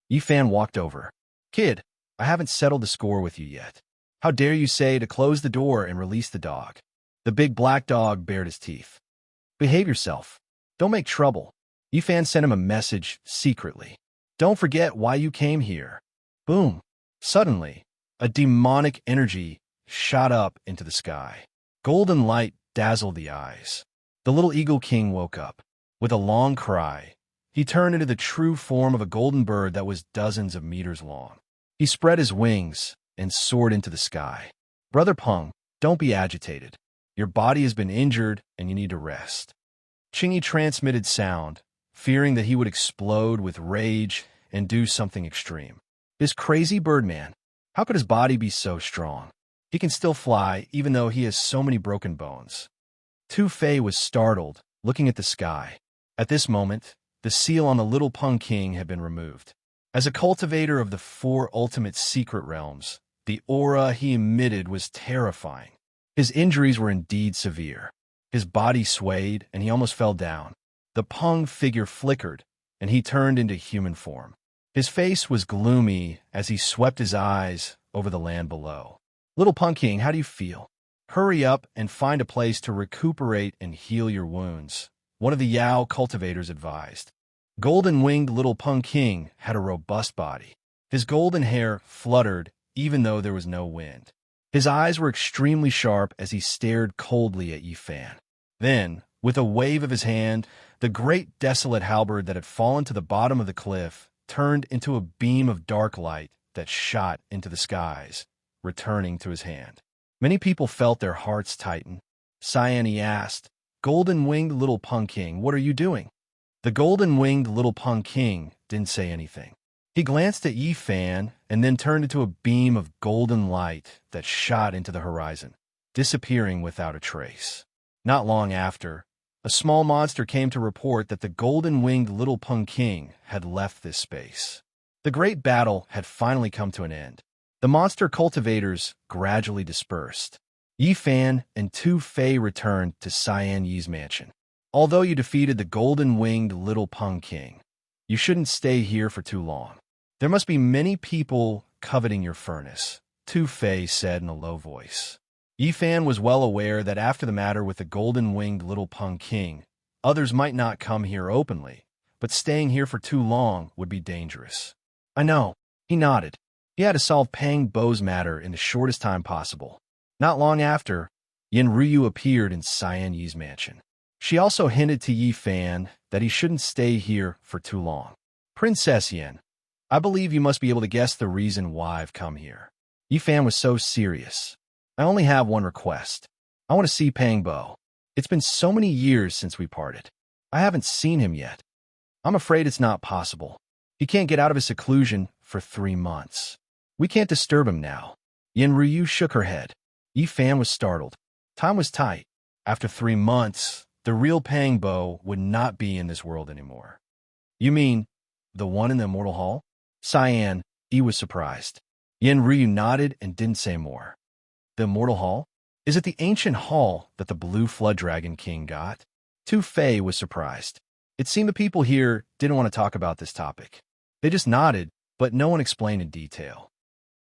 Yi Fan walked over. Kid, I haven't settled the score with you yet. How dare you say to close the door and release the dog? The big black dog bared his teeth. Behave yourself. Don't make trouble. Yi Fan sent him a message secretly. Don't forget why you came here. Boom. Suddenly, a demonic energy shot up into the sky. Golden light dazzled the eyes. The Little Eagle King woke up. With a long cry, he turned into the true form of a golden bird that was dozens of meters long. He spread his wings and soared into the sky. Brother Peng, don't be agitated. Your body has been injured and you need to rest. Chingy transmitted sound, fearing that he would explode with rage and do something extreme. This crazy birdman, how could his body be so strong? He can still fly even though he has so many broken bones. Tu Fei was startled, looking at the sky. At this moment, the seal on the Little Peng King had been removed. As a cultivator of the 4 ultimate secret realms, The aura he emitted was terrifying. His injuries were indeed severe. His body swayed, and he almost fell down. The Pung figure flickered, and he turned into human form. His face was gloomy as he swept his eyes over the land below. Little Pung King, how do you feel? Hurry up and find a place to recuperate and heal your wounds, one of the Yao cultivators advised. Golden-winged Little Pung King had a robust body. His golden hair fluttered even though there was no wind. His eyes were extremely sharp as he stared coldly at Yi Fan. Then, with a wave of his hand, the great desolate halberd that had fallen to the bottom of the cliff turned into a beam of dark light that shot into the skies, returning to his hand. Many people felt their hearts tighten. Cyan asked, "Golden-winged Little Pung King, what are you doing?" The golden-winged Little Pung King didn't say anything. He glanced at Yi Fan and then turned into a beam of golden light that shot into the horizon, disappearing without a trace. Not long after, a small monster came to report that the golden-winged Little Pung King had left this space. The great battle had finally come to an end. The monster cultivators gradually dispersed. Yi Fan and Tu Fei returned to Cyan Yi's mansion. Although you defeated the golden-winged Little Pung King, you shouldn't stay here for too long. There must be many people coveting your furnace, Tu Fei said in a low voice. Yi Fan was well aware that after the matter with the golden-winged Little Pung King, others might not come here openly, but staying here for too long would be dangerous. I know, he nodded. He had to solve Pang Bo's matter in the shortest time possible. Not long after, Yin Ryu appeared in Cyan Yi's mansion. She also hinted to Yi Fan that he shouldn't stay here for too long. Princess Yin, I believe you must be able to guess the reason why I've come here. Yi Fan was so serious. I only have one request. I want to see Pang Bo. It's been so many years since we parted. I haven't seen him yet. I'm afraid it's not possible. He can't get out of his seclusion for 3 months. We can't disturb him now. Yin Ryu shook her head. Yi Fan was startled. Time was tight. After 3 months, the real Pang Bo would not be in this world anymore. You mean the one in the Immortal Hall? Cyan, he was surprised. Yin Ryu nodded and didn't say more. The Immortal Hall? Is it the ancient hall that the Blue Flood Dragon King got? Tu Fei was surprised. It seemed the people here didn't want to talk about this topic. They just nodded, but no one explained in detail.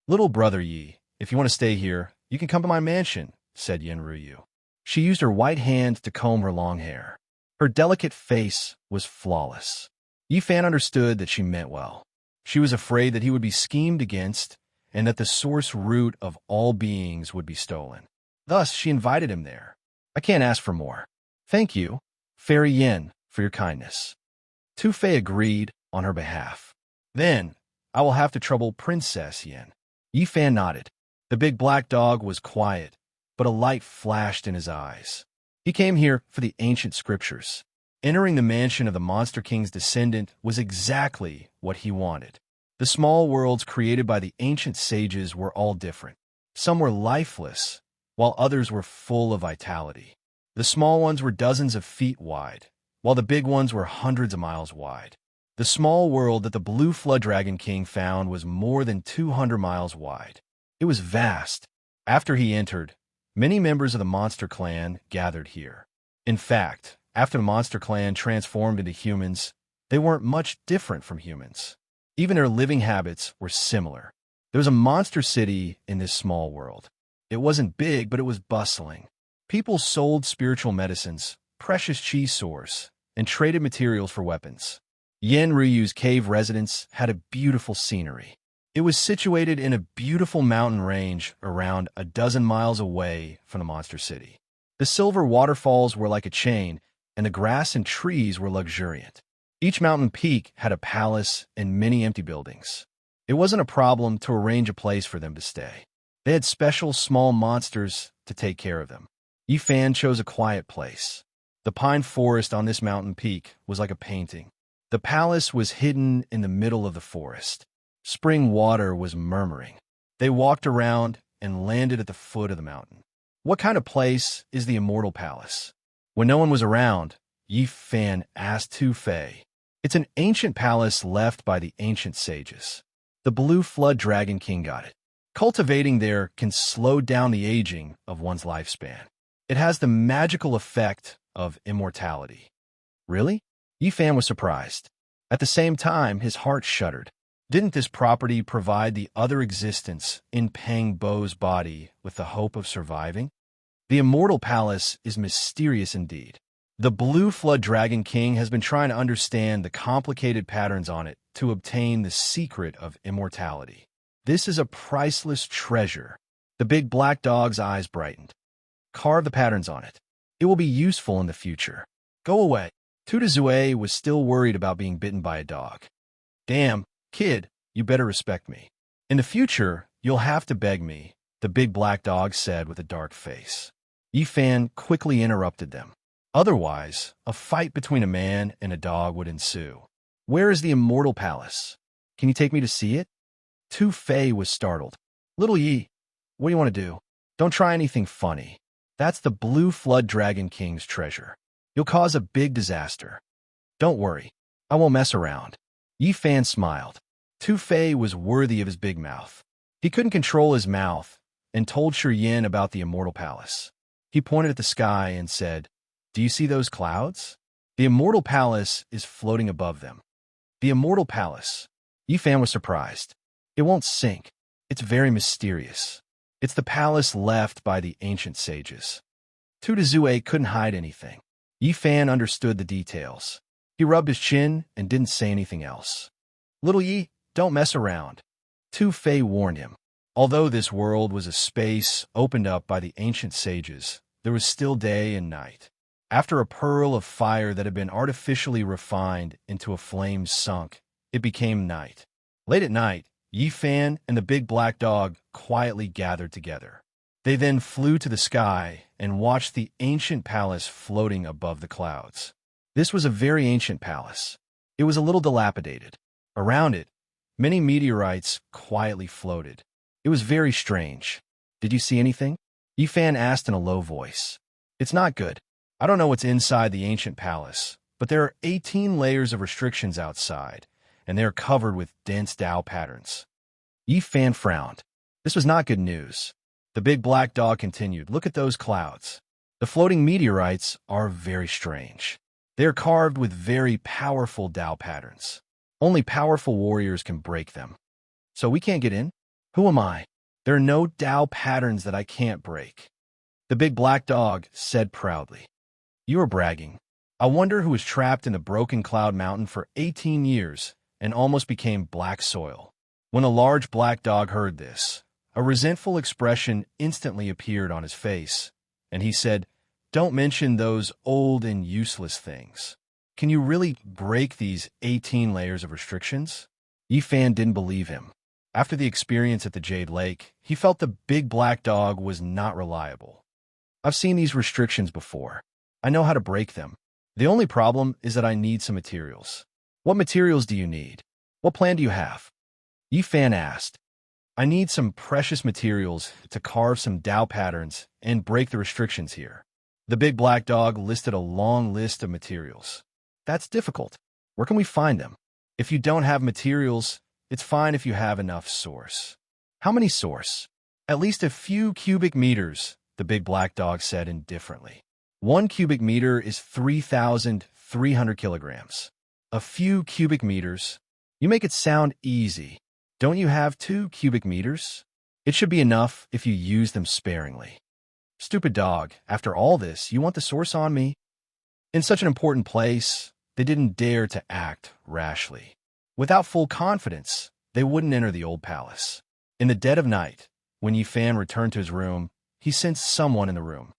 Little brother Yi, if you want to stay here, you can come to my mansion, said Yin Ryu. She used her white hand to comb her long hair. Her delicate face was flawless. Yi Fan understood that she meant well. She was afraid that he would be schemed against and that the source root of all beings would be stolen. Thus, she invited him there. I can't ask for more. Thank you, Fairy Yin, for your kindness. Tu Fei agreed on her behalf. Then, I will have to trouble Princess Yin. Yi Fan nodded. The big black dog was quiet, but a light flashed in his eyes. He came here for the ancient scriptures. Entering the mansion of the Monster King's descendant was exactly what he wanted. The small worlds created by the ancient sages were all different. Some were lifeless, while others were full of vitality. The small ones were dozens of feet wide, while the big ones were hundreds of miles wide. The small world that the Blue Flood Dragon King found was more than 200 miles wide. It was vast. After he entered, many members of the Monster Clan gathered here. In fact, after the Monster Clan transformed into humans, they weren't much different from humans. Even their living habits were similar. There was a monster city in this small world. It wasn't big, but it was bustling. People sold spiritual medicines, precious cheese sores, and traded materials for weapons. Yin Ryu's cave residence had a beautiful scenery. It was situated in a beautiful mountain range around a dozen miles away from the monster city. The silver waterfalls were like a chain, and the grass and trees were luxuriant. Each mountain peak had a palace and many empty buildings. It wasn't a problem to arrange a place for them to stay. They had special small monsters to take care of them. Yi Fan chose a quiet place. The pine forest on this mountain peak was like a painting. The palace was hidden in the middle of the forest. Spring water was murmuring. They walked around and landed at the foot of the mountain. What kind of place is the Immortal Palace? When no one was around, Yi Fan asked Tu Fei. It's an ancient palace left by the ancient sages. The Blue Flood Dragon King got it. Cultivating there can slow down the aging of one's lifespan. It has the magical effect of immortality. Really? Yifan was surprised. At the same time, his heart shuddered. Didn't this property provide the other existence in Peng Bo's body with the hope of surviving? The Immortal Palace is mysterious indeed. The Blue Flood Dragon King has been trying to understand the complicated patterns on it to obtain the secret of immortality. This is a priceless treasure. The big black dog's eyes brightened. Carve the patterns on it. It will be useful in the future. Go away. Tuta Zue was still worried about being bitten by a dog. Damn, kid, you better respect me. In the future, you'll have to beg me, the big black dog said with a dark face. Yifan quickly interrupted them. Otherwise, a fight between a man and a dog would ensue. Where is the Immortal Palace? Can you take me to see it? Tu Fei was startled. Little Yi, what do you want to do? Don't try anything funny. That's the Blue Flood Dragon King's treasure. You'll cause a big disaster. Don't worry, I won't mess around. Yifan smiled. Tu Fei was worthy of his big mouth. He couldn't control his mouth and told Yin about the Immortal Palace. He pointed at the sky and said, "Do you see those clouds? The Immortal Palace is floating above them." The Immortal Palace. Yifan was surprised. It won't sink. It's very mysterious. It's the palace left by the ancient sages. Tuta Zue couldn't hide anything. Yifan understood the details. He rubbed his chin and didn't say anything else. Little Yi, don't mess around. Tu Fei warned him. Although this world was a space opened up by the ancient sages, there was still day and night. After a pearl of fire that had been artificially refined into a flame sunk, it became night. Late at night, Yifan and the big black dog quietly gathered together. They then flew to the sky and watched the ancient palace floating above the clouds. This was a very ancient palace. It was a little dilapidated. Around it, many meteorites quietly floated. It was very strange. Did you see anything? Yifan asked in a low voice. It's not good. I don't know what's inside the ancient palace, but there are 18 layers of restrictions outside, and they are covered with dense Tao patterns. Yifan frowned. This was not good news. The big black dog continued, "Look at those clouds. The floating meteorites are very strange. They are carved with very powerful Tao patterns. Only powerful warriors can break them. So we can't get in? Who am I? There are no Tao patterns that I can't break." The big black dog said proudly. "You are bragging. I wonder who was trapped in the broken cloud mountain for 18 years and almost became black soil." When the large black dog heard this, a resentful expression instantly appeared on his face, and he said, "Don't mention those old and useless things. Can you really break these 18 layers of restrictions?" Yifan didn't believe him. After the experience at the Jade Lake, he felt the big black dog was not reliable. "I've seen these restrictions before. I know how to break them. The only problem is that I need some materials." "What materials do you need? What plan do you have?" Yifan asked. "I need some precious materials to carve some Tao patterns and break the restrictions here." The big black dog listed a long list of materials. "That's difficult. Where can we find them? If you don't have materials, it's fine if you have enough source." "How many source?" "At least a few cubic meters," the big black dog said indifferently. 1 cubic meter is 3,300 kilograms. A few cubic meters? You make it sound easy. Don't you have 2 cubic meters? It should be enough if you use them sparingly. Stupid dog, after all this, you want the source on me? In such an important place, they didn't dare to act rashly. Without full confidence, they wouldn't enter the old palace. In the dead of night, when Yifan returned to his room, he sensed someone in the room.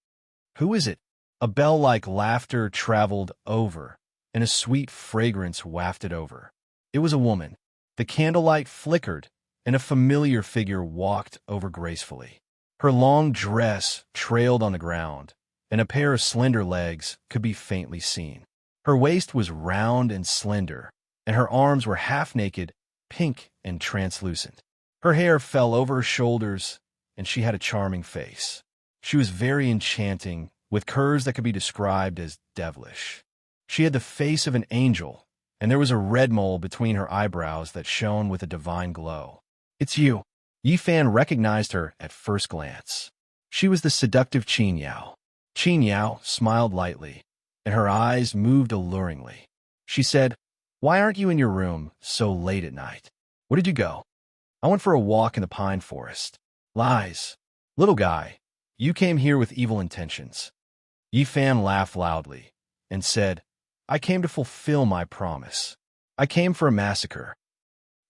Who is it? A bell-like laughter traveled over, and a sweet fragrance wafted over. It was a woman. The candlelight flickered, and a familiar figure walked over gracefully. Her long dress trailed on the ground, and a pair of slender legs could be faintly seen. Her waist was round and slender, and her arms were half-naked, pink and translucent. Her hair fell over her shoulders, and she had a charming face. She was very enchanting, with curves that could be described as devilish. She had the face of an angel, and there was a red mole between her eyebrows that shone with a divine glow. "It's you." Yi Fan recognized her at first glance. She was the seductive Qin Yao. Qin Yao smiled lightly, and her eyes moved alluringly. She said, "Why aren't you in your room so late at night? Where did you go?" "I went for a walk in the pine forest." "Lies. Little guy, you came here with evil intentions." Yi Fan laughed loudly and said, "I came to fulfill my promise. I came for a massacre."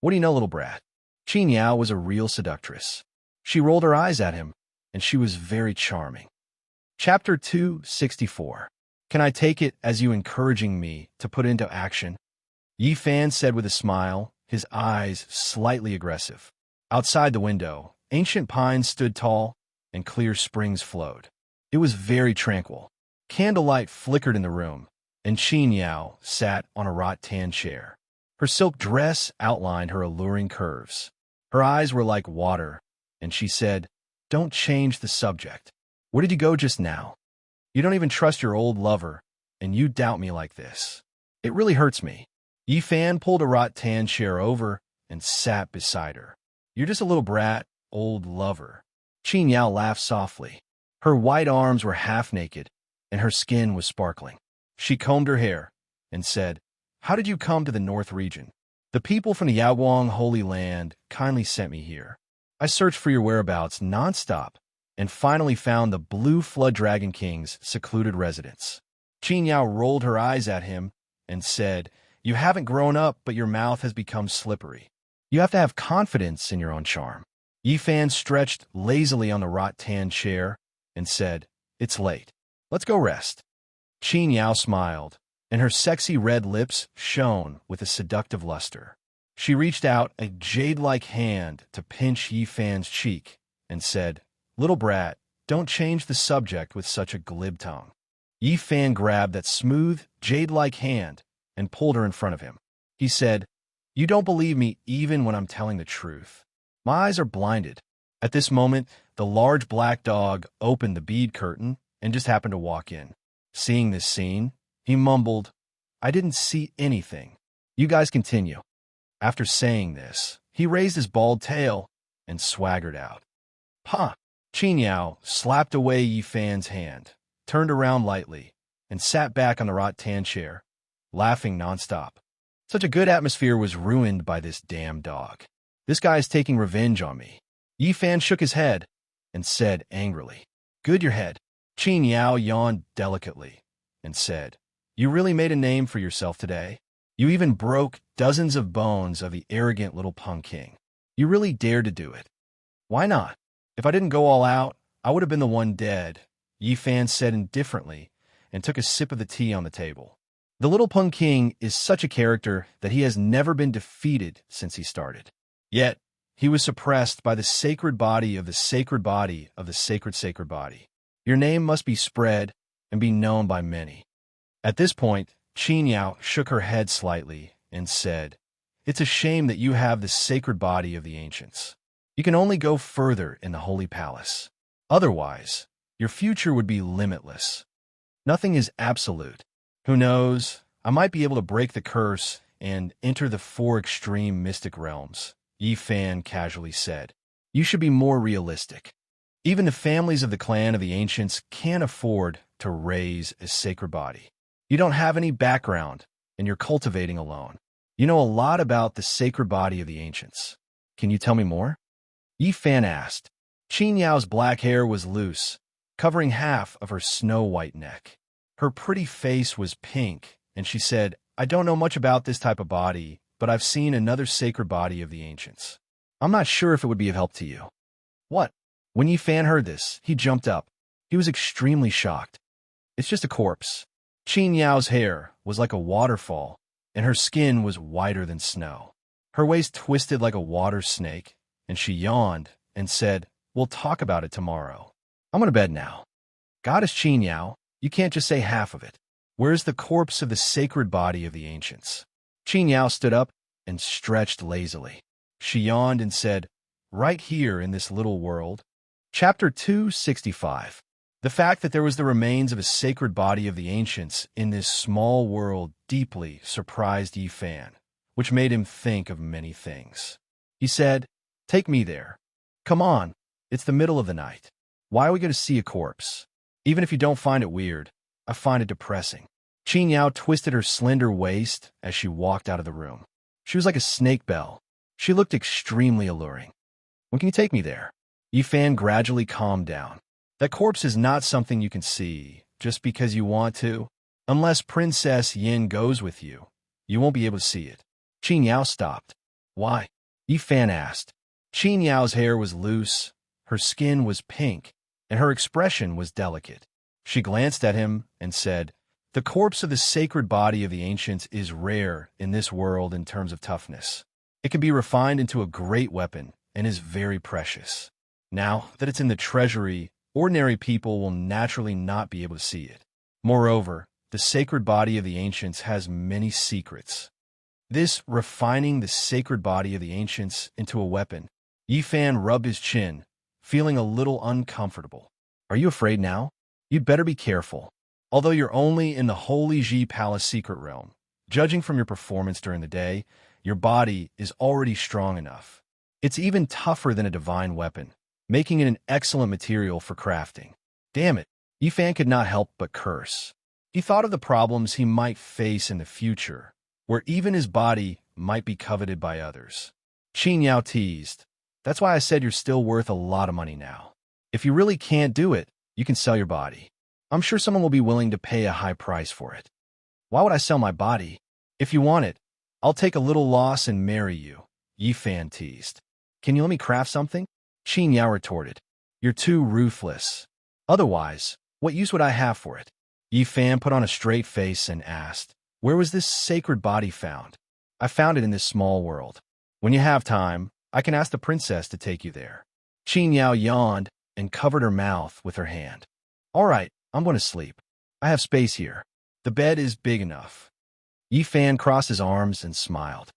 "What do you know, little brat?" Qin Yao was a real seductress. She rolled her eyes at him, and she was very charming. Chapter 264. Can I take it as you encouraging me to put into action? Yi Fan said with a smile, his eyes slightly aggressive. Outside the window, ancient pines stood tall, and clear springs flowed. It was very tranquil. Candlelight flickered in the room, and Qin Yao sat on a rattan chair. Her silk dress outlined her alluring curves. Her eyes were like water, and she said, "Don't change the subject. Where did you go just now? You don't even trust your old lover, and you doubt me like this. It really hurts me." Yi Fan pulled a rattan chair over and sat beside her. "You're just a little brat, old lover." Qin Yao laughed softly. Her white arms were half naked, and her skin was sparkling. She combed her hair and said, "How did you come to the North region?" "The people from the Yaoguang Holy Land kindly sent me here. I searched for your whereabouts nonstop and finally found the Blue Flood Dragon King's secluded residence." Qin Yao rolled her eyes at him and said, "You haven't grown up, but your mouth has become slippery. You have to have confidence in your own charm." Yi Fan stretched lazily on the rattan chair and said, "It's late. Let's go rest." Qin Yao smiled, and her sexy red lips shone with a seductive luster. She reached out a jade-like hand to pinch Yi Fan's cheek and said, "Little brat, don't change the subject with such a glib tongue." Yi Fan grabbed that smooth, jade-like hand and pulled her in front of him. He said, "You don't believe me even when I'm telling the truth. My eyes are blinded." At this moment, the large black dog opened the bead curtain and just happened to walk in. Seeing this scene, he mumbled, "I didn't see anything. You guys continue." After saying this, he raised his bald tail and swaggered out. "Huh!" Qin Yao slapped away Yi Fan's hand, turned around lightly, and sat back on the rattan chair, laughing nonstop. Such a good atmosphere was ruined by this damn dog. This guy is taking revenge on me. Yi Fan shook his head and said angrily, "Good your head." Qin Yao yawned delicately and said, "You really made a name for yourself today. You even broke dozens of bones of the arrogant little punk king. You really dared to do it." "Why not? If I didn't go all out, I would have been the one dead," Yi Fan said indifferently and took a sip of the tea on the table. The little punk king is such a character that he has never been defeated since he started. Yet, he was suppressed by the sacred body of the sacred body of the sacred body. Your name must be spread and be known by many. At this point, Qin Yao shook her head slightly and said, "It's a shame that you have the sacred body of the ancients. You can only go further in the holy palace. Otherwise, your future would be limitless. Nothing is absolute. Who knows, I might be able to break the curse and enter the four extreme mystic realms," Yi Fan casually said. "You should be more realistic. Even the families of the clan of the ancients can't afford to raise a sacred body. You don't have any background, and you're cultivating alone. You know a lot about the sacred body of the ancients. Can you tell me more?" Yi Fan asked. Qin Yao's black hair was loose, covering half of her snow-white neck. Her pretty face was pink, and she said, "I don't know much about this type of body, but I've seen another sacred body of the ancients. I'm not sure if it would be of help to you." "What?" When Yi Fan heard this, he jumped up. He was extremely shocked. "It's just a corpse." Qin Yao's hair was like a waterfall, and her skin was whiter than snow. Her waist twisted like a water snake, and she yawned and said, "We'll talk about it tomorrow. I'm going to bed now." "Goddess Qin Yao, you can't just say half of it. Where's the corpse of the sacred body of the ancients?" Qin Yao stood up and stretched lazily. She yawned and said, "Right here in this little world." Chapter 265. The fact that there was the remains of a sacred body of the ancients in this small world deeply surprised Yi Fan, which made him think of many things. He said, "Take me there." Come on, it's the middle of the night. Why are we going to see a corpse? Even if you don't find it weird, I find it depressing. Qin Yao twisted her slender waist as she walked out of the room. She was like a snake belle. She looked extremely alluring. When can you take me there? Yifan gradually calmed down. That corpse is not something you can see just because you want to. Unless Princess Yin goes with you, you won't be able to see it. Qin Yao stopped. Why? Yifan asked. Qin Yao's hair was loose, her skin was pink, and her expression was delicate. She glanced at him and said, the corpse of the sacred body of the ancients is rare in this world in terms of toughness. It can be refined into a great weapon and is very precious. Now that it's in the treasury, ordinary people will naturally not be able to see it. Moreover, the sacred body of the ancients has many secrets. This refining the sacred body of the ancients into a weapon. Yifan rubbed his chin, feeling a little uncomfortable. Are you afraid now? You'd better be careful. Although you're only in the Holy Ji Palace secret realm, judging from your performance during the day, your body is already strong enough. It's even tougher than a divine weapon, making it an excellent material for crafting. Damn it, Yifan could not help but curse. He thought of the problems he might face in the future, where even his body might be coveted by others. Qin Yao teased, that's why I said you're still worth a lot of money now. If you really can't do it, you can sell your body. I'm sure someone will be willing to pay a high price for it. Why would I sell my body? If you want it, I'll take a little loss and marry you, Yifan teased. Can you let me craft something? Qin Yao retorted. You're too ruthless. Otherwise, what use would I have for it? Yifan put on a straight face and asked, where was this sacred body found? I found it in this small world. When you have time, I can ask the princess to take you there. Qin Yao yawned and covered her mouth with her hand. All right, I'm going to sleep. I have space here. The bed is big enough. Yifan crossed his arms and smiled.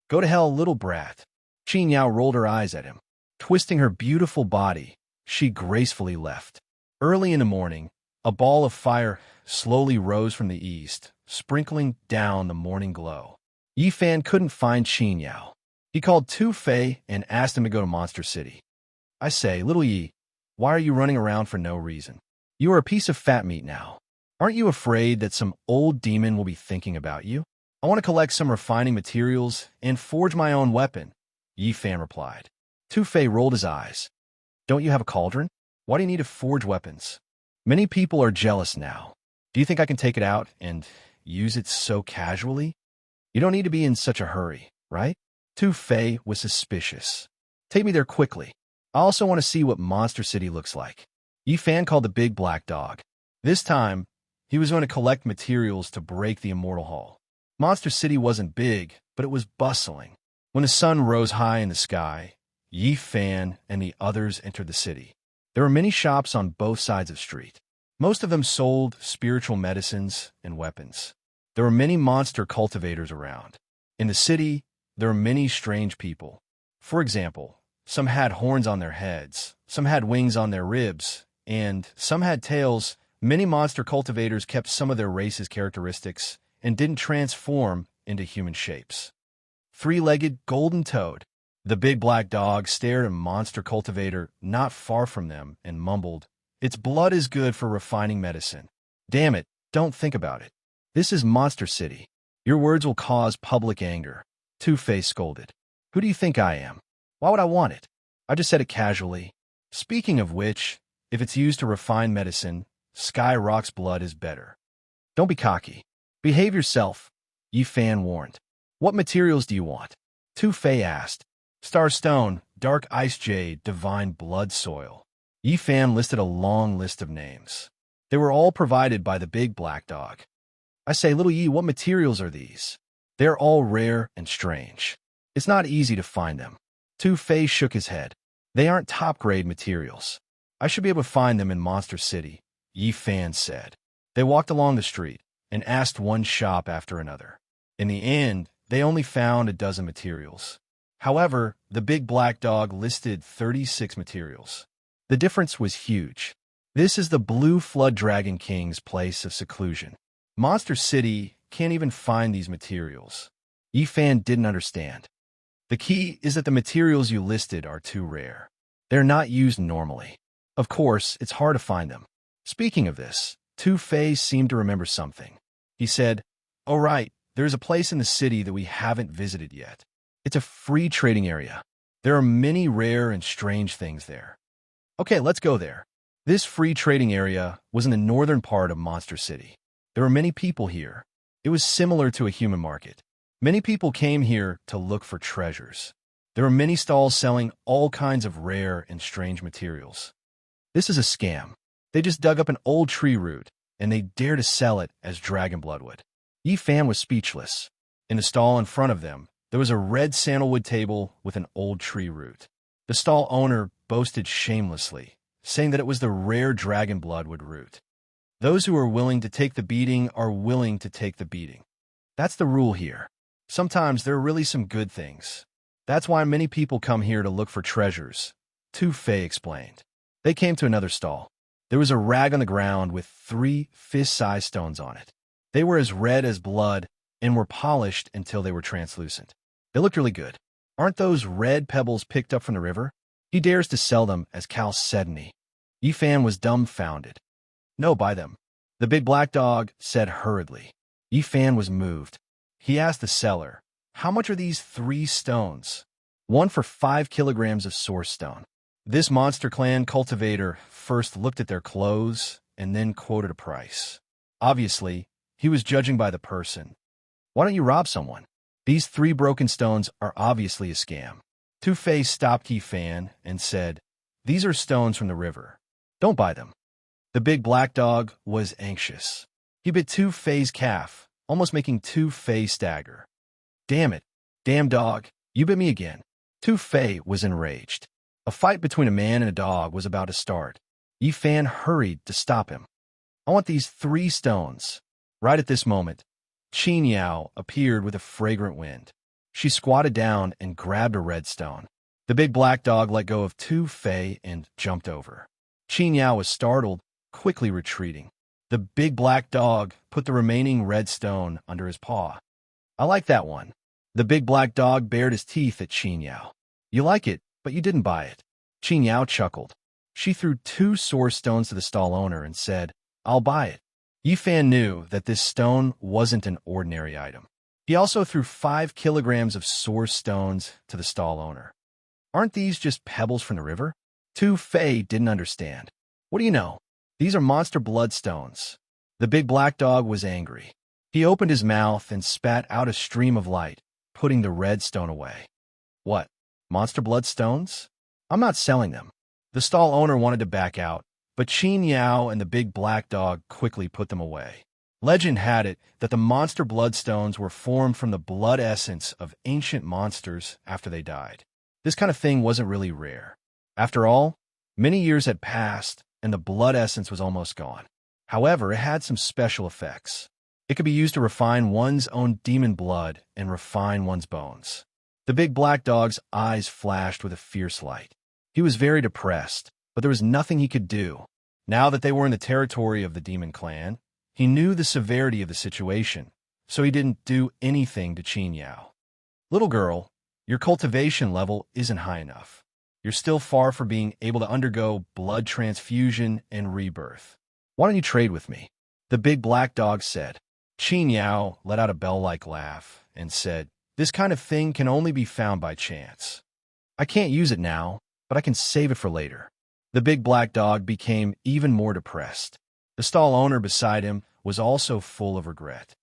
Go to hell, little brat. Qin Yao rolled her eyes at him. Twisting her beautiful body, she gracefully left. Early in the morning, a ball of fire slowly rose from the east, sprinkling down the morning glow. Yifan couldn't find Qin Yao. He called Tu Fei and asked him to go to Monster City. I say, little Yi, why are you running around for no reason? You are a piece of fat meat now. Aren't you afraid that some old demon will be thinking about you? I want to collect some refining materials and forge my own weapon, Yifan replied. Tu Fei rolled his eyes. Don't you have a cauldron? Why do you need to forge weapons? Many people are jealous now. Do you think I can take it out and use it so casually? You don't need to be in such a hurry, right? Tu Fei was suspicious. Take me there quickly. I also want to see what Monster City looks like. Yifan called the big black dog. This time, he was going to collect materials to break the immortal hall. Monster City wasn't big, but it was bustling. When the sun rose high in the sky, Yifan and the others entered the city. There were many shops on both sides of the street. Most of them sold spiritual medicines and weapons. There were many monster cultivators around. In the city, there were many strange people. For example, some had horns on their heads, some had wings on their ribs, and some had tails. Many monster cultivators kept some of their race's characteristics and didn't transform into human shapes. Three-legged golden toad. The big black dog stared at a monster cultivator not far from them and mumbled, its blood is good for refining medicine. Damn it, don't think about it. This is Monster City. Your words will cause public anger. Two-Face scolded. Who do you think I am? Why would I want it? I just said it casually. Speaking of which, if it's used to refine medicine, Sky Rock's blood is better. Don't be cocky. Behave yourself, Yifan warned. What materials do you want? Tu Fei asked. Starstone, Dark Ice Jade, Divine Blood Soil. Yifan listed a long list of names. They were all provided by the big black dog. I say, little Yi, what materials are these? They're all rare and strange. It's not easy to find them. Tu Fei shook his head. They aren't top-grade materials. I should be able to find them in Monster City, Yifan said. They walked along the street and asked one shop after another. In the end, they only found a dozen materials. However, the big black dog listed 36 materials. The difference was huge. This is the Blue Flood Dragon King's place of seclusion. Monster City can't even find these materials. Yifan didn't understand. The key is that the materials you listed are too rare. They're not used normally. Of course, it's hard to find them. Speaking of this, Two-Fei seemed to remember something. He said, "Oh right, there's a place in the city that we haven't visited yet. It's a free trading area. There are many rare and strange things there. Okay, let's go there." This free trading area was in the northern part of Monster City. There were many people here. It was similar to a human market. Many people came here to look for treasures. There were many stalls selling all kinds of rare and strange materials. This is a scam. They just dug up an old tree root, and they dare to sell it as dragon bloodwood. Yi Fan was speechless. In the stall in front of them, there was a red sandalwood table with an old tree root. The stall owner boasted shamelessly, saying that it was the rare dragon bloodwood root. Those who are willing to take the beating are willing to take the beating. That's the rule here. Sometimes there are really some good things. That's why many people come here to look for treasures, Two-Fei explained. They came to another stall. There was a rag on the ground with 3 fist-sized stones on it. They were as red as blood and were polished until they were translucent. They looked really good. Aren't those red pebbles picked up from the river? He dares to sell them as chalcedony. Yi Fan was dumbfounded. "No, buy them," the big black dog said hurriedly. Yi Fan was moved. He asked the seller, "How much are these 3 stones?" "1 for 5 kilograms of source stone." This Monster Clan cultivator first looked at their clothes and then quoted a price. Obviously, he was judging by the person. "Why don't you rob someone? These 3 broken stones are obviously a scam." Two-Fei stopped Yi Fan and said, "These are stones from the river. Don't buy them." The big black dog was anxious. He bit Two-Fei's calf, almost making Two-Fei stagger. "Damn it. Damn dog, you bit me again." Two-Fei was enraged. A fight between a man and a dog was about to start. Yi Fan hurried to stop him. "I want these 3 stones." Right at this moment, Qin Yao appeared with a fragrant wind. She squatted down and grabbed a red stone. The big black dog let go of Two-Fei and jumped over. Qin Yao was startled, quickly retreating. The big black dog put the remaining red stone under his paw. "I like that one." The big black dog bared his teeth at Qin Yao. "You like it, but you didn't buy it." Qin Yao chuckled. She threw 2 source stones to the stall owner and said, "I'll buy it." Yi Fan knew that this stone wasn't an ordinary item. He also threw 5 kilograms of source stones to the stall owner. "Aren't these just pebbles from the river?" Two-Fei didn't understand. "What do you know? These are monster bloodstones." The big black dog was angry. He opened his mouth and spat out a stream of light, putting the red stone away. "What? Monster bloodstones? I'm not selling them." The stall owner wanted to back out, but Qin Yao and the big black dog quickly put them away. Legend had it that the monster bloodstones were formed from the blood essence of ancient monsters after they died. This kind of thing wasn't really rare. After all, many years had passed, and the blood essence was almost gone. However, it had some special effects. It could be used to refine one's own demon blood and refine one's bones. The big black dog's eyes flashed with a fierce light. He was very depressed, but there was nothing he could do. Now that they were in the territory of the demon clan, he knew the severity of the situation, so he didn't do anything to Qin Yao. "Little girl, your cultivation level isn't high enough. You're still far from being able to undergo blood transfusion and rebirth. Why don't you trade with me?" the big black dog said. Qin Yao let out a bell-like laugh and said, "This kind of thing can only be found by chance. I can't use it now, but I can save it for later." The big black dog became even more depressed. The stall owner beside him was also full of regret.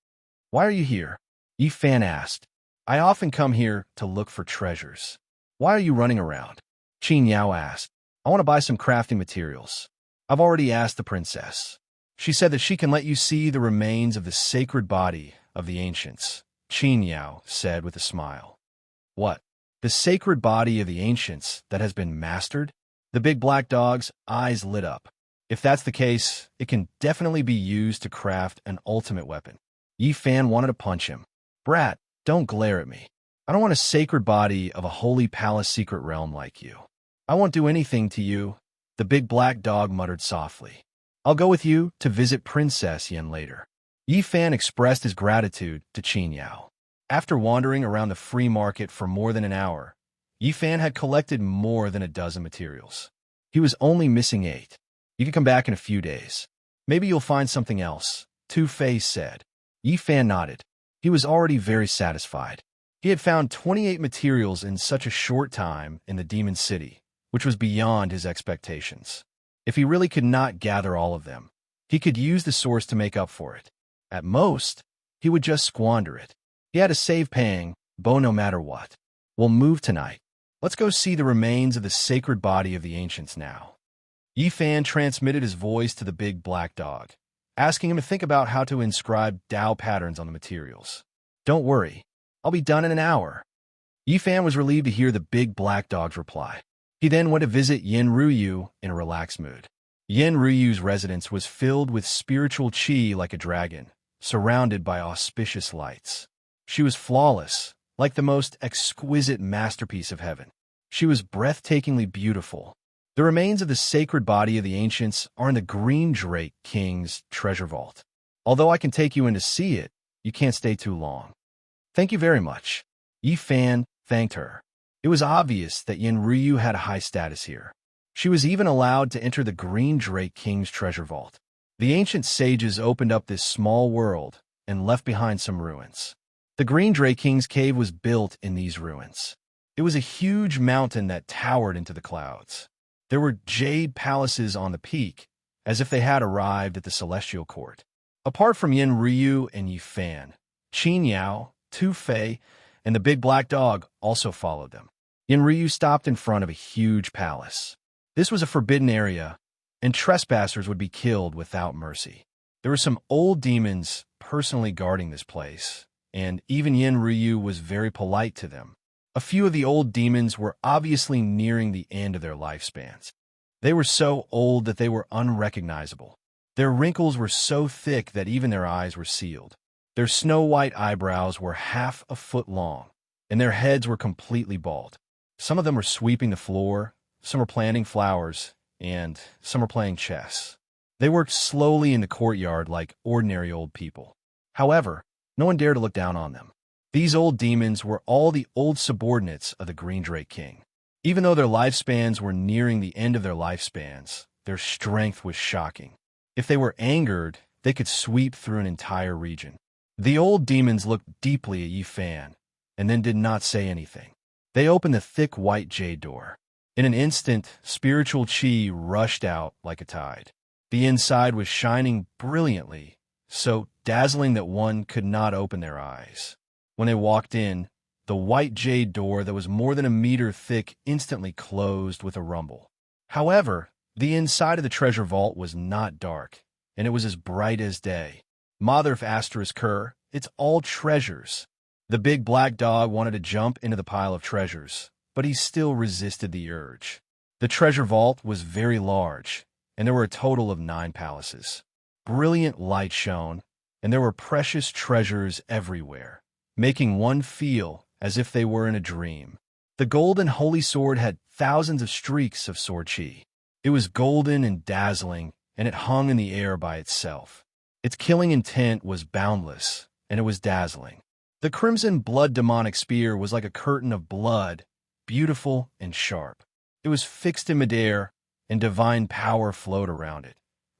"Why are you here?" Yi Fan asked. "I often come here to look for treasures." "Why are you running around?" Qin Yao asked. "I want to buy some crafting materials. I've already asked the princess. She said that she can let you see the remains of the sacred body of the ancients," Qin Yao said with a smile. "What? The sacred body of the ancients that has been mastered?" The big black dog's eyes lit up. "If that's the case, it can definitely be used to craft an ultimate weapon." Yi Fan wanted to punch him. "Brat, don't glare at me. I don't want a sacred body of a holy palace secret realm like you. I won't do anything to you," the big black dog muttered softly. "I'll go with you to visit Princess Yen later." Yi Fan expressed his gratitude to Qin Yao. After wandering around the free market for more than an hour, Yi Fan had collected more than a dozen materials. He was only missing 8. You can come back in a few days. Maybe you'll find something else, Tu Fei said. Yi Fan nodded. He was already very satisfied. He had found 28 materials in such a short time in the Demon City, which was beyond his expectations. If he really could not gather all of them, he could use the source to make up for it. At most, he would just squander it. He had to save Pang, Bo no matter what. We'll move tonight. Let's go see the remains of the sacred body of the ancients now. Yi Fan transmitted his voice to the big black dog, asking him to think about how to inscribe Tao patterns on the materials. Don't worry, I'll be done in an hour. Yi Fan was relieved to hear the big black dog's reply. He then went to visit Yin Ruyu in a relaxed mood. Yin Ruyu's residence was filled with spiritual qi like a dragon, surrounded by auspicious lights. She was flawless, like the most exquisite masterpiece of heaven. She was breathtakingly beautiful. The remains of the sacred body of the ancients are in the Green Drake King's treasure vault. Although I can take you in to see it, you can't stay too long. Thank you very much. Yi Fan thanked her. It was obvious that Yin Ryu had a high status here. She was even allowed to enter the Green Drake King's treasure vault. The ancient sages opened up this small world and left behind some ruins. The Green Drake King's cave was built in these ruins. It was a huge mountain that towered into the clouds. There were jade palaces on the peak, as if they had arrived at the celestial court. Apart from Yin Ryu and Yi Fan, Qin Yao, Tu Fei, and the big black dog also followed them. Yin Ryu stopped in front of a huge palace. This was a forbidden area, and trespassers would be killed without mercy. There were some old demons personally guarding this place, and even Yin Ryu was very polite to them. A few of the old demons were obviously nearing the end of their lifespans. They were so old that they were unrecognizable. Their wrinkles were so thick that even their eyes were sealed. Their snow-white eyebrows were half a foot long, and their heads were completely bald. Some of them were sweeping the floor, some were planting flowers, and some were playing chess. They worked slowly in the courtyard like ordinary old people. However, no one dared to look down on them. These old demons were all the old subordinates of the Green Drake King. Even though their lifespans were nearing the end of their lifespans, their strength was shocking. If they were angered, they could sweep through an entire region. The old demons looked deeply at Yi Fan, and then did not say anything. They opened the thick white jade door. In an instant, spiritual qi rushed out like a tide. The inside was shining brilliantly, so dazzling that one could not open their eyes. When they walked in, the white jade door that was more than a meter thick instantly closed with a rumble. However, the inside of the treasure vault was not dark, and it was as bright as day. Mother asterisk her, it's all treasures. The big black dog wanted to jump into the pile of treasures, but he still resisted the urge. The treasure vault was very large, and there were a total of 9 palaces. Brilliant light shone, and there were precious treasures everywhere, making one feel as if they were in a dream. The golden holy sword had thousands of streaks of sword chi. It was golden and dazzling, and it hung in the air by itself. Its killing intent was boundless, and it was dazzling. The crimson blood demonic spear was like a curtain of blood, beautiful and sharp. It was fixed in midair, and divine power flowed around it,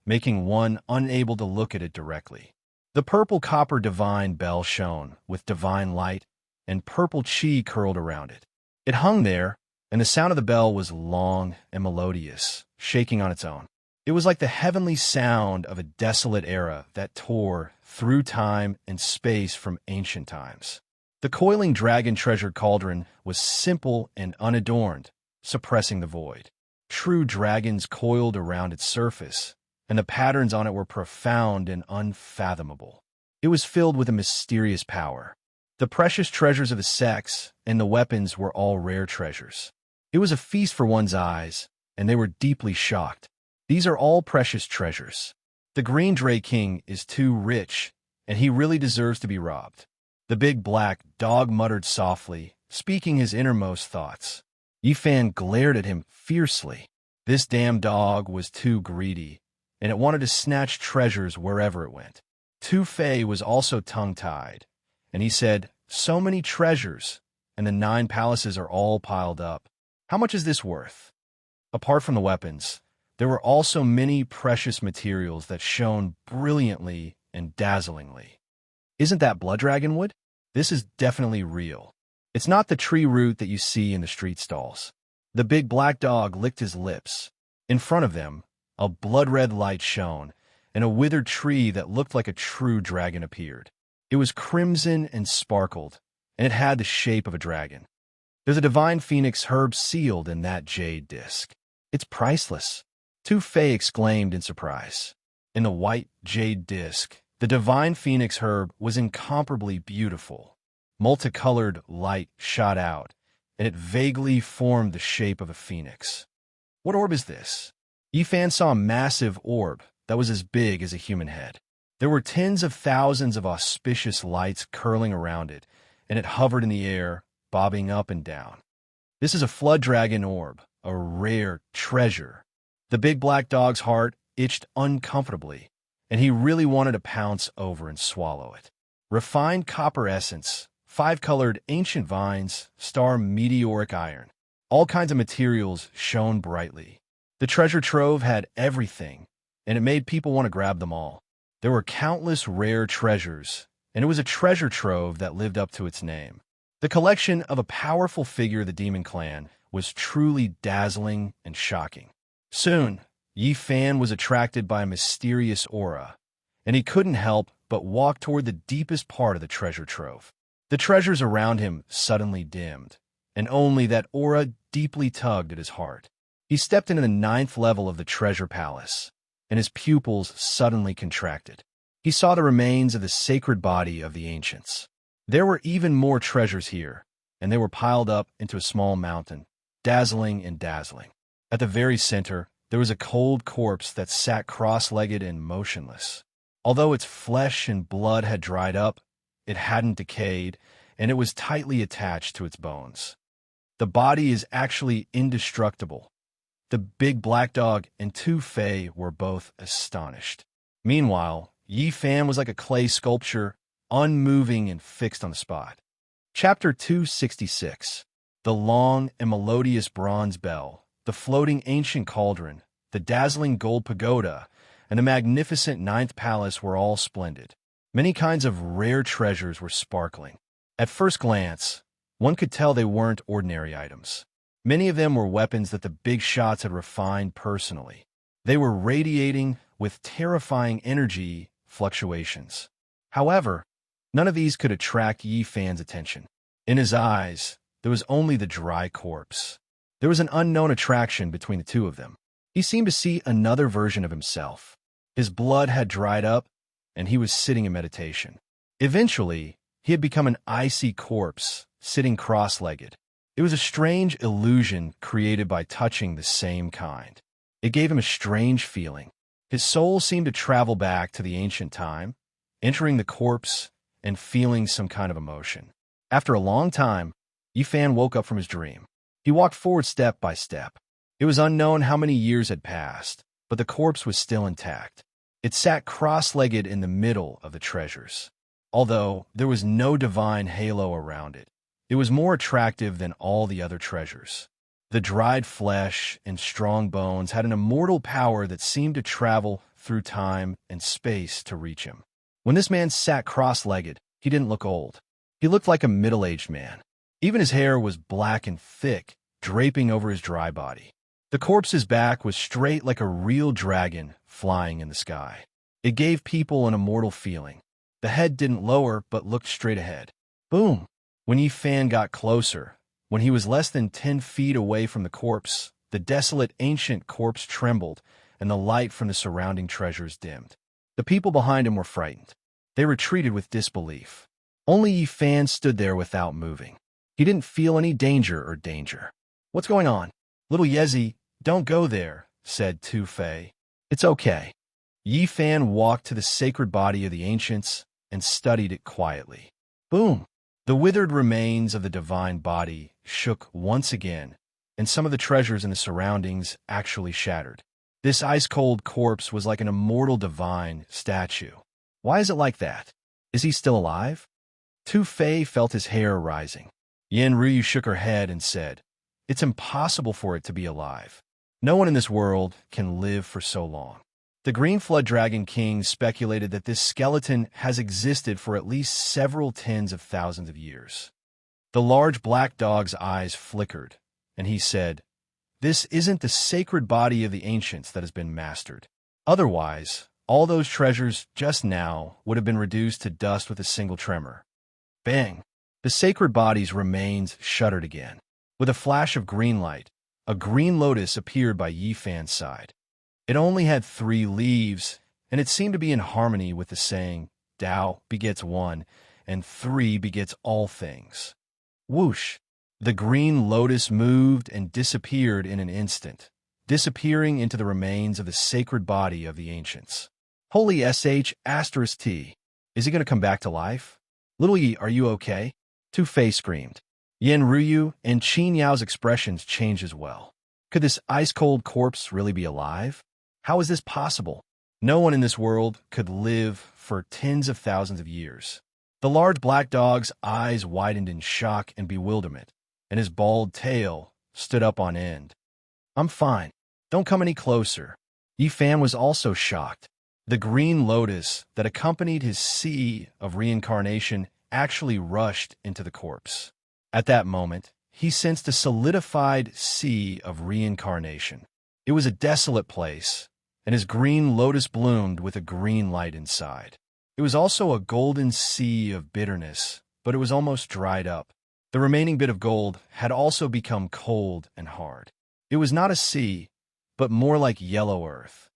making one unable to look at it directly. The purple copper divine bell shone with divine light, and purple chi curled around it. It hung there, and the sound of the bell was long and melodious, shaking on its own. It was like the heavenly sound of a desolate era that tore through time and space from ancient times. The coiling dragon treasured cauldron was simple and unadorned, suppressing the void. True dragons coiled around its surface, and the patterns on it were profound and unfathomable. It was filled with a mysterious power. The precious treasures of the sex and the weapons were all rare treasures. It was a feast for one's eyes, and they were deeply shocked. These are all precious treasures. The Green Drake King is too rich, and he really deserves to be robbed. The big black dog muttered softly, speaking his innermost thoughts. Yi Fan glared at him fiercely. This damn dog was too greedy, and it wanted to snatch treasures wherever it went. Tu Fei was also tongue-tied, and he said, "So many treasures. and the 9 palaces are all piled up. How much is this worth? Apart from the weapons, there were also many precious materials that shone brilliantly and dazzlingly. Isn't that blood dragon wood? This is definitely real. It's not the tree root that you see in the street stalls. The big black dog licked his lips. In front of them, a blood-red light shone, and a withered tree that looked like a true dragon appeared. It was crimson and sparkled, and it had the shape of a dragon. There's a divine phoenix herb sealed in that jade disc. It's priceless, Tu Fei exclaimed in surprise. In the white jade disc, the divine phoenix herb was incomparably beautiful. Multicolored light shot out, and it vaguely formed the shape of a phoenix. What orb is this? Yifan saw a massive orb that was as big as a human head. There were tens of thousands of auspicious lights curling around it, and it hovered in the air, bobbing up and down. This is a flood dragon orb, a rare treasure. The big black dog's heart itched uncomfortably, and he really wanted to pounce over and swallow it. Refined copper essence, 5-colored ancient vines, star meteoric iron. All kinds of materials shone brightly. The treasure trove had everything, and it made people want to grab them all. There were countless rare treasures, and it was a treasure trove that lived up to its name. The collection of a powerful figure of the demon clan was truly dazzling and shocking. Soon, Yifan was attracted by a mysterious aura, and he couldn't help but walk toward the deepest part of the treasure trove. The treasures around him suddenly dimmed, and only that aura deeply tugged at his heart. He stepped into the 9th level of the treasure palace, and his pupils suddenly contracted. He saw the remains of the sacred body of the ancients. There were even more treasures here, and they were piled up into a small mountain, dazzling and dazzling. At the very center, there was a cold corpse that sat cross-legged and motionless. Although its flesh and blood had dried up, it hadn't decayed, and it was tightly attached to its bones. The body is actually indestructible. The big black dog and Tu Fei were both astonished. Meanwhile, Yifan was like a clay sculpture, unmoving and fixed on the spot. Chapter 266. The long and melodious bronze bell, the floating ancient cauldron, the dazzling gold pagoda, and the magnificent 9th palace were all splendid. Many kinds of rare treasures were sparkling. At first glance, one could tell they weren't ordinary items. Many of them were weapons that the big shots had refined personally. They were radiating with terrifying energy fluctuations. However, none of these could attract Yifan's attention. In his eyes, there was only the dry corpse. There was an unknown attraction between the two of them. He seemed to see another version of himself. His blood had dried up, and he was sitting in meditation. Eventually, he had become an icy corpse, sitting cross-legged. It was a strange illusion created by touching the same kind. It gave him a strange feeling. His soul seemed to travel back to the ancient time, entering the corpse and feeling some kind of emotion. After a long time, Yifan woke up from his dream. He walked forward step by step. It was unknown how many years had passed, but the corpse was still intact. It sat cross-legged in the middle of the treasures. Although there was no divine halo around it, it was more attractive than all the other treasures. The dried flesh and strong bones had an immortal power that seemed to travel through time and space to reach him. When this man sat cross-legged, he didn't look old. He looked like a middle-aged man. Even his hair was black and thick, draping over his dry body. The corpse's back was straight like a real dragon flying in the sky. It gave people an immortal feeling. The head didn't lower, but looked straight ahead. Boom! When Yifan got closer, when he was less than 10 feet away from the corpse, the desolate ancient corpse trembled, and the light from the surrounding treasures dimmed. The people behind him were frightened. They retreated with disbelief. Only Yifan stood there without moving. He didn't feel any danger. What's going on? Little Yezi, don't go there, said Tu Fei. It's okay. Yifan walked to the sacred body of the ancients and studied it quietly. Boom! The withered remains of the divine body shook once again, and some of the treasures in the surroundings actually shattered. This ice-cold corpse was like an immortal divine statue. Why is it like that? Is he still alive? Tu Fei felt his hair rising. Yen Ryu shook her head and said, "It's impossible for it to be alive. No one in this world can live for so long." The Green Flood Dragon King speculated that this skeleton has existed for at least several tens of thousands of years. The large black dog's eyes flickered, and he said, "This isn't the sacred body of the ancients that has been mastered. Otherwise, all those treasures just now would have been reduced to dust with a single tremor." Bang! The sacred body's remains shuddered again. With a flash of green light, a green lotus appeared by Yi Fan's side. It only had 3 leaves, and it seemed to be in harmony with the saying, "Tao begets one, and 3 begets all things." Whoosh! The green lotus moved and disappeared in an instant, disappearing into the remains of the sacred body of the ancients. Holy sh**t. Is he going to come back to life? Little Yi, are you okay? Tu-Fei screamed. Yen Ryu and Qin Yao's expressions changed as well. Could this ice-cold corpse really be alive? How is this possible? No one in this world could live for tens of thousands of years. The large black dog's eyes widened in shock and bewilderment, and his bald tail stood up on end. "I'm fine. Don't come any closer." Yi Fan was also shocked. The green lotus that accompanied his sea of reincarnation actually rushed into the corpse. At that moment, he sensed a solidified sea of reincarnation. It was a desolate place, and his green lotus bloomed with a green light inside. It was also a golden sea of bitterness, but it was almost dried up. The remaining bit of gold had also become cold and hard. It was not a sea, but more like yellow earth.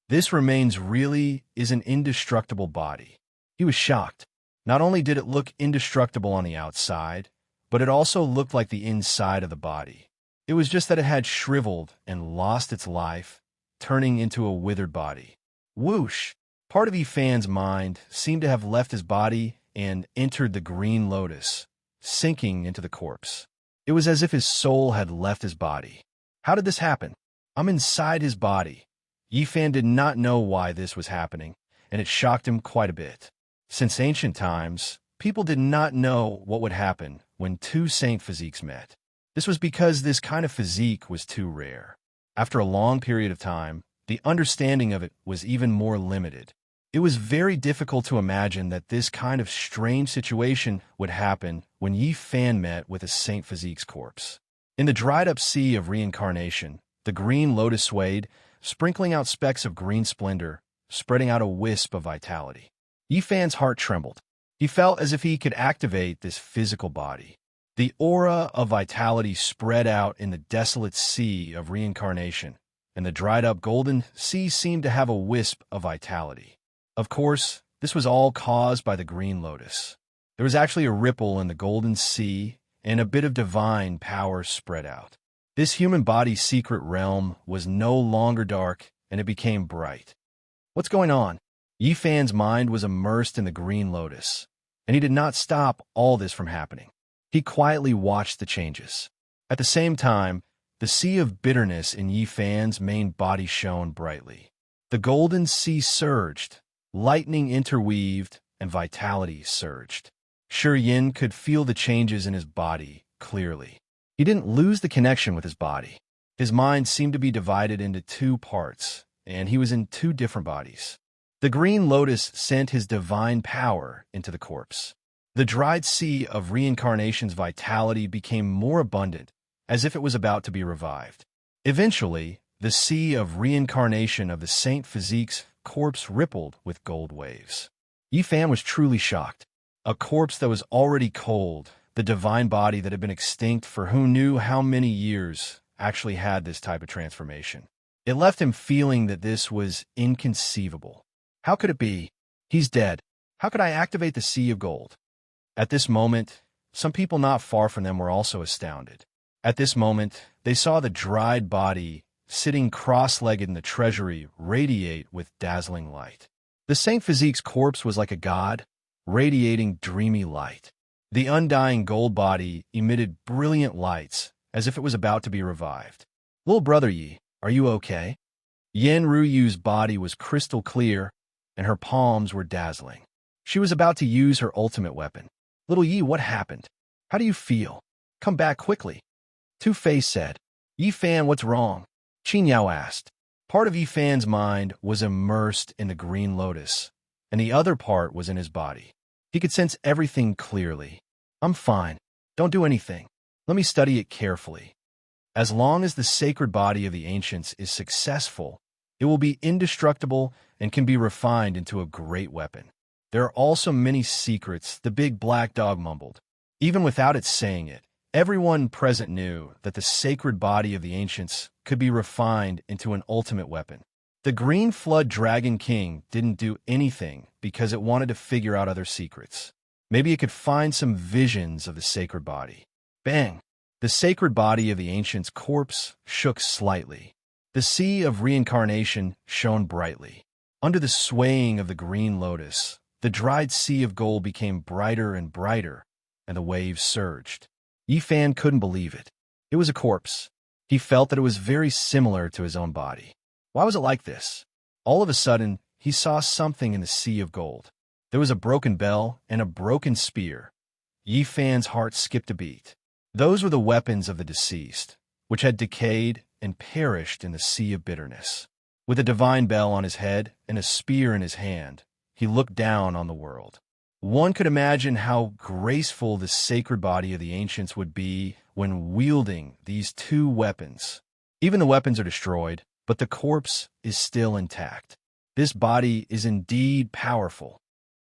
This remains really is an indestructible body. He was shocked. Not only did it look indestructible on the outside, but it also looked like the inside of the body. It was just that it had shriveled and lost its life, turning into a withered body. Whoosh! Part of Yi Fan's mind seemed to have left his body and entered the green lotus, sinking into the corpse. It was as if his soul had left his body. How did this happen? I'm inside his body. Yi Fan did not know why this was happening, and it shocked him quite a bit. Since ancient times, people did not know what would happen when 2 saint physiques met. This was because this kind of physique was too rare. After a long period of time, the understanding of it was even more limited. It was very difficult to imagine that this kind of strange situation would happen when Yi Fan met with a saint physique's corpse. In the dried-up sea of reincarnation, the green lotus swayed, sprinkling out specks of green splendor, spreading out a wisp of vitality. Yi Fan's heart trembled. He felt as if he could activate this physical body. The aura of vitality spread out in the desolate sea of reincarnation, and the dried-up golden sea seemed to have a wisp of vitality. Of course, this was all caused by the green lotus. There was actually a ripple in the golden sea, and a bit of divine power spread out. This human body's secret realm was no longer dark, and it became bright. What's going on? Yi Fan's mind was immersed in the green lotus, and he did not stop all this from happening. He quietly watched the changes. At the same time, the sea of bitterness in Yi Fan's main body shone brightly. The golden sea surged, lightning interweaved, and vitality surged. Shi Yin could feel the changes in his body clearly. He didn't lose the connection with his body. His mind seemed to be divided into 2 parts, and he was in 2 different bodies. The green lotus sent his divine power into the corpse. The dried sea of reincarnation's vitality became more abundant, as if it was about to be revived. Eventually, the sea of reincarnation of the Saint Physique's corpse rippled with gold waves. Yi Fan was truly shocked. A corpse that was already cold, the divine body that had been extinct for who knew how many years, actually had this type of transformation. It left him feeling that this was inconceivable. How could it be? He's dead. How could I activate the Sea of Gold? At this moment, some people not far from them were also astounded. At this moment, they saw the dried body, sitting cross-legged in the treasury, radiate with dazzling light. The Saint Physique's corpse was like a god, radiating dreamy light. The undying gold body emitted brilliant lights, as if it was about to be revived. Little brother Yi, are you okay? Yen Ryu's body was crystal clear, and her palms were dazzling. She was about to use her ultimate weapon. Little Yi, what happened? How do you feel? Come back quickly. Two-Fei said. Yi Fan, what's wrong? Qin Yao asked. Part of Yi Fan's mind was immersed in the green lotus, and the other part was in his body. He could sense everything clearly. I'm fine. Don't do anything. Let me study it carefully. As long as the sacred body of the ancients is successful, it will be indestructible and can be refined into a great weapon. There are also many secrets, the big black dog mumbled. Even without it saying it, everyone present knew that the sacred body of the ancients could be refined into an ultimate weapon. The Green Flood Dragon King didn't do anything because it wanted to figure out other secrets. Maybe it could find some visions of the sacred body. Bang! The sacred body of the ancient's corpse shook slightly. The sea of reincarnation shone brightly. Under the swaying of the green lotus, the dried sea of gold became brighter and brighter, and the waves surged. Yi Fan couldn't believe it. It was a corpse. He felt that it was very similar to his own body. Why was it like this? All of a sudden, he saw something in the sea of gold. There was a broken bell and a broken spear. Yi Fan's heart skipped a beat. Those were the weapons of the deceased, which had decayed and perished in the sea of bitterness. With a divine bell on his head and a spear in his hand, he looked down on the world. One could imagine how graceful the sacred body of the ancients would be when wielding these two weapons. Even the weapons are destroyed, but the corpse is still intact. This body is indeed powerful.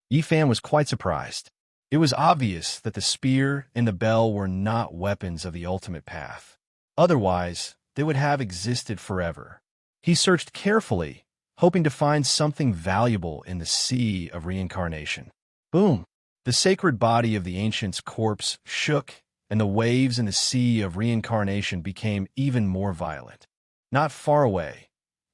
Yi Fan was quite surprised. It was obvious that the spear and the bell were not weapons of the ultimate path. Otherwise, they would have existed forever. He searched carefully, hoping to find something valuable in the sea of reincarnation. Boom! The sacred body of the ancient's corpse shook, and the waves in the sea of reincarnation became even more violent. Not far away,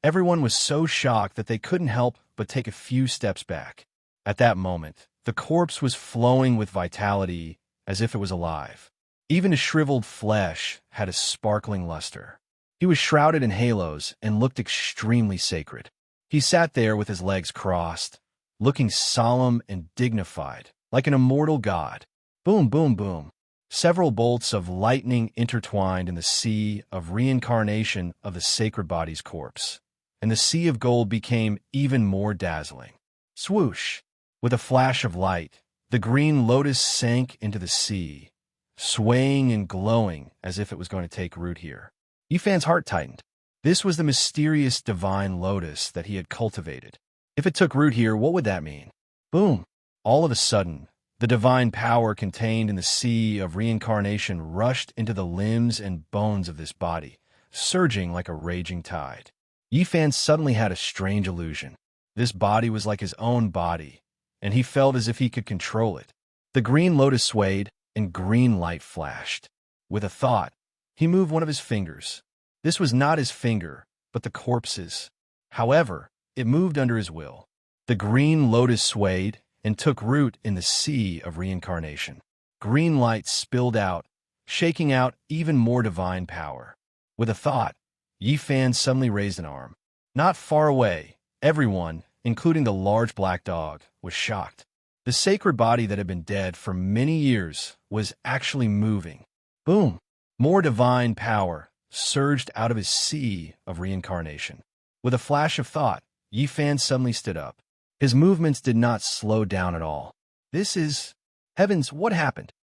everyone was so shocked that they couldn't help but take a few steps back. At that moment, the corpse was flowing with vitality as if it was alive. Even his shriveled flesh had a sparkling luster. He was shrouded in halos and looked extremely sacred. He sat there with his legs crossed, looking solemn and dignified, like an immortal god. Boom, boom, boom. Several bolts of lightning intertwined in the sea of reincarnation of the sacred body's corpse, and the sea of gold became even more dazzling. Swoosh! With a flash of light, the green lotus sank into the sea, swaying and glowing as if it was going to take root here. Yi Fan's heart tightened. This was the mysterious divine lotus that he had cultivated. If it took root here, what would that mean? Boom! All of a sudden, the divine power contained in the sea of reincarnation rushed into the limbs and bones of this body, surging like a raging tide. Yi Fan suddenly had a strange illusion. This body was like his own body, and he felt as if he could control it. The green lotus swayed, and green light flashed. With a thought, he moved one of his fingers. This was not his finger, but the corpse's. However, it moved under his will. The green lotus swayed and took root in the sea of reincarnation. Green light spilled out, shaking out even more divine power. With a thought, Yi Fan suddenly raised an arm. Not far away, everyone, including the large black dog, was shocked. The sacred body that had been dead for many years was actually moving. Boom! More divine power surged out of his sea of reincarnation. With a flash of thought, Yi Fan suddenly stood up. His movements did not slow down at all. This is... Heavens, what happened?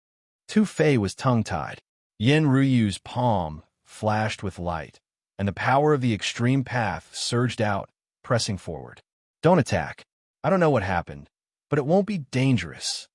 Two-Fei was tongue-tied. Yen Ruiyu's palm flashed with light, and the power of the extreme path surged out, pressing forward. Don't attack. I don't know what happened, but it won't be dangerous.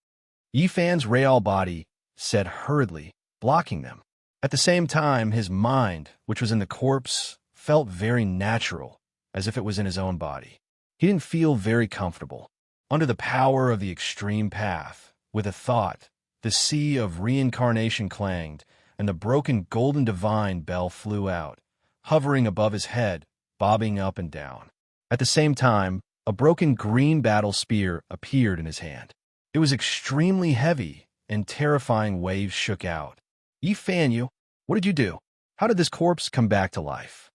Yi Fan's real body said hurriedly, blocking them. At the same time, his mind, which was in the corpse, felt very natural, as if it was in his own body. He didn't feel very comfortable. Under the power of the extreme path, with a thought, the sea of reincarnation clanged, and the broken golden divine bell flew out, hovering above his head, bobbing up and down. At the same time, a broken green battle spear appeared in his hand. It was extremely heavy, and terrifying waves shook out. Yi Fan, what did you do? How did this corpse come back to life?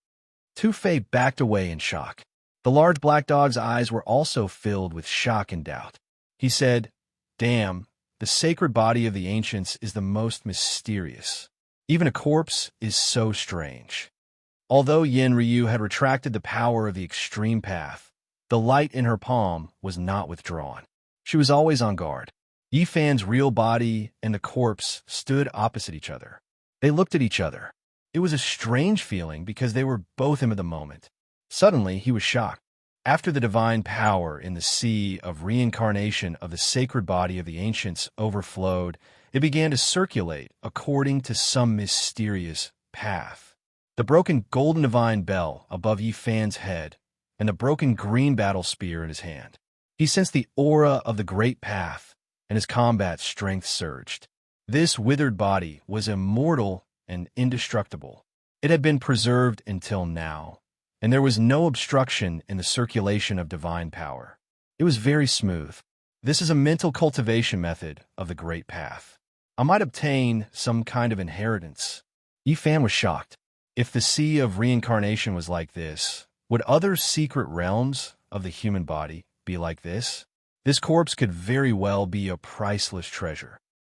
Two-Fei backed away in shock. The large black dog's eyes were also filled with shock and doubt. He said, Damn, the sacred body of the ancients is the most mysterious. Even a corpse is so strange. Although Yin Ryu had retracted the power of the extreme path, the light in her palm was not withdrawn. She was always on guard. Yi Fan's real body and the corpse stood opposite each other. They looked at each other. It was a strange feeling because they were both in the moment. Suddenly, he was shocked. After the divine power in the sea of reincarnation of the sacred body of the ancients overflowed, it began to circulate according to some mysterious path. The broken golden divine bell above Yi Fan's head and the broken green battle spear in his hand. He sensed the aura of the great path, and his combat strength surged. This withered body was immortal and indestructible. It had been preserved until now, and there was no obstruction in the circulation of divine power. It was very smooth. This is a mental cultivation method of the great path. I might obtain some kind of inheritance. Yi Fan was shocked. If the sea of reincarnation was like this, would other secret realms of the human body be like this? This corpse could very well be a priceless treasure.